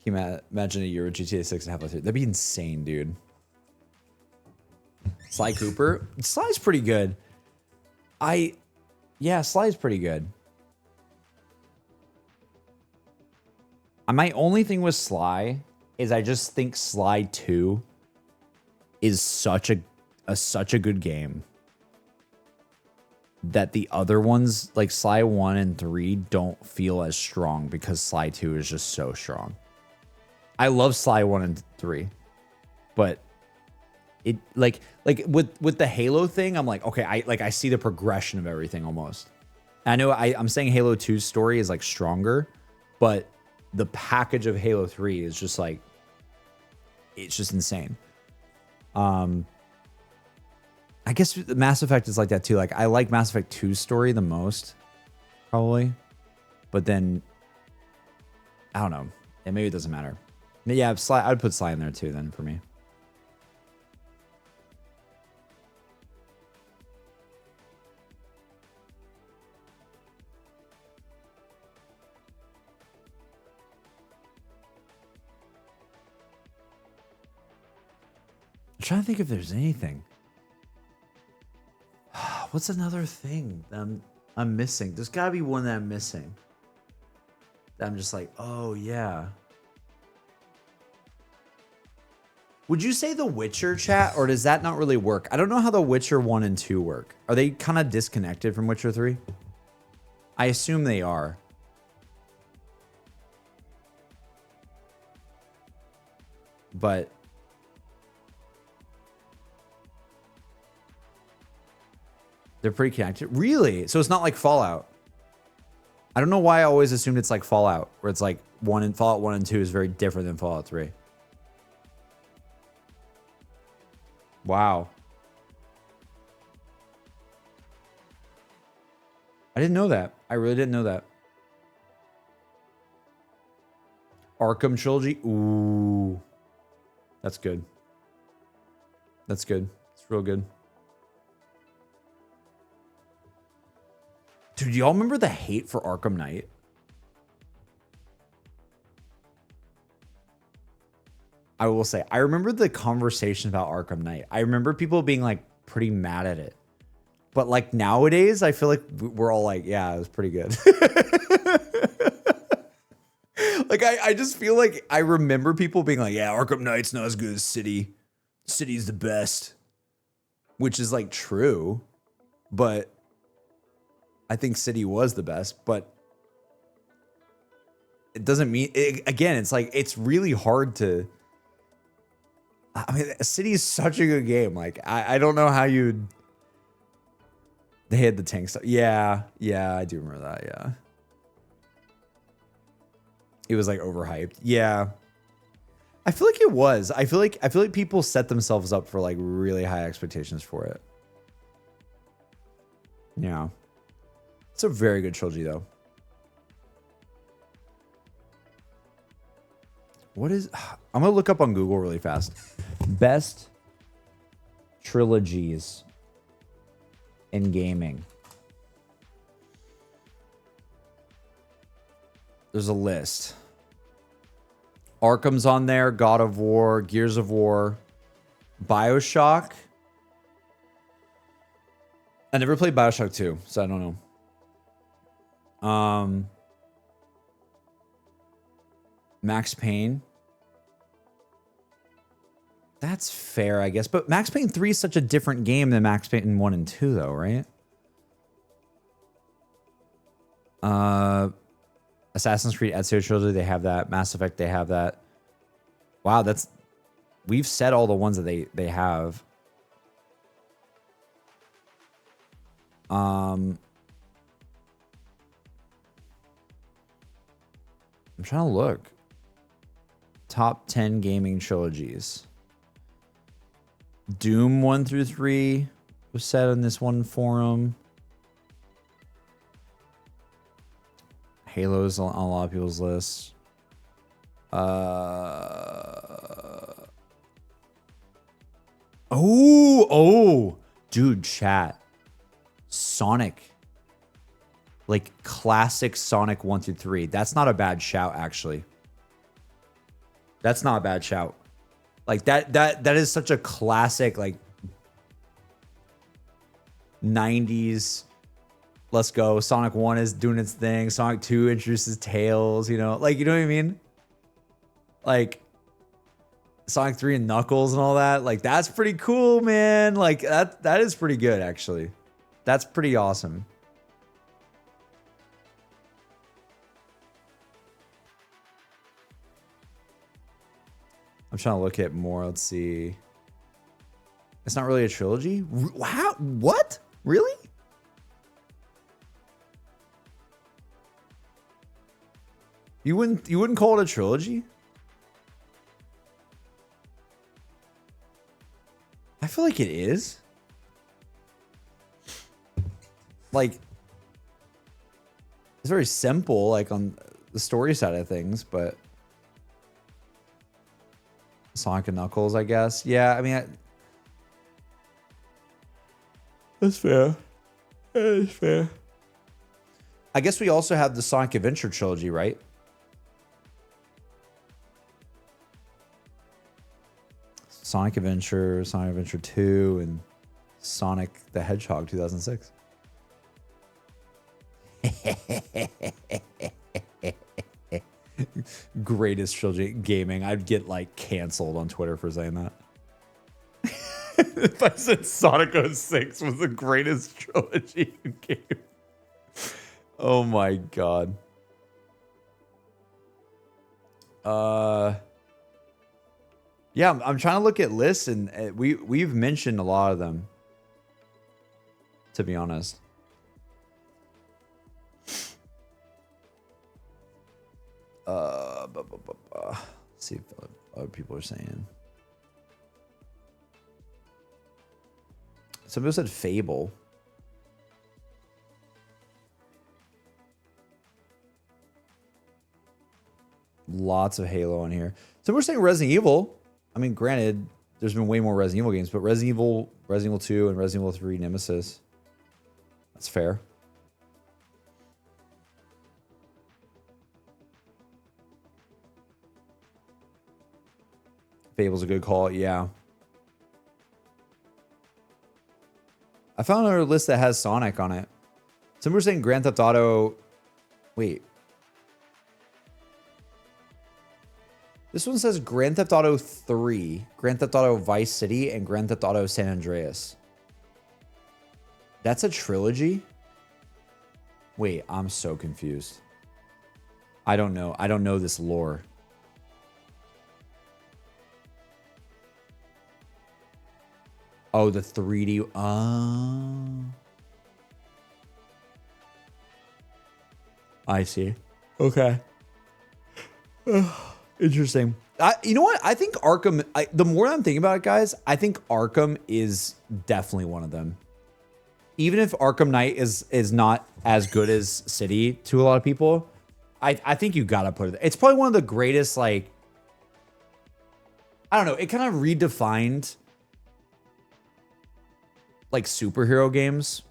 Can you imagine a year with GTA 6 and Half-Life 3? That'd be insane, dude. Sly Cooper. Sly's pretty good. Yeah, Sly's pretty good. My only thing with Sly is I just think Sly 2 is such a good game. that the other ones, like Sly 1 and 3, don't feel as strong because Sly 2 is just so strong. I love Sly 1 and 3, but it like with the Halo thing, I'm like, okay, I see the progression of everything almost. I know I'm saying Halo 2's story is like stronger, but the package of Halo 3 is just like, it's just insane. I guess Mass Effect is like that too. Like I like Mass Effect 2's story the most, probably. But then, I don't know. And maybe it doesn't matter. But yeah, Sly, I'd put Sly in there too then for me. I'm trying to think if there's anything. What's another thing that I'm missing? There's got to be one that I'm missing. That I'm just like, oh yeah. Would you say The Witcher, chat, or does that not really work? I don't know how The Witcher 1 and 2 work. Are they kind of disconnected from Witcher 3? I assume they are. But they're pretty connected. Really? So it's not like Fallout. I don't know why I always assumed it's like Fallout, where it's like Fallout 1 and 2 is very different than Fallout 3. Wow. I didn't know that. I really didn't know that. Arkham Trilogy. Ooh. That's good. That's good. It's real good. Dude, y'all remember the hate for Arkham Knight? I will say, I remember the conversation about Arkham Knight. I remember people being like pretty mad at it. But like nowadays, I feel like we're all like, yeah, it was pretty good. Like, I just feel like I remember people being like, yeah, Arkham Knight's not as good as City. City's the best. Which is like true. But I think City was the best. But it doesn't mean, again, it's like, it's really hard to. I mean, City is such a good game. Like, I don't know how you'd. They had the tank stuff. Yeah, I do remember that. Yeah. It was like overhyped. Yeah. I feel like it was. I feel like people set themselves up for like really high expectations for it. Yeah. It's a very good trilogy though. What is, I'm going to look up on Google really fast. Best trilogies in gaming. There's a list. Arkham's on there, God of War, Gears of War, BioShock. I never played BioShock 2, so I don't know. Max Payne. That's fair, I guess. But Max Payne 3 is such a different game than Max Payne 1 and 2, though, right? Assassin's Creed Ezio Trilogy, they have that. Mass Effect, they have that. Wow, that's... We've said all the ones that they have. I'm trying to look. Top 10 gaming trilogies. Doom 1 through 3 was said on this one forum. Halo's on a lot of people's lists. Oh, dude, chat. Sonic. Like classic Sonic 1 through 3. That's not a bad shout, actually. That's not a bad shout. Like that is such a classic, like 90s. Let's go. Sonic 1 is doing its thing. Sonic 2 introduces Tails, you know? Like, you know what I mean? Like, Sonic 3 and Knuckles and all that. Like, that's pretty cool, man. Like, that is pretty good, actually. That's pretty awesome. I'm trying to look at more. Let's see. It's not really a trilogy? Wow. What? Really? You wouldn't call it a trilogy? I feel like it is. Like, it's very simple, like on the story side of things, but Sonic and Knuckles, I guess. Yeah, I mean, that's fair. That's fair. I guess we also have the Sonic Adventure trilogy, right? Sonic Adventure 2, and Sonic the Hedgehog 2006. Greatest trilogy gaming. I'd get like canceled on Twitter for saying that. If I said Sonic 06 was the greatest trilogy in game. Oh my god. Yeah, I'm trying to look at lists, and we've mentioned a lot of them, to be honest. Let's see if other people are saying. Some people said Fable. Lots of Halo on here. So we're saying Resident Evil. I mean, granted, there's been way more Resident Evil games, but Resident Evil 2, and Resident Evil 3 Nemesis. That's fair. Fable's a good call, yeah. I found another list that has Sonic on it. Some were saying Grand Theft Auto. Wait. This one says Grand Theft Auto 3, Grand Theft Auto Vice City, and Grand Theft Auto San Andreas. That's a trilogy? Wait, I'm so confused. I don't know. I don't know this lore. Oh, the 3D. I see. Okay. Interesting. You know what? I think Arkham, the more I'm thinking about it, guys, I think Arkham is definitely one of them. Even if Arkham Knight is not as good as City to a lot of people, I think you gotta put it. It's probably one of the greatest, like, I don't know, it kind of redefined like superhero games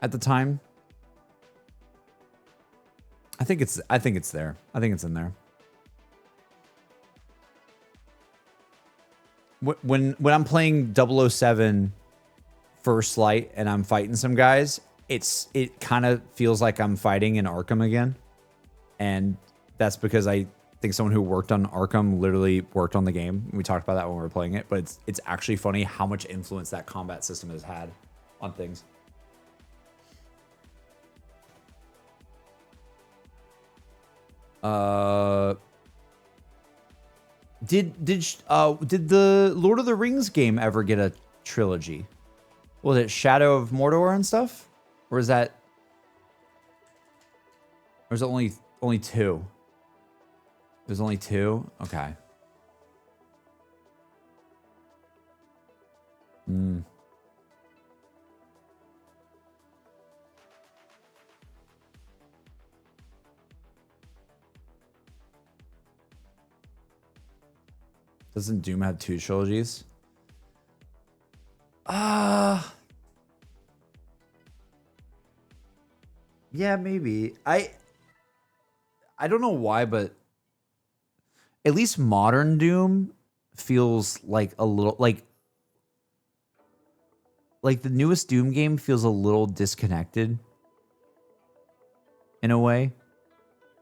at the time. I think it's there. I think it's in there. When I'm playing 007 First Light and I'm fighting some guys, it kind of feels like I'm fighting in Arkham again. And that's because I think someone who worked on Arkham literally worked on the game. We talked about that when we were playing it, but it's actually funny how much influence that combat system has had on things. Did the Lord of the Rings game ever get a trilogy? Was it Shadow of Mordor and stuff? Or is it only two? There's only two? Okay. Doesn't Doom have two trilogies? Yeah, maybe. I don't know why, but at least modern Doom feels like a little like the newest Doom game feels a little disconnected in a way.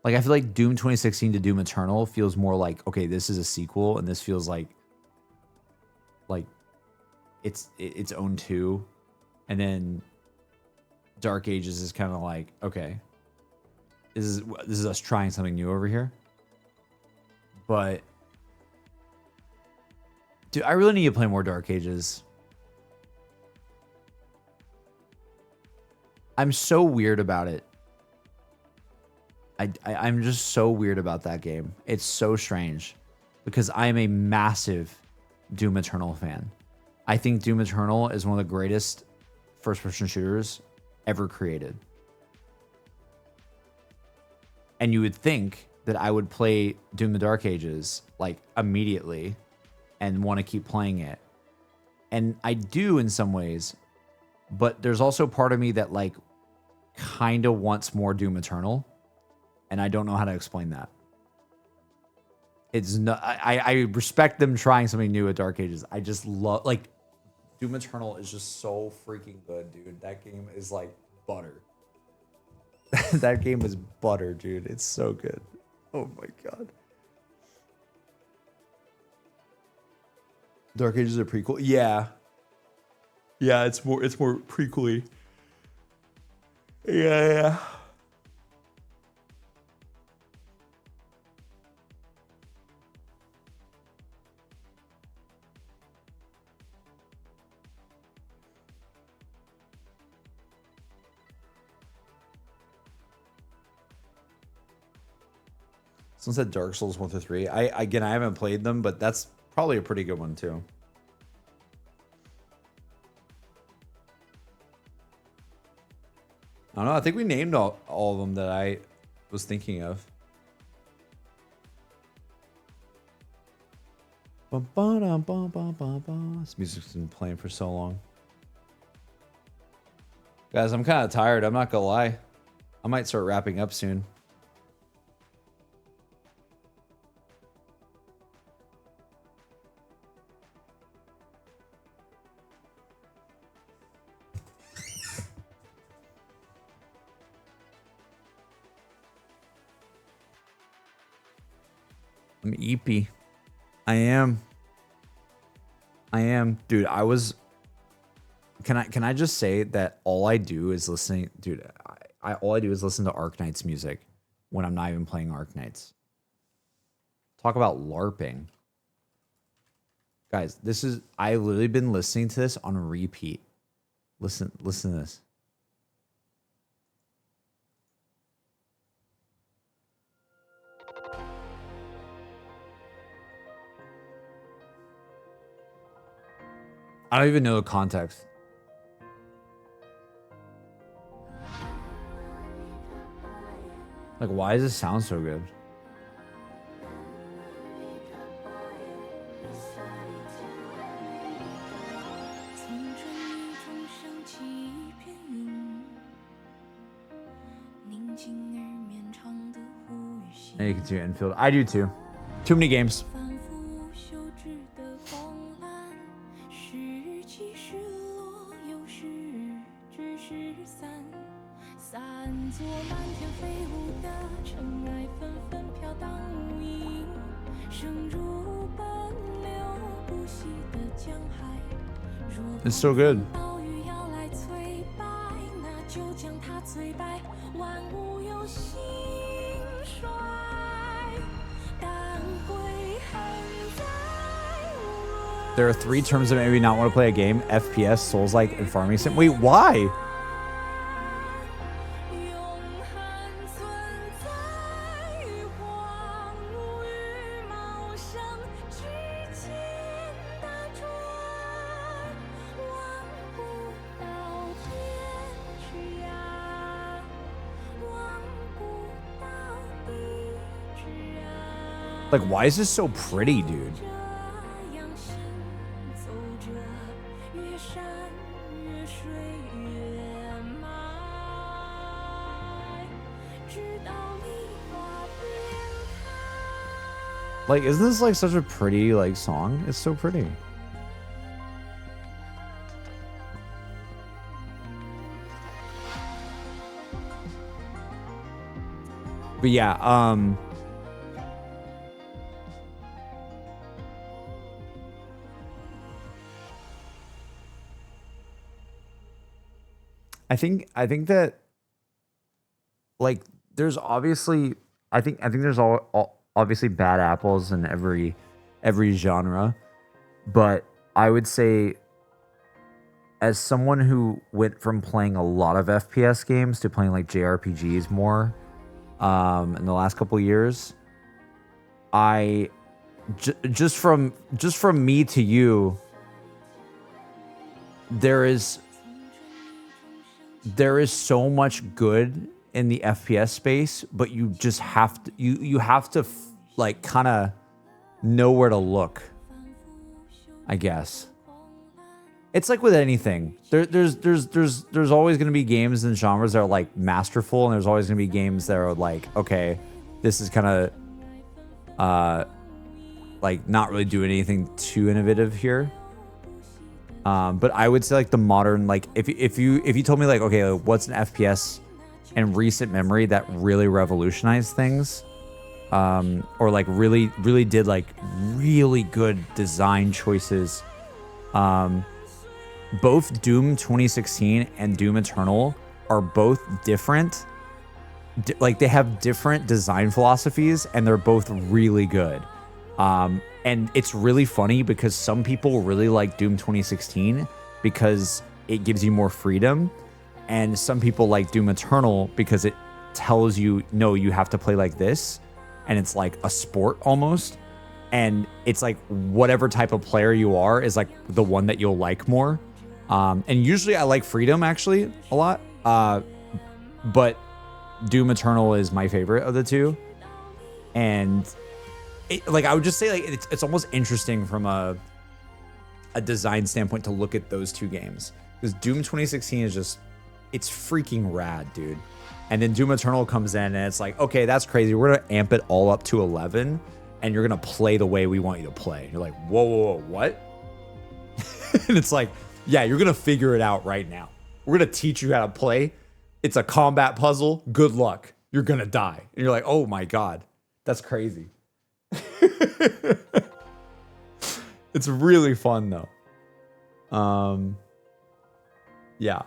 Like, I feel like Doom 2016 to Doom Eternal feels more like, okay, this is a sequel, and this feels like it's its own too. And then Dark Ages is kind of like, okay, this is us trying something new over here. But dude, I really need to play more Dark Ages. I'm so weird about it. I'm just so weird about that game. It's so strange because I am a massive Doom Eternal fan. I think Doom Eternal is one of the greatest first-person shooters ever created. And you would think that I would play Doom the Dark Ages like immediately and want to keep playing it. And I do in some ways, but there's also part of me that like kind of wants more Doom Eternal. And I don't know how to explain that. It's not, I respect them trying something new at Dark Ages. I just love, like, Doom Eternal is just so freaking good, dude. That game is like butter. That game is butter, dude. It's so good. Oh my god. Dark Ages are prequel. Yeah. Yeah, it's more prequel-y. Yeah. Someone said Dark Souls 1 through 3. I haven't played them, but that's probably a pretty good one too. I don't know. I think we named all of them that I was thinking of. This music's been playing for so long. Guys, I'm kind of tired. I'm not gonna lie. I might start wrapping up soon. I'm eepy. I am. Dude, I was... Can I just say that all I do is listening... Dude, all I do is listen to Arknight's music when I'm not even playing Arknights. Talk about LARPing. Guys, this is... I've literally been listening to this on repeat. Listen to this. I don't even know the context. Like, why does this sound so good? And you can see Enfield. I do too. Too many games. It's so good. There are 3 terms that made me not want to play a game: FPS, Souls-like, and farming sim. Wait, why? Like, why is this so pretty, dude? Like, isn't this like such a pretty like song? It's so pretty. But yeah, I think that like there's obviously I think there's all obviously bad apples in every genre, but I would say as someone who went from playing a lot of FPS games to playing like JRPGs more in the last couple of years, just from me to you, there is so much good in the FPS space, but you just have to you have to like kind of know where to look, I guess. It's like with anything. There's always going to be games and genres that are like masterful, and there's always going to be games that are like, okay, this is kind of like not really doing anything too innovative here. But I would say like the modern, like if you told me like, okay, what's an FPS in recent memory that really revolutionized things, or like really did like really good design choices, both Doom 2016 and Doom Eternal are both different. Like they have different design philosophies, and they're both really good. And it's really funny because some people really like Doom 2016 because it gives you more freedom, and some people like Doom Eternal because it tells you, no, you have to play like this, and it's like a sport almost, and it's like whatever type of player you are is like the one that you'll like more. And usually I like freedom actually a lot, but Doom Eternal is my favorite of the two, and like I would just say like it's almost interesting from a design standpoint to look at those two games, because Doom 2016 is just, it's freaking rad, dude. And then Doom Eternal comes in and it's like, okay, that's crazy. We're gonna amp it all up to 11, and you're gonna play the way we want you to play. And you're like, whoa, what? And it's like, yeah, you're gonna figure it out right now. We're gonna teach you how to play. It's a combat puzzle. Good luck. You're gonna die. And you're like, oh my god, that's crazy. It's really fun though. Yeah.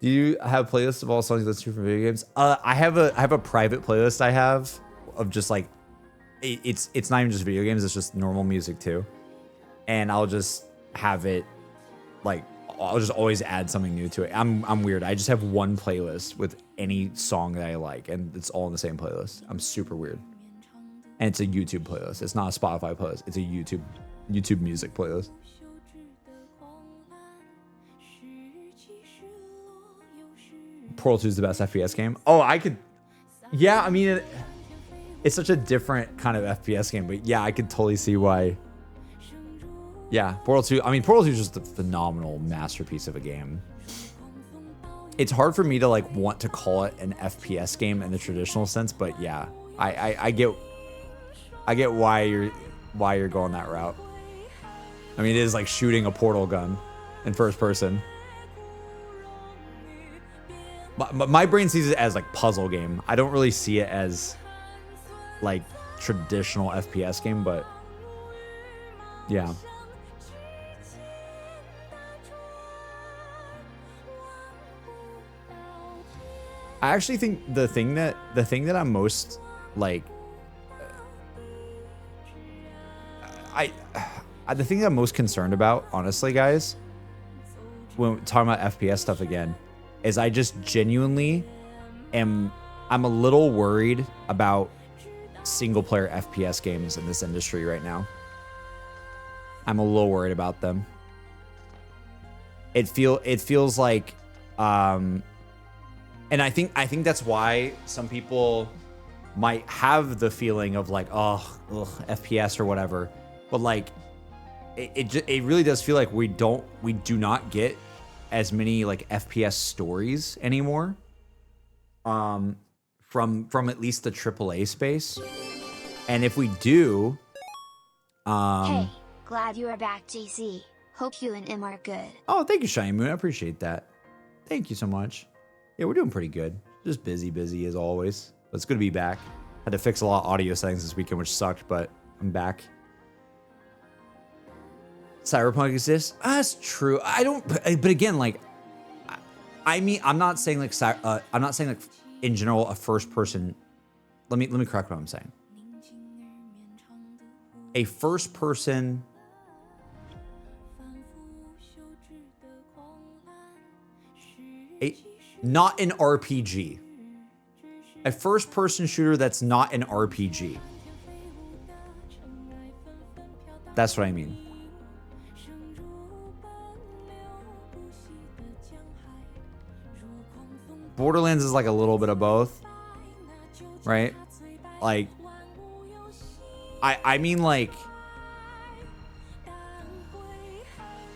Do you have playlists of all songs that's true for video games? I have a private playlist I have of just like it's not even just video games, it's just normal music too. And I'll just have it like I'll just always add something new to it. I'm weird. I just have one playlist with any song that I like, and it's all in the same playlist. I'm super weird. And it's a YouTube playlist. It's not a Spotify playlist. It's a YouTube music playlist. Portal 2 is the best FPS game. Oh, I could. Yeah, I mean, it's such a different kind of FPS game, but yeah, I could totally see why. Yeah, Portal 2. I mean, Portal 2 is just a phenomenal masterpiece of a game. It's hard for me to like want to call it an FPS game in the traditional sense, but yeah, I get why you're going that route. I mean, it is like shooting a portal gun in first person. But my brain sees it as like puzzle game. I don't really see it as like traditional FPS game, but yeah. I actually think the thing that I'm most like the thing that I'm most concerned about, honestly, guys, when talking about FPS stuff again, is I just genuinely I'm a little worried about single player FPS games in this industry right now. I'm a little worried about them. It feels like and I think that's why some people might have the feeling of like, oh, FPS or whatever. But like it really does feel like we do not get as many like FPS stories anymore. From at least the AAA space. And if we do, hey, glad you are back, JC. Hope you and Im are good. Oh, thank you, Shiny Moon. I appreciate that. Thank you so much. Yeah, we're doing pretty good. Just busy as always. But it's good to be back. Had to fix a lot of audio settings this weekend, which sucked, but I'm back. Cyberpunk exists? That's true. I don't, but again, like, I mean, I'm not saying like in general a first person. Let me correct what I'm saying. A first person. Not an RPG. A first person shooter that's not an RPG. That's what I mean. Borderlands is like a little bit of both, right? Like, I mean like,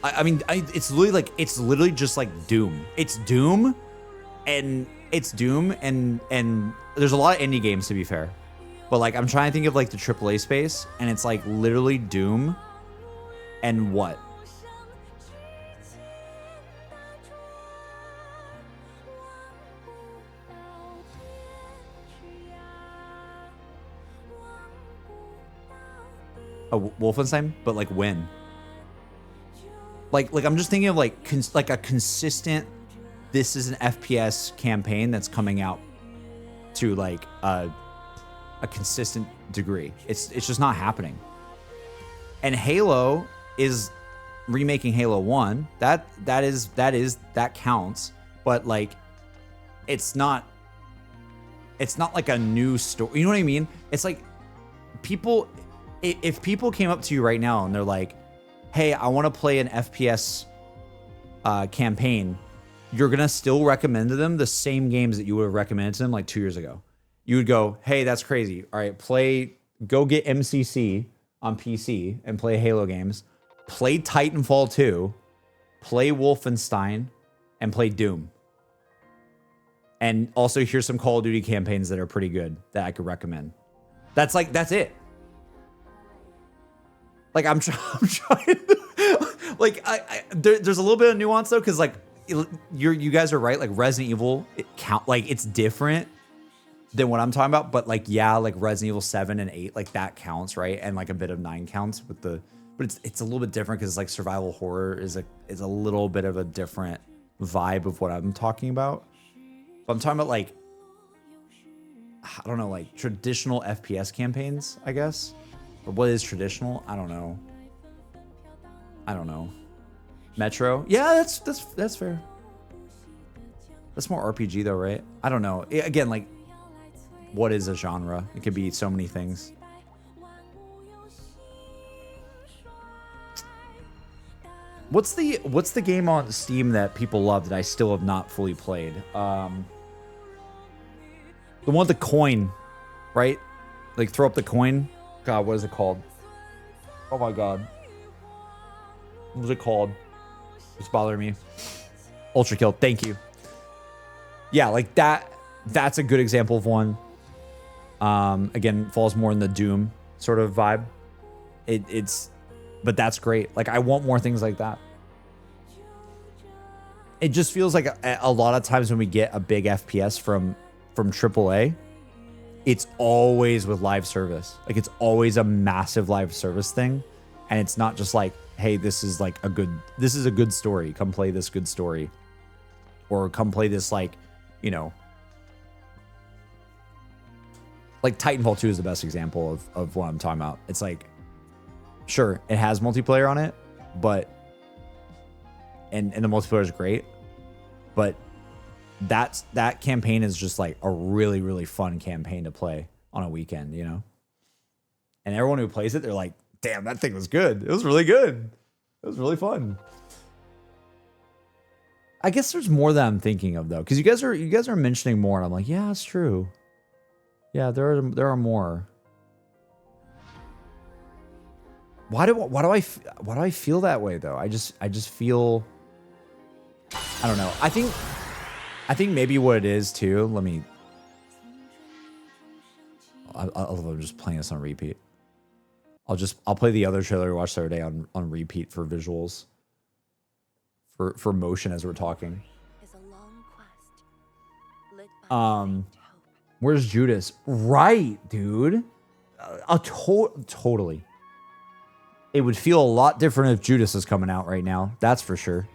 it's literally just like Doom. It's Doom, and there's a lot of indie games to be fair, but like I'm trying to think of like the AAA space, and it's like literally Doom, and what? A Wolfenstein, but like when? Like I'm just thinking of like a consistent. This is an FPS campaign that's coming out to like a consistent degree. It's just not happening. And Halo is remaking Halo 1. That counts. But like, it's not like a new story. You know what I mean? It's like people. If people came up to you right now and they're like, hey, I want to play an FPS campaign, you're going to still recommend to them the same games that you would have recommended to them like 2 years ago. You would go, hey, that's crazy. All right, go get MCC on PC and play Halo games. Play Titanfall 2, play Wolfenstein, and play Doom. And also here's some Call of Duty campaigns that are pretty good that I could recommend. That's it. Like I'm trying like there's a little bit of nuance though, because like you guys are right. Like Resident Evil, it's different than what I'm talking about. But like like Resident Evil 7 and 8, like that counts, right? And like a bit of 9 counts with but it's a little bit different because like survival horror is a little bit of a different vibe of what I'm talking about. But I'm talking about like I don't know, like traditional FPS campaigns, I guess. Or what is traditional? I don't know. Metro? Yeah, that's fair. That's more RPG though, right? I don't know. Again, like, what is a genre? It could be so many things. What's the game on Steam that people love that I still have not fully played? The one with the coin, right? Like throw up the coin. God, what is it called? Oh my God. What was it called? It's bothering me. Ultra Kill. Thank you. Yeah, like that's a good example of one. Again, falls more in the Doom sort of vibe. But that's great. Like I want more things like that. It just feels like a lot of times when we get a big FPS from AAA, it's always with live service. Like it's always a massive live service thing. And it's not just like, hey, this is a good story. Come play this good story. Or come play this like Titanfall 2 is the best example of what I'm talking about. It's like, sure, it has multiplayer on it, but and the multiplayer is great, but that campaign is just like a really, really fun campaign to play on a weekend, And everyone who plays it, they're like, damn, that thing was good. It was really good. It was really fun. I guess there's more that I'm thinking of though, because you guys are mentioning more, and I'm like, yeah, it's true. Yeah, there are more. Why do I feel that way though? I just feel, I don't know. I think maybe what it is too. Let me. I'm just playing this on repeat. I'll play the other trailer we watched the other day on repeat for visuals. For motion as we're talking. Where's Judas? Right, dude. Totally. It would feel a lot different if Judas is coming out right now. That's for sure.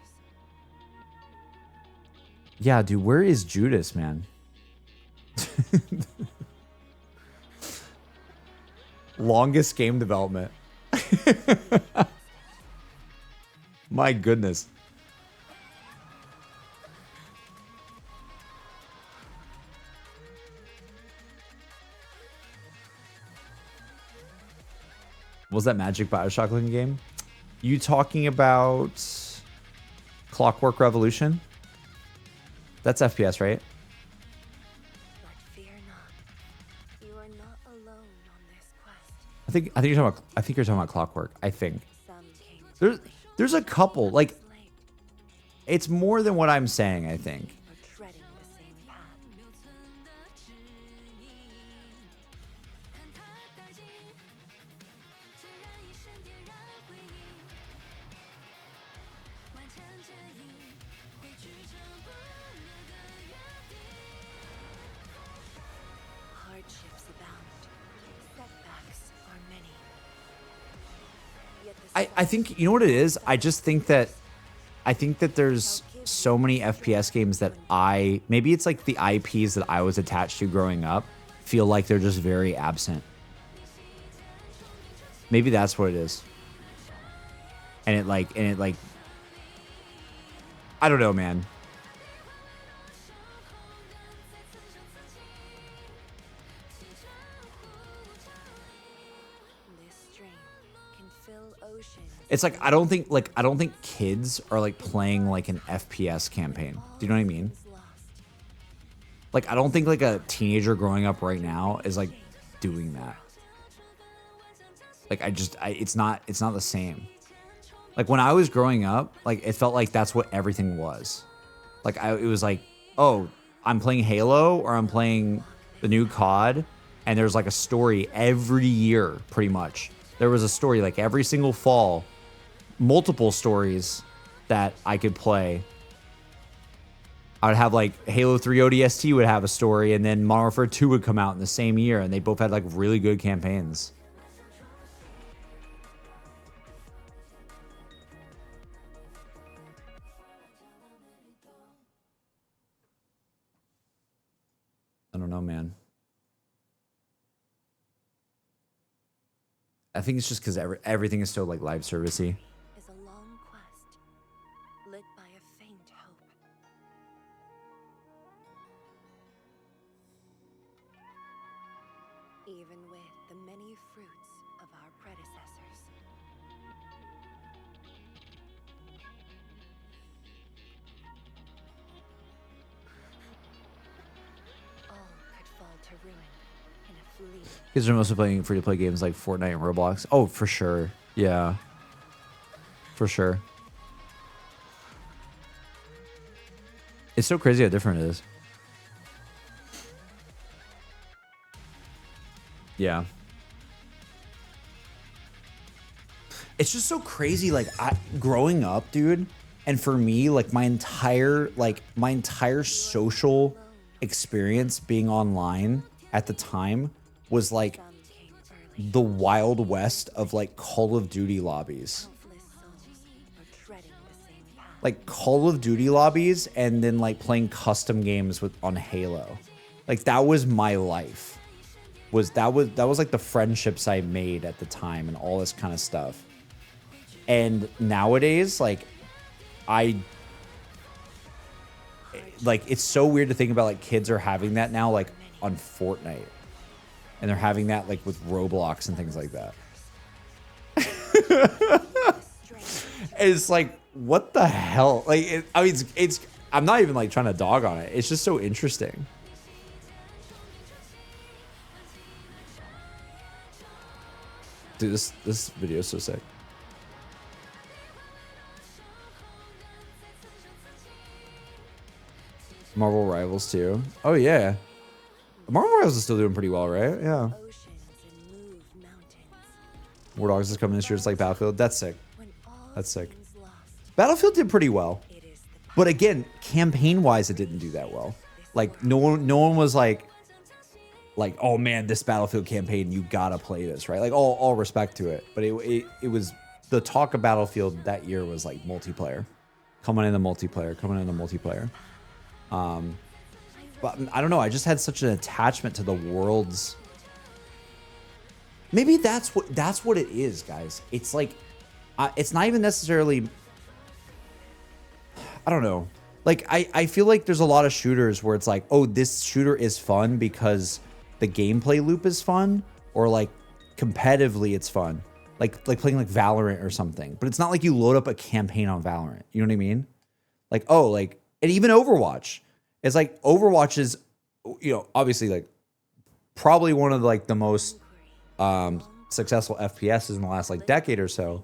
Yeah, dude, where is Judas, man? Longest game development. My goodness. What was that Magic Bioshock looking game? You talking about Clockwork Revolution? That's FPS, right? I think you're talking about. I think you're talking about Clockwork. I think there's a couple. Like, it's more than what I'm saying. I think. I think, you know what it is? I just think that there's so many FPS games that maybe it's like the IPs that I was attached to growing up feel like they're just very absent. Maybe that's what it is. And it like, I don't know, man. It's like I don't think kids are like playing like an FPS campaign. Do you know what I mean? Like I don't think like a teenager growing up right now is like doing that. Like it's not the same. Like when I was growing up, like it felt like that's what everything was. Like it was like, oh, I'm playing Halo or I'm playing the new COD, and there's like a story every year pretty much. There was a story like every single fall. Multiple stories that I could play. I would have like Halo 3 ODST would have a story, and then Modern Warfare 2 would come out in the same year, and they both had like really good campaigns. I don't know, man. I think it's just because everything is so like live servicey. Kids are mostly playing free-to-play games like Fortnite and Roblox. Oh, for sure. Yeah. For sure. It's so crazy how different it is. Yeah. It's just so crazy, like, growing up, dude, and for me, like, my entire social experience being online at the time was like the Wild West of like Call of Duty lobbies. Like Call of Duty lobbies, and then like playing custom games on Halo. Like that was my life. That was like the friendships I made at the time and all this kind of stuff. And nowadays, like it's so weird to think about like kids are having that now, like on Fortnite. And they're having that like with Roblox and things like that. It's like, what the hell? Like, it's I'm not even like trying to dog on it. It's just so interesting. Dude, this video is so sick. Marvel Rivals too. Oh yeah. Marvel Rivals is still doing pretty well, right? Yeah. War Dogs is coming this year. It's like Battlefield. That's sick. That's sick. Battlefield did pretty well, but again, campaign-wise, it didn't do that well. Like no one was like, oh man, this Battlefield campaign, you gotta play this, right? Like all respect to it, but it was the talk of Battlefield that year was like multiplayer, coming in the multiplayer. But I don't know. I just had such an attachment to the worlds. Maybe that's what it is, guys. It's like, it's not even necessarily. I don't know. Like I feel like there's a lot of shooters where it's like, oh, this shooter is fun because the gameplay loop is fun, or like competitively it's fun, like playing like Valorant or something. But it's not like you load up a campaign on Valorant. You know what I mean? Like, oh, like, and even Overwatch. It's like Overwatch is, you know, obviously like probably one of like the most successful FPSs in the last like decade or so.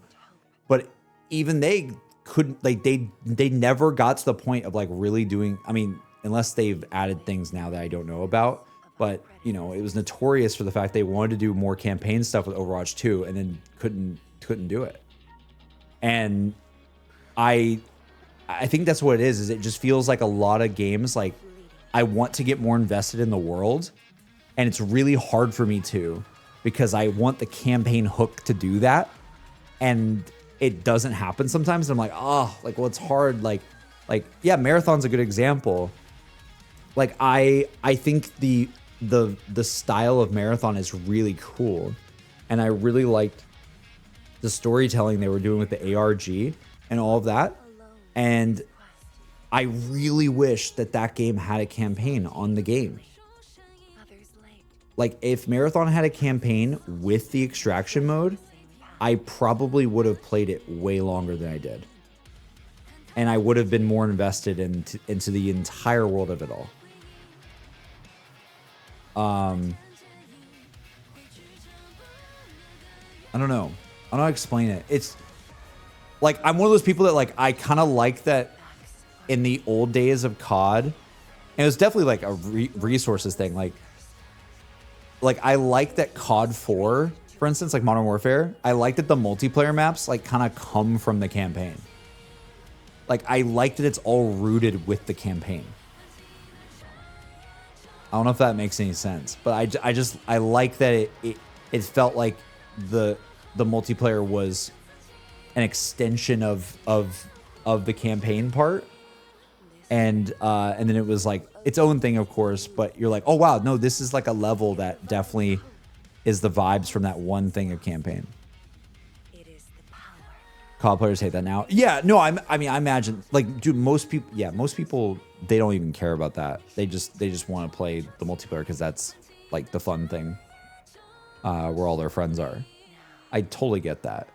But even they couldn't, like, they never got to the point of like really doing, I mean, unless they've added things now that I don't know about. But, you know, it was notorious for the fact they wanted to do more campaign stuff with Overwatch 2 and then couldn't do it. And I think that's what it is it just feels like a lot of games, like, I want to get more invested in the world, and it's really hard for me to, because I want the campaign hook to do that, and it doesn't happen sometimes. I'm like, oh, like, well, it's hard. Like, yeah, Marathon's a good example. Like, I think the style of Marathon is really cool, and I really liked the storytelling they were doing with the ARG and all of that. And I really wish that game had a campaign on the game. Like, if Marathon had a campaign with the extraction mode, I probably would have played it way longer than I did. And I would have been more invested into the entire world of it all. I don't know. I don't know how to explain it. It's like, I'm one of those people that, like, I kind of like that in the old days of COD, and it was definitely like a resources thing. Like I like that COD 4, for instance, like Modern Warfare, I like that the multiplayer maps like kind of come from the campaign. Like, I like that it's all rooted with the campaign. I don't know if that makes any sense, but I like that it felt like the multiplayer was an extension of the campaign part, and then it was like its own thing, of course. But you're like, oh wow, no, this is like a level that definitely is the vibes from that one thing of campaign. COD players hate that now. Yeah, no, I mean, I imagine, like, dude, most people, they don't even care about that. They just want to play the multiplayer because that's like the fun thing, where all their friends are. I totally get that.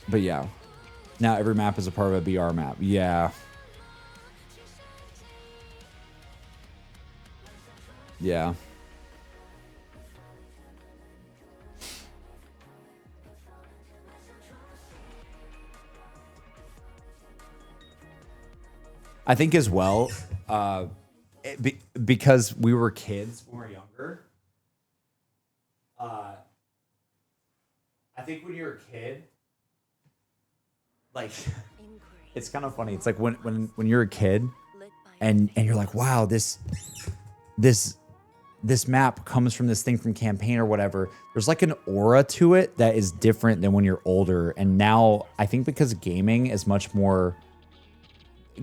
But yeah, now every map is a part of a BR map. Yeah. Yeah. I think as well, because we were kids when we were younger. I think when you're a kid, like, it's kind of funny. It's like when you're a kid, and you're like, wow, this map comes from this thing from campaign or whatever. There's like an aura to it that is different than when you're older. And now I think because gaming is much more,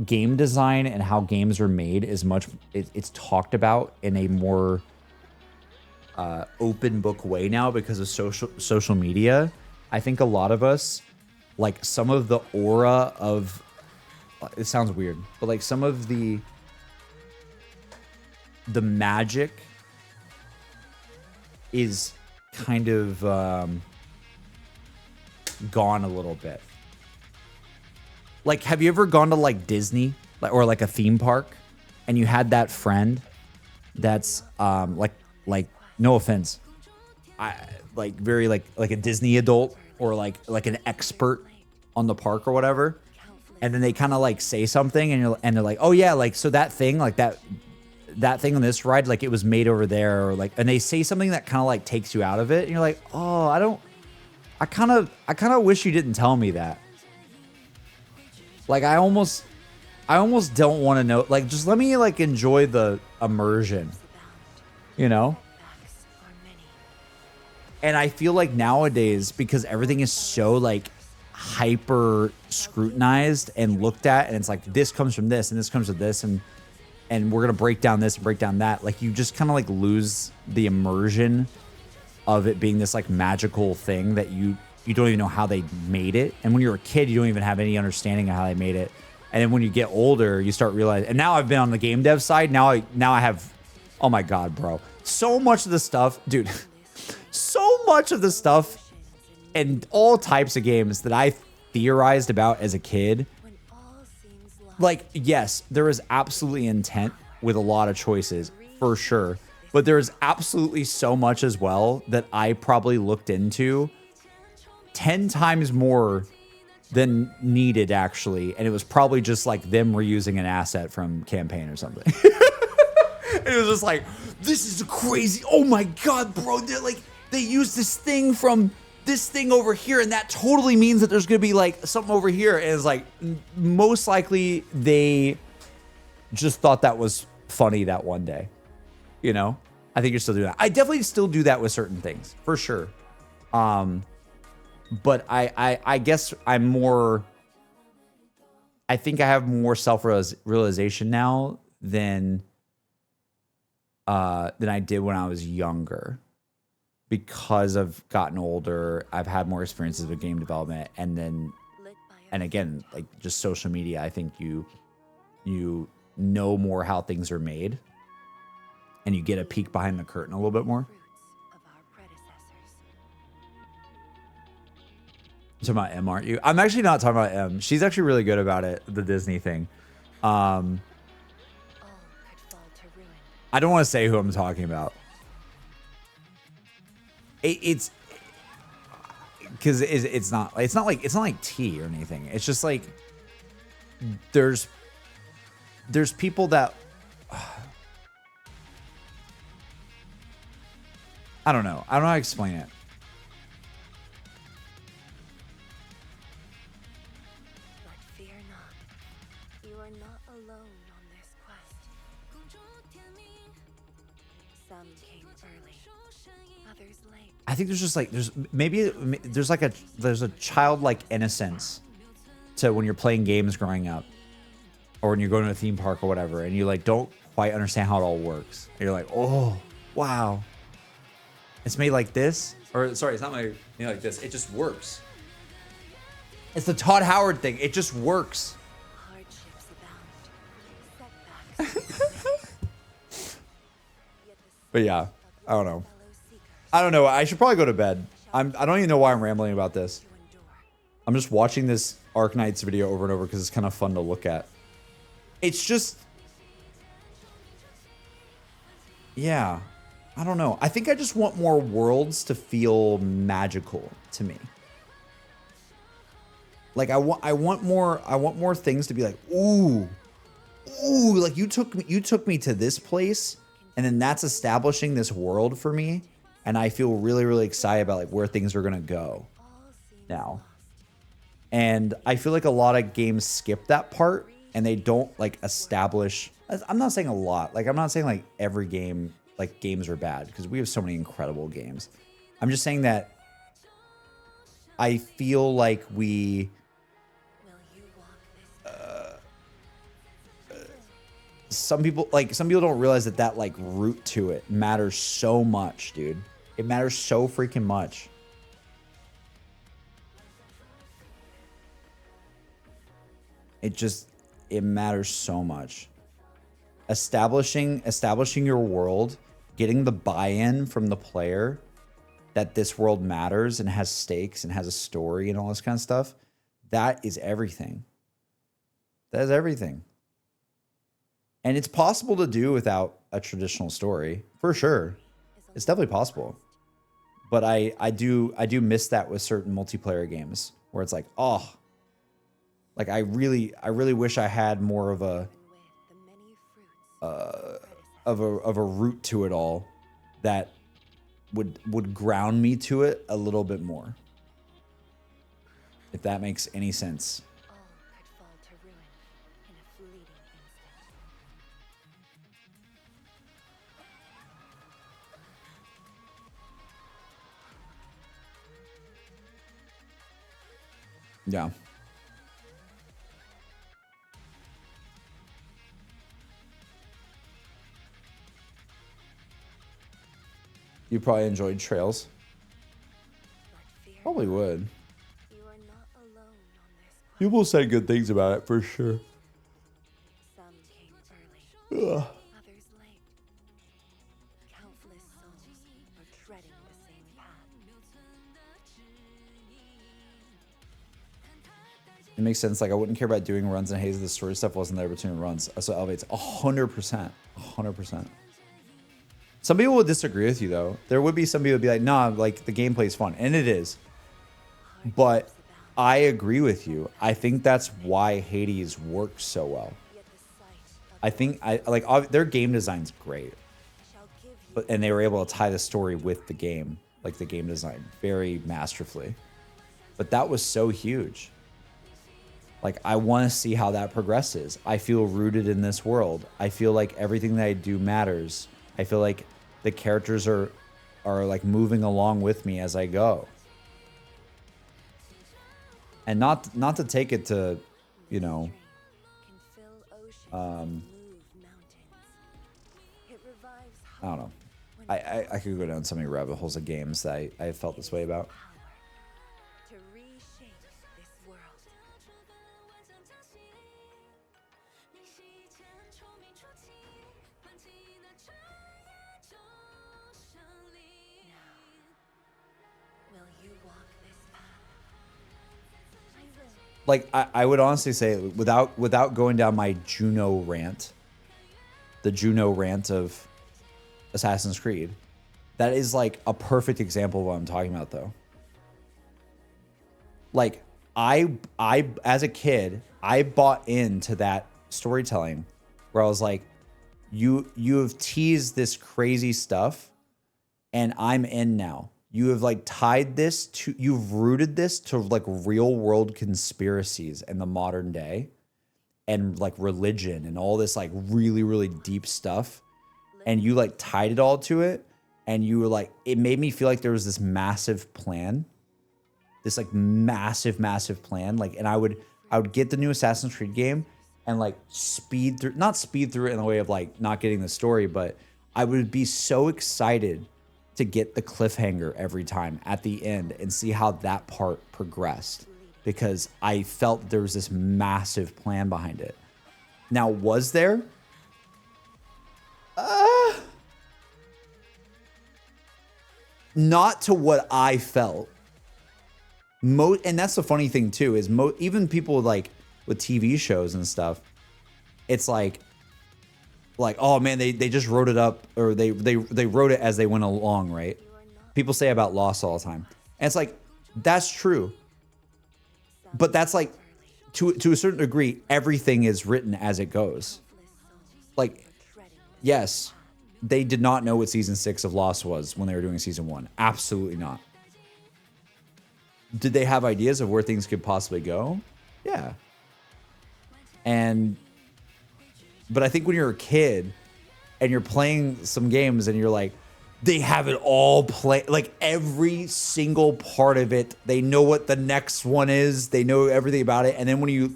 game design and how games are made is much, it's talked about in a more open book way now because of social media. I think a lot of us, like, some of the aura of, it sounds weird, but like some of the magic is kind of gone a little bit. Like, have you ever gone to like Disney or like a theme park and you had that friend that's like no offense, like very like a Disney adult or like an expert on the park or whatever, and then they kind of like say something and they're like, oh yeah, like, so that thing, like that thing on this ride, like, it was made over there, or like, and they say something that kind of like takes you out of it, and you're like, oh, I kind of wish you didn't tell me that. Like, I almost don't want to know. Like, just let me like enjoy the immersion, you know? And I feel like nowadays, because everything is so like hyper scrutinized and looked at, and it's like this comes from this and this comes from this, and we're gonna break down this and break down that. Like you just kind of like lose the immersion of it being this like magical thing that you don't even know how they made it. And when you're a kid, you don't even have any understanding of how they made it. And then when you get older, you start realizing. And now I've been on the game dev side. Now I have, oh my god, bro, so much of the stuff, dude, so much of the stuff and all types of games that I theorized about as a kid. Like, yes, there is absolutely intent with a lot of choices, for sure. But there is absolutely so much as well that I probably looked into 10 times more than needed, actually. And it was probably just like them reusing an asset from Campaign or something. It was just like, this is crazy. Oh my god, bro. They're like, they used this thing from this thing over here, and that totally means that there's gonna be like something over here. And it's like, most likely they just thought that was funny that one day. You know, I think you're still doing that. I definitely still do that with certain things, for sure. But I guess I'm more, I think I have more self-realization now than I did when I was younger, because I've gotten older. I've had more experiences with game development, and again, like just social media. I think you know more how things are made, and you get a peek behind the curtain a little bit more. You're talking about M, aren't you? I'm actually not talking about M. She's actually really good about it, the Disney thing. I don't want to say who I'm talking about. It's because it's not like tea or anything. It's just like there's people that I don't know. I don't know how to explain it. I think there's just like there's a childlike innocence to when you're playing games growing up, or when you're going to a theme park or whatever, and you like don't quite understand how it all works. And you're like, oh wow, it's made like this, or sorry, it's not made like this. It just works. It's the Todd Howard thing. It just works. But yeah, I don't know. I should probably go to bed. I don't even know why I'm rambling about this. I'm just watching this Arknights video over and over because it's kind of fun to look at. It's just, yeah, I don't know. I think I just want more worlds to feel magical to me. Like I want more things to be like, ooh, like you took me to this place, and then that's establishing this world for me. And I feel really, really excited about like where things are gonna go now. And I feel like a lot of games skip that part, and they don't like establish. I'm not saying a lot. Like I'm not saying like every game, like games are bad, because we have so many incredible games. I'm just saying that I feel like we some people don't realize that like root to it matters so much, dude. It matters so freaking much. It matters so much. Establishing your world, getting the buy-in from the player that this world matters and has stakes and has a story and all this kind of stuff. That is everything. That is everything. And it's possible to do without a traditional story, for sure. It's definitely possible. But I do miss that with certain multiplayer games where it's like, oh, like I really wish I had more of a root to it all that would ground me to it a little bit more. If that makes any sense. Yeah. You probably enjoyed Trails. Probably would. People said good things about it for sure. Ugh. It makes sense. Like I wouldn't care about doing runs in Haze if the story stuff wasn't there between runs. So elevates 100%. 100%. Some people would disagree with you though. There would be some people would be like, nah, like the gameplay is fun. And it is. But I agree with you. I think that's why Hades works so well. I think their game design's great. And they were able to tie the story with the game, like the game design, very masterfully. But that was so huge. Like, I want to see how that progresses. I feel rooted in this world. I feel like everything that I do matters. I feel like the characters are like moving along with me as I go. And not to take it to, you know, I don't know. I could go down so many rabbit holes of games that I felt this way about. Like I would honestly say, without going down my Juno rant, the Juno rant of Assassin's Creed, that is like a perfect example of what I'm talking about though. Like I as a kid, I bought into that storytelling where I was like, you have teased this crazy stuff and I'm in now. You have like tied this to, you've rooted this to like real world conspiracies in the modern day and like religion and all this like really, really deep stuff. And you like tied it all to it. And you were like, it made me feel like there was this massive plan, this like massive plan. Like, and I would get the new Assassin's Creed game and like not speed through it in the way of like not getting the story, but I would be so excited to get the cliffhanger every time at the end and see how that part progressed, because I felt there was this massive plan behind it. Now, was there? Not to what I felt. And that's the funny thing too, is even people like with TV shows and stuff, it's like, oh man, they just wrote it up, or they wrote it as they went along, right? People say about Lost all the time. And it's like, that's true. But that's like, to a certain degree, everything is written as it goes. Like, yes, they did not know what season 6 of Lost was when they were doing season 1. Absolutely not. Did they have ideas of where things could possibly go? Yeah. But I think when you're a kid and you're playing some games and you're like, they have it all play, like every single part of it. They know what the next one is. They know everything about it. And then when you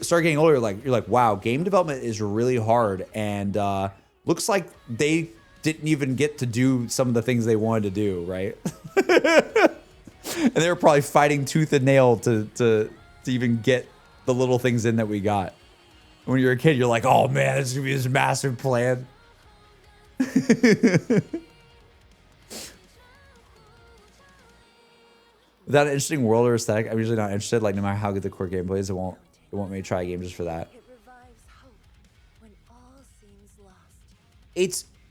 start getting older, you're like, wow, game development is really hard. And looks like they didn't even get to do some of the things they wanted to do, right? And they were probably fighting tooth and nail to even get the little things in that we got. When you're a kid, you're like, oh man, this is gonna be this massive plan. Without an interesting world or aesthetic, I'm usually not interested. Like, no matter how good the core gameplay is, it won't make me try a game just for that.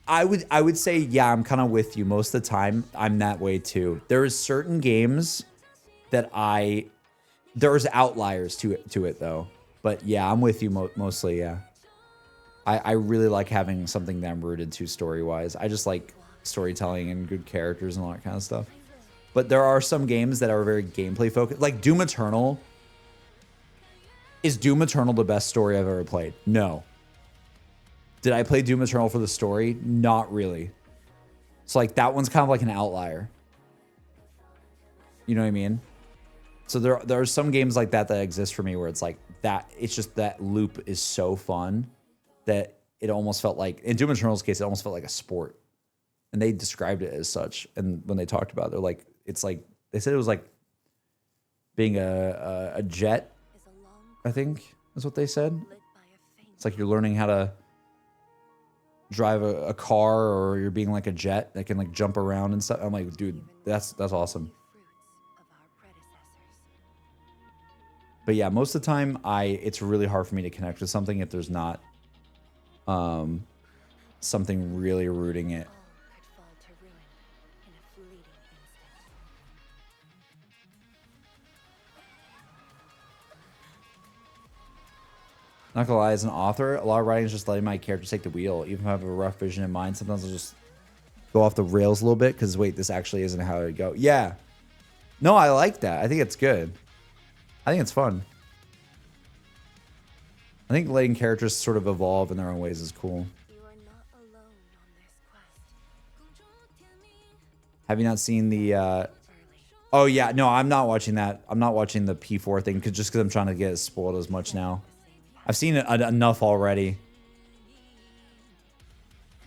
I would say, yeah, I'm kind of with you. Most of the time, I'm that way too. There is certain games that there's outliers to it though. But yeah, I'm with you mostly, yeah. I really like having something that I'm rooted to story-wise. I just like storytelling and good characters and all that kind of stuff. But there are some games that are very gameplay focused. Like Doom Eternal. Is Doom Eternal the best story I've ever played? No. Did I play Doom Eternal for the story? Not really. So like that one's kind of like an outlier. You know what I mean? So there are some games like that exist for me where it's like that. It's just that loop is so fun that it almost felt like, in Doom Eternal's case, it almost felt like a sport. And they described it as such. And when they talked about it, they're like, it's like, they said it was like being a jet, I think is what they said. It's like you're learning how to drive a car, or you're being like a jet that can like jump around and stuff. I'm like, dude, that's awesome. But yeah, most of the time it's really hard for me to connect with something if there's not something really rooting it. Not gonna lie, as an author, a lot of writing is just letting my characters take the wheel. Even if I have a rough vision in mind, sometimes I'll just go off the rails a little bit because, wait, this actually isn't how it would go. Yeah. No, I like that. I think it's good. I think it's fun. I think letting characters sort of evolve in their own ways is cool. Have you not seen the... Oh, yeah. No, I'm not watching that. I'm not watching the P4 thing just because I'm trying to get it spoiled as much now. I've seen it enough already.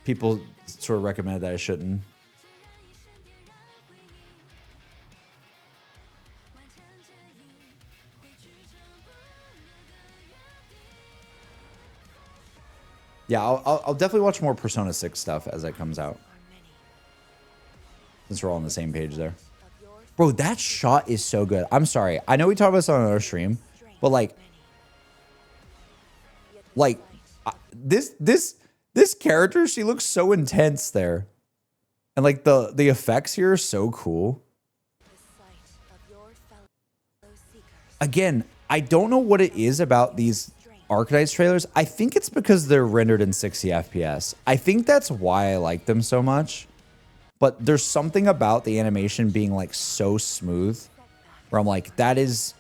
People sort of recommended that I shouldn't. Yeah, I'll definitely watch more Persona 6 stuff as it comes out. Since we're all on the same page there. Bro, that shot is so good. I'm sorry. I know we talked about this on another stream, but like this character, she looks so intense there. And like the effects here are so cool. Again, I don't know what it is about these Archetypes trailers. I think it's because they're rendered in 60 FPS. I think that's why I like them so much. But there's something about the animation being like so smooth where I'm like, that is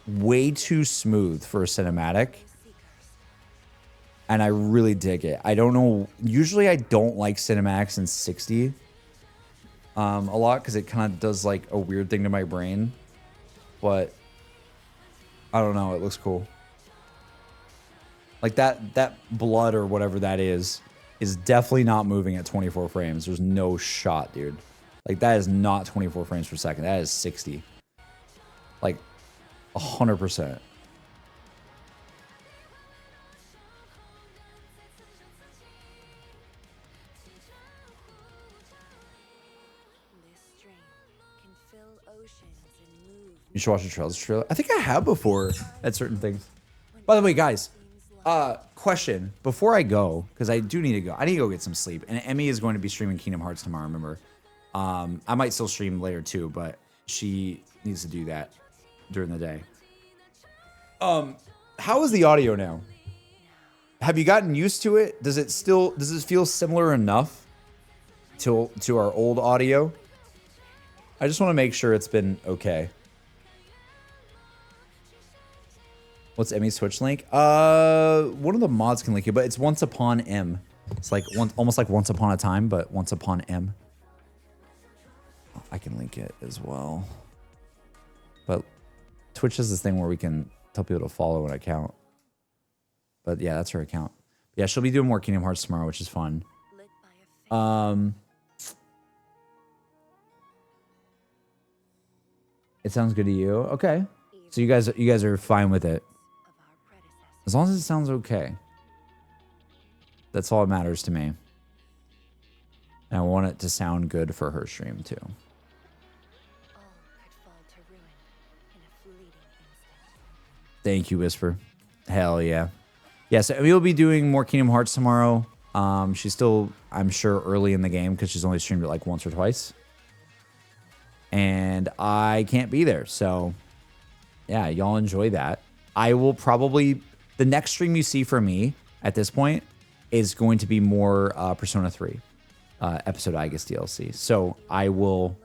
way too smooth for a cinematic. And I really dig it. I don't know. Usually I don't like cinematics in 60 a lot because it kind of does like a weird thing to my brain. But I don't know. It looks cool. Like that blood or whatever that is definitely not moving at 24 frames. There's no shot, dude. Like that is not 24 frames per second. That is 60. Like 100%. You should watch the trailers trailer. I think I have before at certain things. By the way, guys, question before I go, because I do need to go. I need to go get some sleep. And Emmy is going to be streaming Kingdom Hearts tomorrow, remember. I might still stream later too, but she needs to do that during the day. How is the audio now? Have you gotten used to it? Does it feel similar enough to our old audio? I just want to make sure it's been okay. What's Emmy's Twitch link? One of the mods can link it, but it's Once Upon M. It's like almost like Once Upon a Time, but Once Upon M. I can link it as well. But Twitch is this thing where we can tell people to follow an account. But yeah, that's her account. Yeah, she'll be doing more Kingdom Hearts tomorrow, which is fun. It sounds good to you. Okay. So you guys are fine with it. As long as it sounds okay. That's all that matters to me. And I want it to sound good for her stream too. Thank you, Whisper. Hell yeah. Yeah, so we'll be doing more Kingdom Hearts tomorrow. She's still, I'm sure, early in the game because she's only streamed it like once or twice. And I can't be there. So, yeah, y'all enjoy that. I will probably... The next stream you see from me at this point is going to be more Persona 3 episode I guess DLC. So I will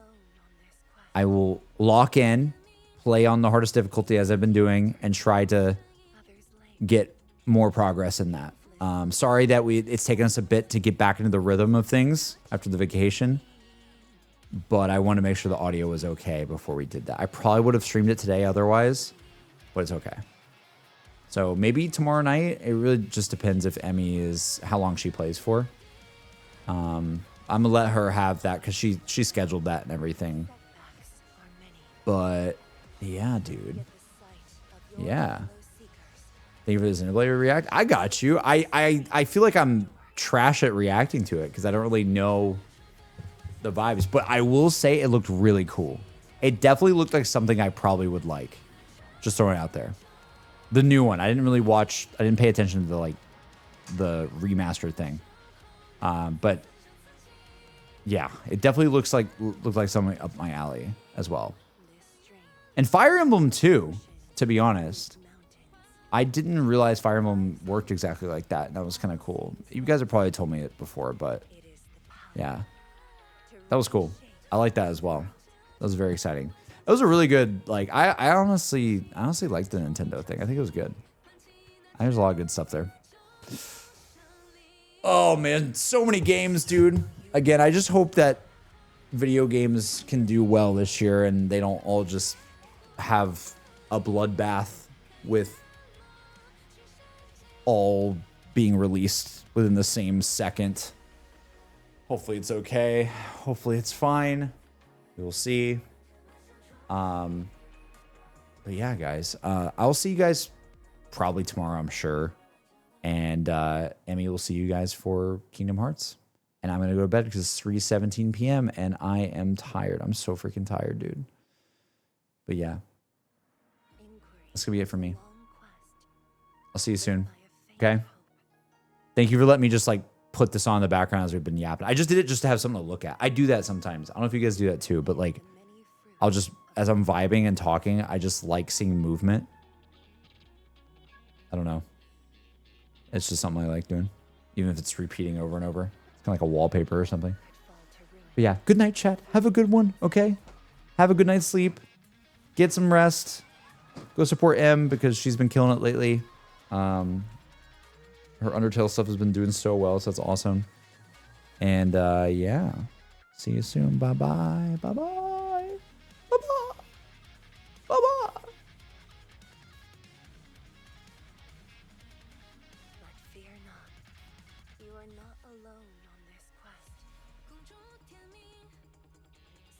lock in, play on the hardest difficulty as I've been doing, and try to get more progress in that. Sorry that it's taken us a bit to get back into the rhythm of things after the vacation. but I want to make sure the audio was okay before we did that. I probably would have streamed it today otherwise, but it's okay. So maybe tomorrow night. It really just depends if Emmy is how long she plays for. I'm gonna let her have that because she scheduled that and everything. But yeah, dude. Yeah. Thank you for this interview react. I got you. I feel like I'm trash at reacting to it because I don't really know the vibes. But I will say it looked really cool. It definitely looked like something I probably would like. Just throwing it out there. The new one. I didn't really watch. I didn't pay attention to the remastered thing. But yeah, it definitely looked like something up my alley as well. And Fire Emblem too, to be honest. I didn't realize Fire Emblem worked exactly like that. And that was kind of cool. You guys have probably told me it before, but yeah. That was cool. I like that as well. That was very exciting. It was a really good, like, I honestly liked the Nintendo thing. I think it was good. There's a lot of good stuff there. Oh man, so many games, dude. Again, I just hope that video games can do well this year and they don't all just have a bloodbath with all being released within the same second. Hopefully it's okay. Hopefully it's fine. We will see. But yeah, guys, I'll see you guys probably tomorrow, I'm sure. And Emmy will see you guys for Kingdom Hearts. And I'm going to go to bed because it's 3:17 p.m. and I am tired. I'm so freaking tired, dude. But yeah. That's going to be it for me. I'll see you soon. Okay? Thank you for letting me just like put this on in the background as we've been yapping. I just did it just to have something to look at. I do that sometimes. I don't know if you guys do that too, but like I'll just, as I'm vibing and talking, I just like seeing movement. I don't know. It's just something I like doing, even if it's repeating over and over. It's kind of like a wallpaper or something. But yeah, good night, chat. Have a good one, okay? Have a good night's sleep. Get some rest. Go support Em because she's been killing it lately. Her Undertale stuff has been doing so well, so that's awesome. And yeah, see you soon. Bye-bye. Bye-bye. Bye-bye. Bye-bye.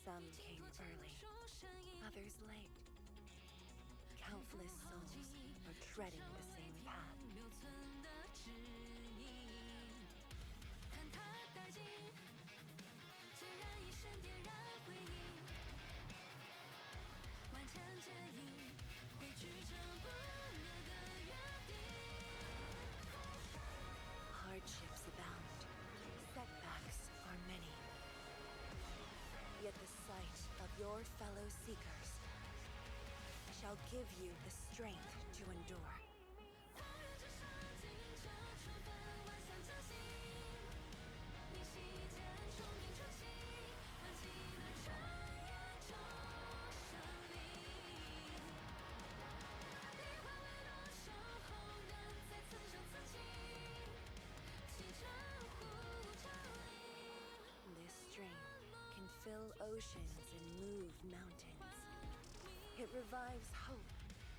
Some came early, others late. Countless souls are treading the same path. Hardships abound, setbacks are many. Yet the sight of your fellow seekers shall give you the strength to endure. This stream can fill oceans and move mountains. It revives hope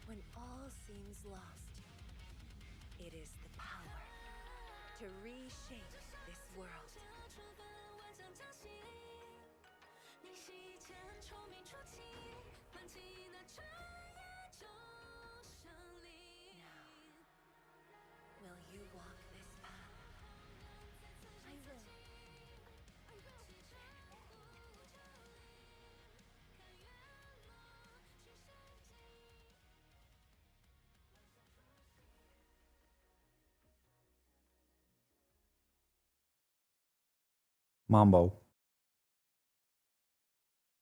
when all seems lost. It is the power to reshape this world. Now, will you walk this path? I will. Mambo.